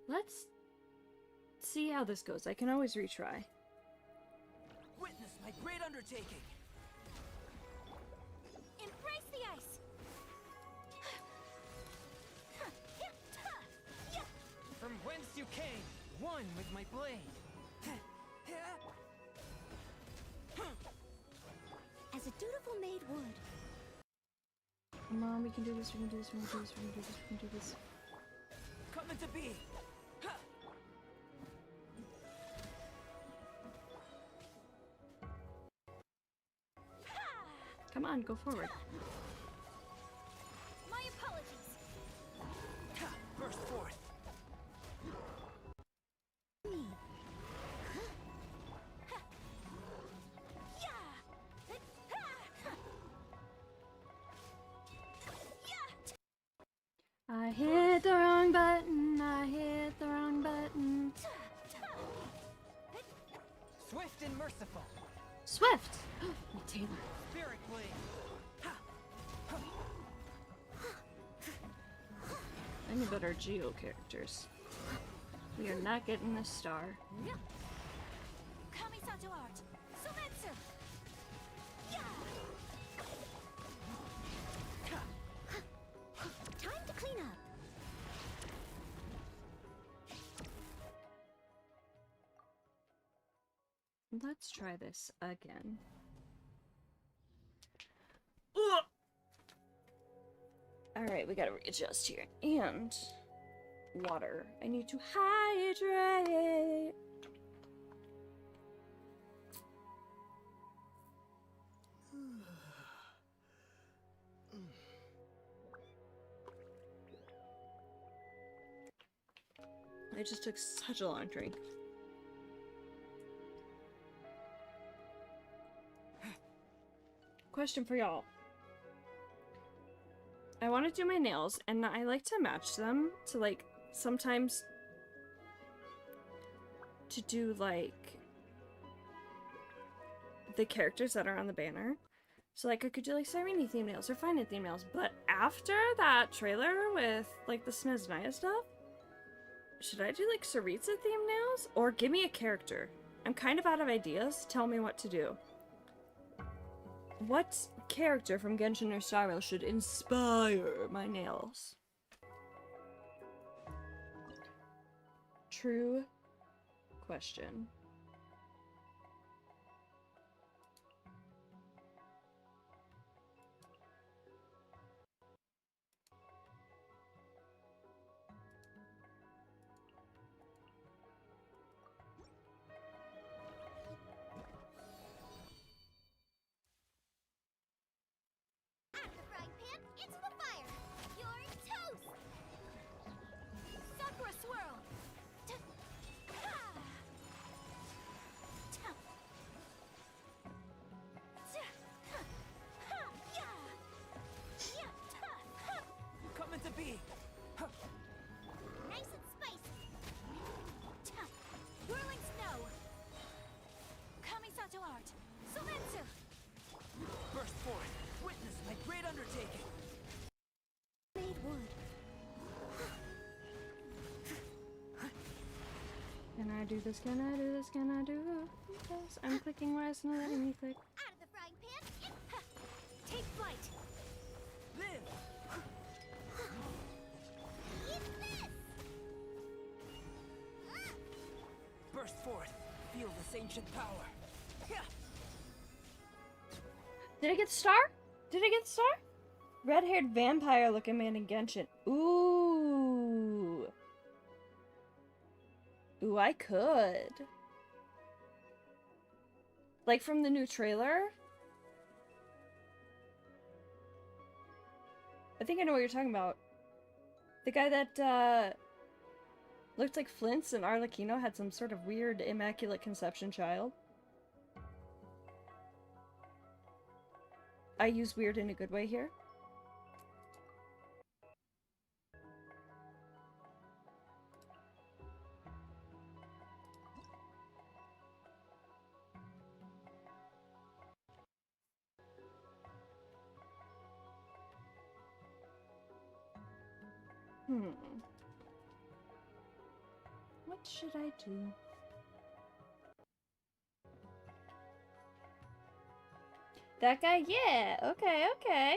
Let's see how this goes. I can always retry. Witness my great undertaking. Embrace the ice! From whence you came, one with my blade. As a dutiful maid would. Come on, we can do this, we can do this, we can do this, we can do this, we can do this. Coming to be. Come on, go forward. My apologies. Burst forth. I hit the wrong button, I hit the wrong button. Swift and merciful. Swift! My Taylor. Spirit blade. I need better Geo characters. We are not getting a star. Kamisato art. Sumetsu. Time to clean up. Let's try this again. Alright, we gotta readjust here. And water. I need to hydrate. I just took such a long drink. Question for y'all. I want to do my nails, and I like to match them to, like, sometimes to do, like, the characters that are on the banner. So, like, I could do, like, Serene theme nails or Final theme nails, but after that trailer with, like, the Snezhnaya stuff, should I do, like, Saritsa theme nails? Or give me a character. I'm kind of out of ideas. Tell me what to do. What character from Genshin or Star Rail should inspire my nails? True question. Into the fire! You're toast! Sakura swirl! Coming to be. Nice and spicy! Whirling snow! Kamisato art! Sumetsu! Burst forth. Witness my great undertaking. Made wood. Can I do this? Can I do this? Can I do this? I'm clicking why it's not letting me click. Out of the frying pan! Take flight! Live! Eat this! Burst forth. Feel this ancient power. Did I get the star? Did I get the star? Red-haired vampire looking man in Genshin. Ooh. Ooh, I could. Like from the new trailer? I think I know what you're talking about. The guy that, Looked like Flint's and Arlecchino had some sort of weird immaculate conception child. I use weird in a good way here. What should I do? That guy? Yeah. Okay, okay.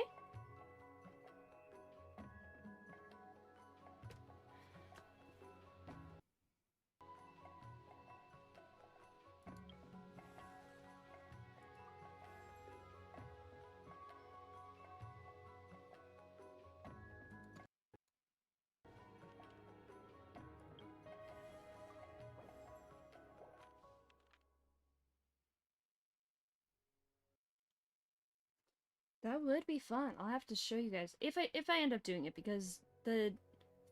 That would be fun. I'll have to show you guys if I end up doing it, because the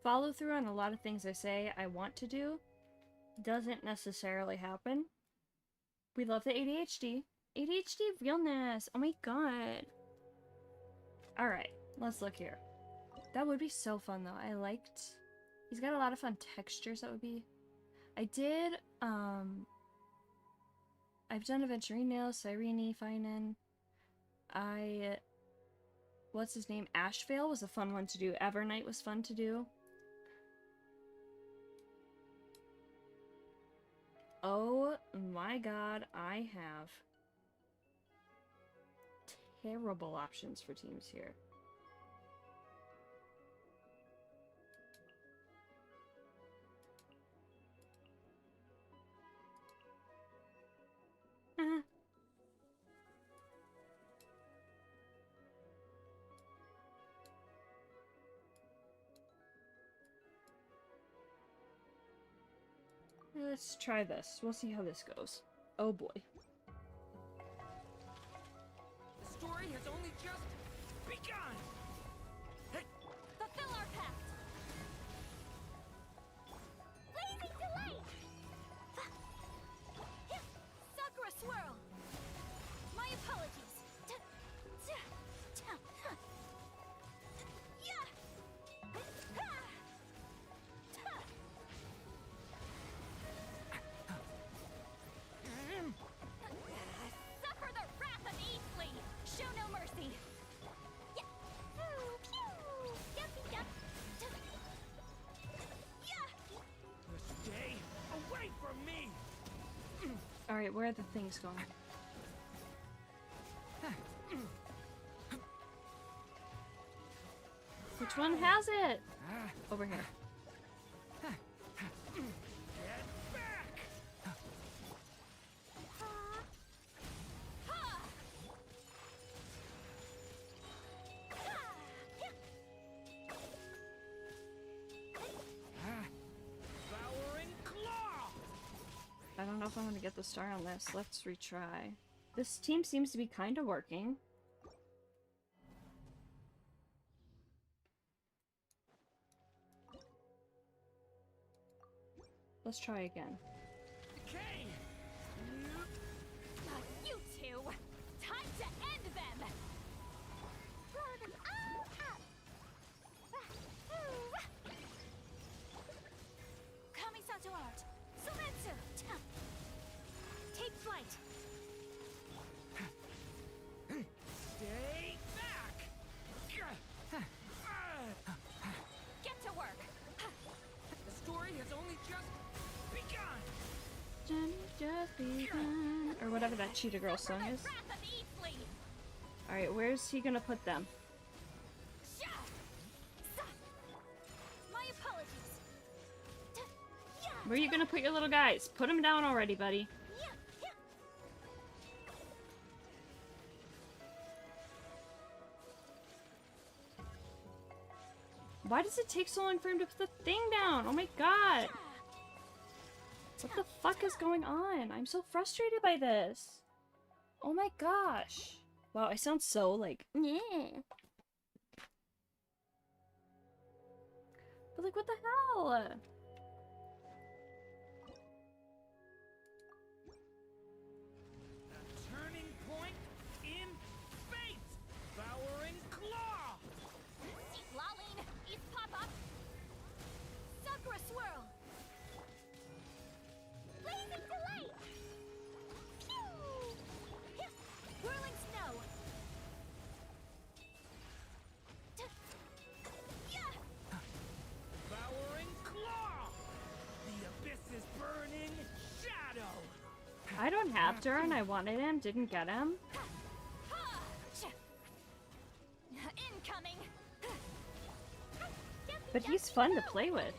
follow through on a lot of things I say I want to do doesn't necessarily happen. We love the ADHD. ADHD realness. Oh my god. Alright, let's look here. That would be so fun though. I liked... He's got a lot of fun textures that would be... I did, I've done Aventurine Nails, Cyrene, Finan. What's his name? Ashvale was a fun one to do. Evernight was fun to do. Oh my god, I have terrible options for teams here. Let's try this. We'll see how this goes. Oh boy. The story has only just begun! Fulfill our pact! Blazing delight! Sakura swirl! My apologies. Suffer the wrath of Eastly! Show no mercy! Stay away from me! Alright, where are the things going? Which one has it? Over here. I don't know if I'm gonna get the star on this. Let's retry. This team seems to be kind of working. Let's try again. You two! Time to end them! Blow them all up! Kamisato art! Sumetsu! Take flight! Stay back! Get to work! The story has only just begun! Just begun. Or whatever that Cheetah Girl song is. Alright, where's he gonna put them? My apologies. Where are you gonna put your little guys? Put them down already, buddy. Why does it take so long for him to put the thing down? Oh my god! What the fuck is going on? I'm so frustrated by this. Oh my gosh. Wow, I sound so like, yeah. But like, what the hell? I don't have Duran. I wanted him, didn't get him. Incoming. But he's fun to play with.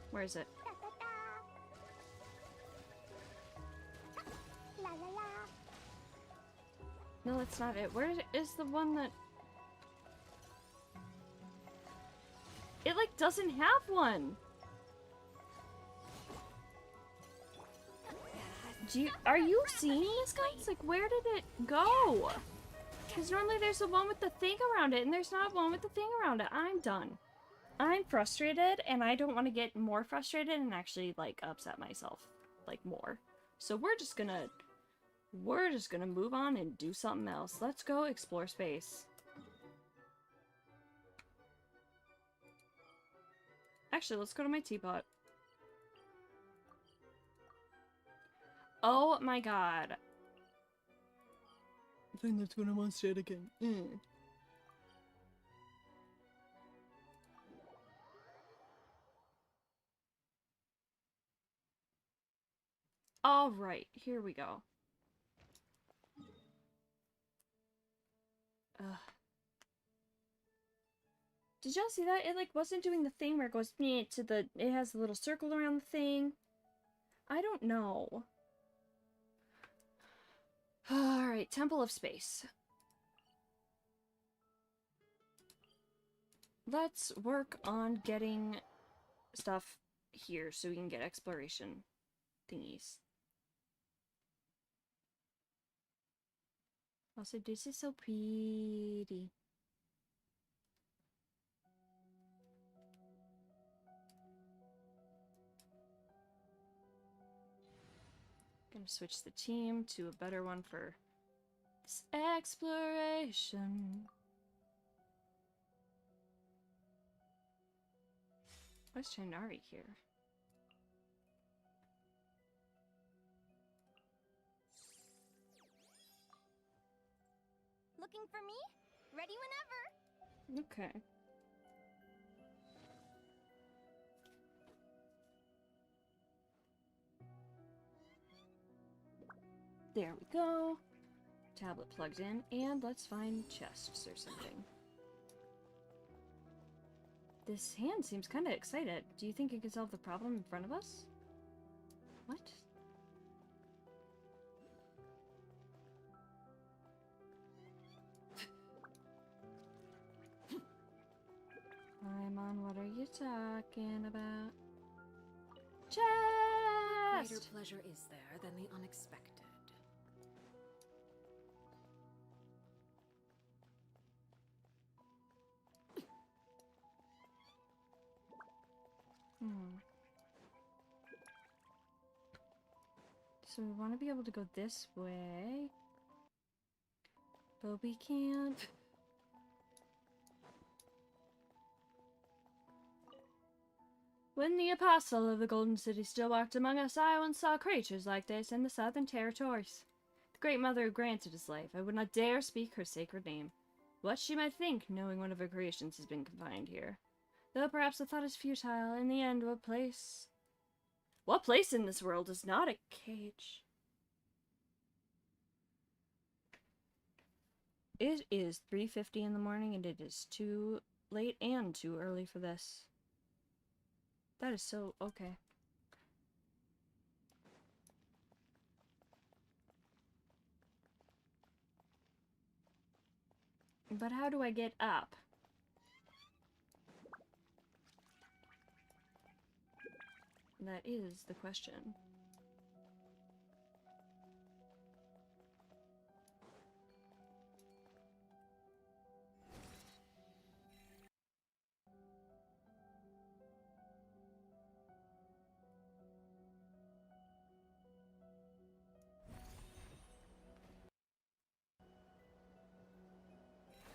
Where is it? No, that's not it. Where is the one that... It, like, doesn't have one! Are you seeing this, guys? Like, where did it go? Because normally there's the one with the thing around it, and there's not one with the thing around it. I'm done. I'm frustrated, and I don't want to get more frustrated and actually, like, upset myself, like, more. So we're just gonna move on and do something else. Let's go explore space. Actually, let's go to my teapot. Oh my god. I think that's what I want to say it again. Alright, here we go. Ugh. Did y'all see that? It, like, wasn't doing the thing where it goes to the... It has a little circle around the thing. I don't know. Alright, Temple of Space. Let's work on getting stuff here so we can get exploration thingies. Also, this is so pretty. Gonna switch the team to a better one for this exploration. Why's Chinari here? Looking for me? Ready whenever. Okay. There we go. Tablet plugged in, and let's find chests or something. This hand seems kind of excited. Do you think it could solve the problem in front of us? What? Paimon, what are you talking about? What greater Chest! pleasure is there than the unexpected? So we want to be able to go this way. But we can't. When the apostle of the Golden City still walked among us, I once saw creatures like this in the southern territories. The Great Mother who granted his life, I would not dare speak her sacred name. What she might think, knowing one of her creations has been confined here. Though perhaps the thought is futile, in the end, what place in this world is not a cage? It is 3:50 in the morning, and it is too late and too early for this. That is so... okay. But how do I get up? That is the question.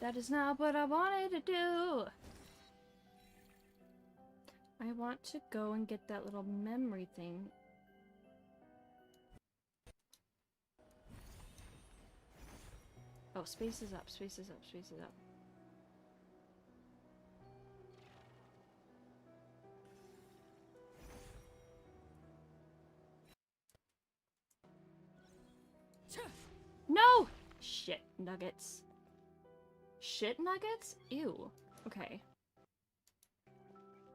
That is not what I wanted to do. I want to go and get that little memory thing. Oh, space is up, space is up, space is up. No! Shit nuggets. Shit nuggets? Ew. Okay.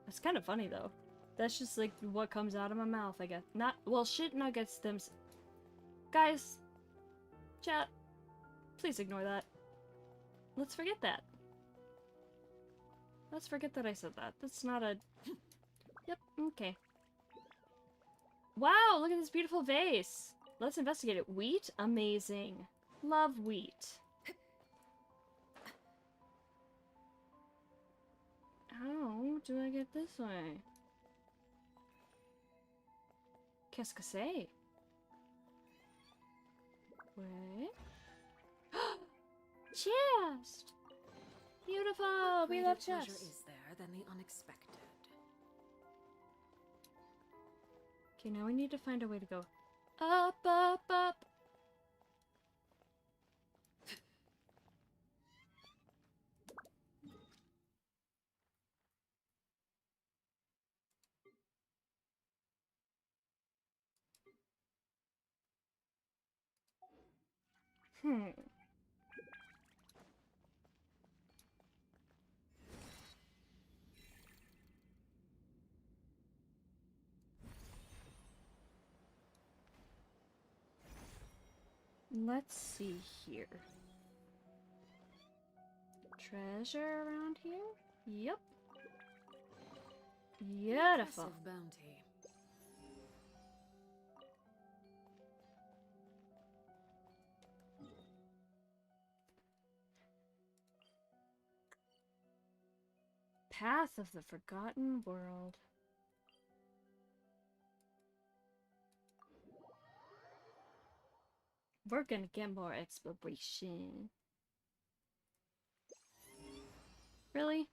That's kind of funny though. That's just like what comes out of my mouth, I guess. Not, well, shit nuggets Guys, chat, please ignore that. Let's forget that. Let's forget that I said that. That's not a... Yep, okay. Wow, look at this beautiful vase. Let's investigate it. Wheat? Amazing. Love wheat. How do I get this way? Qu'est-ce que c'est? Wait. Chest! Beautiful! We love pleasure chests. is there than the unexpected? Okay, now we need to find a way to go up, up, up. Let's see here. Treasure around here? Yep. Beautiful. Impressive bounty. Path of the Forgotten World. We're gonna get more exploration. Really?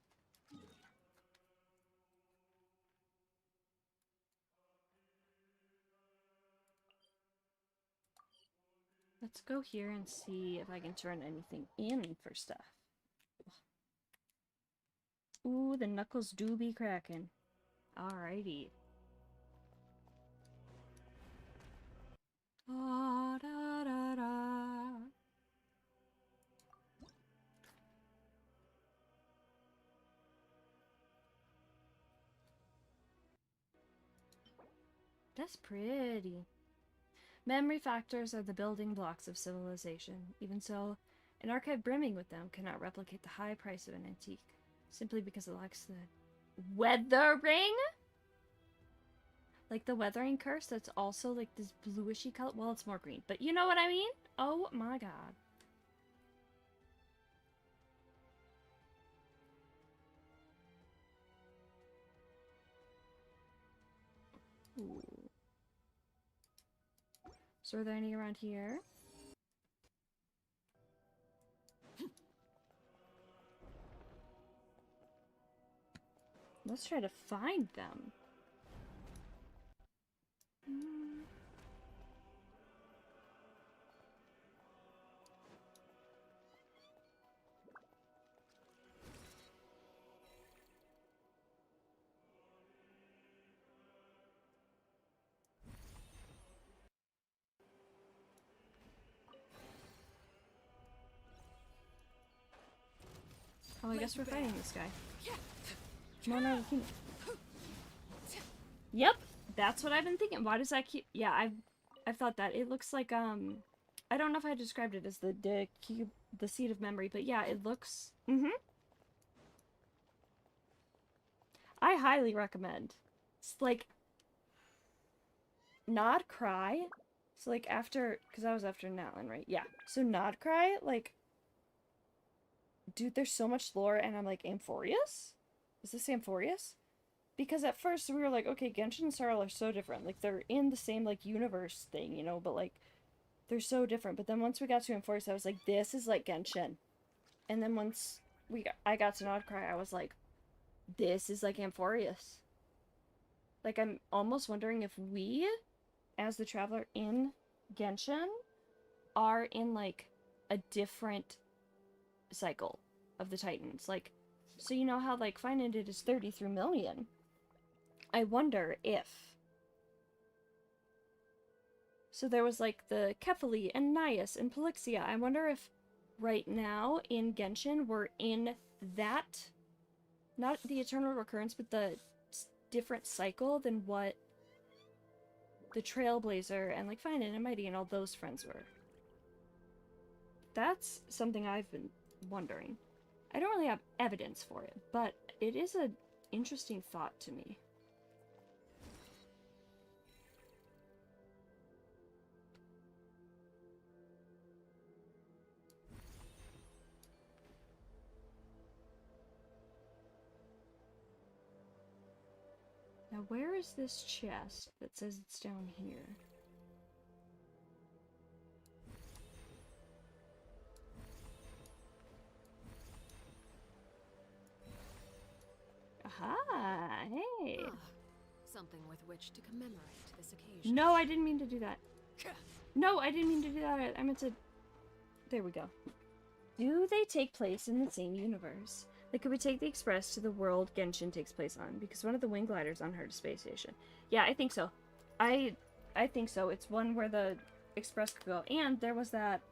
Let's go here and see if I can turn anything in for stuff. Ooh, the knuckles do be cracking. Alrighty. Da, da, da, da. That's pretty. Memory factors are the building blocks of civilization. Even so, an archive brimming with them cannot replicate the high price of an antique, simply because it lacks the weathering? Like the weathering curse that's also like this bluishy color. Well, it's more green, but you know what I mean? Oh my god. Ooh. So are there any around here? Let's try to find them. Oh, I guess we're fighting this guy. Come on out of the kingdom. Yep, that's what I've been thinking. Why does that keep... Yeah, I've thought that. It looks like, I don't know if I described it as the cube, the seed of memory, but yeah, it looks... I highly recommend. It's like... Nod Cry. So like after... Because I was after Natlin, right? Yeah. So Nod Cry, like... Dude, there's so much lore, and I'm like, Amphorius? Is this Amphorius? Because at first we were like, okay, Genshin and Sorrel are so different. Like, they're in the same, like, universe thing, you know? But, like, they're so different. But then once we got to Amphorius, I was like, this is like Genshin. And then once I got to Nodcry, I was like, this is like Amphorius. Like, I'm almost wondering if we, as the Traveler in Genshin, are in, like, a different cycle of the Titans. Like, so you know how, like, Finite is 33 million? I wonder if... So there was, like, the Kephili and Nias and Pelixia. I wonder if right now in Genshin we're in that... Not the eternal recurrence, but the different cycle than what the Trailblazer and, like, Finite and Mighty and all those friends were. That's something I've been wondering. I don't really have evidence for it, but it is an interesting thought to me. Now, where is this chest that says it's down here? Aha! Hey! Ah, something with which to commemorate this occasion. No, I didn't mean to do that. No, I didn't mean to do that. I meant to... There we go. Do they take place in the same universe? Like, could we take the Express to the world Genshin takes place on? Because one of the wing gliders on her to space station. Yeah, I think so. I think so. It's one where the Express could go. And there was that,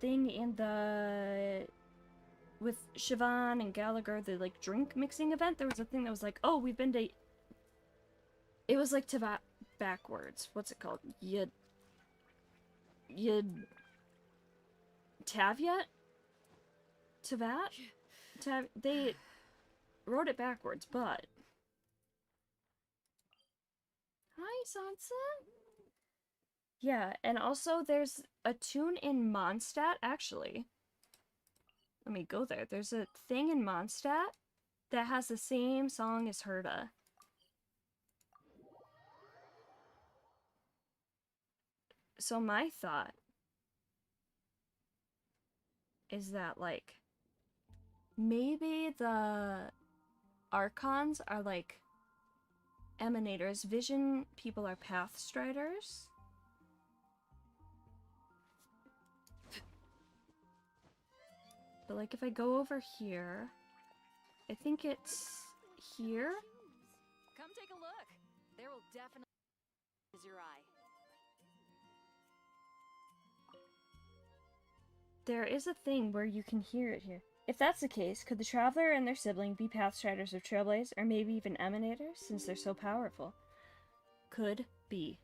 thing in the... With Siobhan and Gallagher, the, like, drink mixing event, there was a thing that was like, oh, we've been to... It was, like, to backwards. What's it called? Tavyat? Tavat? They wrote it backwards, but... Hi, Sansa? Yeah, and also there's a tune in Mondstadt, actually. Let me go there. There's a thing in Mondstadt that has the same song as Herta. So my thought is that, like, maybe the Archons are, like, Emanators. Vision people are Pathstriders. But, like, if I go over here, I think it's here. Come take a look. There will definitely is your eye. There is a thing where you can hear it here. If that's the case, could the Traveler and their sibling be Pathstriders of Trailblaze, or maybe even Emanators, since they're so powerful? Could be.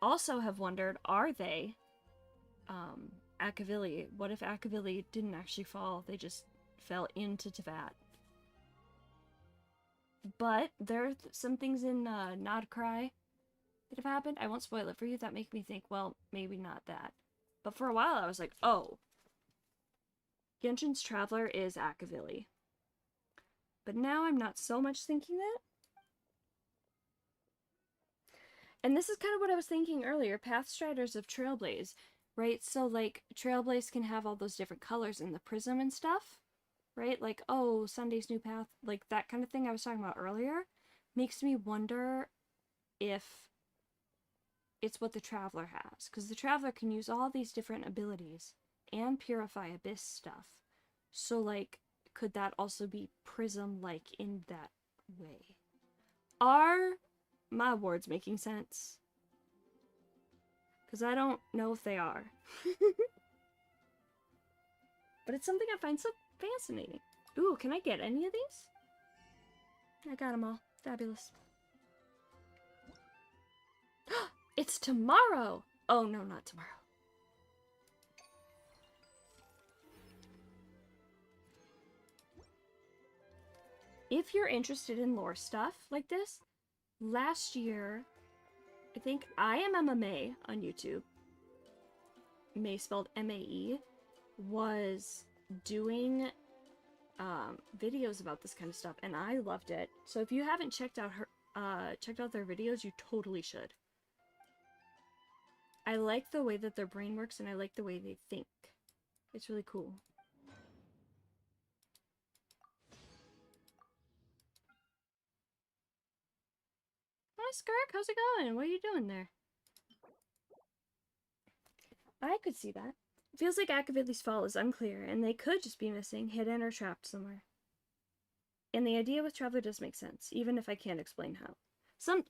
Also have wondered, are they, Akavili? What if Akavili didn't actually fall, they just fell into Tavat? But there are some things in Nodcry that have happened. I won't spoil it for you. That make me think, well, maybe not that. But for a while I was like, oh, Genshin's Traveler is Akavili. But now I'm not so much thinking that. And this is kind of what I was thinking earlier, Pathstriders of Trailblaze, right? So, like, Trailblaze can have all those different colors in the prism and stuff, right? Like, oh, Sunday's new path, like that kind of thing I was talking about earlier, makes me wonder if it's what the Traveler has. Because the Traveler can use all these different abilities and purify abyss stuff. So, like, could that also be prism-like in that way? Are my words making sense? Because I don't know if they are. But it's something I find so fascinating. Ooh, can I get any of these? I got them all. Fabulous. It's tomorrow! Oh, no, not tomorrow. If you're interested in lore stuff like this, last year, I think I Am Emma May on YouTube, May spelled M-A-E, was doing videos about this kind of stuff, and I loved it. So if you haven't checked out their videos, you totally should. I like the way that their brain works, and I like the way they think. It's really cool. Hi, Skirk. How's it going? What are you doing there? I could see that. It feels like Akavilli's fall is unclear, and they could just be missing, hidden, or trapped somewhere. And the idea with Traveler does make sense, even if I can't explain how.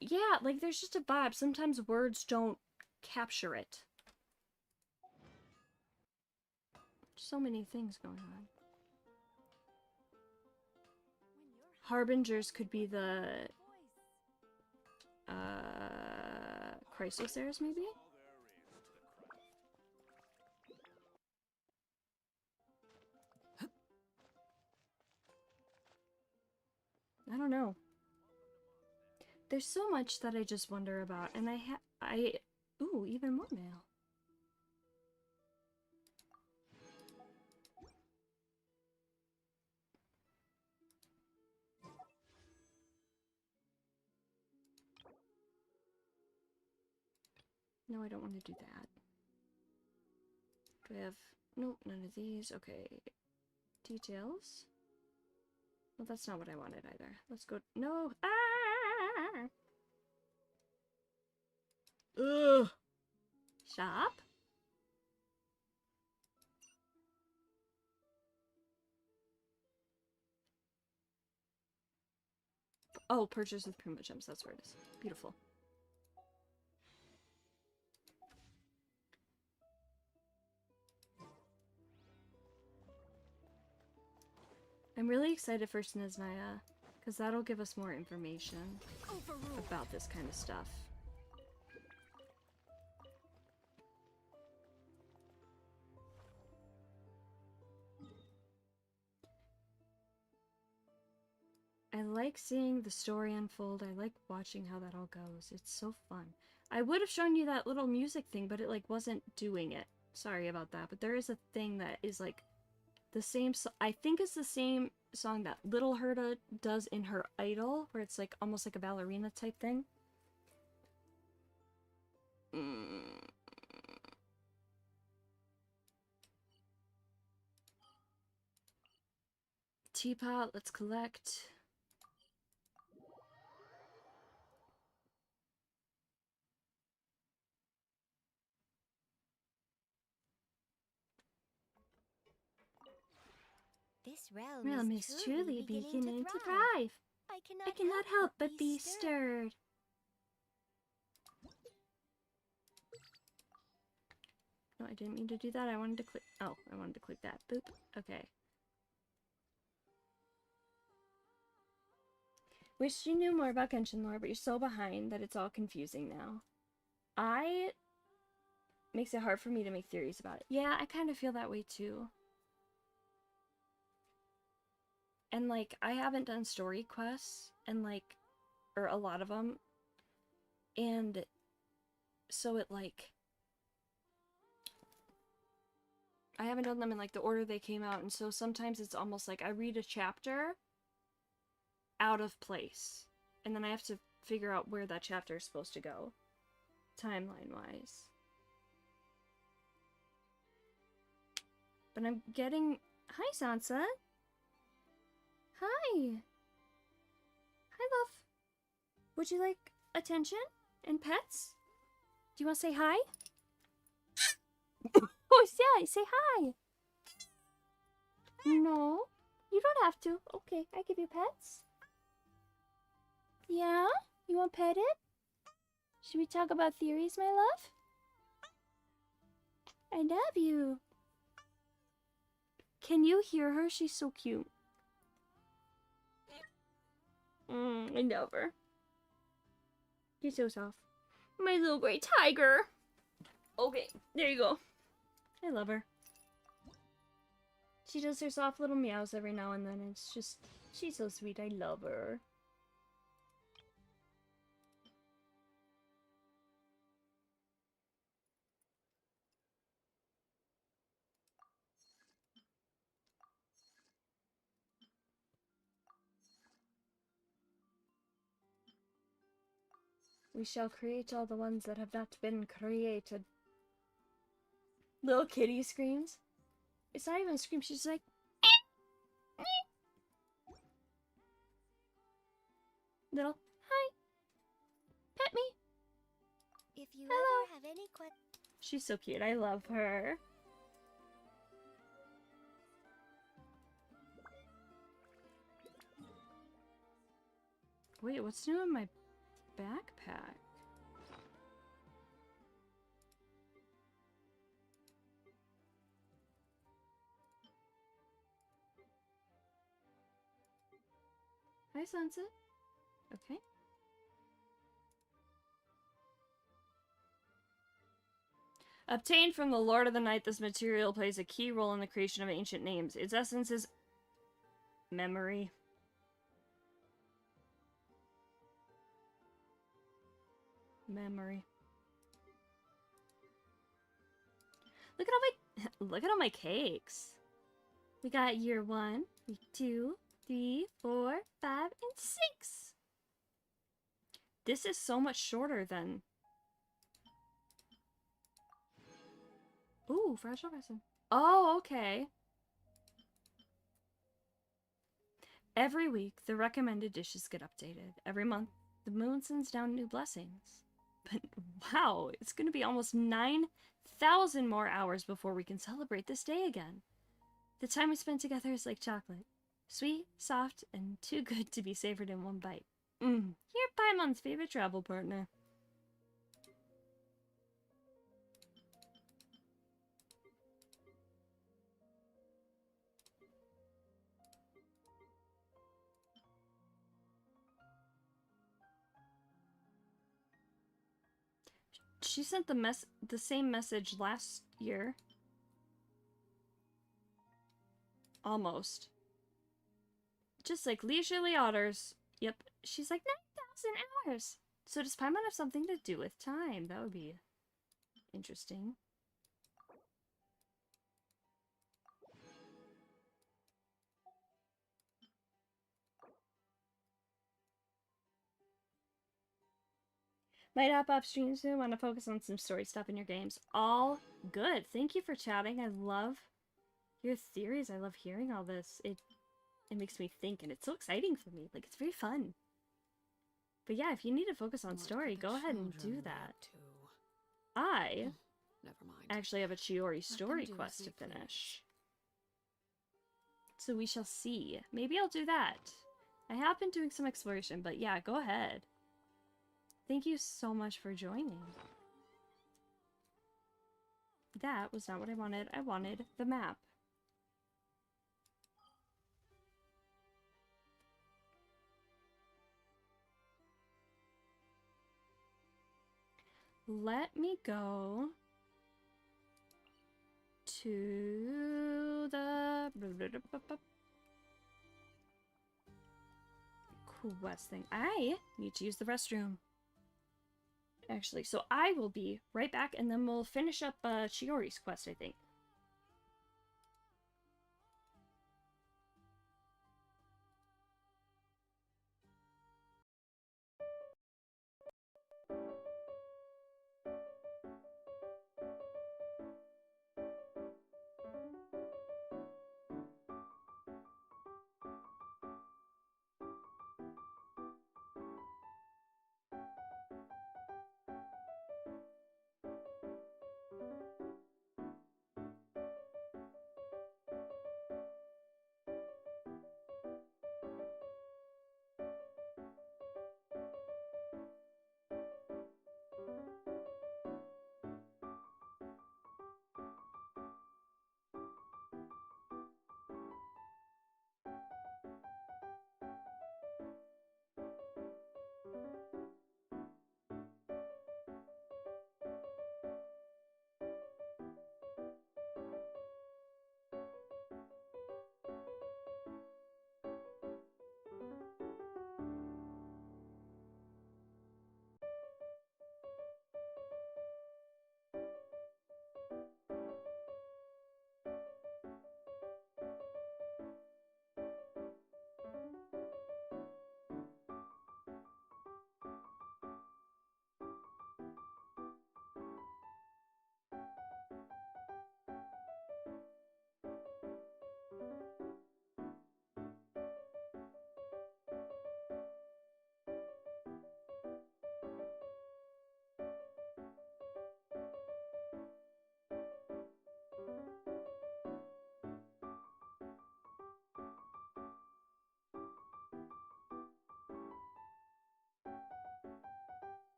Yeah, like there's just a vibe. Sometimes words don't capture it. So many things going on. Harbingers could be the Chrysosairs, maybe? I don't know. There's so much that I just wonder about, and ooh, even more mail. No, I don't want to do that. Do I have... Nope, none of these. Okay. Details? Well, that's not what I wanted either. Let's go... No! Ah! Ugh! Shop? Oh, purchase with Prima Gems. That's where it is. Beautiful. I'm really excited for Sneznaya, because that'll give us more information about this kind of stuff. I like seeing the story unfold. I like watching how that all goes. It's so fun. I would have shown you that little music thing, but it like wasn't doing it. Sorry about that, but there is a thing that is like the same, I think it's the same song that Little Herta does in her Idol, where it's like almost like a ballerina type thing. Teapot, let's collect. This realm Is truly beginning to thrive. I cannot help but be stirred. No, I didn't mean to do that. I wanted to click... Oh, I wanted to click that. Boop. Okay. Wish you knew more about Genshin lore, but you're so behind that it's all confusing now. Makes it hard for me to make theories about it. Yeah, I kind of feel that way too. And like, I haven't done story quests, and like, or a lot of them, and so it like, I haven't done them in like the order they came out, and so sometimes it's almost like I read a chapter out of place, and then I have to figure out where that chapter is supposed to go, timeline-wise. But I'm getting... Hi, Sansa! Hi! Hi, love! Would you like attention and pets? Do you want to say hi? Oh, yeah, say hi! No, you don't have to. Okay, I give you pets. Yeah? You want petted? Should we talk about theories, my love? I love you. Can you hear her? She's so cute. I love her. She's so soft. My little gray tiger. Okay, there you go. I love her. She does her soft little meows every now and then. It's just, she's so sweet. I love her. We shall create all the ones that have not been created. Little kitty screams. It's not even a scream, she's like... Little, hi. Pet me. If you Hello. ever have any questions... She's so cute. I love her. Wait, what's new in my backpack? Hi, Sunset. Okay. Obtained from the Lord of the Night, this material plays a key role in the creation of ancient names. Its essence is memory. Memory. Look at all my look at all my cakes. We got year 1, week 2, 3, 4, 5, and 6. This is so much shorter than. Ooh, fragile resin. Oh, okay. Every week, the recommended dishes get updated. Every month, the moon sends down new blessings. But wow, it's going to be almost 9,000 more hours before we can celebrate this day again. The time we spend together is like chocolate. Sweet, soft, and too good to be savored in one bite. You're Paimon's favorite travel partner. She sent the same message last year. Almost. Just like leisurely otters. Yep, she's like 9,000 hours. So does Paimon have something to do with time? That would be interesting. Might hop up stream soon. Want to focus on some story stuff in your games. All good. Thank you for chatting. I love your theories. I love hearing all this. It makes me think, and it's so exciting for me. Like, it's very fun. But yeah, if you need to focus on story, go ahead and do that. I Never mind. actually have a Chiori story quest to finish. So we shall see. Maybe I'll do that. I have been doing some exploration, but yeah, go ahead. Thank you so much for joining. That was not what I wanted. I wanted the map. Let me go to the quest thing. I need to use the restroom. Actually, so I will be right back, and then we'll finish up Chiori's quest, I think.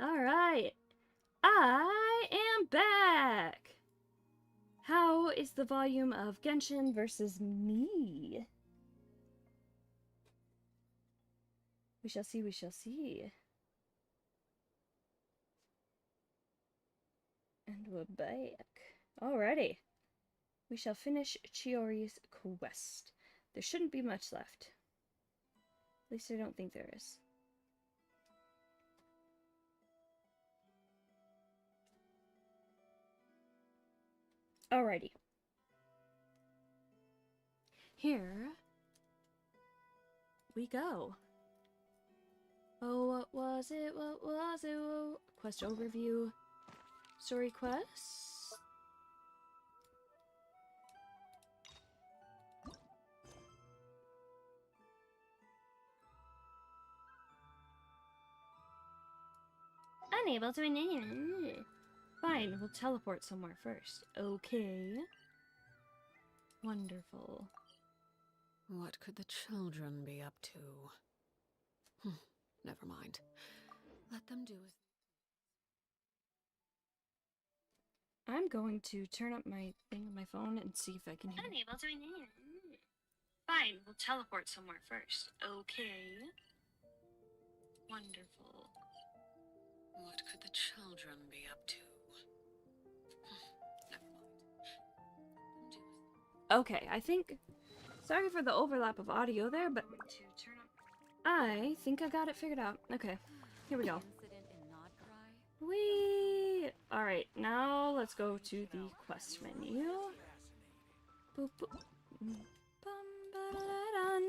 Alright. I am back! How is the volume of Genshin versus me? We shall see, we shall see. And we're back. Alrighty. We shall finish Chiori's quest. There shouldn't be much left. At least I don't think there is. Alrighty. Here we go. Oh, what was it? What was it? Oh, quest overview. Story quests. Unable to. Fine, we'll teleport somewhere first. Okay. Wonderful. What could the children be up to? Never mind. Let them do as... I'm going to turn up my thing on my phone and see if I can hear. Unable to. Fine, we'll teleport somewhere first. Okay. Wonderful. What could the children be up to? Never mind. Okay, I think... Sorry for the overlap of audio there, but... I think I got it figured out. Okay, here we go. Whee! Alright, now let's go to the quest menu. Boop, boop. Bum, ba-da-da-dun.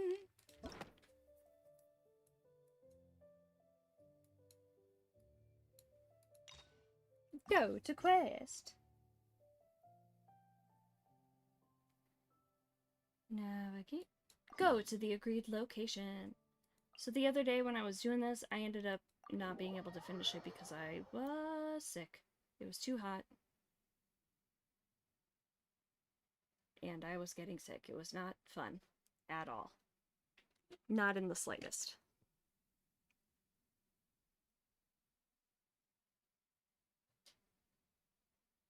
Go to quest. Navigate. Go to the agreed location. So the other day when I was doing this, I ended up not being able to finish it because I was sick. It was too hot. And I was getting sick. It was not fun at all. Not in the slightest.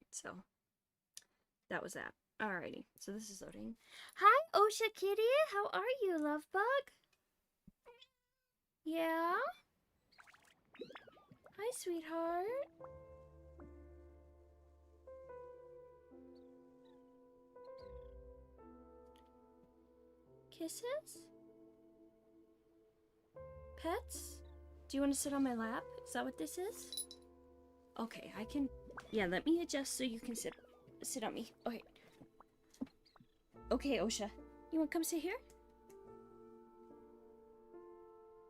So, that was that. Alrighty, so this is loading. Hi, Osha Kitty! How are you, love bug? Yeah? Hi, sweetheart. Kisses? Pets? Do you want to sit on my lap? Is that what this is? Okay, I can... Yeah, let me adjust so you can sit on me. Okay. Okay, Osha. You want to come sit here?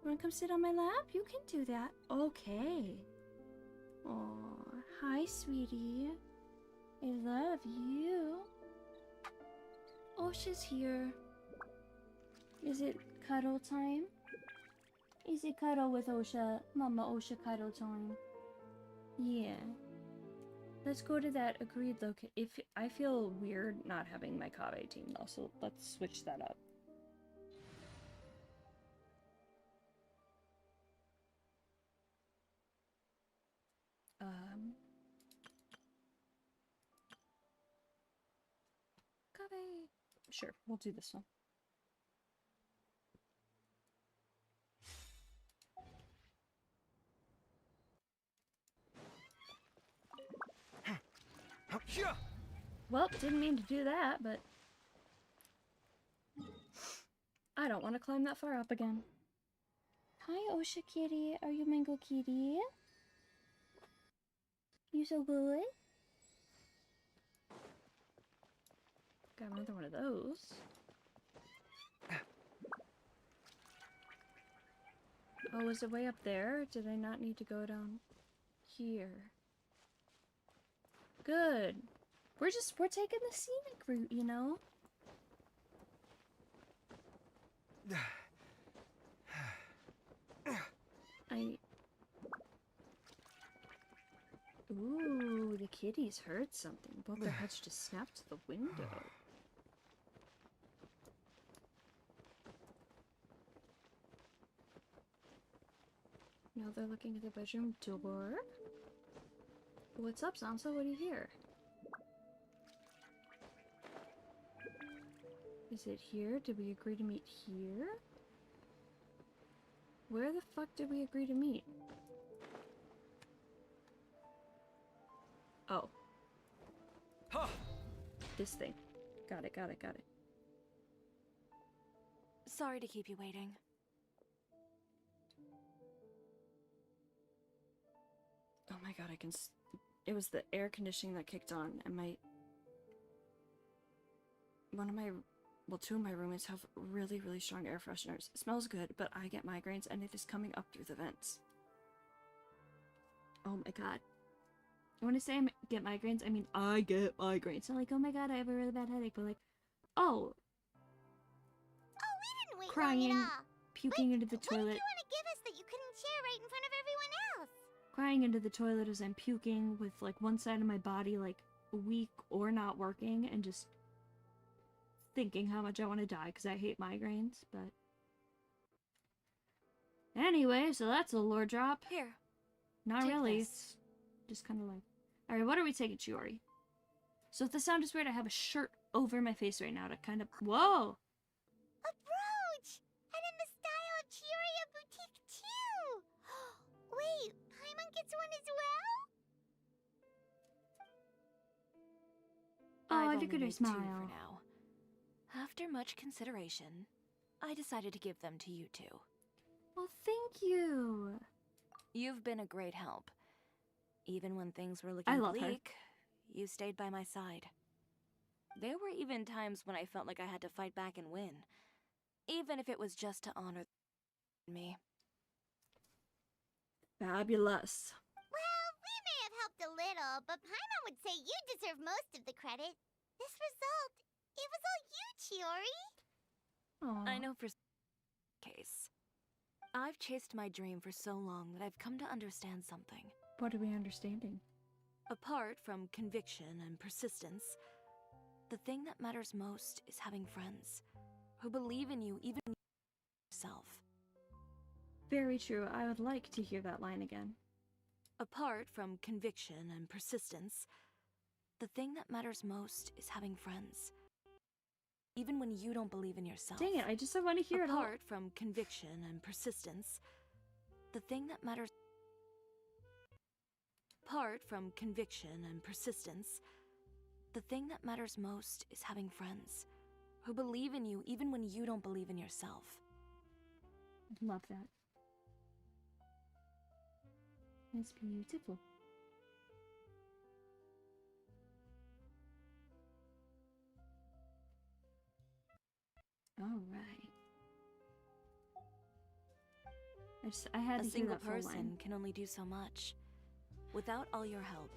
You want to come sit on my lap? You can do that. Okay. Oh, hi, sweetie. I love you. Osha's here. Is it cuddle time? Is it cuddle with Osha? Mama Osha cuddle time. Yeah. Let's go to that agreed location. If I feel weird not having my Kave team though, so let's switch that up. Kave. Sure, we'll do this one. Well, didn't mean to do that, but I don't want to climb that far up again. Hi, Osha Kitty. Are you Mango Kitty? You so good? Got another one of those. Oh, is it way up there? Did I not need to go down here? Good. We're taking the scenic route, you know? Ooh, the kitties heard something. Both their heads just snapped to the window. Now they're looking at the bedroom door. What's up, Sansa? What do you hear? Is it here? Did we agree to meet here? Where the fuck did we agree to meet? Oh. This thing. Got it, got it, got it. Sorry to keep you waiting. Oh my god, I can it was the air conditioning that kicked on, and two of my roommates have really, really strong air fresheners. It smells good, but I get migraines, and it is coming up through the vents. Oh my god. When I say I get migraines, I mean I get migraines. Not like, oh my god, I have a really bad headache, but like, oh. Oh, we didn't wait crying, long at all. puking into the What did toilet. you want to give us that you couldn't share right in front of everyone else? Crying into the toilet as I'm puking with like one side of my body like weak or not working, and just thinking how much I want to die because I hate migraines, but anyway, so that's a lore drop. Here. Not Take really. this. It's just kind of like, alright, what are we taking, Chiori? So if the sound is weird, I have a shirt over my face right now to kind of, whoa! A brooch! And in the style of Chioria Boutique too! Wait, Paimon gets one as well? Oh, I've look only at her made two smile. for now. After much consideration, I decided to give them to you two. Well, thank you! You've been a great help. Even when things were looking bleak, you stayed by my side. There were even times when I felt like I had to fight back and win, even if it was just to honor me. Fabulous. Well, we may have helped a little, but Paimon would say you deserve most of the credit. This result, it was all you, Chiori. I know for case. I've chased my dream for so long that I've come to understand something. What are we understanding? Apart from conviction and persistence, the thing that matters most is having friends who believe in you even yourself. Very true. I would like to hear that line again. Apart from conviction and persistence, the thing that matters most is having friends. Even when you don't believe in yourself. Dang it, I just want to hear it all. Apart from conviction and persistence, the thing that matters... Apart from conviction and persistence, the thing that matters most is having friends who believe in you even when you don't believe in yourself. Love that. It's beautiful. All right. I had to A hear single that full person line. can only do so much. Without all your help,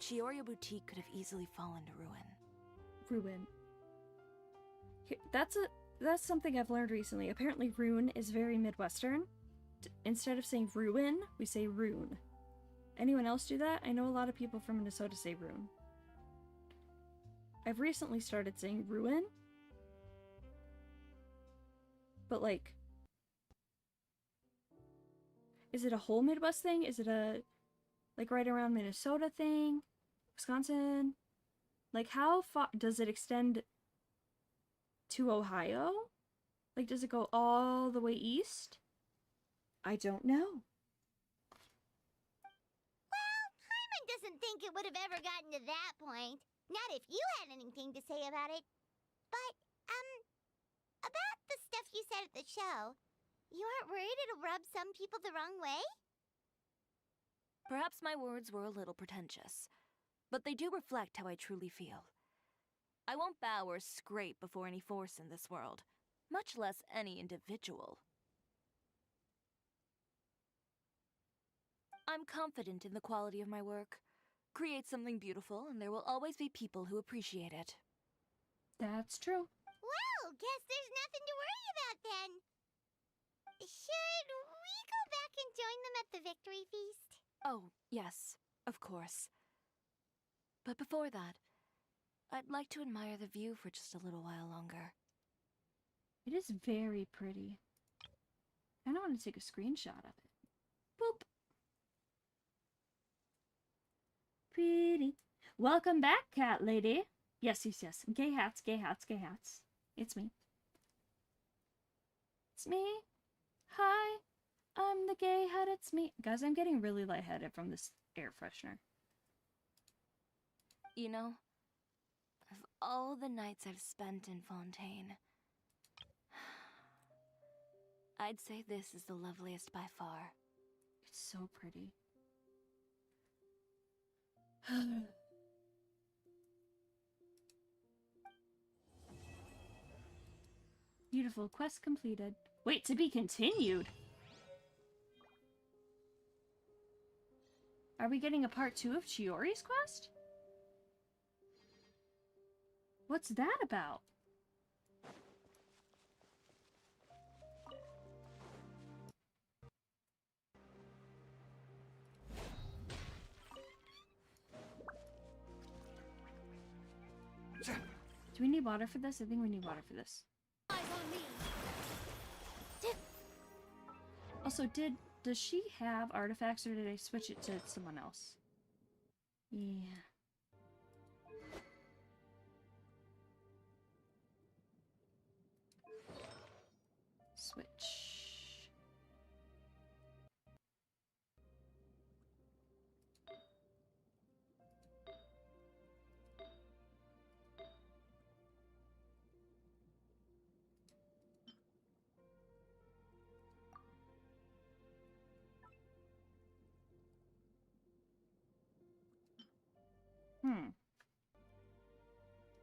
Chioria Boutique could have easily fallen to ruin. Ruin. That's something I've learned recently. Apparently, ruin is very Midwestern. Instead of saying ruin, we say rune. Anyone else do that? I know a lot of people from Minnesota say rune. I've recently started saying ruin. But like, is it a whole Midwest thing? Is it a, like, right around Minnesota thing? Wisconsin? Like, how far does it extend to Ohio? Like, does it go all the way east? I don't know. Well, Paimon doesn't think it would have ever gotten to that point. Not if you had anything to say about it. But, about the stuff you said at the show, you aren't worried it'll rub some people the wrong way? Perhaps my words were a little pretentious, but they do reflect how I truly feel. I won't bow or scrape before any force in this world, much less any individual. I'm confident in the quality of my work. Create something beautiful, and there will always be people who appreciate it. That's true. Well, guess there's nothing to worry about then. Should we go back and join them at the victory feast? Oh, yes, of course. But before that, I'd like to admire the view for just a little while longer. It is very pretty. I don't want to take a screenshot of it. Boop. Pretty. Welcome back, cat lady. Yes, yes, yes. Gay hats, gay hats, gay hats. It's me. It's me. Hi. I'm the gay hat, it's me. Guys, I'm getting really lightheaded from this air freshener. You know, of all the nights I've spent in Fontaine, I'd say this is the loveliest by far. It's so pretty. Beautiful. Quest completed. Wait, to be continued? Are we getting a part 2 of Chiori's quest? What's that about? Do we need water for this? I think we need water for this. Also, does she have artifacts or did I switch it to someone else? Yeah. Switch.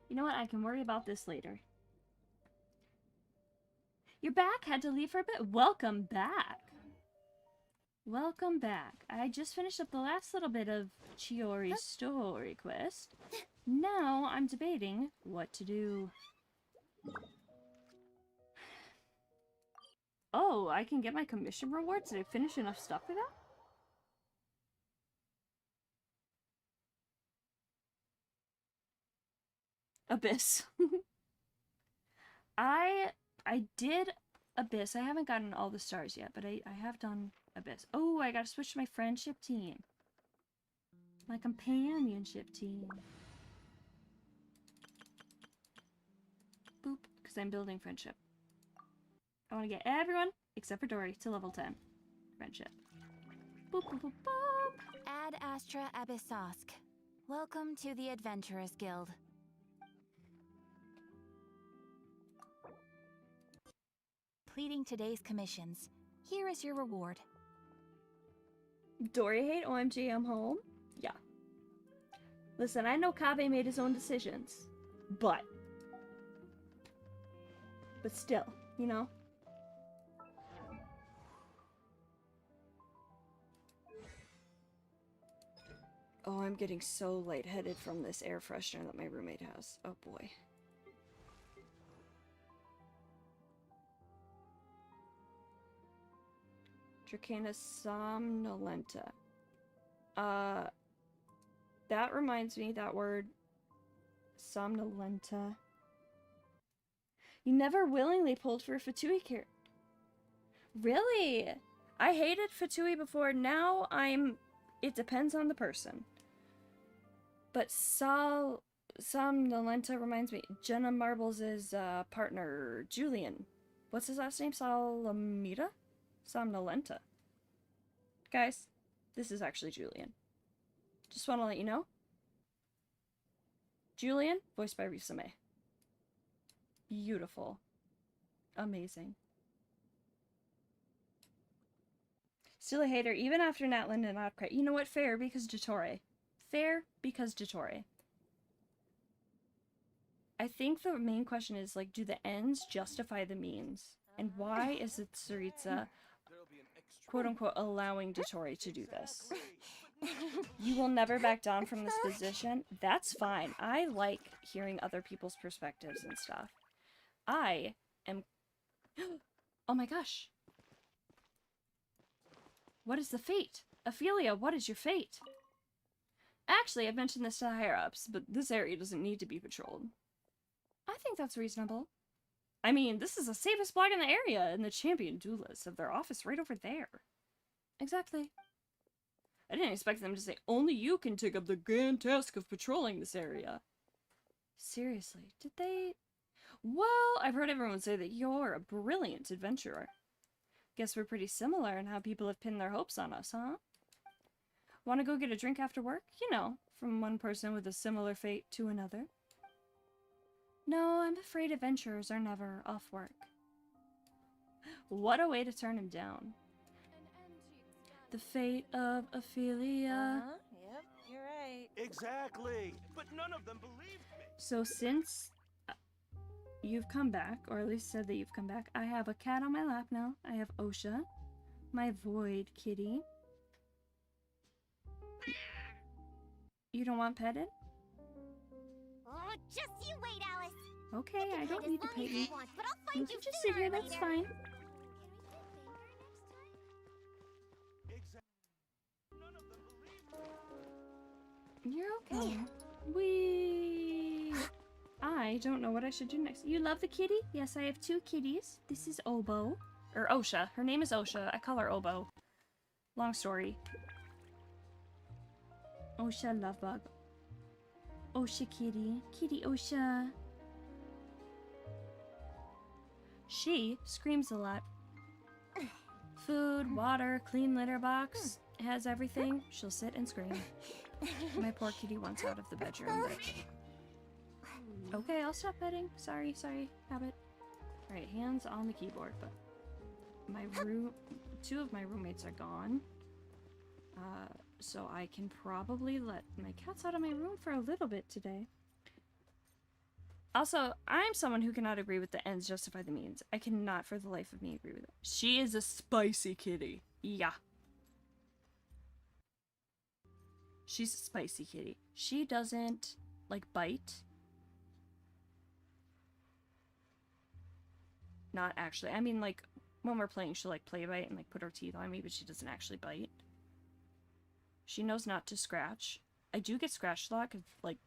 You know what? I can worry about this later. You're back? Had to leave for a bit? Welcome back. Welcome back. I just finished up the last little bit of Chiori's story quest. Now I'm debating what to do. Oh, I can get my commission rewards? Did I finish enough stuff for that? Abyss. I did Abyss. I haven't gotten all the stars yet, but I have done Abyss. Oh, I gotta switch to my friendship team. My companionship team. Boop, because I'm building friendship. I want to get everyone, except for Dory, to level 10. Friendship. Boop, boop, boop, boop. Ad Astra Abyssosk. Welcome to the Adventurers Guild. Completing today's commissions. Here is your reward. Dory hate OMG, I'm home? Yeah. Listen, I know Kaveh made his own decisions. But still, you know? Oh, I'm getting so lightheaded from this air freshener that my roommate has. Oh boy. Tricana somnolenta. That reminds me, that word somnolenta. You never willingly pulled for a Fatui character. Really? I hated Fatui before, now it depends on the person. But somnolenta reminds me, Jenna Marbles' partner, Julian. What's his last name? Salamita? Somnolenta. Guys, this is actually Julian. Just want to let you know. Julian, voiced by Risa May. Beautiful. Amazing. Still a hater, even after Natland and Outcry. You know what? Fair, because Dottore. Fair, because Dottore. I think the main question is, like, do the ends justify the means? And why is it Tsaritsa, quote-unquote, allowing Dottore to do this? You will never back down from this position? That's fine. I like hearing other people's perspectives and stuff. I am... Oh my gosh. What is the fate? Ophelia, what is your fate? Actually, I've mentioned this to the higher-ups, but this area doesn't need to be patrolled. I think that's reasonable. I mean, this is the safest block in the area, and the champion duelists have their office right over there. Exactly. I didn't expect them to say, only you can take up the grand task of patrolling this area. Seriously, did they? Well, I've heard everyone say that you're a brilliant adventurer. Guess we're pretty similar in how people have pinned their hopes on us, huh? Want to go get a drink after work? You know, from one person with a similar fate to another. No, I'm afraid adventurers are never off work. What a way to turn him down. The fate of Ophelia. Yep, you're right. Exactly. But none of them believed me. So since you've come back, or at least said that you've come back, I have a cat on my lap now. I have Osha, my void kitty. You don't want petted? Oh, just you wait, Alice. Okay, I don't need to pet you. But I'll find You you can just sit here, that's fine. You're okay. I don't know what I should do next. You love the kitty? Yes, I have 2 kitties. This is Obo. Or Osha. Her name is Osha. I call her Obo. Long story. Osha Lovebug. Osha kitty. Kitty Osha. She screams a lot. Food, water, clean litter box. Has everything. She'll sit and scream. My poor kitty wants out of the bedroom, but... Okay, I'll stop petting. Sorry, habit. Alright, hands on the keyboard, but... My room... 2 of my roommates are gone. So I can probably let my cats out of my room for a little bit today. Also, I'm someone who cannot agree with the ends justify the means. I cannot for the life of me agree with it. She is a spicy kitty. Yeah. She's a spicy kitty. She doesn't, like, bite. Not actually. I mean, like, when we're playing, she'll, like, play bite and, like, put her teeth on me, but she doesn't actually bite. She knows not to scratch. I do get scratched a lot, 'cause, like,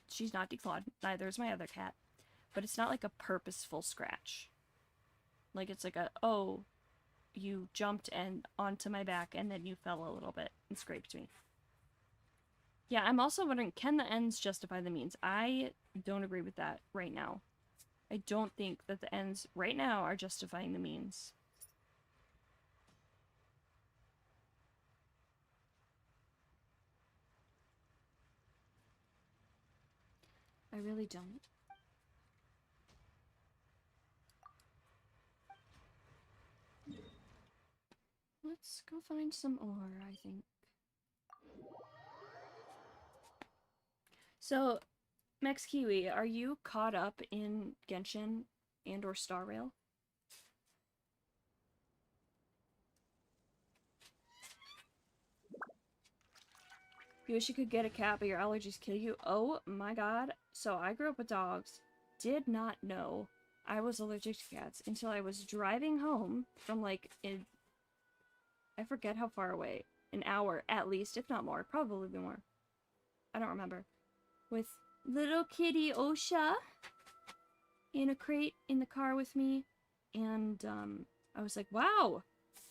she's not declawed. Neither is my other cat. But it's not, like, a purposeful scratch. Like, it's like a, oh, you jumped and onto my back, and then you fell a little bit and scraped me. Yeah, I'm also wondering, can the ends justify the means? I don't agree with that right now. I don't think that the ends right now are justifying the means. I really don't. Let's go find some ore, I think. So, Max Kiwi, are you caught up in Genshin and or Star Rail? You wish you could get a cat, but your allergies kill you? Oh my god. So I grew up with dogs. Did not know I was allergic to cats until I was driving home from like I forget how far away. An hour at least, if not more. Probably more. I don't remember. With little kitty Osha in a crate in the car with me. And I was like, wow,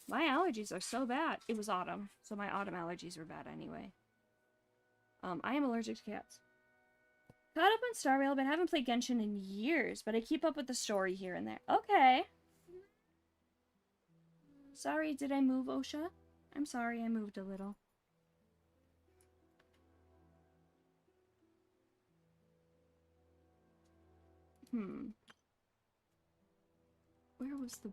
my allergies are so bad. It was autumn, so my autumn allergies were bad anyway. I am allergic to cats. Caught up on Star Rail, but haven't played Genshin in years, but I keep up with the story here and there. Okay. Sorry, did I move, Osha? I'm sorry, I moved a little. Where was the...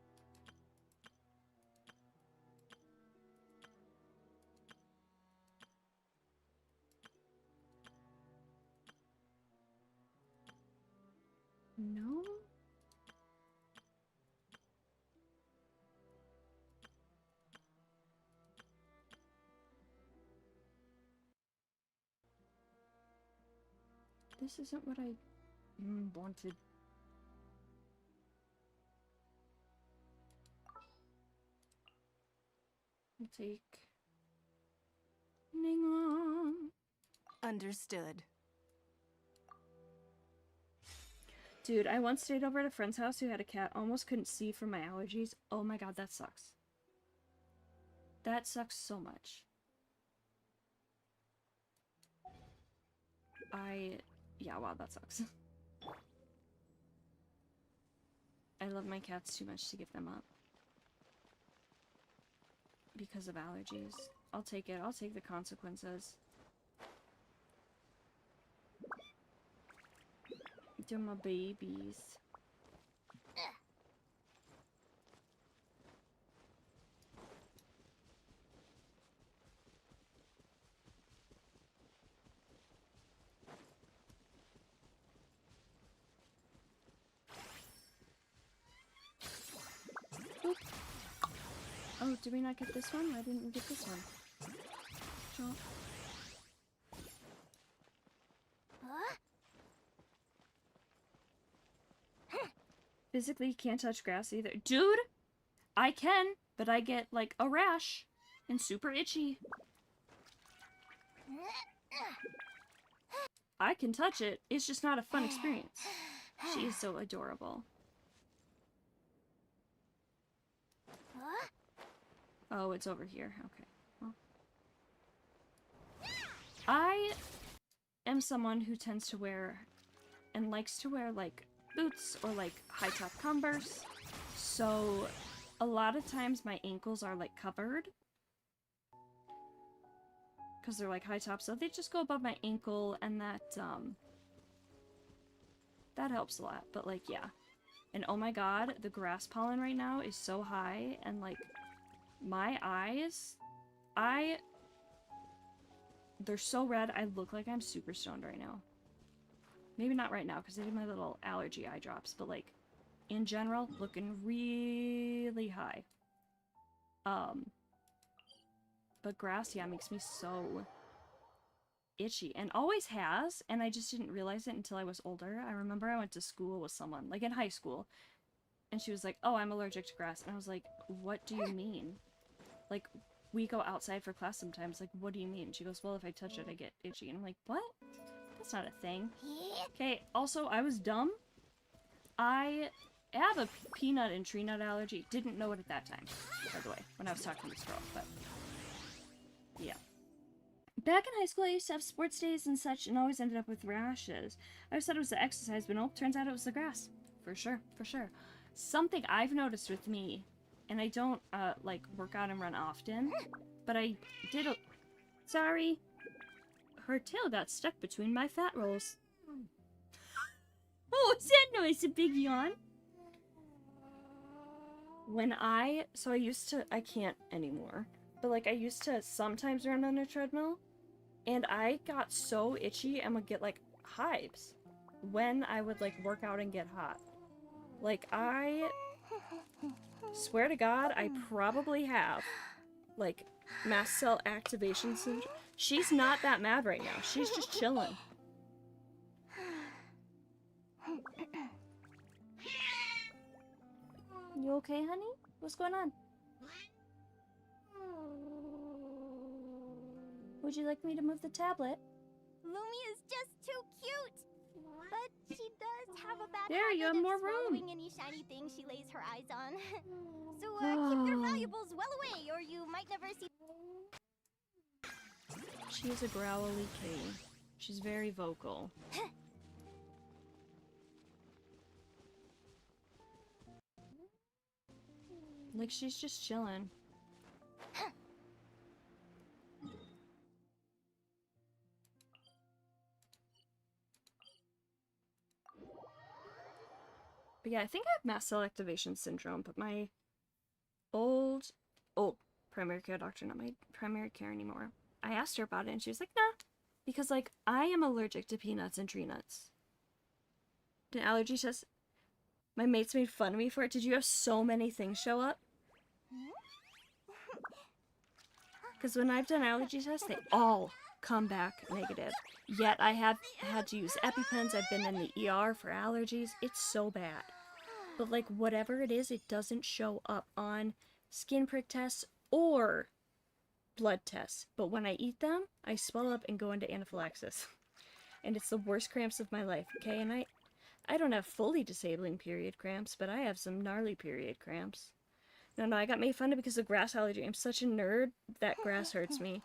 No? This isn't what I wanted. I'll take... Ningguang. Understood. Dude, I once stayed over at a friend's house who had a cat. Almost couldn't see from my allergies. Oh my god, that sucks. That sucks so much. Yeah, wow, that sucks. I love my cats too much to give them up. Because of allergies. I'll take it. I'll take the consequences. They're my babies. Oop. Oh, did we not get this one? Why didn't we get this one? Jump. Physically, you can't touch grass either. Dude! I can, but I get, like, a rash. And super itchy. I can touch it. It's just not a fun experience. She is so adorable. Oh, it's over here. Okay. Well. I am someone who tends to wear and likes to wear, like, boots or, like, high-top Converse. So, a lot of times my ankles are, like, covered. Because they're, like, high-top, so they just go above my ankle, and that helps a lot. But, like, yeah. And oh my god, the grass pollen right now is so high, and, like, my eyes, they're so red, I look like I'm super stoned right now. Maybe not right now, because I did my little allergy eye drops, but, like, in general, looking really high. But grass, yeah, makes me so itchy, and always has, and I just didn't realize it until I was older. I remember I went to school with someone, like in high school, and she was like, oh, I'm allergic to grass, and I was like, what do you mean? Like, we go outside for class sometimes, like, what do you mean? She goes, well, if I touch it, I get itchy, and I'm like, what? That's not a thing. Okay, also, I was dumb. I have a peanut and tree nut allergy. Didn't know it at that time, by the way, when I was talking to this girl, but yeah. Back in high school, I used to have sports days and such, and always ended up with rashes. I always thought it was the exercise, but nope, turns out it was the grass. For sure, for sure. Something I've noticed with me, and I don't, like, work out and run often, but I did a... Sorry. Her tail got stuck between my fat rolls. Oh, what's that noise? A big yawn? So I used to, I can't anymore, but, like, I used to sometimes run on a treadmill, and I got so itchy and would get, like, hives when I would, like, work out and get hot. Like, I swear to God, I probably have, like, mast cell activation syndrome. She's not that mad right now. She's just chilling. You okay, honey? What's going on? Would you like me to move the tablet? Lumi is just too cute! But she does have a bad There, you have habit more of room. swallowing any shiny thing she lays her eyes on. So keep your valuables well away, or you might never see... She's a growly kitty. She's very vocal. Like, she's just chilling. But yeah, I think I have mast cell activation syndrome, but my old primary care doctor, not my primary care anymore, I asked her about it and she was like, nah, because, like, I am allergic to peanuts and tree nuts. Did an allergy test? My mates made fun of me for it. Did you have so many things show up? Because when I've done allergy tests, they all come back negative. Yet I have had to use EpiPens. I've been in the ER for allergies. It's so bad. But, like, whatever it is, it doesn't show up on skin prick tests or blood tests. But when I eat them, I swell up and go into anaphylaxis. And it's the worst cramps of my life, okay? And I don't have fully disabling period cramps, but I have some gnarly period cramps. No, I got made fun of because of grass allergy. I'm such a nerd that grass hurts me.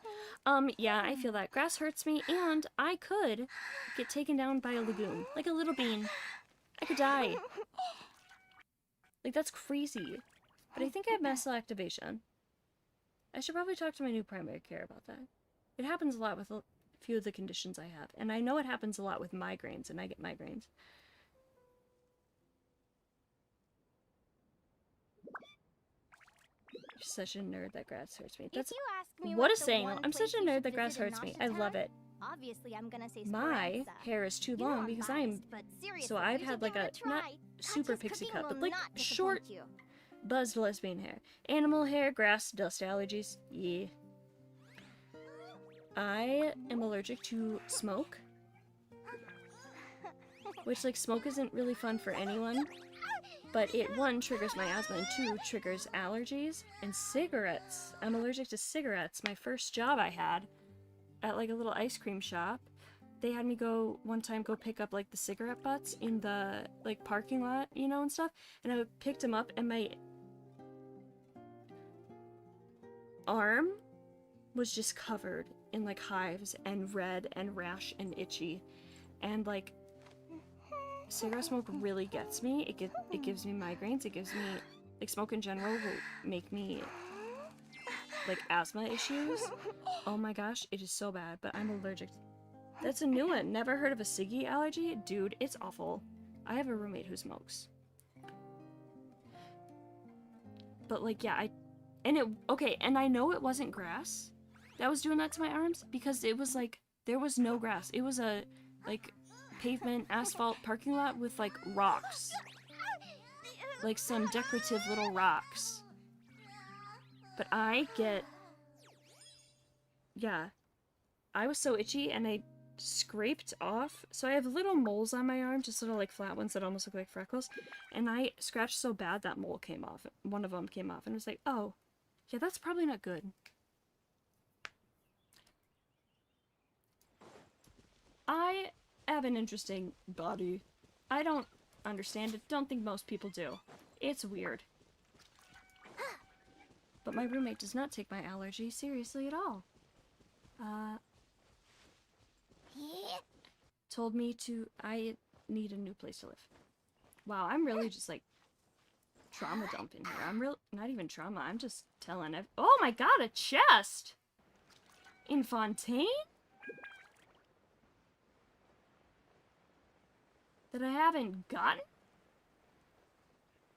Yeah, I feel that. Grass hurts me, and I could get taken down by a lagoon. Like a little bean. I could die. Like, that's crazy. But I think I have mast cell activation. I should probably talk to my new primary care about that. It happens a lot with a few of the conditions I have. And I know it happens a lot with migraines, and I get migraines. Such a nerd that grass hurts me. That's if you ask me what a what's the saying. one I'm place such a you nerd should that grass visit in hurts me. I Nasha love Town, it. obviously I'm gonna say My Speranza. hair is too You know long I'm because biased, but seriously, so I've you had should like give a it a try. not super Katja's pixie cooking cut, but will like not short disappoint you. buzzed lesbian hair. Animal hair, grass, dust allergies. Yeah. I am allergic to smoke. Which, like, smoke isn't really fun for anyone. But it, 1, triggers my asthma, and 2, triggers allergies. And cigarettes. I'm allergic to cigarettes. My first job I had at, like, a little ice cream shop, they had me go, one time, go pick up, like, the cigarette butts in the, like, parking lot, you know, and stuff. And I picked them up, and my arm was just covered in, like, hives and red and rash and itchy. And, like, cigarette smoke really gets me. It gives me migraines. It gives me, like, smoke in general will make me, like, asthma issues. Oh my gosh, it is so bad, but I'm allergic. That's a new one. Never heard of a ciggy allergy? Dude, it's awful. I have a roommate who smokes. But, like, yeah, okay, and I know it wasn't grass that was doing that to my arms, because it was, like, there was no grass. It was a, like, pavement, asphalt parking lot with, like, rocks. Like, some decorative little rocks. But yeah. I was so itchy, and I scraped off. So I have little moles on my arm, just little, like, flat ones that almost look like freckles. And I scratched so bad that mole came off. One of them came off, and it was like, oh, yeah, that's probably not good. I have an interesting body. I don't understand it. Don't think most people do. It's weird. But my roommate does not take my allergy seriously at all. Told me I need a new place to live. Wow, I'm really just, like, trauma dumping here. I'm not even trauma, I'm just telling oh my god, a chest! In Fontaine? That I haven't gotten?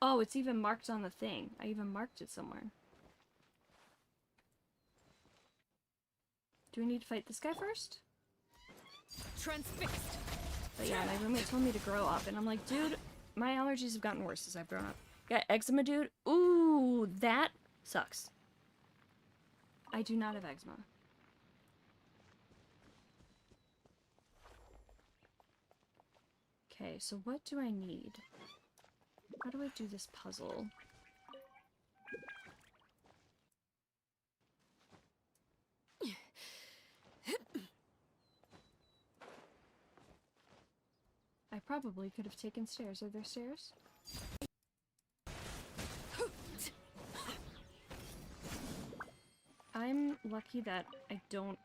Oh, it's even marked on the thing. I even marked it somewhere. Do we need to fight this guy first? Transfixed. But yeah, my roommate told me to grow up, and I'm like, dude, my allergies have gotten worse as I've grown up. Got eczema, dude. Ooh, that sucks. I do not have eczema. Okay, so what do I need? How do I do this puzzle? I probably could have taken stairs. Are there stairs? I'm lucky that I don't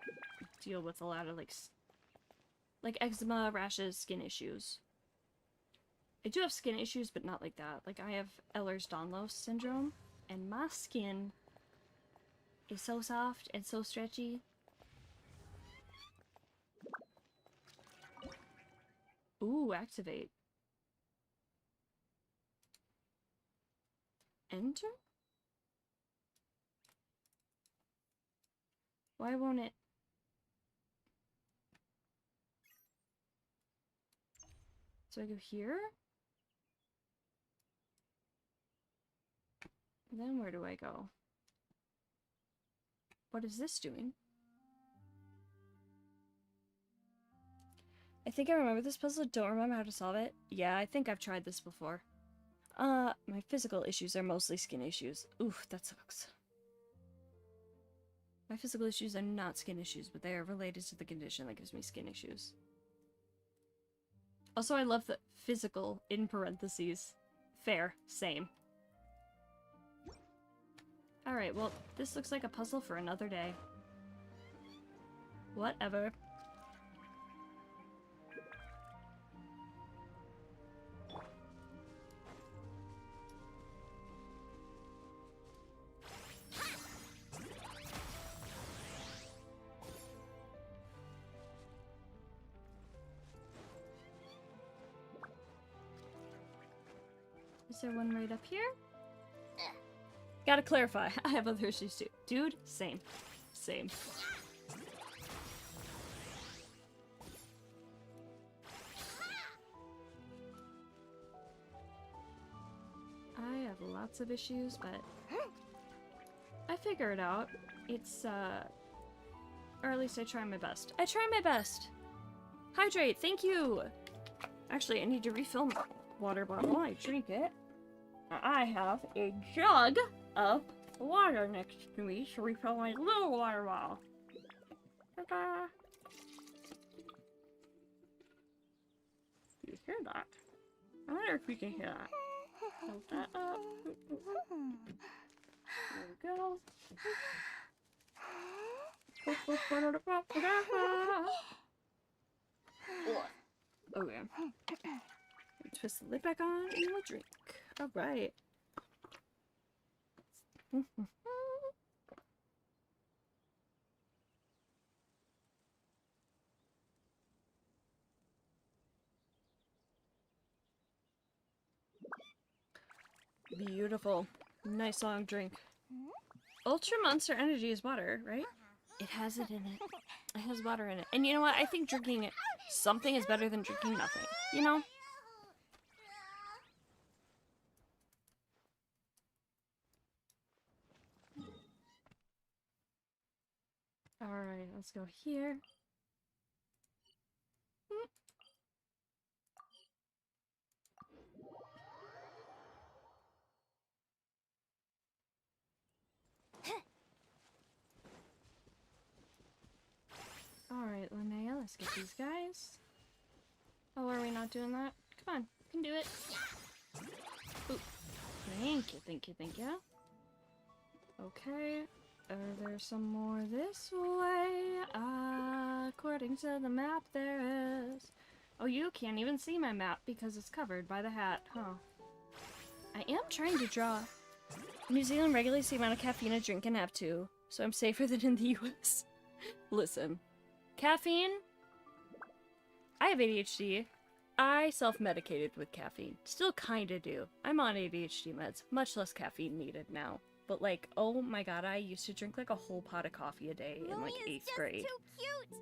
deal with a lot of, like eczema, rashes, skin issues. I do have skin issues, but not like that. Like, I have Ehlers-Danlos syndrome, and my skin is so soft and so stretchy. Ooh, activate. Enter? Why won't it? So I go here? Then where do I go? What is this doing? I think I remember this puzzle, don't remember how to solve it. Yeah, I think I've tried this before. My physical issues are mostly skin issues. Oof, that sucks. My physical issues are not skin issues, but they are related to the condition that gives me skin issues. Also, I love the physical in parentheses. Fair, same. Alright, well, this looks like a puzzle for another day. Whatever. Is there one right up here? Gotta clarify, I have other issues too. Dude, same. Same. I have lots of issues, but I figure it out. It's, or at least I try my best. I try my best! Hydrate, thank you! Actually, I need to refill my water bottle. I drink it. I have a jug of water next to me to refill my little water bottle. Ta-da! Do you hear that? I wonder if we can hear that. Hold that up. There we go. Okay. Twist the lid back on and we'll drink. Alright. Beautiful. Nice long drink. Ultra Monster Energy is water, right? It has it in it. It has water in it. And you know what? I think drinking something is better than drinking nothing. You know? Alright, let's go here. Alright, Linnea, let's get these guys. Oh, are we not doing that? Come on, you can do it. Ooh. Thank you, thank you, thank you. Okay, are there some more this way? According to the map, there is. Oh, you can't even see my map because it's covered by the hat, huh? I am trying to draw. New Zealand regulates the amount of caffeine I drink and have to, so I'm safer than in the US. Listen. Caffeine? I have ADHD. I self-medicated with caffeine. Still kinda do. I'm on ADHD meds. Much less caffeine needed now. But like, oh my god, I used to drink like a whole pot of coffee a day in like 8th grade. Too cute.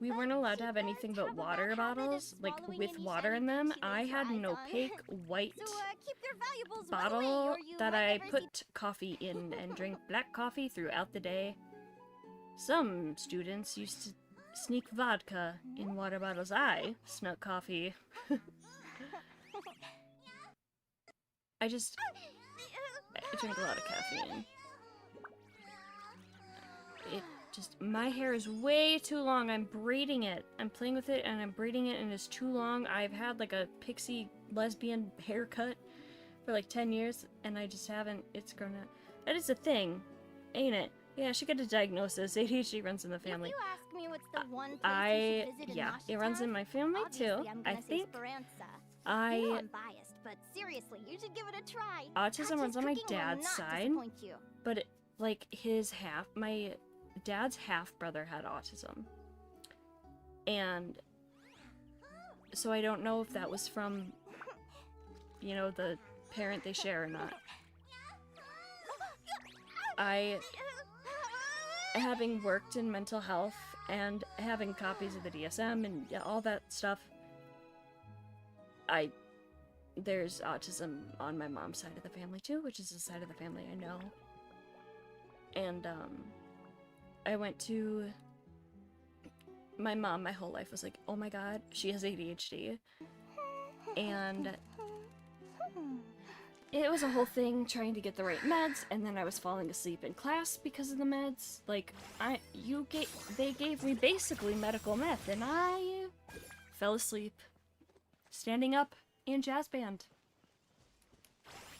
We weren't allowed to have anything but water bottles, like with water in them. I had an opaque white Keep their valuables bottle away, or you that might I never put coffee in and drank black coffee throughout the day. Some students used to sneak vodka in water bottles. I snuck coffee. I drink a lot of caffeine. My hair is way too long. I'm braiding it. I'm playing with it and I'm braiding it and it's too long. I've had like a pixie lesbian haircut for like 10 years and I just haven't. It's grown out. That is a thing, ain't it? Yeah, I should get a diagnosis. ADHD runs in the family. If you ask me what's the one place you should visit in it runs in my family too. I think. I know I'm biased, but seriously, you should give it a try. Autism runs on my dad's side, but like my dad's half-brother had autism. And so I don't know if that was from, you know, the parent they share or not. Having worked in mental health and having copies of the DSM and all that stuff, there's autism on my mom's side of the family too, which is the side of the family I know. And, I went to my mom. My whole life was like, oh my god, she has ADHD. And it was a whole thing trying to get the right meds, and then I was falling asleep in class because of the meds. Like, they gave me basically medical meth, and I fell asleep standing up in jazz band.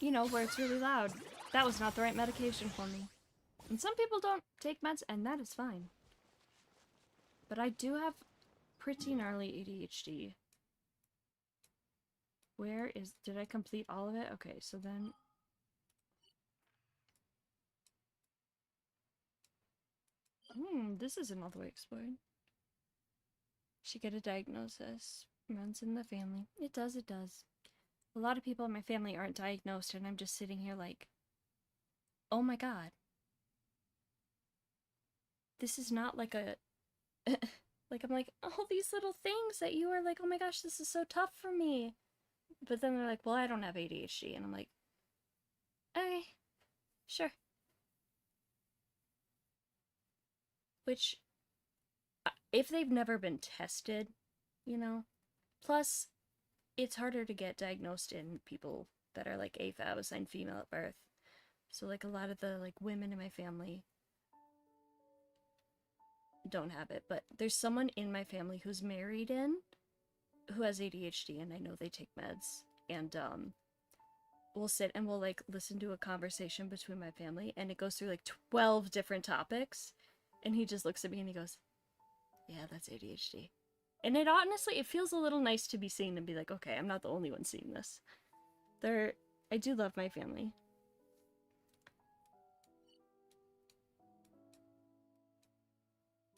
You know, where it's really loud. That was not the right medication for me. And some people don't take meds, and that is fine. But I do have pretty gnarly ADHD. Where is... Did I complete all of it? Okay, so then... this isn't all the way explored. Should get a diagnosis. Runs in the family. It does, it does. A lot of people in my family aren't diagnosed, and I'm just sitting here like, oh my god. This is not like a... like, I'm like, all these little things that you are like, oh my gosh, this is so tough for me. But then they're like, well, I don't have ADHD. And I'm like, okay, sure. Which, if they've never been tested, you know, plus, it's harder to get diagnosed in people that are like AFAB, assigned female at birth. So like a lot of the like women in my family don't have it, but there's someone in my family who's married in who has ADHD, and I know they take meds, and we'll sit and we'll like listen to a conversation between my family, and it goes through like 12 different topics, and he just looks at me and he goes, yeah, that's ADHD. And it honestly, it feels a little nice to be seen and be like, okay, I'm not the only one seeing this. I do love my family.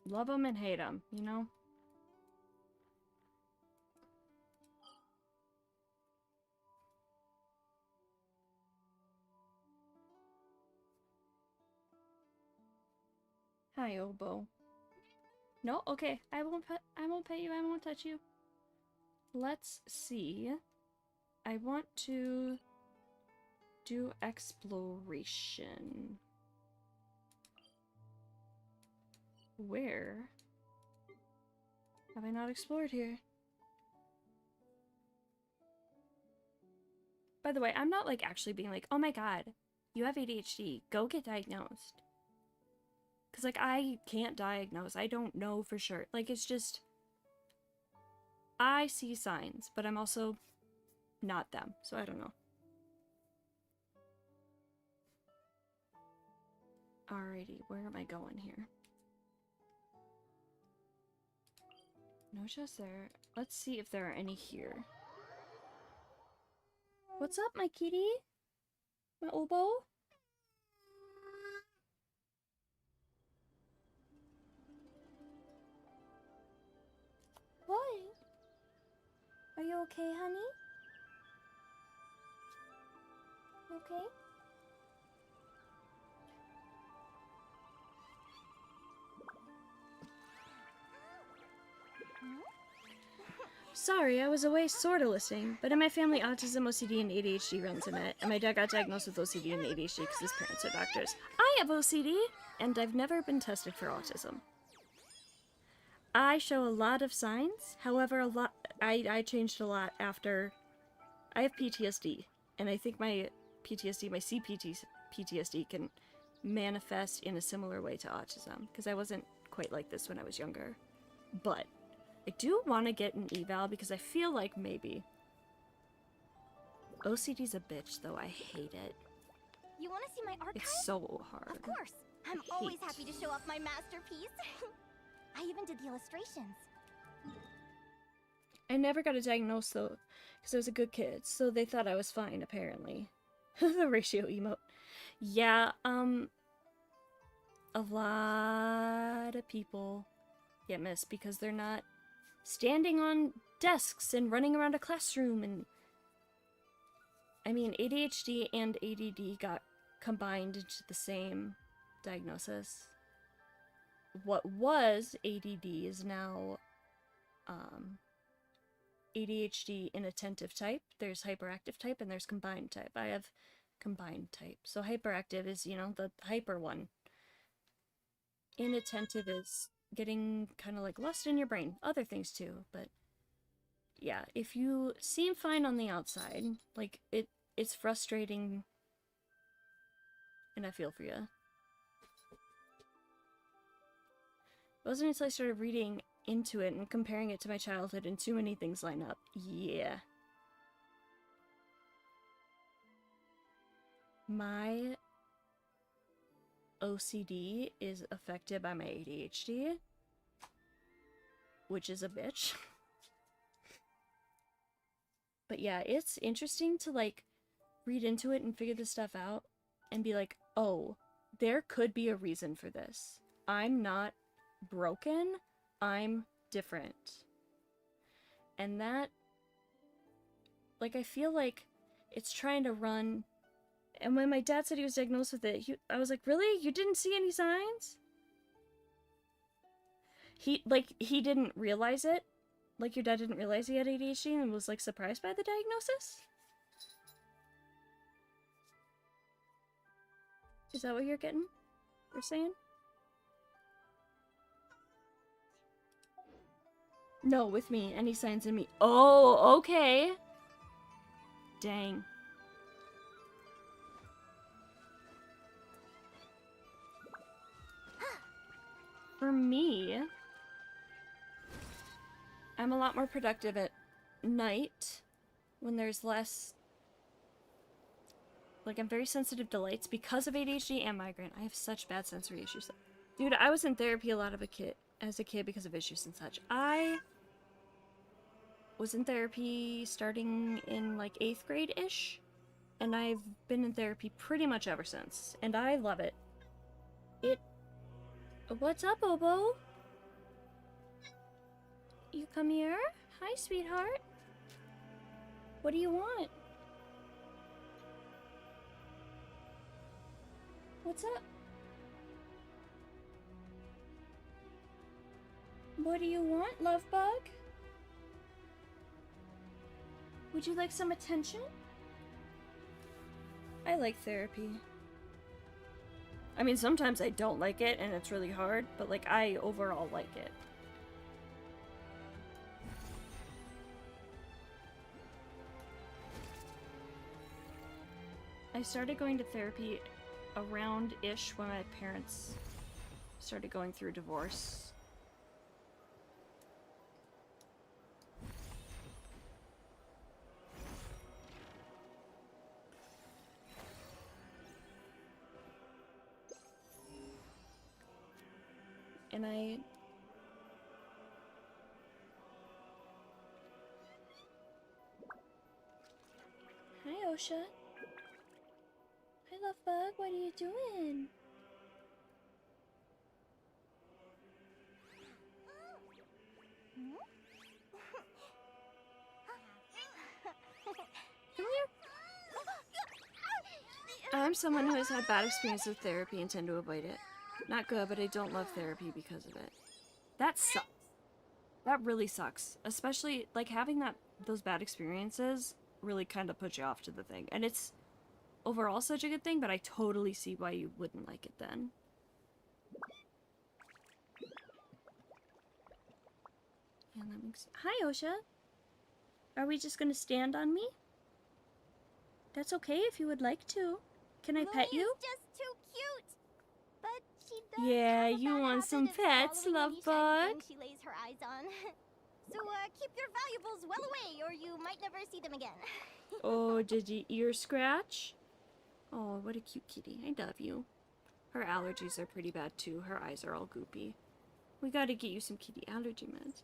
Love them and hate them, you know? Hi, Obo. No? Okay. I won't pet you, I won't touch you. Let's see. I want to do exploration. Where have I not explored here? By the way, I'm not like actually being like, oh my god, you have ADHD, go get diagnosed. Because like I can't diagnose, I don't know for sure. Like it's just, I see signs, but I'm also not them, so I don't know. Alrighty, where am I going here? No chests there. Let's see if there are any here. What's up, my kitty? My Obo? What? Are you okay, honey? You okay? Sorry, I was away sorta listening, but in my family, autism, OCD, and ADHD runs in it, and my dad got diagnosed with OCD and ADHD because his parents are doctors. I have OCD, and I've never been tested for autism. I show a lot of signs, however, I changed a lot after... I have PTSD, and I think my PTSD, my CPTSD can manifest in a similar way to autism, because I wasn't quite like this when I was younger. But I do want to get an eval because I feel like maybe. OCD's a bitch, though. I hate it. You want to see my archive? It's so hard. Of course. I'm always happy to show off my masterpiece. I even did the illustrations. I never got a diagnosis, though, because I was a good kid, so they thought I was fine, apparently. The ratio emote. Yeah, a lot of people get missed because they're not standing on desks and running around a classroom, and I mean, ADHD and ADD got combined into the same diagnosis. What was ADD is now ADHD inattentive type. There's hyperactive type and there's combined type. I have combined type. So hyperactive is, you know, the hyper one. Inattentive is getting kind of like lost in your brain. Other things too, but yeah, if you seem fine on the outside, like it's frustrating, and I feel for you. It wasn't until I started reading into it and comparing it to my childhood and too many things line up. Yeah. My OCD is affected by my ADHD, which is a bitch. But yeah, it's interesting to like read into it and figure this stuff out and be like, oh, there could be a reason for this. I'm not broken, I'm different. And that, like, I feel like it's trying to run. And when my dad said he was diagnosed with it, I was like, really? You didn't see any signs? He didn't realize it? Like, your dad didn't realize he had ADHD and was, like, surprised by the diagnosis? Is that what you're getting? You're saying? No, with me. Any signs in me. Oh, okay. Dang. For me, I'm a lot more productive at night when there's less... Like, I'm very sensitive to lights because of ADHD and migraine. I have such bad sensory issues. Dude, I was in therapy a lot as a kid because of issues and such. I was in therapy starting in, like, 8th grade-ish. And I've been in therapy pretty much ever since. And I love it. What's up, Obo? You come here? Hi, sweetheart. What do you want? What's up? What do you want, love bug? Would you like some attention? I like therapy. I mean, sometimes I don't like it and it's really hard, but like, I overall like it. I started going to therapy around-ish when my parents started going through divorce. And Hi, Osha. Hi, love bug. What are you doing? Come here. I'm someone who has had bad experiences with therapy and tend to avoid it. Not good, but I don't love therapy because of it. That sucks. That really sucks. Especially, like, having those bad experiences really kind of puts you off to the thing. And it's overall such a good thing, but I totally see why you wouldn't like it then. And that makes... Hi, Osha. Are we just gonna stand on me? That's okay if you would like to. Can I pet you? Just too cute. But she does Yeah, have a you bad want some habit of pets, swallowing love any shiny bug? thing she lays her eyes on. So keep your valuables well away, or you might never see them again. Oh, did you ear scratch? Oh, what a cute kitty. I love you. Her allergies are pretty bad too. Her eyes are all goopy. We gotta get you some kitty allergy meds.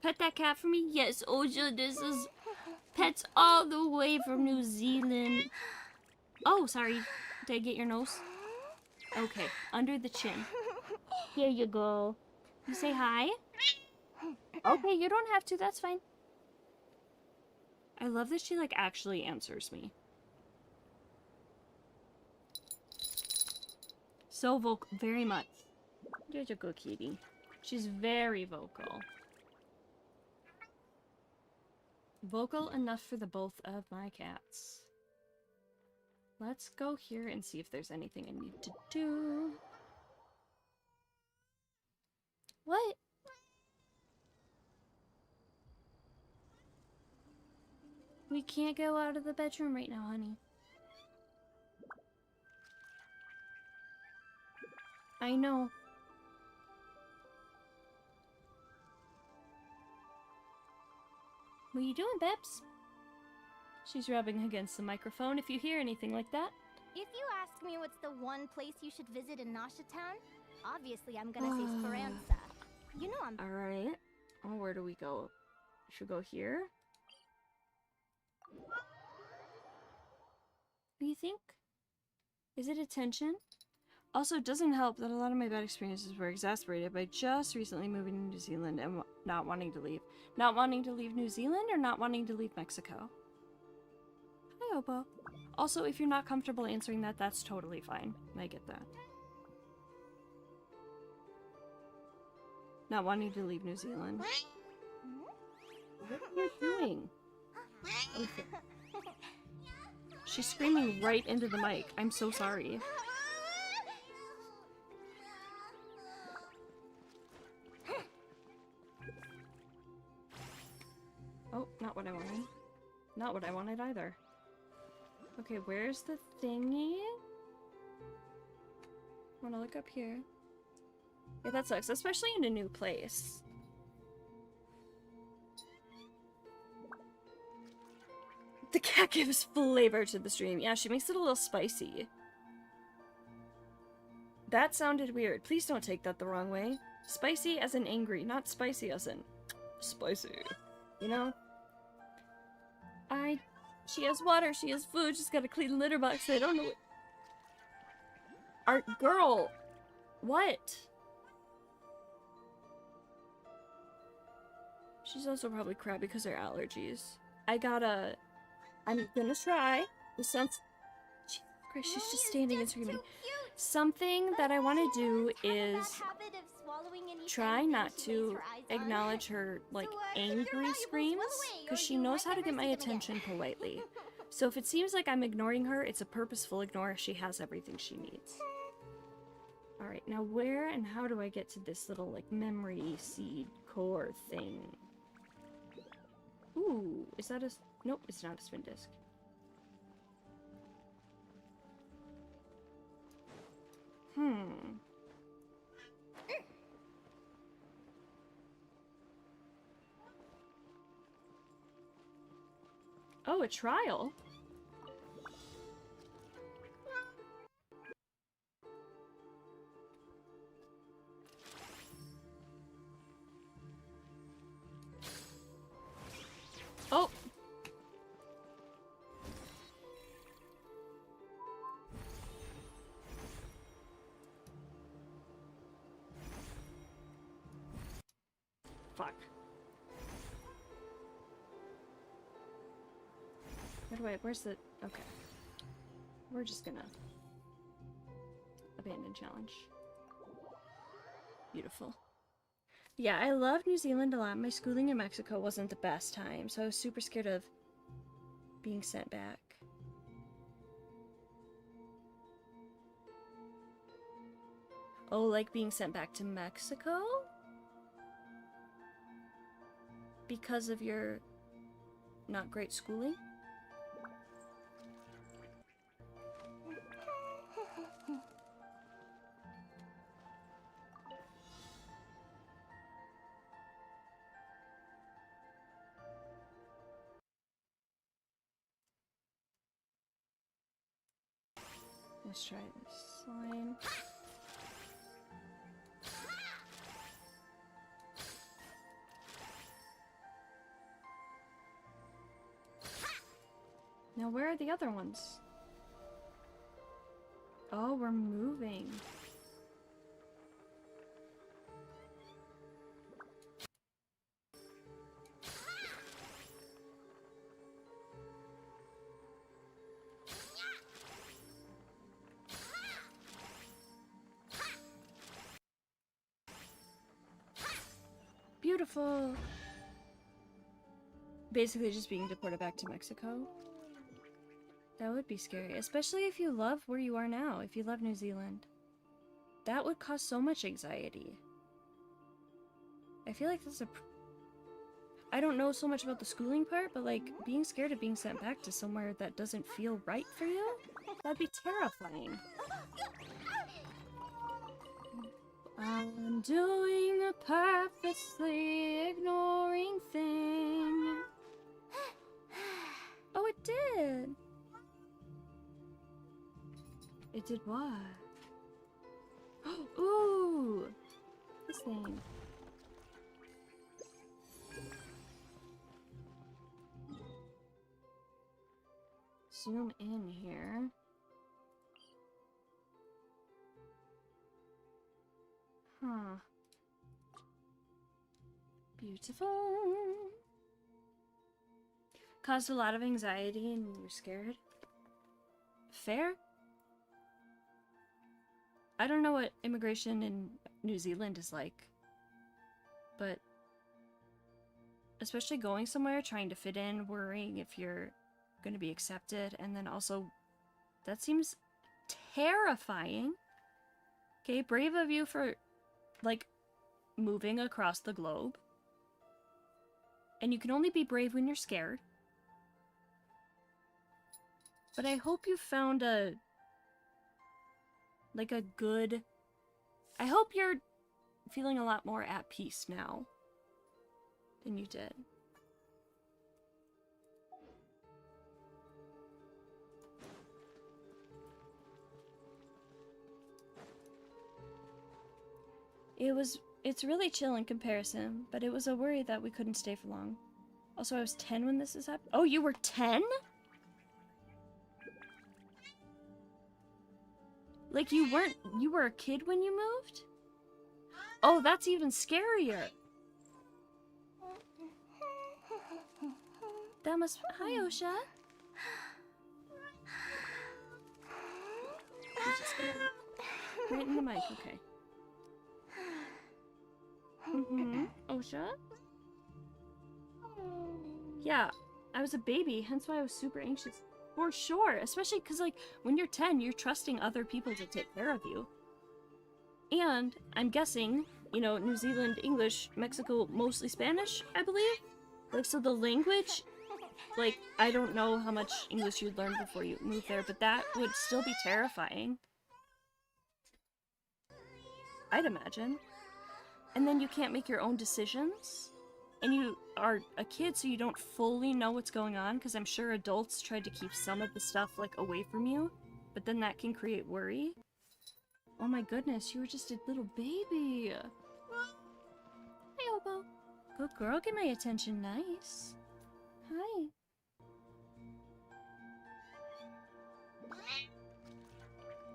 Pet that cat for me? Yes, Oja, this is pets all the way from New Zealand. Oh, sorry. Did I get your nose? Okay, under the chin. Here you go. You say hi? Okay, you don't have to. That's fine. I love that she, like, actually answers me. So vocal. Very much. You're a good kitty. She's very vocal. Vocal enough for the both of my cats. Let's go here and see if there's anything I need to do. What? We can't go out of the bedroom right now, honey. I know. What are you doing, Babs? She's rubbing against the microphone. If you hear anything like that, If you ask me what's the one place you should visit in Nasha Town, obviously I'm gonna say Speranza. You know I'm... Alright. Oh, where do we go? Should we go here? What do you think? Is it attention? Also, it doesn't help that a lot of my bad experiences were exacerbated by just recently moving to New Zealand and not wanting to leave. Not wanting to leave New Zealand or not wanting to leave Mexico? Hi, Obo. Also, if you're not comfortable answering that, that's totally fine. I get that. Not wanting to leave New Zealand. What are you doing? Okay. She's screaming right into the mic. I'm so sorry. Oh, not what I wanted. Not what I wanted either. Okay, where's the thingy? I wanna look up here. Yeah, that sucks, especially in a new place. The cat gives flavor to the stream. Yeah, she makes it a little spicy. That sounded weird. Please don't take that the wrong way. Spicy as in angry, not spicy as in spicy. You know? She has water, she has food, she's got a clean litter box. I don't know what... Art girl! What? She's also probably crabby because of her allergies. I'm gonna try. This sounds... Jesus Christ, she's just standing and screaming. Something that I want to do is try not to acknowledge her, like, angry screams, because she knows how to get my attention politely. So if it seems like I'm ignoring her, it's a purposeful ignore. She has everything she needs. Alright, now where and how do I get to this little, like, memory seed core thing? Ooh, is that a... Nope, it's not a spin disc. Oh, a trial? Oh! Fuck. Where's the... Okay. We're just gonna... abandon challenge. Beautiful. Yeah, I love New Zealand a lot. My schooling in Mexico wasn't the best time, so I was super scared of being sent back. Oh, like being sent back to Mexico? Because of your not great schooling? Let's try this slime. Now where are the other ones? Oh, we're moving. Beautiful. Basically just being deported back to Mexico. That would be scary, especially if you love where you are now, if you love New Zealand. That would cause so much anxiety. I feel like that's I don't know so much about the schooling part, but like being scared of being sent back to somewhere that doesn't feel right for you, that'd be terrifying. I'm doing a purposely ignoring thing. Oh, it did. It did what? Ooh! This thing. Zoom in here. Huh. Beautiful. Caused a lot of anxiety and you're scared. Fair? I don't know what immigration in New Zealand is like, but especially going somewhere, trying to fit in, worrying if you're going to be accepted, and then also, that seems terrifying. Okay, brave of you for, like, moving across the globe. And you can only be brave when you're scared. But I hope you found a good... I hope you're feeling a lot more at peace now than you did. It's really chill in comparison, but it was a worry that we couldn't stay for long. Also, I was 10 when this is happening. Oh, you were 10? Like, you were a kid when you moved? Oh, that's even scarier. That must... Hi, Osha. Right in the mic, okay. Osha? Yeah, I was a baby, hence why I was super anxious. For sure, especially because, like, when you're 10, you're trusting other people to take care of you. And, I'm guessing, you know, New Zealand, English, Mexico, mostly Spanish, I believe? Like, so the language, like, I don't know how much English you'd learn before you moved there, but that would still be terrifying. I'd imagine. And then you can't make your own decisions. And you are a kid, so you don't fully know what's going on, because I'm sure adults tried to keep some of the stuff, like, away from you. But then that can create worry. Oh my goodness, you were just a little baby. Hi, Obo. Good girl, get my attention, nice. Hi.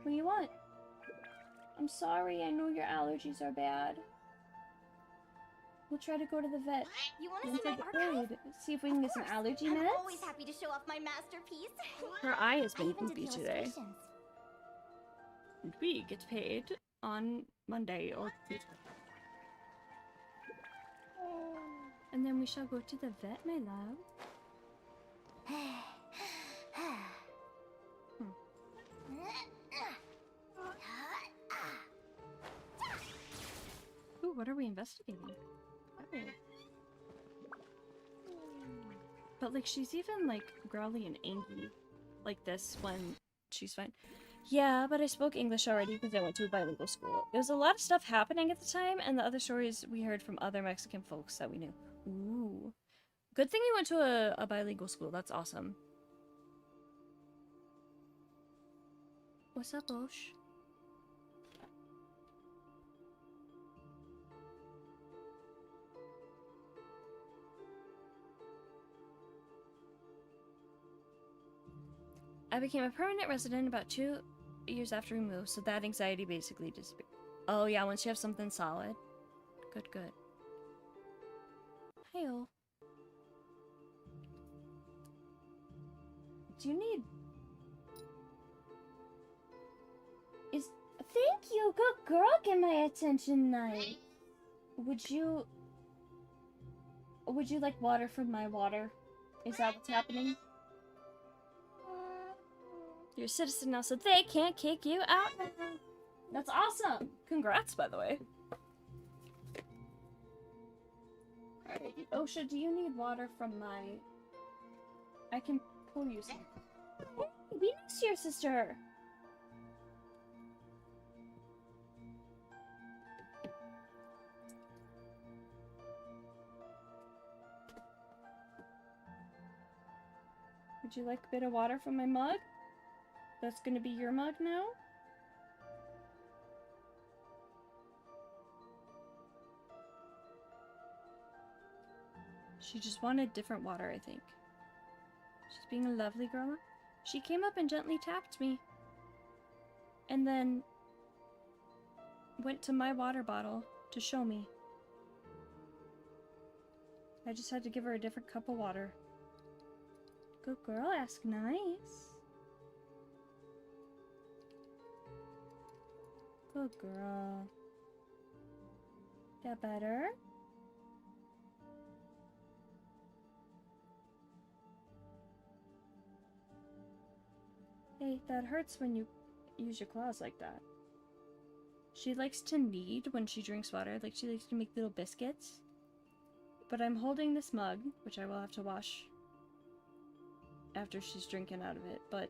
What do you want? I'm sorry, I know your allergies are bad. We'll try to go to the vet. You want to see my archive? See if we can get some allergy meds. I'm always happy to show off my masterpiece. Her eye has been I even did poopy the today. illustrations. We get paid on Monday or Tuesday. And then we shall go to the vet, my love. Ooh, what are we investigating? Oh. But, like, she's even, like, growly and angry like this when she's fine. Yeah, but I spoke English already because I went to a bilingual school. There was a lot of stuff happening at the time, and the other stories we heard from other Mexican folks that we knew. Ooh. Good thing you went to a bilingual school. That's awesome. What's up, Osh? I became a permanent resident about 2 years after we moved, so that anxiety basically disappeared. Oh yeah, once you have something solid. Good, good. Hey-o. Do you need... Thank you, good girl, get my attention nice. Would you like water from my water? Is that what's happening? You're a citizen now, so they can't kick you out now. That's awesome! Congrats, by the way. Alright, Osha, do you need water from my... I can pull you some. Hey, be nice to your sister! Would you like a bit of water from my mug? That's gonna be your mug now? She just wanted different water, I think. She's being a lovely girl. She came up and gently tapped me. And then went to my water bottle to show me. I just had to give her a different cup of water. Good girl, ask nice. Good girl. That better? Hey, that hurts when you use your claws like that. She likes to knead when she drinks water, like she likes to make little biscuits. But I'm holding this mug, which I will have to wash after she's drinking out of it, but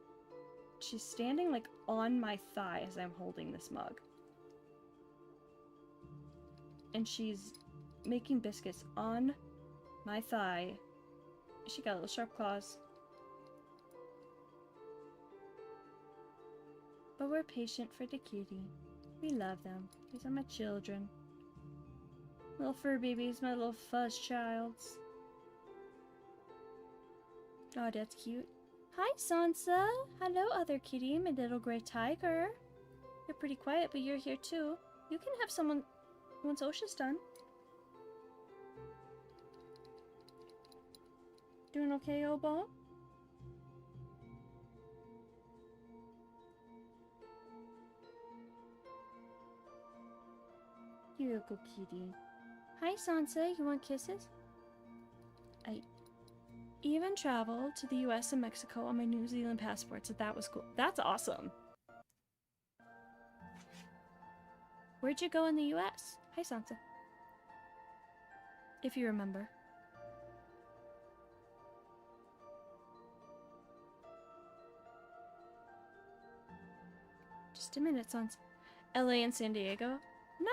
she's standing like on my thigh as I'm holding this mug. And she's making biscuits on my thigh. She got little sharp claws. But we're patient for the cutie. We love them. These are my children. Little fur babies, my little fuzz childs. Oh, that's cute. Hi, Sansa. Hello, other kitty, my little gray tiger. You're pretty quiet, but you're here too. You can have someone once Osha's done. Doing okay, Obo? You're a good kitty. Hi, Sansa. You want kisses? I even traveled to the US and Mexico on my New Zealand passport, so that was cool. That's awesome. Where'd you go in the US? Hi, Sansa. If you remember. Just a minute, Sansa. LA and San Diego?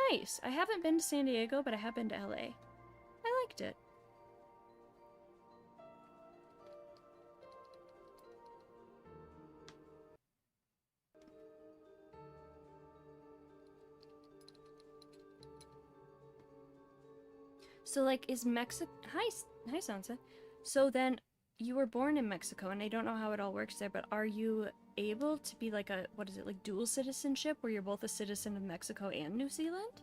Nice! I haven't been to San Diego, but I have been to LA. I liked it. So, like, is Mexico... Hi, Sansa. So then, you were born in Mexico, and I don't know how it all works there, but are you able to be like a, what is it, like dual citizenship, where you're both a citizen of Mexico and New Zealand?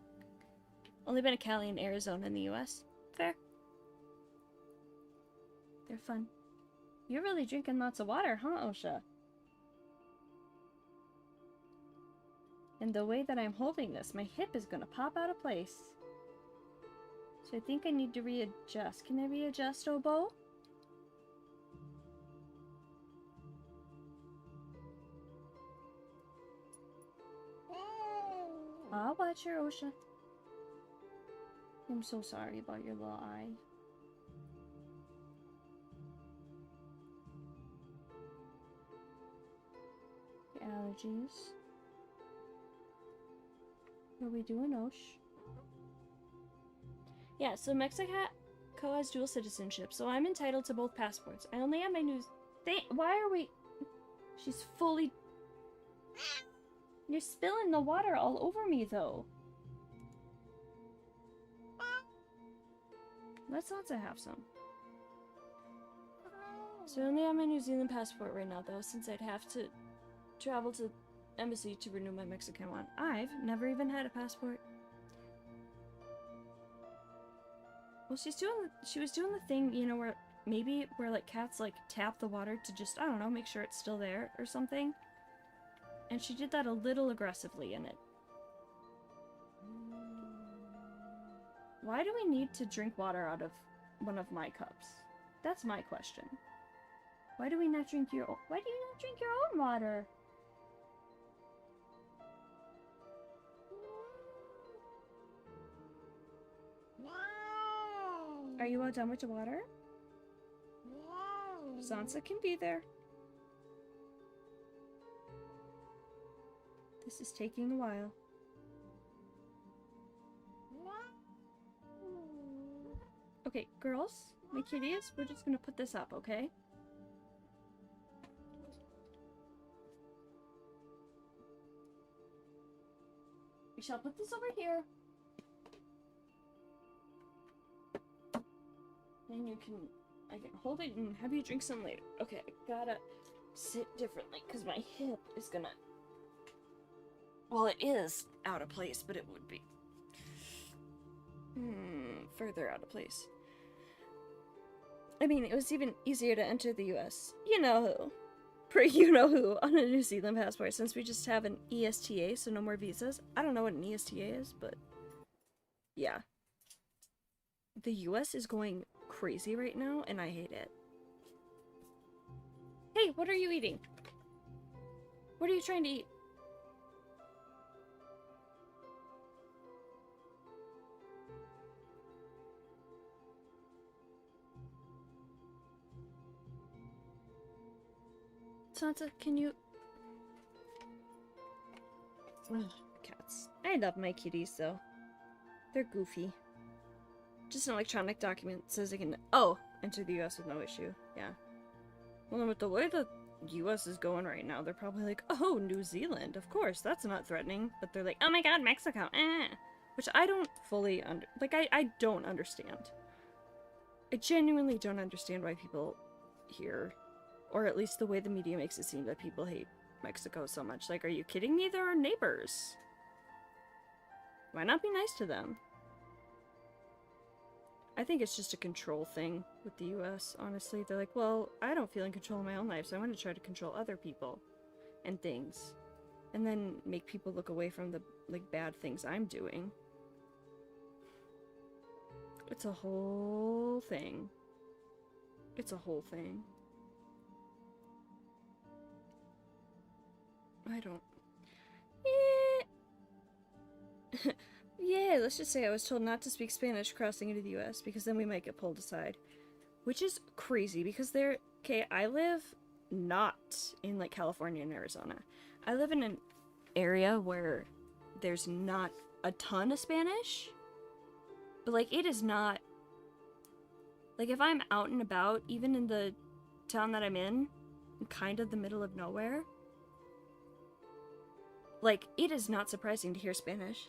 Only been to Cali and Arizona in the US. Fair. They're fun. You're really drinking lots of water, huh, Osha? And the way that I'm holding this, my hip is gonna pop out of place. So I think I need to readjust. Can I readjust, Obo? I'll watch your Osha. I'm so sorry about your little eye. Your allergies. What are we doing, Osh? Yeah, so Mexico has dual citizenship, so I'm entitled to both passports. I only have my new... Why are we... She's fully... You're spilling the water all over me, though. Let's also have some. So I only have my New Zealand passport right now, though, since I'd have to travel to embassy to renew my Mexican one. I've never even had a passport. Well, she was doing the thing, you know, where like cats like tap the water to just, I don't know, make sure it's still there or something. And she did that a little aggressively in it. Why do we need to drink water out of one of my cups? That's my question. Why do you not drink your own water? Are you all done with the water? Sansa can be there. This is taking a while. Okay, girls, my kitties, we're just gonna put this up, okay? We shall put this over here. And I can hold it and have you drink some later. Okay, I gotta sit differently because my hip is gonna... Well, it is out of place, but it would be further out of place. I mean, it was even easier to enter the US. You know who. You-know-who on a New Zealand passport, since we just have an ESTA, so no more visas. I don't know what an ESTA is, but yeah. The US is going crazy right now, and I hate it. Hey, what are you eating? What are you trying to eat? Sansa, can you... Ugh, cats. I love my kitties, though. They're goofy. Just an electronic document says I can... Oh! Enter the US with no issue. Yeah. Well, with the way the US is going right now, they're probably like, oh, New Zealand, of course, that's not threatening. But they're like, oh my god, Mexico, Which I don't fully I don't understand. I genuinely don't understand why people here, or at least the way the media makes it seem that people hate Mexico so much. Like, are you kidding me? They're our neighbors. Why not be nice to them? I think it's just a control thing with the US, honestly. They're like, well, I don't feel in control of my own life, so I'm going to try to control other people and things. And then make people look away from the, like, bad things I'm doing. It's a whole thing. It's a whole thing. I don't... Yeah, let's just say I was told not to speak Spanish crossing into the US because then we might get pulled aside. Which is crazy because they're... Okay, I live not in, like, California and Arizona. I live in an area where there's not a ton of Spanish. But, like, it is not... Like, if I'm out and about, even in the town that I'm in kind of the middle of nowhere, like, it is not surprising to hear Spanish.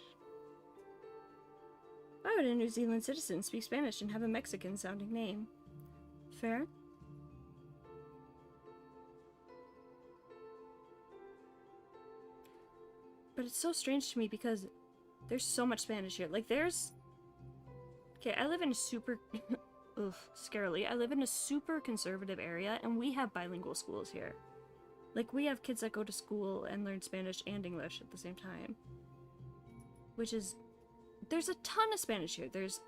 Why would a New Zealand citizen speak Spanish and have a Mexican-sounding name? Fair? But it's so strange to me because there's so much Spanish here. Like, there's... Okay, I live in a super... Ugh, scarily. I live in a super conservative area, and we have bilingual schools here. Like, we have kids that go to school and learn Spanish and English at the same time. Which is... There's a ton of Spanish here. There's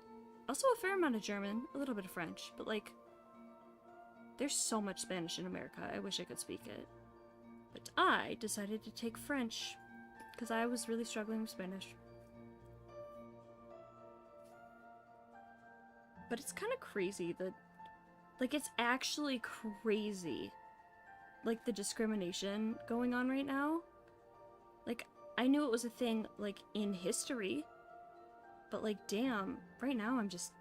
also a fair amount of German, a little bit of French, but, like... There's so much Spanish in America, I wish I could speak it. But I decided to take French, because I was really struggling with Spanish. But it's kind of crazy that... Like, it's actually crazy. Like, the discrimination going on right now. Like, I knew it was a thing, like, in history. But, like, damn, right now I'm just...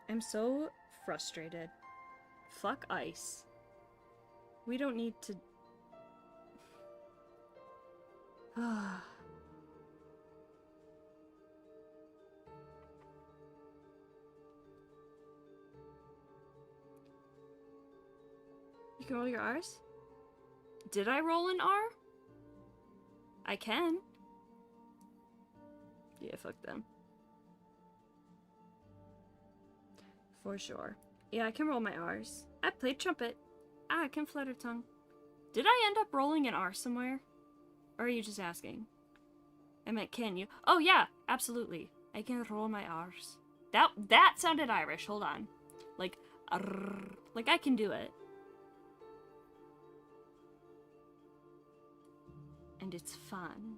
I'm so frustrated. Fuck ICE. We don't need to... You can roll your R's? Did I roll an R? I can. Yeah, fuck them. For sure. Yeah, I can roll my R's. I played trumpet. I can flutter tongue. Did I end up rolling an R somewhere? Or are you just asking? I meant, can you? Oh yeah, absolutely. I can roll my R's. That sounded Irish. Hold on. Like, like I can do it. And it's fun.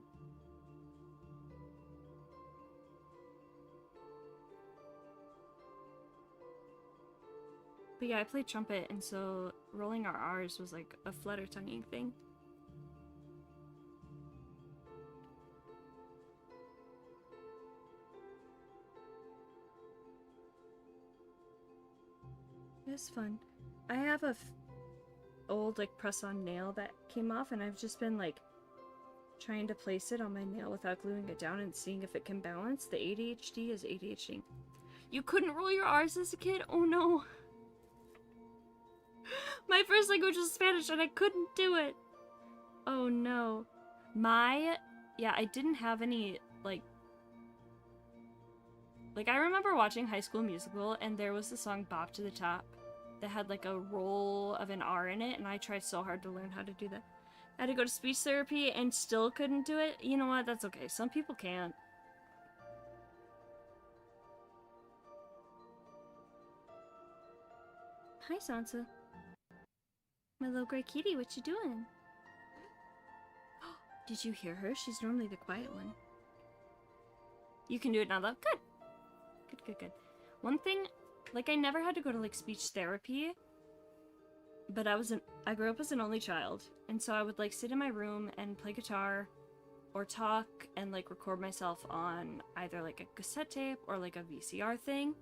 But yeah, I played trumpet, and so rolling our R's was like a flutter tonguing thing. It was fun. I have a old like press-on nail that came off, and I've just been like trying to place it on my nail without gluing it down and seeing if it can balance. The ADHD is ADHD. You couldn't roll your R's as a kid? Oh no. My first language was Spanish and I couldn't do it. Oh no. Yeah, I didn't have any, like, I remember watching High School Musical and there was the song Bop to the Top that had like a roll of an R in it, and I tried so hard to learn how to do that. I had to go to speech therapy and still couldn't do it. You know what? That's okay. Some people can't. Hi, Sansa. My little gray kitty, what you doing? Did you hear her? She's normally the quiet one. You can do it now, though. Good. Good, good, good. One thing, like, I never had to go to, like, speech therapy, but I grew up as an only child, and so I would, like, sit in my room and play guitar, or talk, and, like, record myself on either, like, a cassette tape or, like, a VCR thing.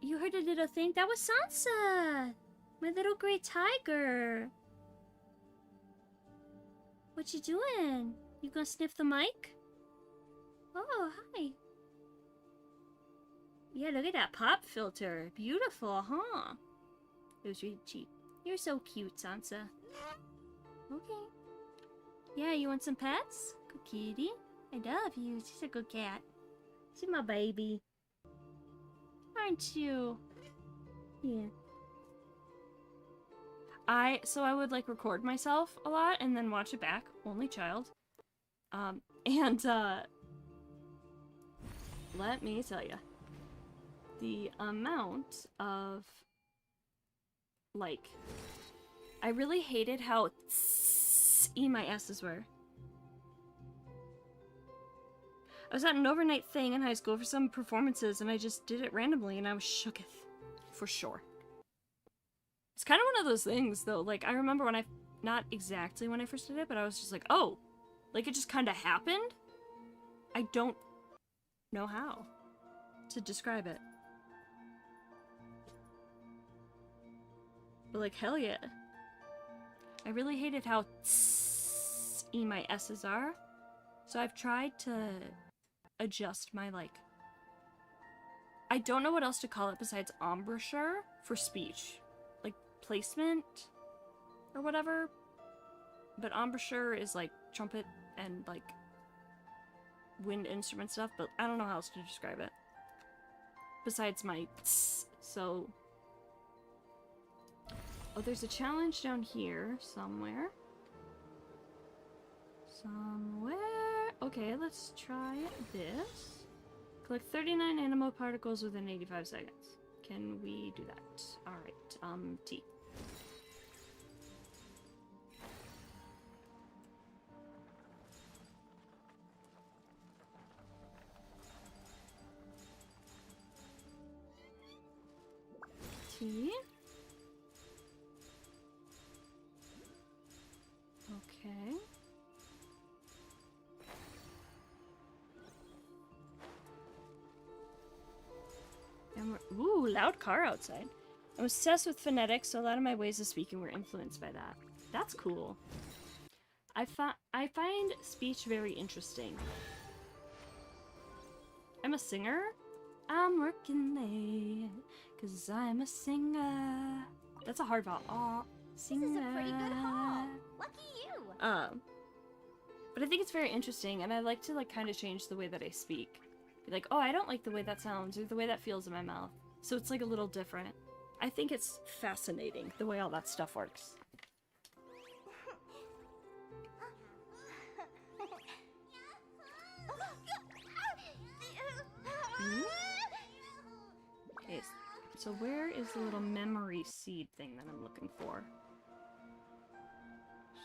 You heard a little thing? That was Sansa! My little gray tiger! What you doing? You gonna sniff the mic? Oh, hi. Yeah, look at that pop filter. Beautiful, huh? It was really cheap. You're so cute, Sansa. Okay. Yeah, you want some pets? Good kitty. I love you. She's a good cat. She's my baby. Aren't you? Yeah. So I would, like, record myself a lot and then watch it back. Only child. Let me tell you. The amount of, like, I really hated how E my S's were. I was at an overnight thing in high school for some performances and I just did it randomly and I was shooketh. For sure. It's kind of one of those things though, like I remember when not exactly when I first did it, but I was just like, oh, like it just kind of happened? I don't know how to describe it. But like, hell yeah. I really hated how E my S's are. So I've tried to adjust my, like, I don't know what else to call it besides embouchure for speech. Like, placement or whatever. But embouchure is like trumpet and like wind instrument stuff, but I don't know how else to describe it. Besides my so... Oh, there's a challenge down here somewhere. Okay, let's try this. Collect 39 animal particles within 85 seconds. Can we do that? Alright, T. T. Okay. And ooh, loud car outside. I'm obsessed with phonetics, so a lot of my ways of speaking were influenced by that. That's cool. I find speech very interesting. I'm a singer. I'm working late, 'cause I'm a singer. That's a hard vowel. Aw, singer. This is a pretty good haul. Lucky you. But I think it's very interesting, and I like to, like, kind of change the way that I speak. Be like, oh, I don't like the way that sounds, or the way that feels in my mouth. So it's, like, a little different. I think it's fascinating, the way all that stuff works. Okay, so where is the little memory seed thing that I'm looking for?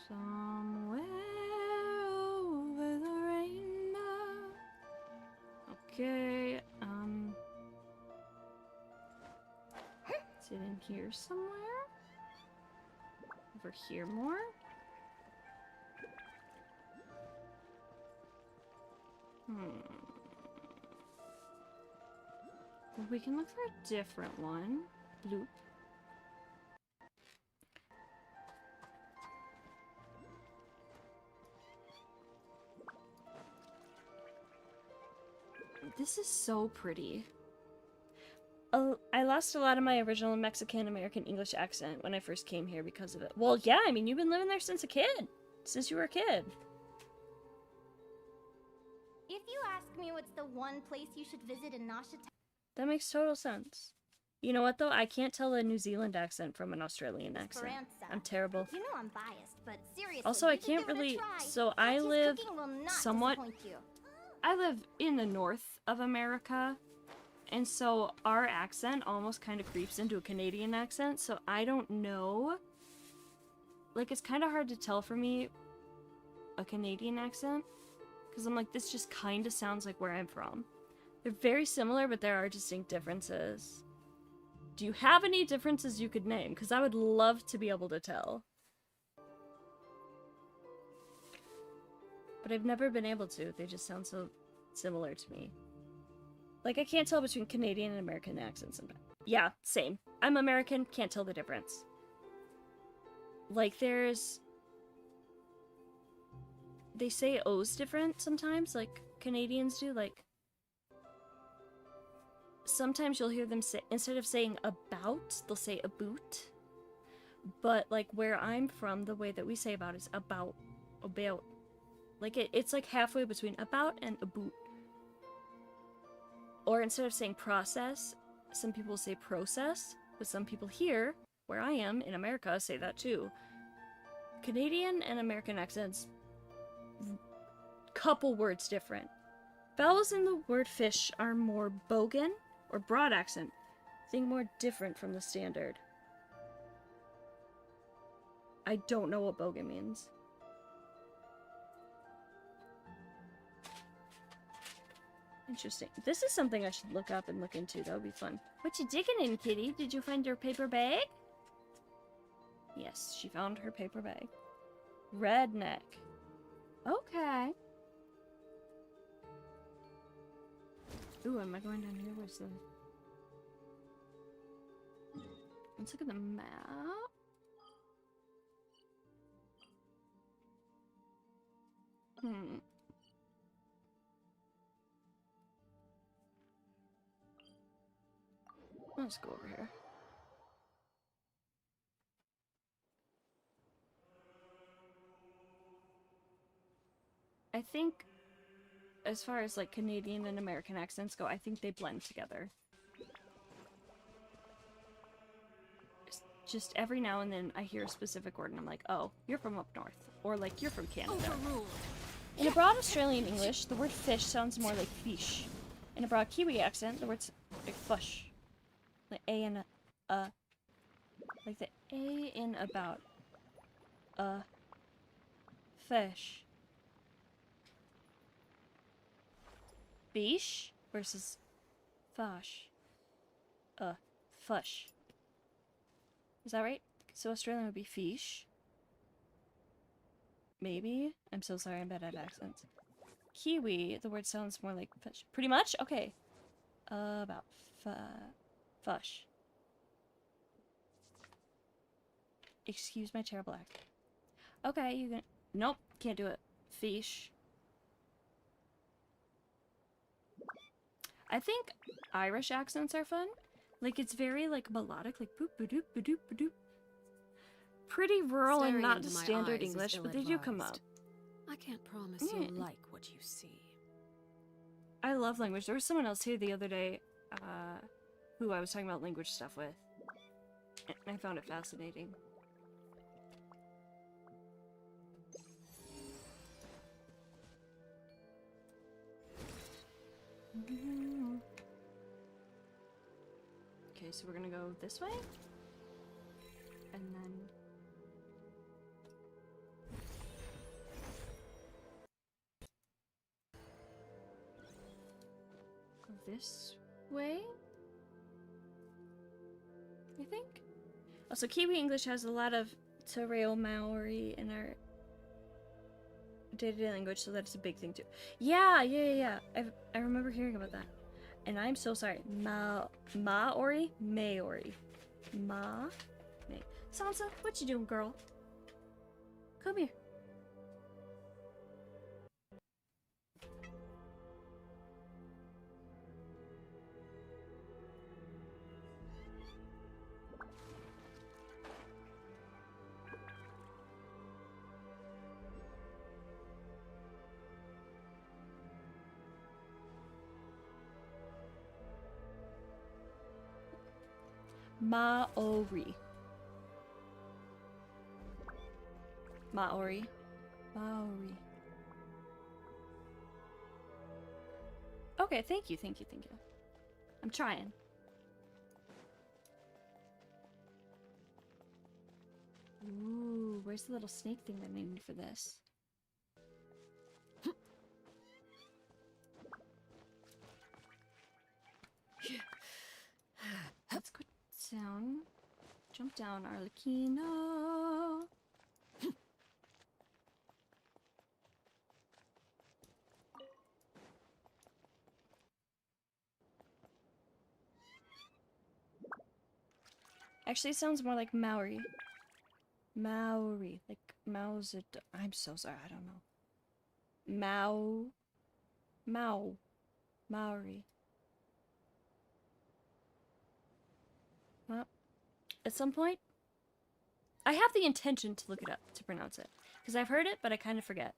Somewhere over the rainbow. Okay, is it in here somewhere? Over here more? Well, we can look for a different one. Bloop. This is so pretty. lost a lot of my original Mexican-American English accent when I first came here because of it. Well, yeah, I mean, you've been living there since a kid. Since you were a kid. If you ask me what's the one place you should visit in Nasha That makes total sense. You know what, though? I can't tell a New Zealand accent from an Australian accent. Esperanza. I'm terrible. You know I'm biased, but seriously, Also, you I should can't give it a really... try. So I Patsy's live cooking will not somewhat... disappoint you. I live in the north of America, and so our accent almost kind of creeps into a Canadian accent, so I don't know. Like, it's kind of hard to tell for me a Canadian accent, because I'm like, this just kind of sounds like where I'm from. They're very similar, but there are distinct differences. Do you have any differences you could name? Because I would love to be able to tell. But I've never been able to. They just sound so similar to me. Like, I can't tell between Canadian and American accents sometimes. Yeah, same. I'm American, can't tell the difference. Like, there's... They say O's different sometimes, like Canadians do, like... Sometimes you'll hear them say, instead of saying about, they'll say a boot. But, like, where I'm from, the way that we say about is about. About. Like, it's like halfway between about and a boot. Or instead of saying process, some people say process, but some people here, where I am, in America, say that too. Canadian and American accents, couple words different. Vowels in the word fish are more bogan, or broad accent, thing more different from the standard. I don't know what bogan means. Interesting. This is something I should look up and look into. That would be fun. What you digging in, kitty? Did you find your paper bag? Yes, she found her paper bag. Redneck. Okay. Ooh, am I going down here? Where's the... Let's look at the map. Let's go over here. I think, as far as like Canadian and American accents go, I think they blend together. Just every now and then I hear a specific word and I'm like, oh, you're from up north. Or like, you're from Canada. Overruled. In a broad Australian English, the word fish sounds more like fish. In a broad Kiwi accent, the word's like fush. Like A and a. Like the A in about. Fish. Fish versus fush. Fush. Is that right? So Australian would be fish. Maybe? I'm so sorry, I'm bad at accents. Kiwi, the word sounds more like fish. Pretty much? Okay. About fush. Excuse my terrible accent. Okay, you can... Nope, can't do it. Fish. I think Irish accents are fun. Like, it's very, like, melodic, like boop, ba-doop, ba-doop, ba-doop. Pretty rural and not standard English, but they do come up. I can't promise you'll like what you see. I love language. There was someone else here the other day, who I was talking about language stuff with. And I found it fascinating. Okay, so we're gonna go this way. And then... go this way? I think? Also, Kiwi English has a lot of Te Reo Maori in our day-to-day language, so that's a big thing too. Yeah. I remember hearing about that. And I'm so sorry. Maori? Maori. May. Sansa, what you doing, girl? Come here. Maori. Maori. Maori. Okay, thank you, thank you, thank you. I'm trying. Ooh, where's the little snake thing that I need for this? Let's go down. Jump down, Arlecchino. Actually, it sounds more like Maori. Maori. Like Mao I'm so sorry, I don't know. Maori. Well, at some point, I have the intention to look it up, to pronounce it. Because I've heard it, but I kind of forget.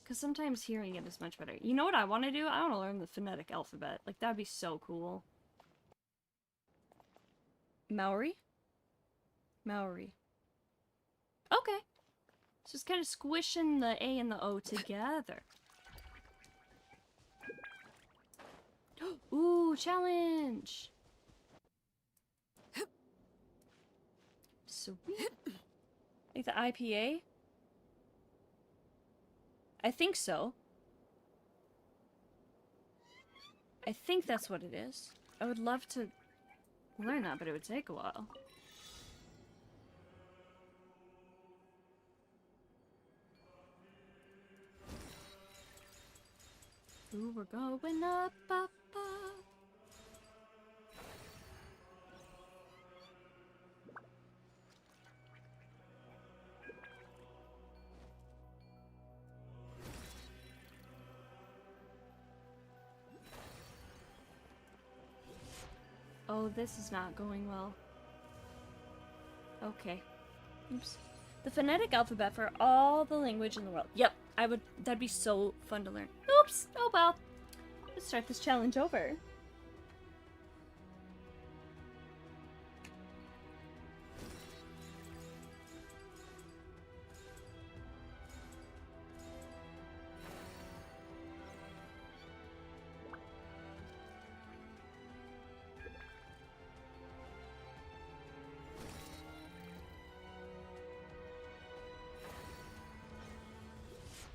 Because sometimes hearing it is much better. You know what I want to do? I want to learn the phonetic alphabet. Like, that would be so cool. Maori? Maori. Okay. So it's kind of squishing the A and the O together. Ooh, challenge! Sweet. Like the IPA? I think so. I think that's what it is. I would love to learn that, but it would take a while. Ooh, we're going up, up, up. Oh, this is not going well. Okay. Oops. The phonetic alphabet for all the language in the world. Yep, that'd be so fun to learn. Oops, oh well. Let's start this challenge over.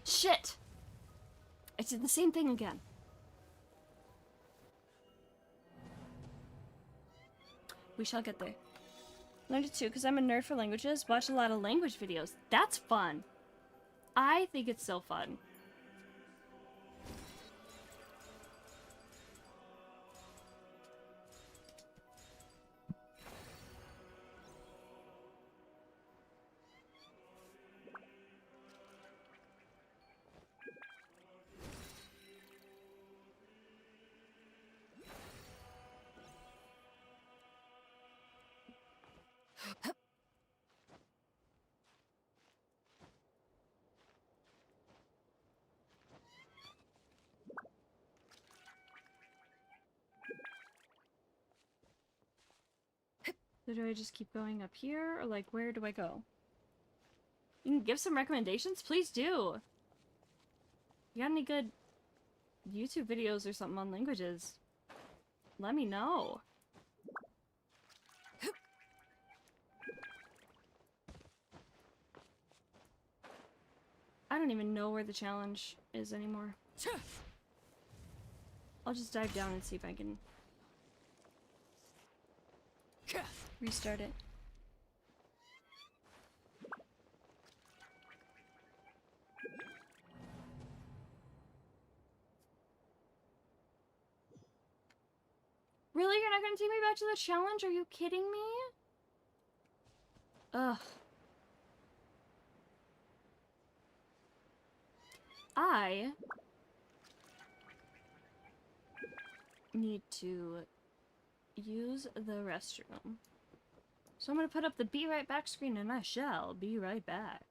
Shit! I did the same thing again. We shall get there. Learned it too because I'm a nerd for languages. Watch a lot of language videos. That's fun. I think it's so fun. So do I just keep going up here, or like, where do I go? You can give some recommendations? Please do! You got any good YouTube videos or something on languages? Let me know. I don't even know where the challenge is anymore. I'll just dive down and see if I can restart it. Really? You're not gonna take me back to the challenge? Are you kidding me? Ugh. I need to use the restroom. So I'm gonna put up the be right back screen and I shall be right back.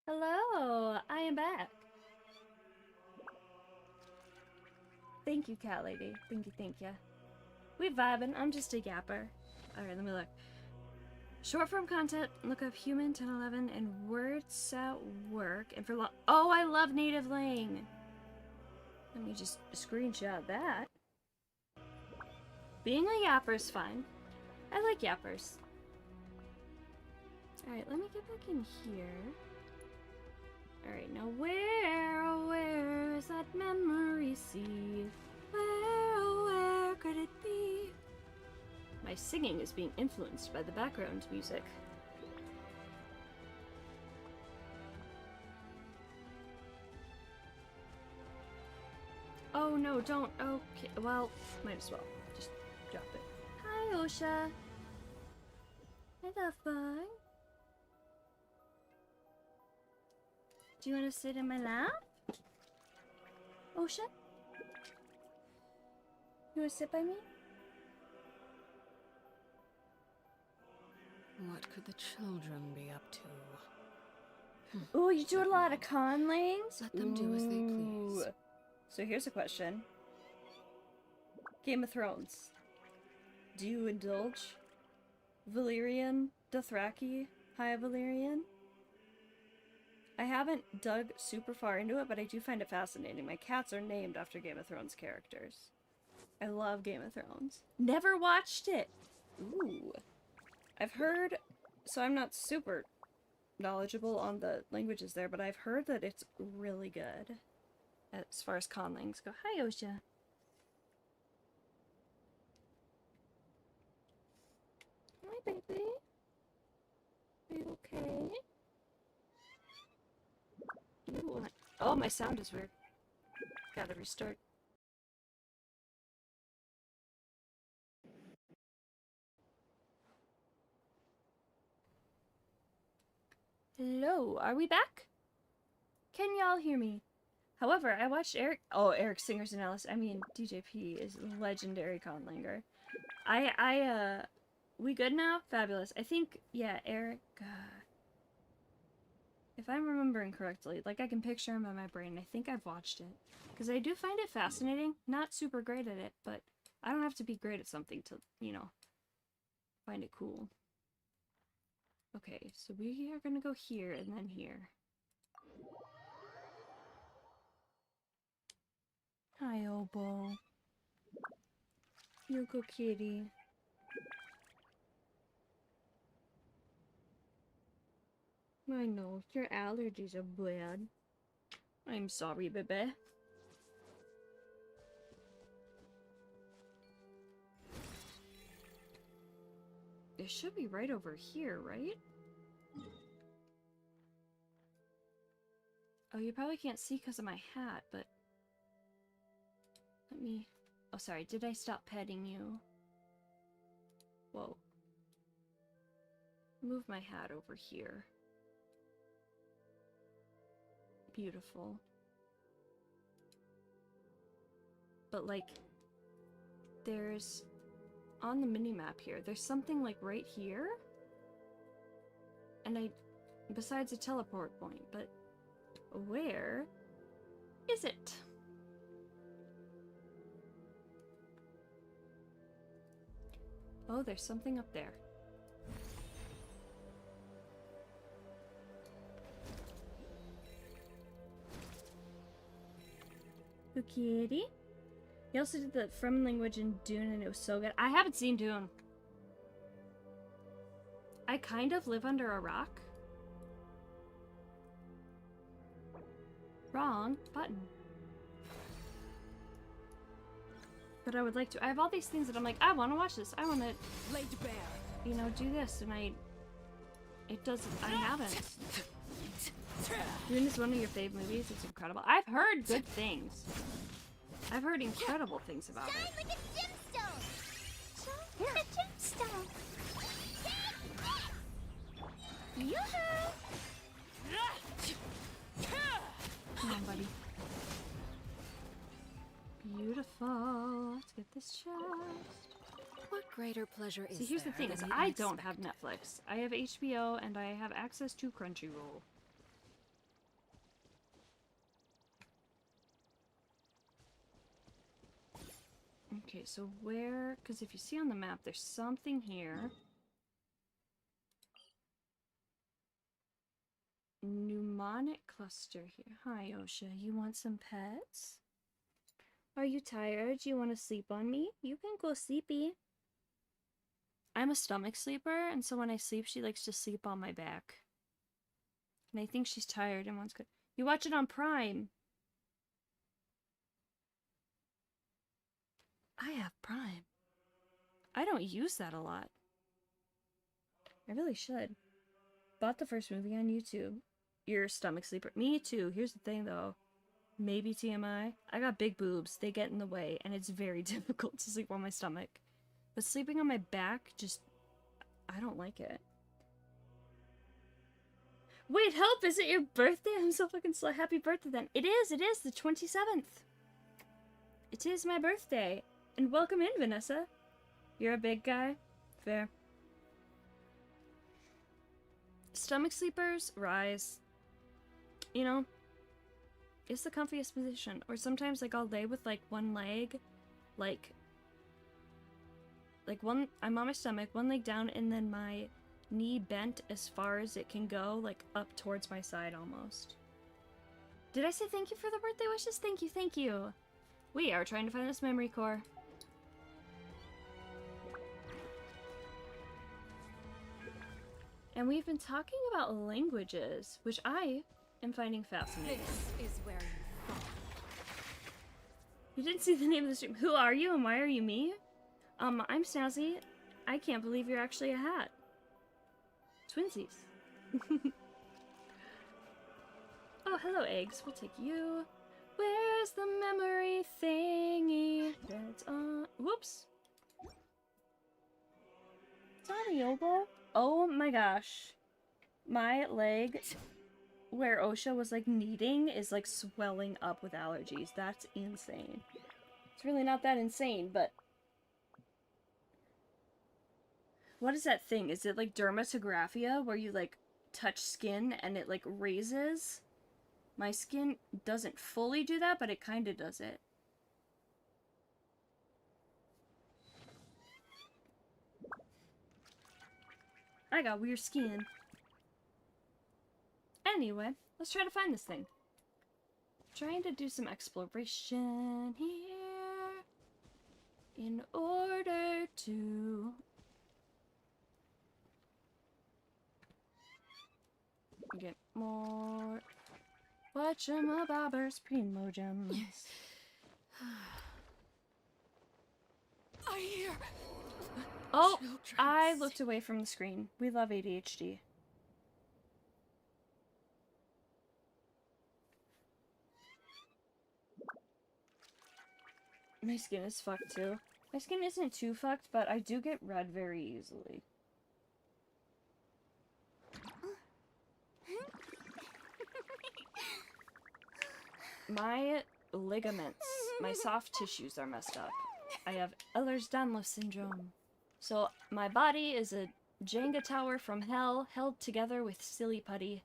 Hello, I am back. Thank you, cat lady. Thank you. We vibing. I'm just a yapper. Alright, let me look. Short form content, look up human 1011 and words at work. And for oh, I love native lang. Let me just screenshot that. Being a yapper's fine. I like yappers. Alright, let me get back in here. Alright, now where is that memory seed? Where could it be? My singing is being influenced by the background music. Oh no, don't. Okay, well, might as well. Just drop it. Hi, Osha. Hi, love bug. Do you want to sit in my lap? Osha? You want to sit by me? What could the children be up to? Oh, you do a lot of conlings? Let them do as they please. So here's a question. Game of Thrones. Do you indulge? Valyrian? Dothraki? High Valyrian? I haven't dug super far into it, but I do find it fascinating. My cats are named after Game of Thrones characters. I love Game of Thrones. Never watched it! Ooh. I've heard, so I'm not super knowledgeable on the languages there, but I've heard that it's really good as far as conlings go. Hi, Osha. Hi, baby. Are you okay? You want... Oh, my sound is weird. Gotta restart. Hello, are we back? Can y'all hear me? However, I watched Eric Singer's analysis. I mean, DJP is legendary conlanger. We good now? Fabulous. I think, yeah, Eric, if I'm remembering correctly, like I can picture him in my brain. I think I've watched it. Because I do find it fascinating. Not super great at it, but I don't have to be great at something to, you know, find it cool. Okay, so we are gonna go here and then here. Hi, Obo. You go, kitty. I know, your allergies are bad. I'm sorry, baby. It should be right over here, right? Oh, you probably can't see because of my hat, but... Let me... Oh, sorry, did I stop petting you? Whoa. Move my hat over here. Beautiful. But, like, there's... On the mini-map here, there's something, like, right here? And besides a teleport point, but... Where is it? Oh, there's something up there. Good kitty. He also did the Fremen language in Dune and it was so good. I haven't seen Dune. I kind of live under a rock. Wrong button. But I would like to. I have all these things that I'm like, I want to watch this. I want to, laid bare. You know, do this, and it doesn't. I haven't. Dune is one of your fave movies. It's incredible. I've heard good things. I've heard incredible things about it. Shine like a gemstone! Shine like a gemstone! Yoo-hoo! Come on, buddy. Beautiful. Let's get this chest. What greater pleasure is See, here's the there thing: than is the I don't have Netflix. I have HBO, and I have access to Crunchyroll. Okay, so where? Because if you see on the map, there's something here. Mnemonic cluster here. Hi, Osha. You want some pets? Are you tired? Do you want to sleep on me? You can go sleepy. I'm a stomach sleeper, and so when I sleep, she likes to sleep on my back. And I think she's tired and wants good. You watch it on Prime. I have Prime. I don't use that a lot. I really should. Bought the first movie on YouTube. You're a stomach sleeper. Me too. Here's the thing though. Maybe TMI. I got big boobs. They get in the way, and it's very difficult to sleep on my stomach. But sleeping on my back, just... I don't like it. Wait, help! Is it your birthday? I'm so fucking slow. Happy birthday then. It is, the 27th. It is my birthday. And welcome in, Vanessa. You're a big guy. Fair. Stomach sleepers, rise. You know, it's the comfiest position. Or sometimes, like, I'll lay with, like, one leg, like one, I'm on my stomach, one leg down, and then my knee bent as far as it can go, like, up towards my side, almost. Did I say thank you for the birthday wishes? Thank you, thank you. We are trying to find this memory core. And we've been talking about languages, which I am finding fascinating. This is where you fall. You didn't see the name of the stream. Who are you and why are you me? I'm Snazzy. I can't believe you're actually a hat. Twinsies. Oh, hello, eggs. We'll take you. Where's the memory thingy that's on? Whoops. Sorry, Yobo. Oh my gosh. My leg, where Osha was like kneading, is like swelling up with allergies. That's insane. It's really not that insane, but... What is that thing? Is it like dermatographia, where you like touch skin and it like raises? My skin doesn't fully do that, but it kind of does it. I got weird skin. Anyway, let's try to find this thing. Trying to do some exploration here in order to get more whatchamabobbers primogems. I hear. Oh, I looked away from the screen. We love ADHD. My skin is fucked too. My skin isn't too fucked, but I do get red very easily. My ligaments, my soft tissues are messed up. I have Ehlers-Danlos syndrome. So my body is a Jenga tower from hell, held together with silly putty.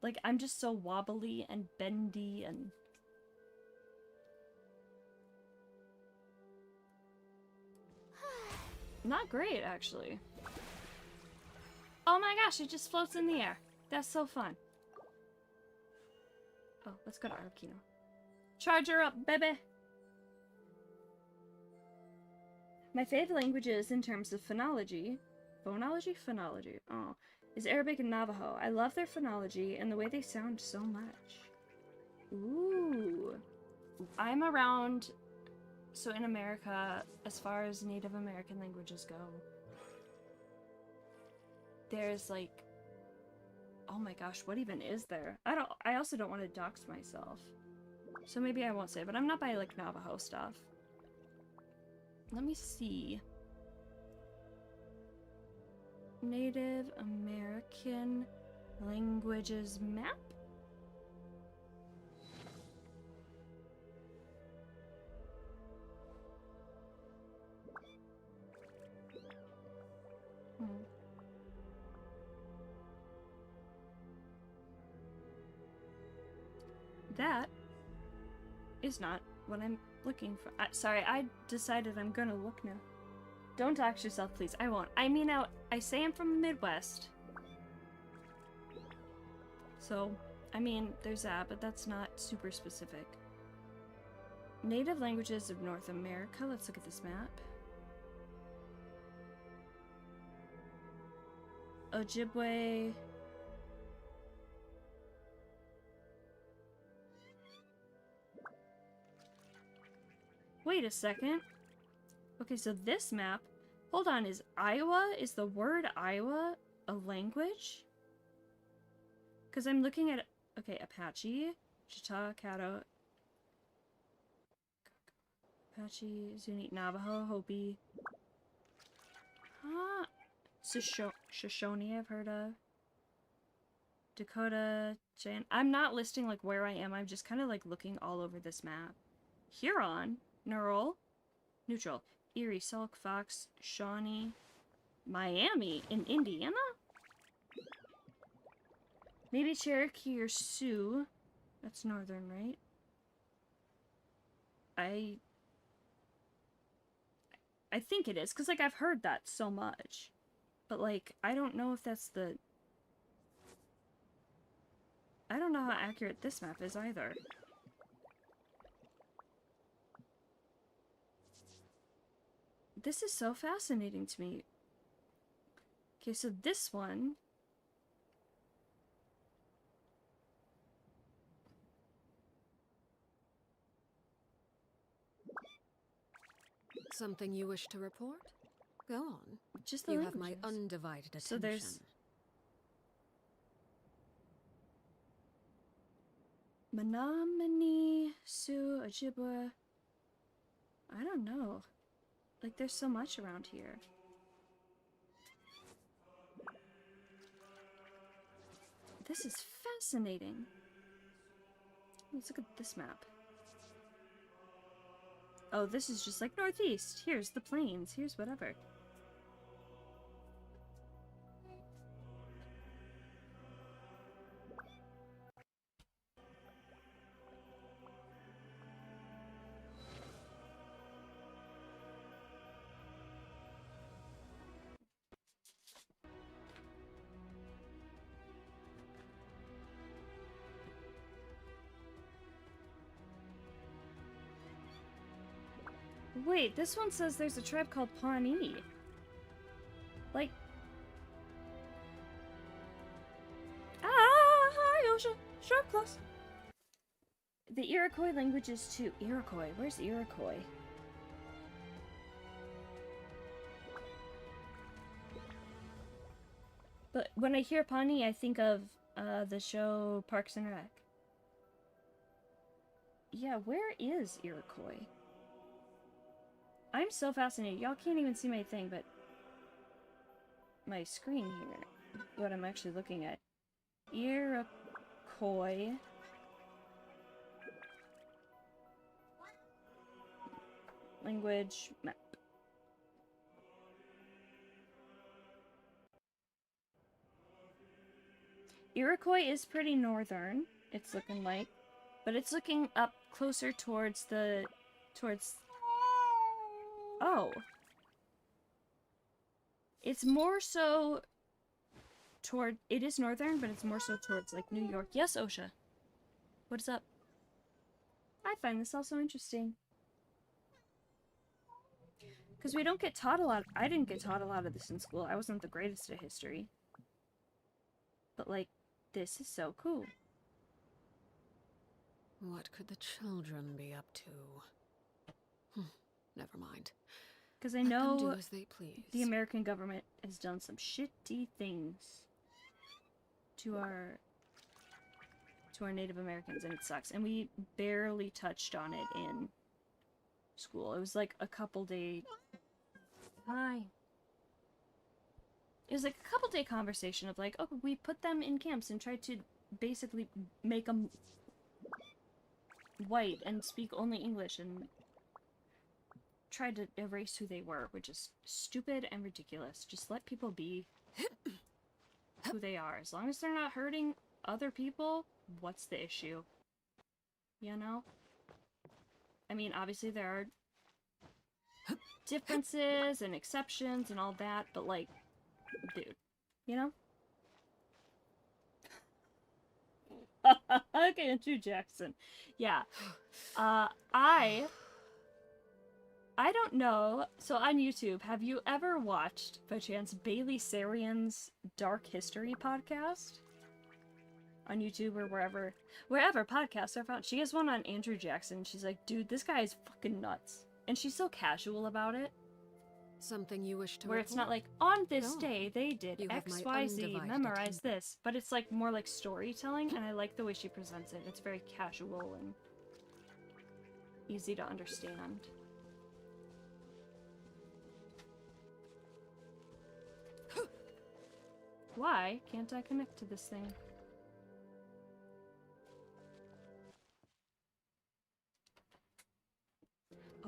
Like, I'm just so wobbly and bendy and... Not great, actually. Oh my gosh, it just floats in the air. That's so fun. Oh, let's go to Arlecchino. Charge her up, baby! My favorite languages in terms of phonology... Phonology? Phonology. Oh. Is Arabic and Navajo. I love their phonology and the way they sound so much. Ooh. I'm around, so in America, as far as Native American languages go, there's like, oh my gosh, what even is there? I also don't want to dox myself. So maybe I won't say, but I'm not by like Navajo stuff. Let me see. Native American languages map? That is not what I'm looking for. Sorry, I decided I'm gonna look now. Don't dox yourself, please. I won't. I mean, I say I'm from the Midwest. So, I mean, there's that, but that's not super specific. Native languages of North America. Let's look at this map. Ojibwe. Wait a second. Okay, so this map, hold on, is the word Iowa a language? Because I'm looking at, okay, Apache, Chita, Caddo, Apache, Zuni, Navajo, Hopi, Shoshone I've heard of, Dakota, Cheyenne. I'm not listing like where I am, I'm just kind of like looking all over this map. Huron, Neutral, Erie, Sauk, Fox, Shawnee, Miami, in Indiana? Maybe Cherokee or Sioux. That's northern, right? I think it is, because, like, I've heard that so much. But, like, I don't know if that's the... I don't know how accurate this map is, either. This is so fascinating to me. Okay, so this one... Something you wish to report? Go on. Just the You languages. have my undivided attention. So there's... Menominee, Sioux, Ojibwa... I don't know. Like, there's so much around here. This is fascinating. Let's look at this map. Oh, this is just like northeast. Here's the plains. Here's whatever. Wait, this one says there's a tribe called Pawnee. Like... Hi, Osha! Sharp close! The Iroquois languages too. Iroquois? Where's Iroquois? But when I hear Pawnee, I think of the show Parks and Rec. Yeah, where is Iroquois? I'm so fascinated. Y'all can't even see my thing, but my screen here, what I'm actually looking at. Iroquois. Language map. Iroquois is pretty northern, it's looking like, but it's looking up closer towards the, oh. It's more so toward, it is northern, but it's more so towards, like, New York. Yes, Osha. What is up? I find this also interesting. Because we don't get taught a lot. I didn't get taught a lot of this in school. I wasn't the greatest at history. But, like, this is so cool. What could the children be up to? Never mind. Because I Let them know do as they please. the American government has done some shitty things to our Native Americans, and it sucks. And we barely touched on it in school. It was like a couple day... Hi. It was like a couple day conversation of like, oh, we put them in camps and tried to basically make them white and speak only English and tried to erase who they were, which is stupid and ridiculous. Just let people be who they are. As long as they're not hurting other people, what's the issue? You know? I mean, obviously there are differences and exceptions and all that, but like, dude, you know? Okay, Andrew Jackson. Yeah. I don't know. So on YouTube, have you ever watched, by chance, Bailey Sarian's Dark History podcast? On YouTube or wherever podcasts are found. She has one on Andrew Jackson. She's like, dude, this guy is fucking nuts. And she's so casual about it. Something you wish to Where report? it's not like, on this No. day, they did You have my XYZ, undivided memorize attention. this. But it's like more like storytelling, and I like the way she presents it. It's very casual and easy to understand. Why can't I connect to this thing?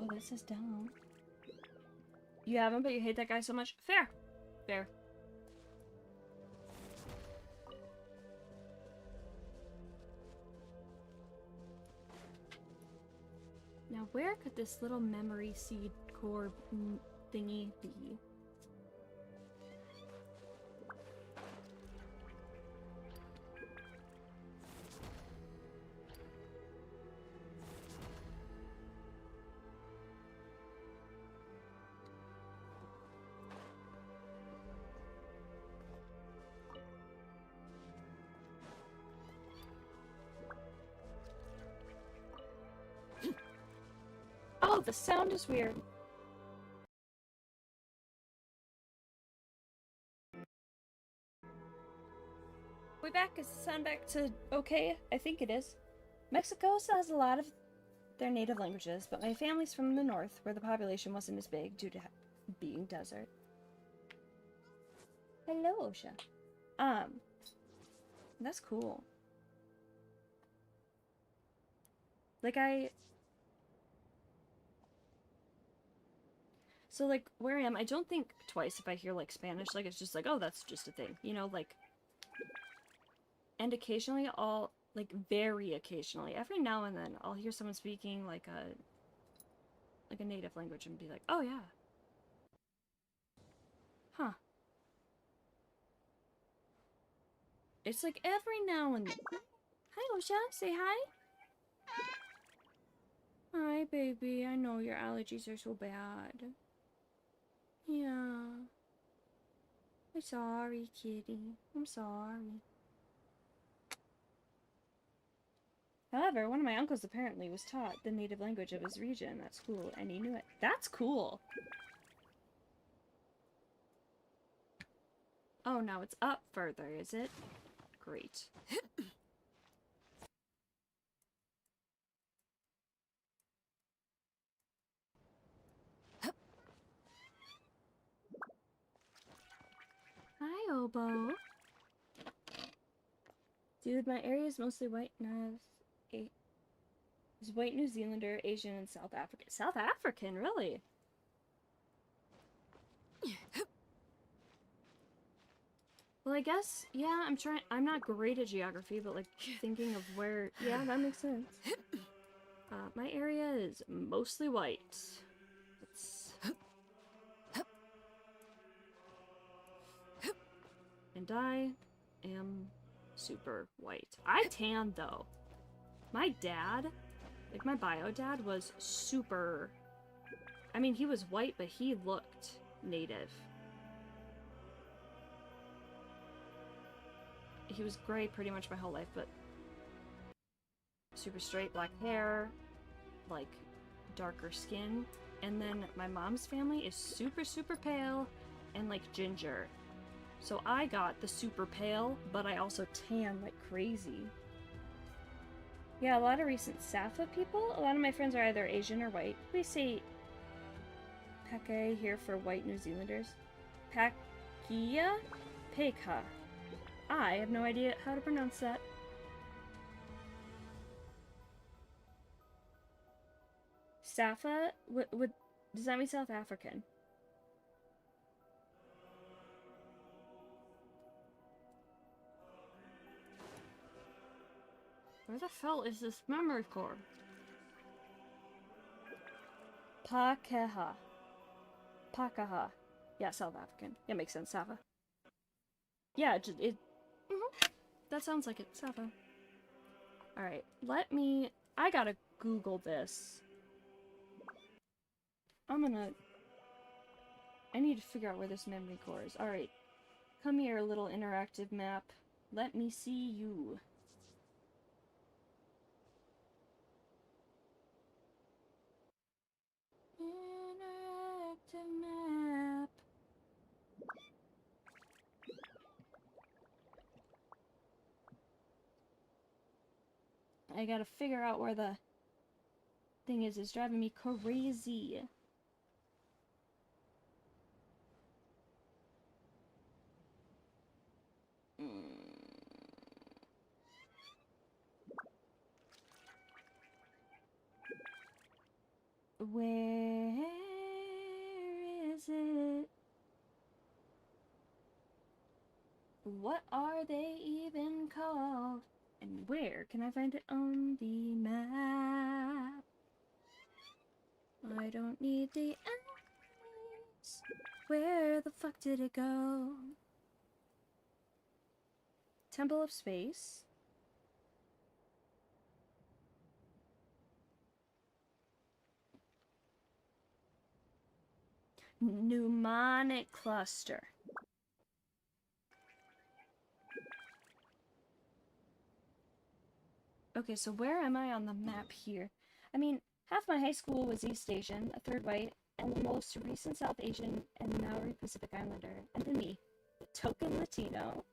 Oh, this is down. You haven't, but you hate that guy so much? Fair. Fair. Now, where could this little memory seed core thingy be? Oh, the sound is weird. We back? Is the sound back to okay? I think it is. Mexico still has a lot of their native languages, but my family's from the north, where the population wasn't as big due to being desert. Hello, Osha. That's cool. Like, so, like, where I am, I don't think twice if I hear, like, Spanish. Like, it's just like, oh, that's just a thing. You know, like... And occasionally I'll, like, very occasionally, every now and then, I'll hear someone speaking, like a native language and be like, oh, yeah. Huh. It's like every now and then. Hi, Osha. Say hi. Hi, baby. I know your allergies are so bad. Yeah. I'm sorry, kitty. I'm sorry. However, one of my uncles apparently was taught the native language of his region at school, and he knew it. That's cool! Oh, now it's up further, is it? Great. Hi, Obo. Dude, my area is mostly white, and is white New Zealander, Asian, and South African. South African, really? Well, I guess, yeah, I'm not great at geography, but, like, thinking of where, yeah, that makes sense. My area is mostly white. And I am super white. I tanned, though. My dad, like, my bio dad was super... I mean, he was white, but he looked native. He was gray pretty much my whole life, but super straight black hair, like darker skin. And then my mom's family is super, super pale and like ginger. So I got the super pale, but I also tan like crazy. Yeah, a lot of recent Safa people, a lot of my friends are either Asian or white. We say Peke here for white New Zealanders. Pakia? Pekha. I have no idea how to pronounce that. Safa? Does that mean South African? Where the hell is this memory core? Pakeha. Pakaha. Yeah, South African. Yeah, makes sense. Safa. Yeah, that sounds like it. Safa. Alright, I gotta Google this. I need to figure out where this memory core is. Alright. Come here, little interactive map. Let me see you. Interactive map. I gotta figure out where the thing is. It's driving me crazy. Where is it? What are they even called? And where can I find it on the map? I don't need the enemies. Where the fuck did it go? Temple of Space. Mnemonic cluster. Okay, so where am I on the map here? I mean, half my high school was East Asian, a third white, and the most recent South Asian and Maori Pacific Islander, and then me, the token Latino.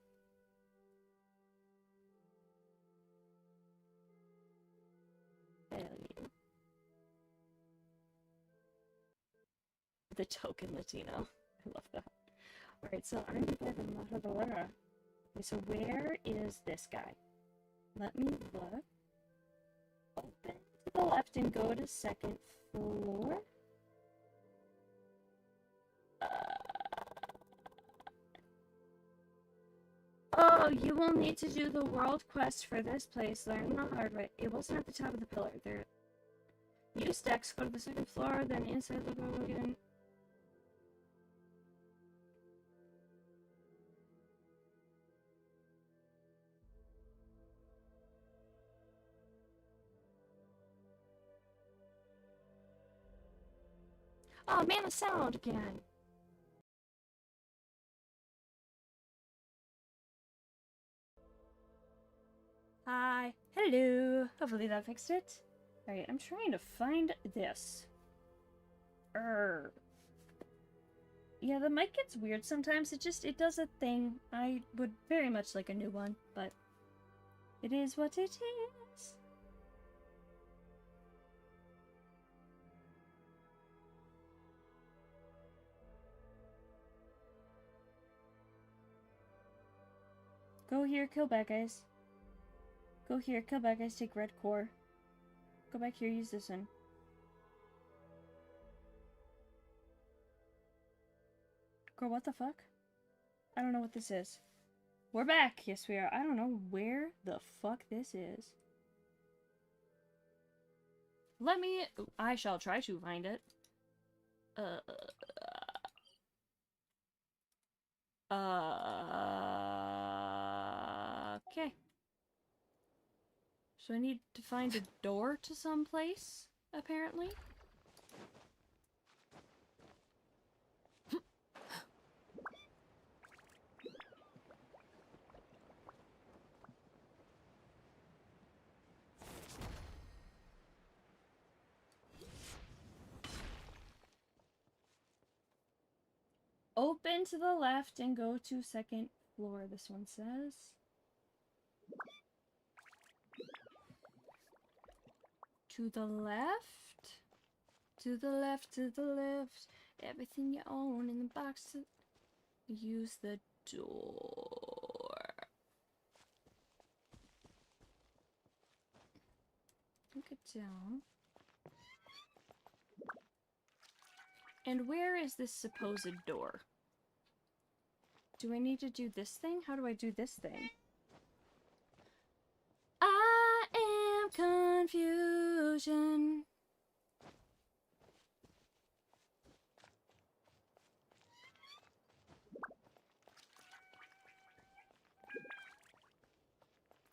The token Latino. I love that. Alright, so I'm by the Matadora. Okay, so where is this guy? Let me look. Open to the left and go to second floor. Oh, you will need to do the world quest for this place. Learn the hard way. It wasn't at the top of the pillar. There. Use stacks, go to the second floor, then inside the door again. Oh man, the sound again. Hi. Hello. Hopefully that fixed it. Alright, I'm trying to find this. Yeah, the mic gets weird sometimes. It does a thing. I would very much like a new one, but it is what it is. Go here, kill bad guys. Go here, kill bad guys, take red core. Go back here, use this one. Girl, what the fuck? I don't know what this is. We're back! Yes, we are. I don't know where the fuck this is. I shall try to find it. Okay. So I need to find a door to some place, apparently. Open to the left and go to second floor, this one says. To the left. To the left, to the left. Everything you own in the box. Use the door. Look it down. And where is this supposed door? Do I need to do this thing? How do I do this thing? I am confusion.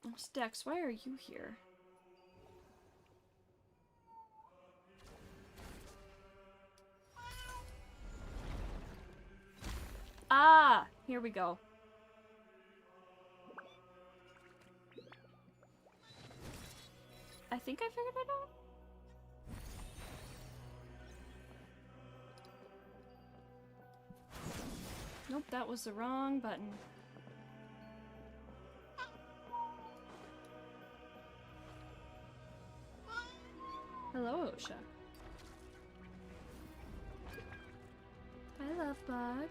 Oh, Stax, why are you here? Ah, here we go. I think I figured it out. Nope, that was the wrong button. Hello, Osha. Hi, love bug.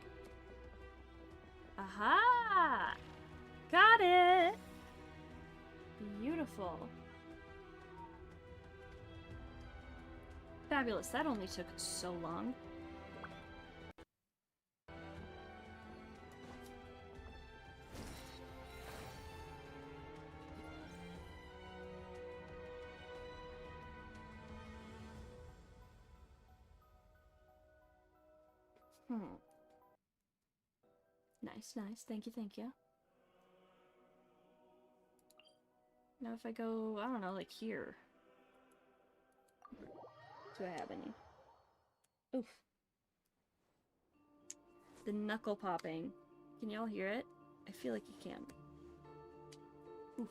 Aha! Got it! Beautiful. Fabulous. That only took so long. Nice, nice. Thank you, thank you. Now if I go, I don't know, like here. Do I have any? Oof. The knuckle popping. Can y'all hear it? I feel like you can. Oof.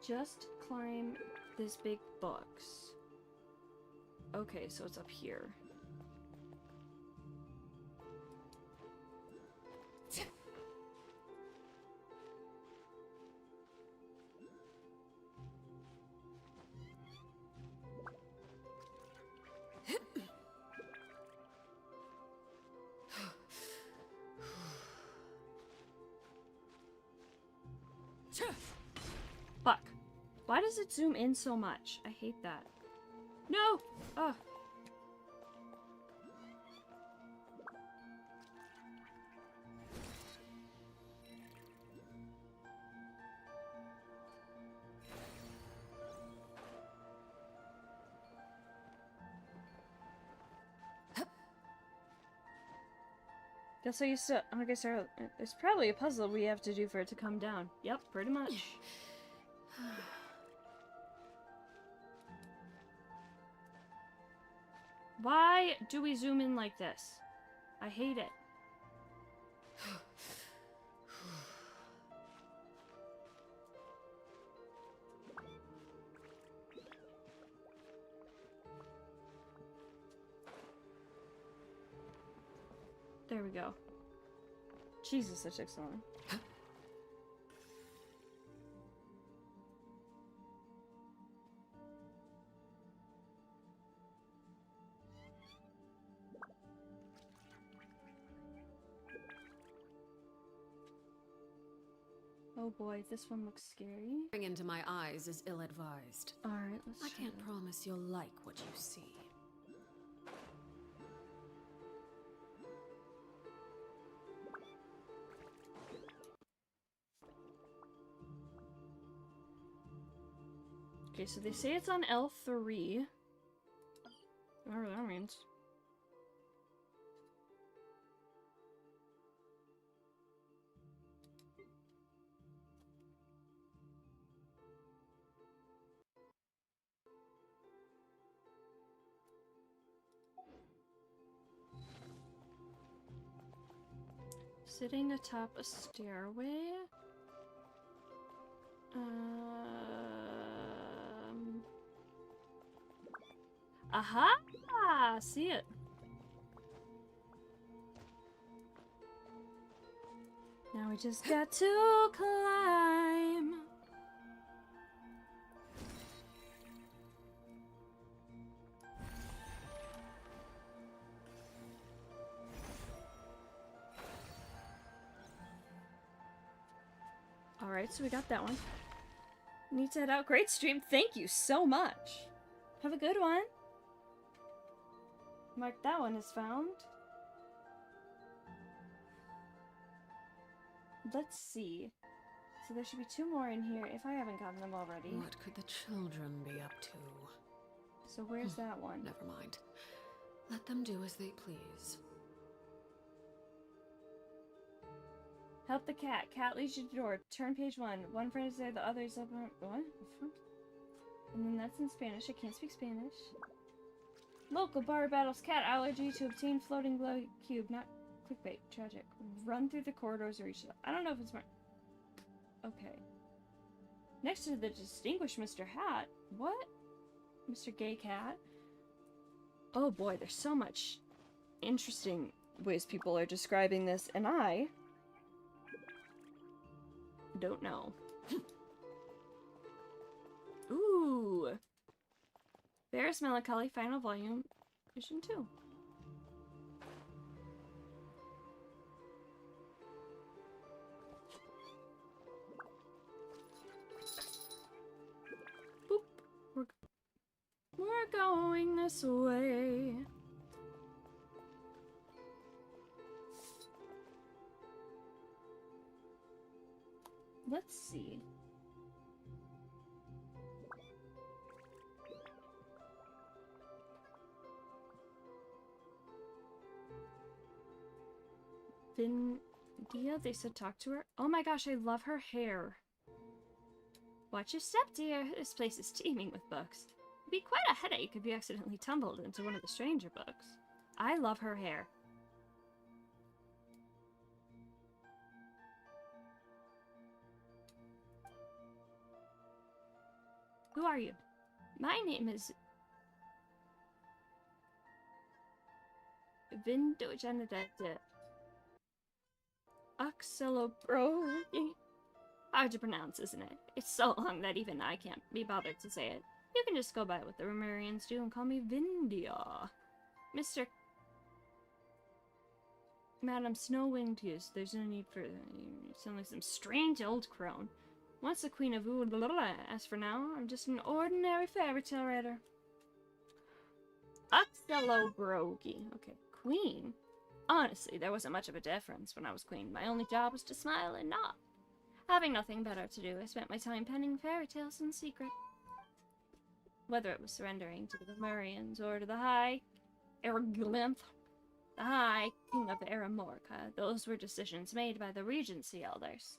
Just climb this big box. Okay, so it's up here. Fuck. Why does it zoom in so much? I hate that. No! Ugh. Guess I used to. I guess there's probably a puzzle we have to do for it to come down. Yep, pretty much. Why do we zoom in like this? I hate it. There we go. Jesus, that took so long. Oh boy, this one looks scary. Staring into my eyes is ill-advised. Alright, let's I can't promise you'll like what you see. Okay, so they say it's on L3. Whatever that means. Sitting atop a stairway? Aha! See it. Now we just got to climb. Alright, so we got that one. Need to head out. Great stream. Thank you so much. Have a good one. Mark that one as found. Let's see. So there should be 2 more in here if I haven't gotten them already. What could the children be up to? So where's that one? Never mind. Let them do as they please. Help the cat. Cat leads you to the door. Turn page 1. One friend is there, the other is up. What? And then that's in Spanish. I can't speak Spanish. Local bar battles. Cat allergy to obtain floating glow cube. Not clickbait. Tragic. Run through the corridors or reach it. I don't know if it's smart. Okay. Next to the distinguished Mr. Hat. What? Mr. Gay Cat? Oh boy, there's so much interesting ways people are describing this, and I don't know. Ooh! Ferris Melancholy Final Volume, Edition 2. Boop. We're going this way. Let's see. Vindia, they said talk to her. Oh my gosh, I love her hair. Watch your step, dear. This place is teeming with books. It'd be quite a headache if you accidentally tumbled into one of the stranger books. I love her hair. Who are you? My name is Vindo Janadette. Oxelobrogi. Hard to pronounce, isn't it? It's so long that even I can't be bothered to say it. You can just go by what the Romarians do and call me Vindia. Mr. Madam Snowwinged Goose, there's no need for... You sound like some strange old crone. Once the Queen of as for now, I'm just an ordinary fairy tale writer. Oxelobrogi. Okay, Queen? Honestly, there wasn't much of a difference when I was Queen. My only job was to smile and nod. Having nothing better to do, I spent my time penning fairy tales in secret. Whether it was surrendering to the Romarians or to the High Erglymph, the High King of Aramorca, those were decisions made by the Regency elders.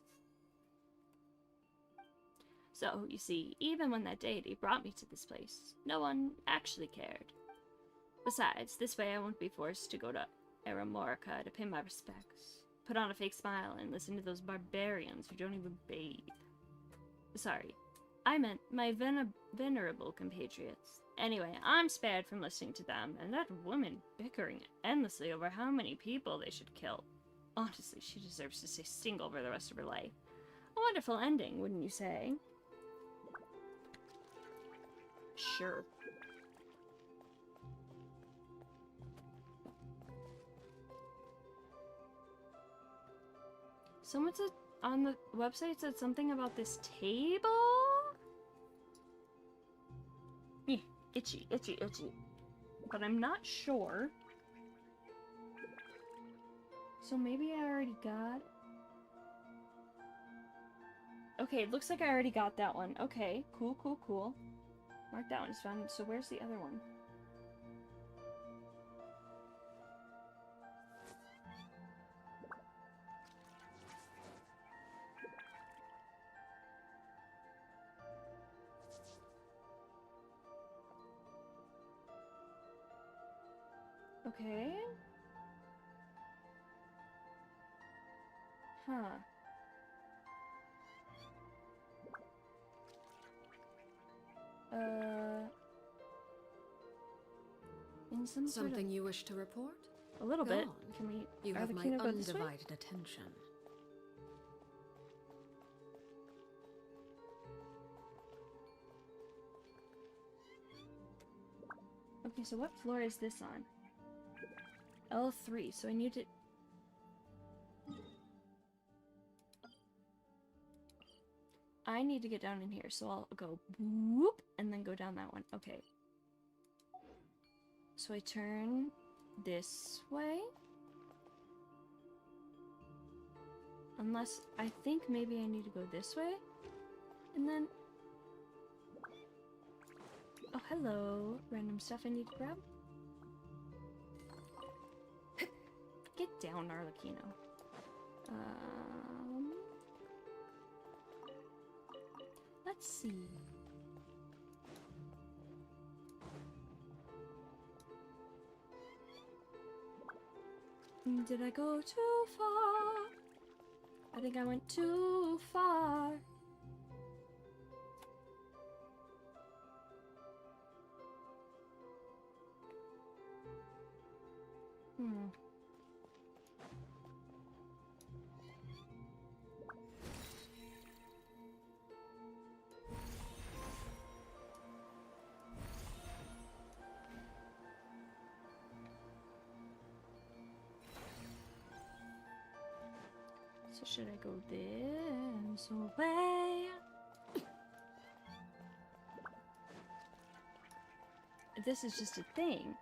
So, you see, even when that deity brought me to this place, no one actually cared. Besides, this way I won't be forced to go to Aramorca to pay my respects, put on a fake smile, and listen to those barbarians who don't even bathe. Sorry, I meant my venerable compatriots. Anyway, I'm spared from listening to them, and that woman bickering endlessly over how many people they should kill. Honestly, she deserves to stay single for the rest of her life. A wonderful ending, wouldn't you say? Sure. Someone said on the website said something about this table? Itchy, itchy, itchy. But I'm not sure. So maybe I already got... Okay, it looks like I already got that one. Okay, cool, cool, cool. Mark that one as found. So where's the other one? Okay. Huh. In some sort of... Something you wish to report? A little Go bit. on. Can we... You are have the my Kino go this way? undivided attention. Okay, so what floor is this on? L3, so I need to... I need to get down in here, so I'll go whoop and then go down that one. Okay. So I turn this way. Unless, I think maybe I need to go this way. And then... Oh, hello. Random stuff I need to grab. Get down, Arlecchino. Let's see. Did I go too far? I think I went too far. So should I go this way? This is just a thing.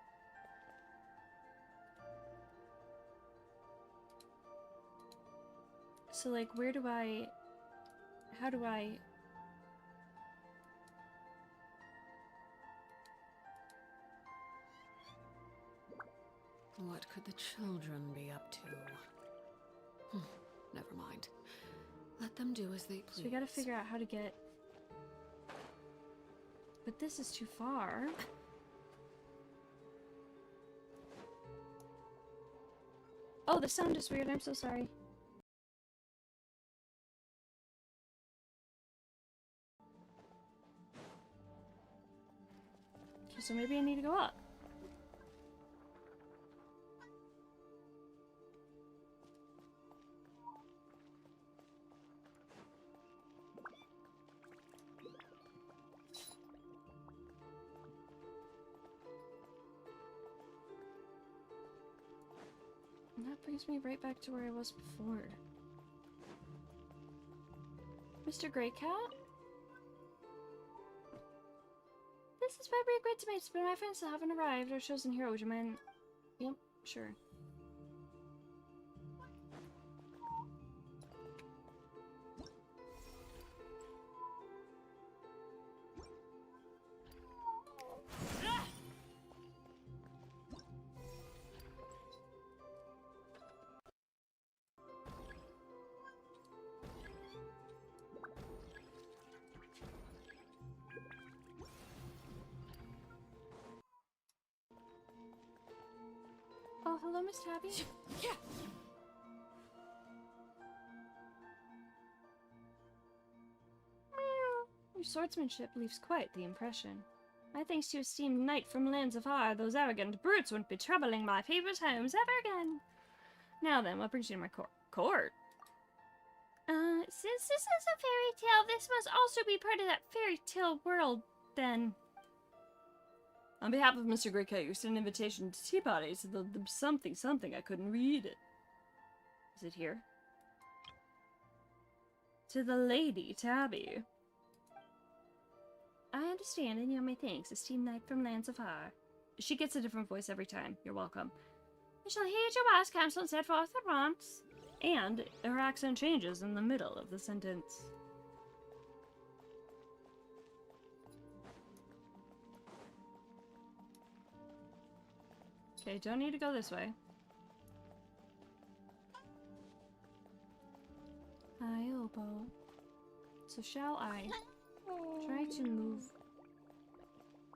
So like, where do I... How do I... What could the children be up to? Never mind. Let them do as they please. So we gotta figure out how to get... But this is too far. Oh, the sound is weird. I'm so sorry. Okay, so maybe I need to go up. And that brings me right back to where I was before. Mr. Grey Cat? This is where we're great teammates, but my friends still haven't arrived. Our chosen hero, would you mind? Yep, sure. Oh, hello, Miss Tabby. Yeah. Your swordsmanship leaves quite the impression. My thanks to esteemed knight from lands afar, those arrogant brutes wouldn't be troubling my people's homes ever again. Now then, what brings you to my court? Since this is a fairy tale, this must also be part of that fairy tale world, then. On behalf of Mr. Greycat, you sent an invitation to tea party to the something, I couldn't read it. Is it here? To the Lady Tabby. I understand, and you have my thanks, esteemed knight from lands afar. She gets a different voice every time. You're welcome. I shall heed your wise counsel and set forth at once. And her accent changes in the middle of the sentence. Okay, don't need to go this way. Hi, Obo. So shall I try to move...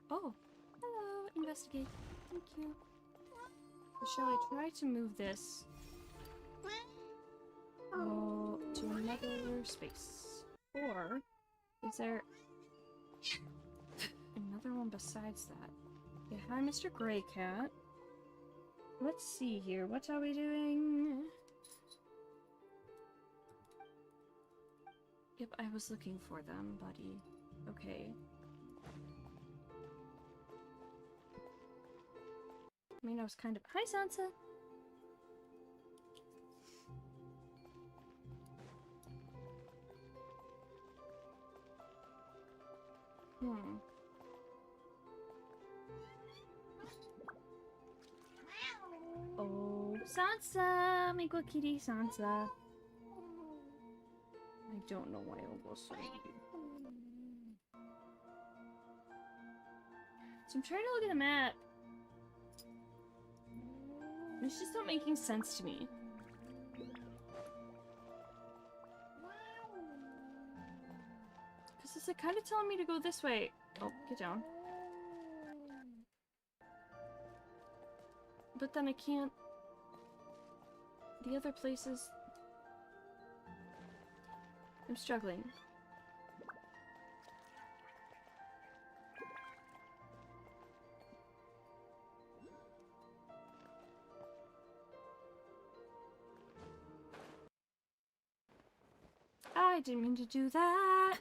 Oh, hello, investigate. Thank you. So shall I try to move this? Oh. another space. Or is there another one besides that? Yeah, hi, Mr. Grey Cat. Let's see here. What are we doing? Yep, I was looking for them, buddy. Okay. I mean, I was kind of... Hi, Sansa! Oh, Sansa! My good kitty, Sansa. I don't know why I almost saw you. So I'm trying to look at a map. It's just not making sense to me. Because it's like kind of telling me to go this way. Oh, get down. But then I can't. The other places. I'm struggling. I didn't mean to do that.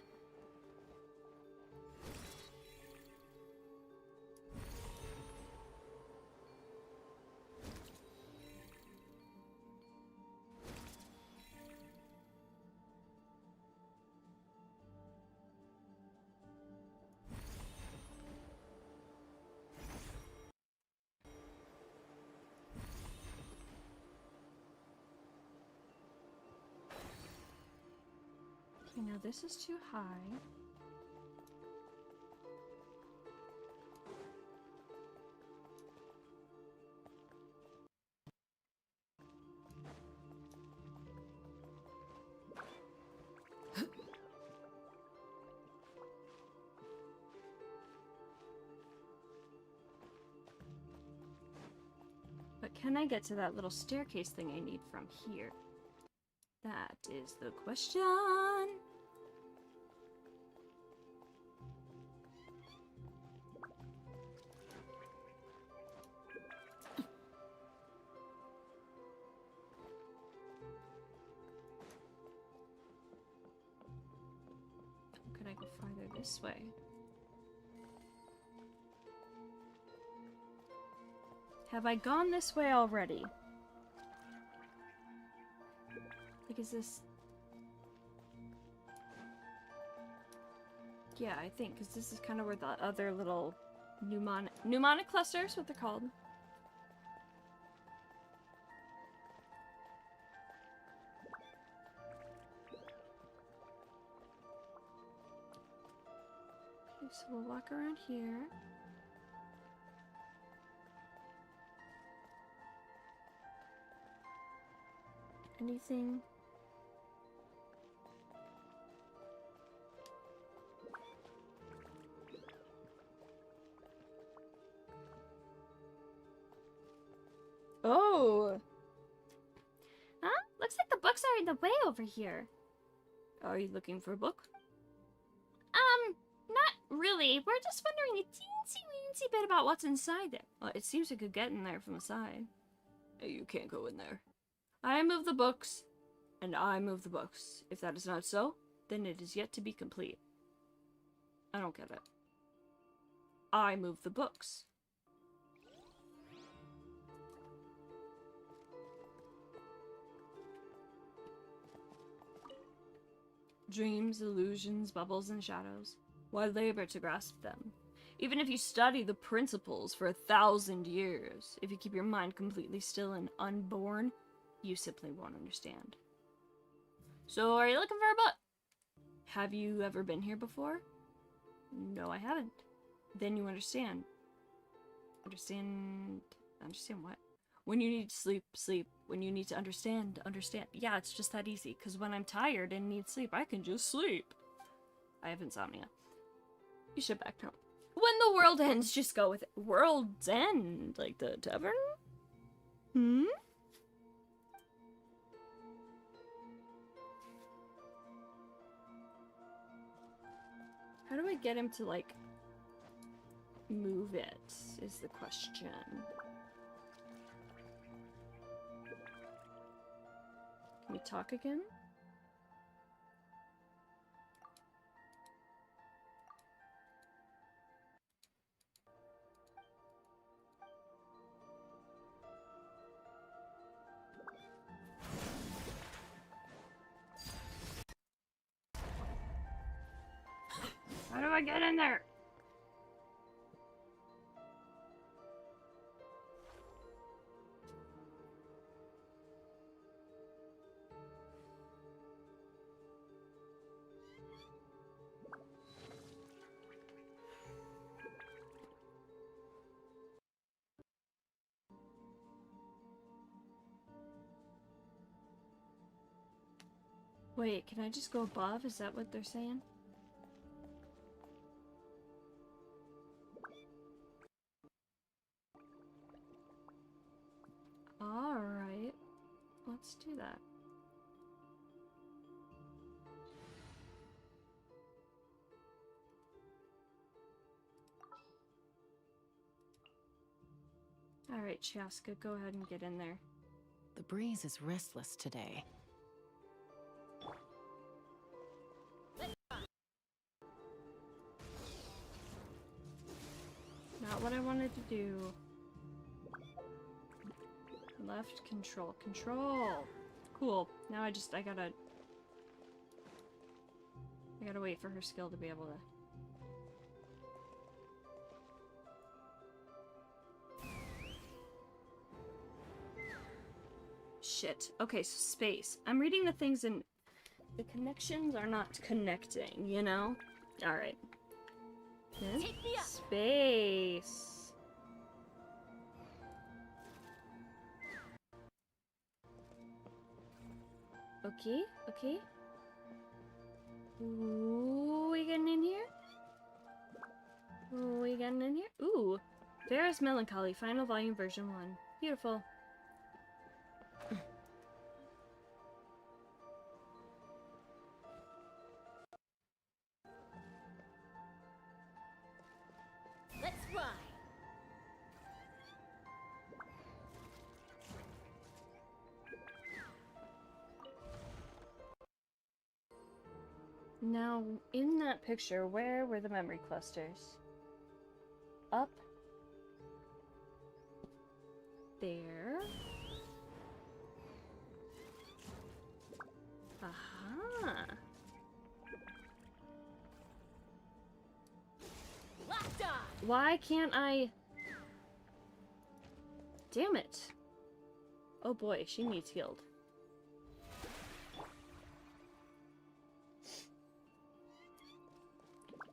Okay, now this is too high. But can I get to that little staircase thing I need from here? That is the question. Could I go farther this way? Have I gone this way already? Like, is this... Yeah, I think, because this is kind of where the other little mnemonic clusters, what they're called. Okay, so we'll walk around here. Anything? Oh! Huh? Looks like the books are in the way over here. Are you looking for a book? Not really. We're just wondering a teensy-weensy bit about what's inside there. Well, it seems we could get in there from the side. You can't go in there. I move the books, and I move the books. If that is not so, then it is yet to be complete. I don't get it. I move the books. Dreams, illusions, bubbles, and shadows. Why labor to grasp them? Even if you study the principles for 1,000 years, if you keep your mind completely still and unborn, you simply won't understand. So, are you looking for a book? Have you ever been here before? No, I haven't. Then you understand. Understand what? When you need to sleep, sleep. When you need to understand, understand. Yeah, it's just that easy, because when I'm tired and need sleep, I can just sleep. I have insomnia. You should back down. When the world ends, just go with it. World's End? Like the tavern? Hmm? How do I get him to, like, move it, is the question. Can we talk again? How do I get in there? Wait, can I just go above? Is that what they're saying? Alright. Let's do that. Alright, Chaska, go ahead and get in there. The breeze is restless today. Not what I wanted to do. Left control. Control! Cool. Now I gotta wait for her skill to be able to... Shit. Okay, so space. I'm reading the things and the connections are not connecting, you know? Alright. Space. Okay, okay. Ooh, we getting in here? Ooh, we getting in here? Ooh. Vera's Melancholy, Final Volume Version 1. Beautiful. Let's fly. Now, in that picture, where were the memory clusters? Up. There. Aha. Why can't I... Damn it. Oh boy, she needs healed.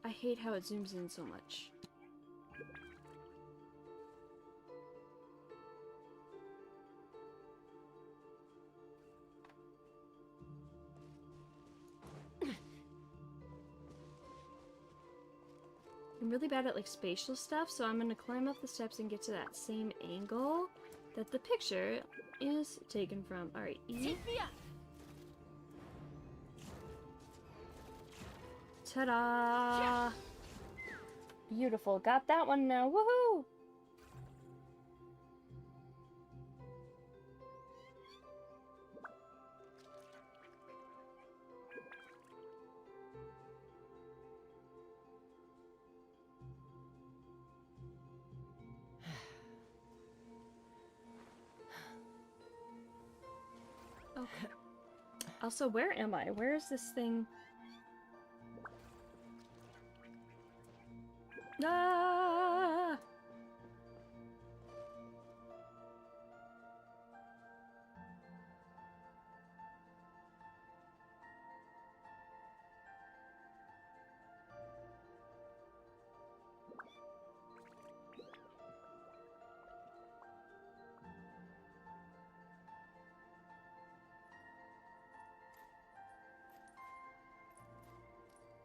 I hate how it zooms in so much. I'm really bad at like spatial stuff, so I'm gonna climb up the steps and get to that same angle that the picture is taken from. Alright, E. Ta-da! Beautiful. Got that one now. Woohoo! Okay. Also, where am I? Where is this thing? Ah!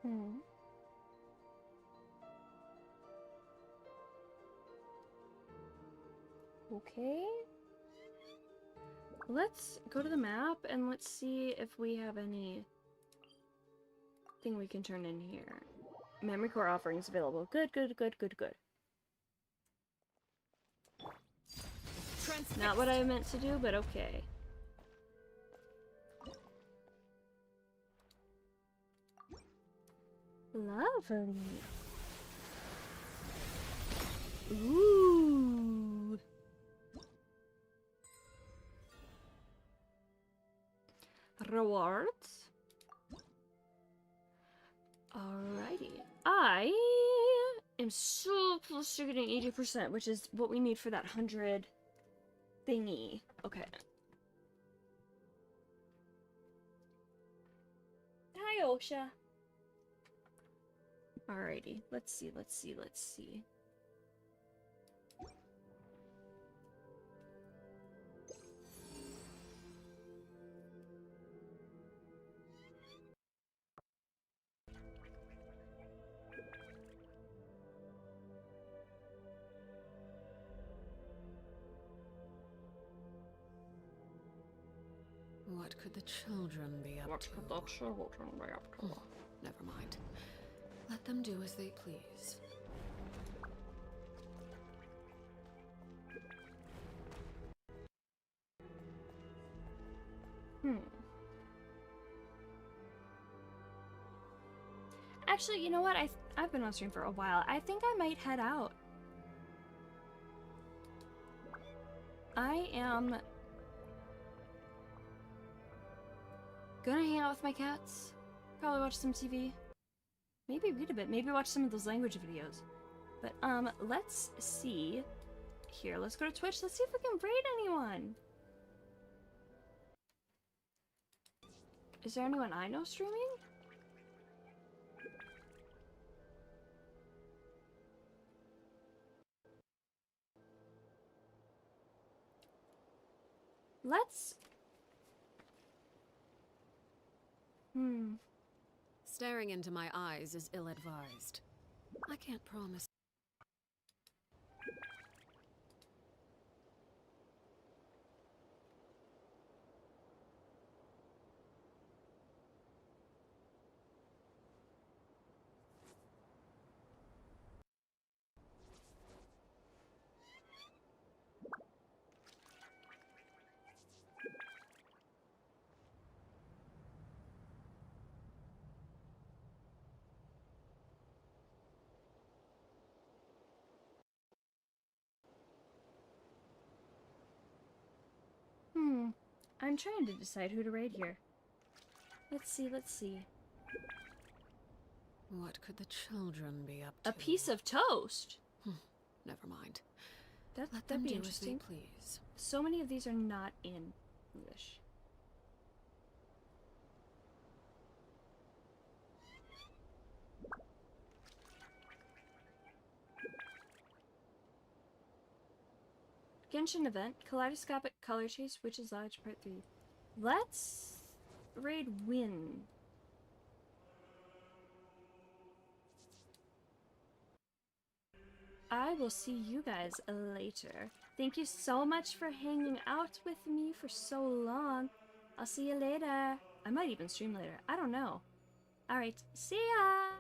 Hmm. Okay. Let's go to the map and let's see if we have any thing we can turn in here. Memory core offerings available. Good, good, good, good, good. Not what I meant to do, but okay. Lovely. Ooh. Rewards. Alrighty. I am so close to getting 80%, which is what we need for that 100 thingy. Okay. Hi, Osha. Alrighty. Let's see, let's see, let's see. What could the children be up to? What could the children be up to? Never mind. Let them do as they please. Actually, you know what? I've been on stream for a while. I think I might head out. I am gonna hang out with my cats. Probably watch some TV. Maybe read a bit. Maybe watch some of those language videos. But let's see. Here, let's go to Twitch. Let's see if we can raid anyone. Is there anyone I know streaming? Let's... Staring into my eyes is ill-advised. I can't promise. I'm trying to decide who to raid here. Let's see, let's see. What could the children be up to? A piece of toast? Never mind. That'd be interesting. Please. So many of these are not in English. Genshin event, Kaleidoscopic Color Chase, Witch's Lodge Part 3. Let's raid Win. I will see you guys later. Thank you so much for hanging out with me for so long. I'll see you later. I might even stream later. I don't know. Alright, see ya!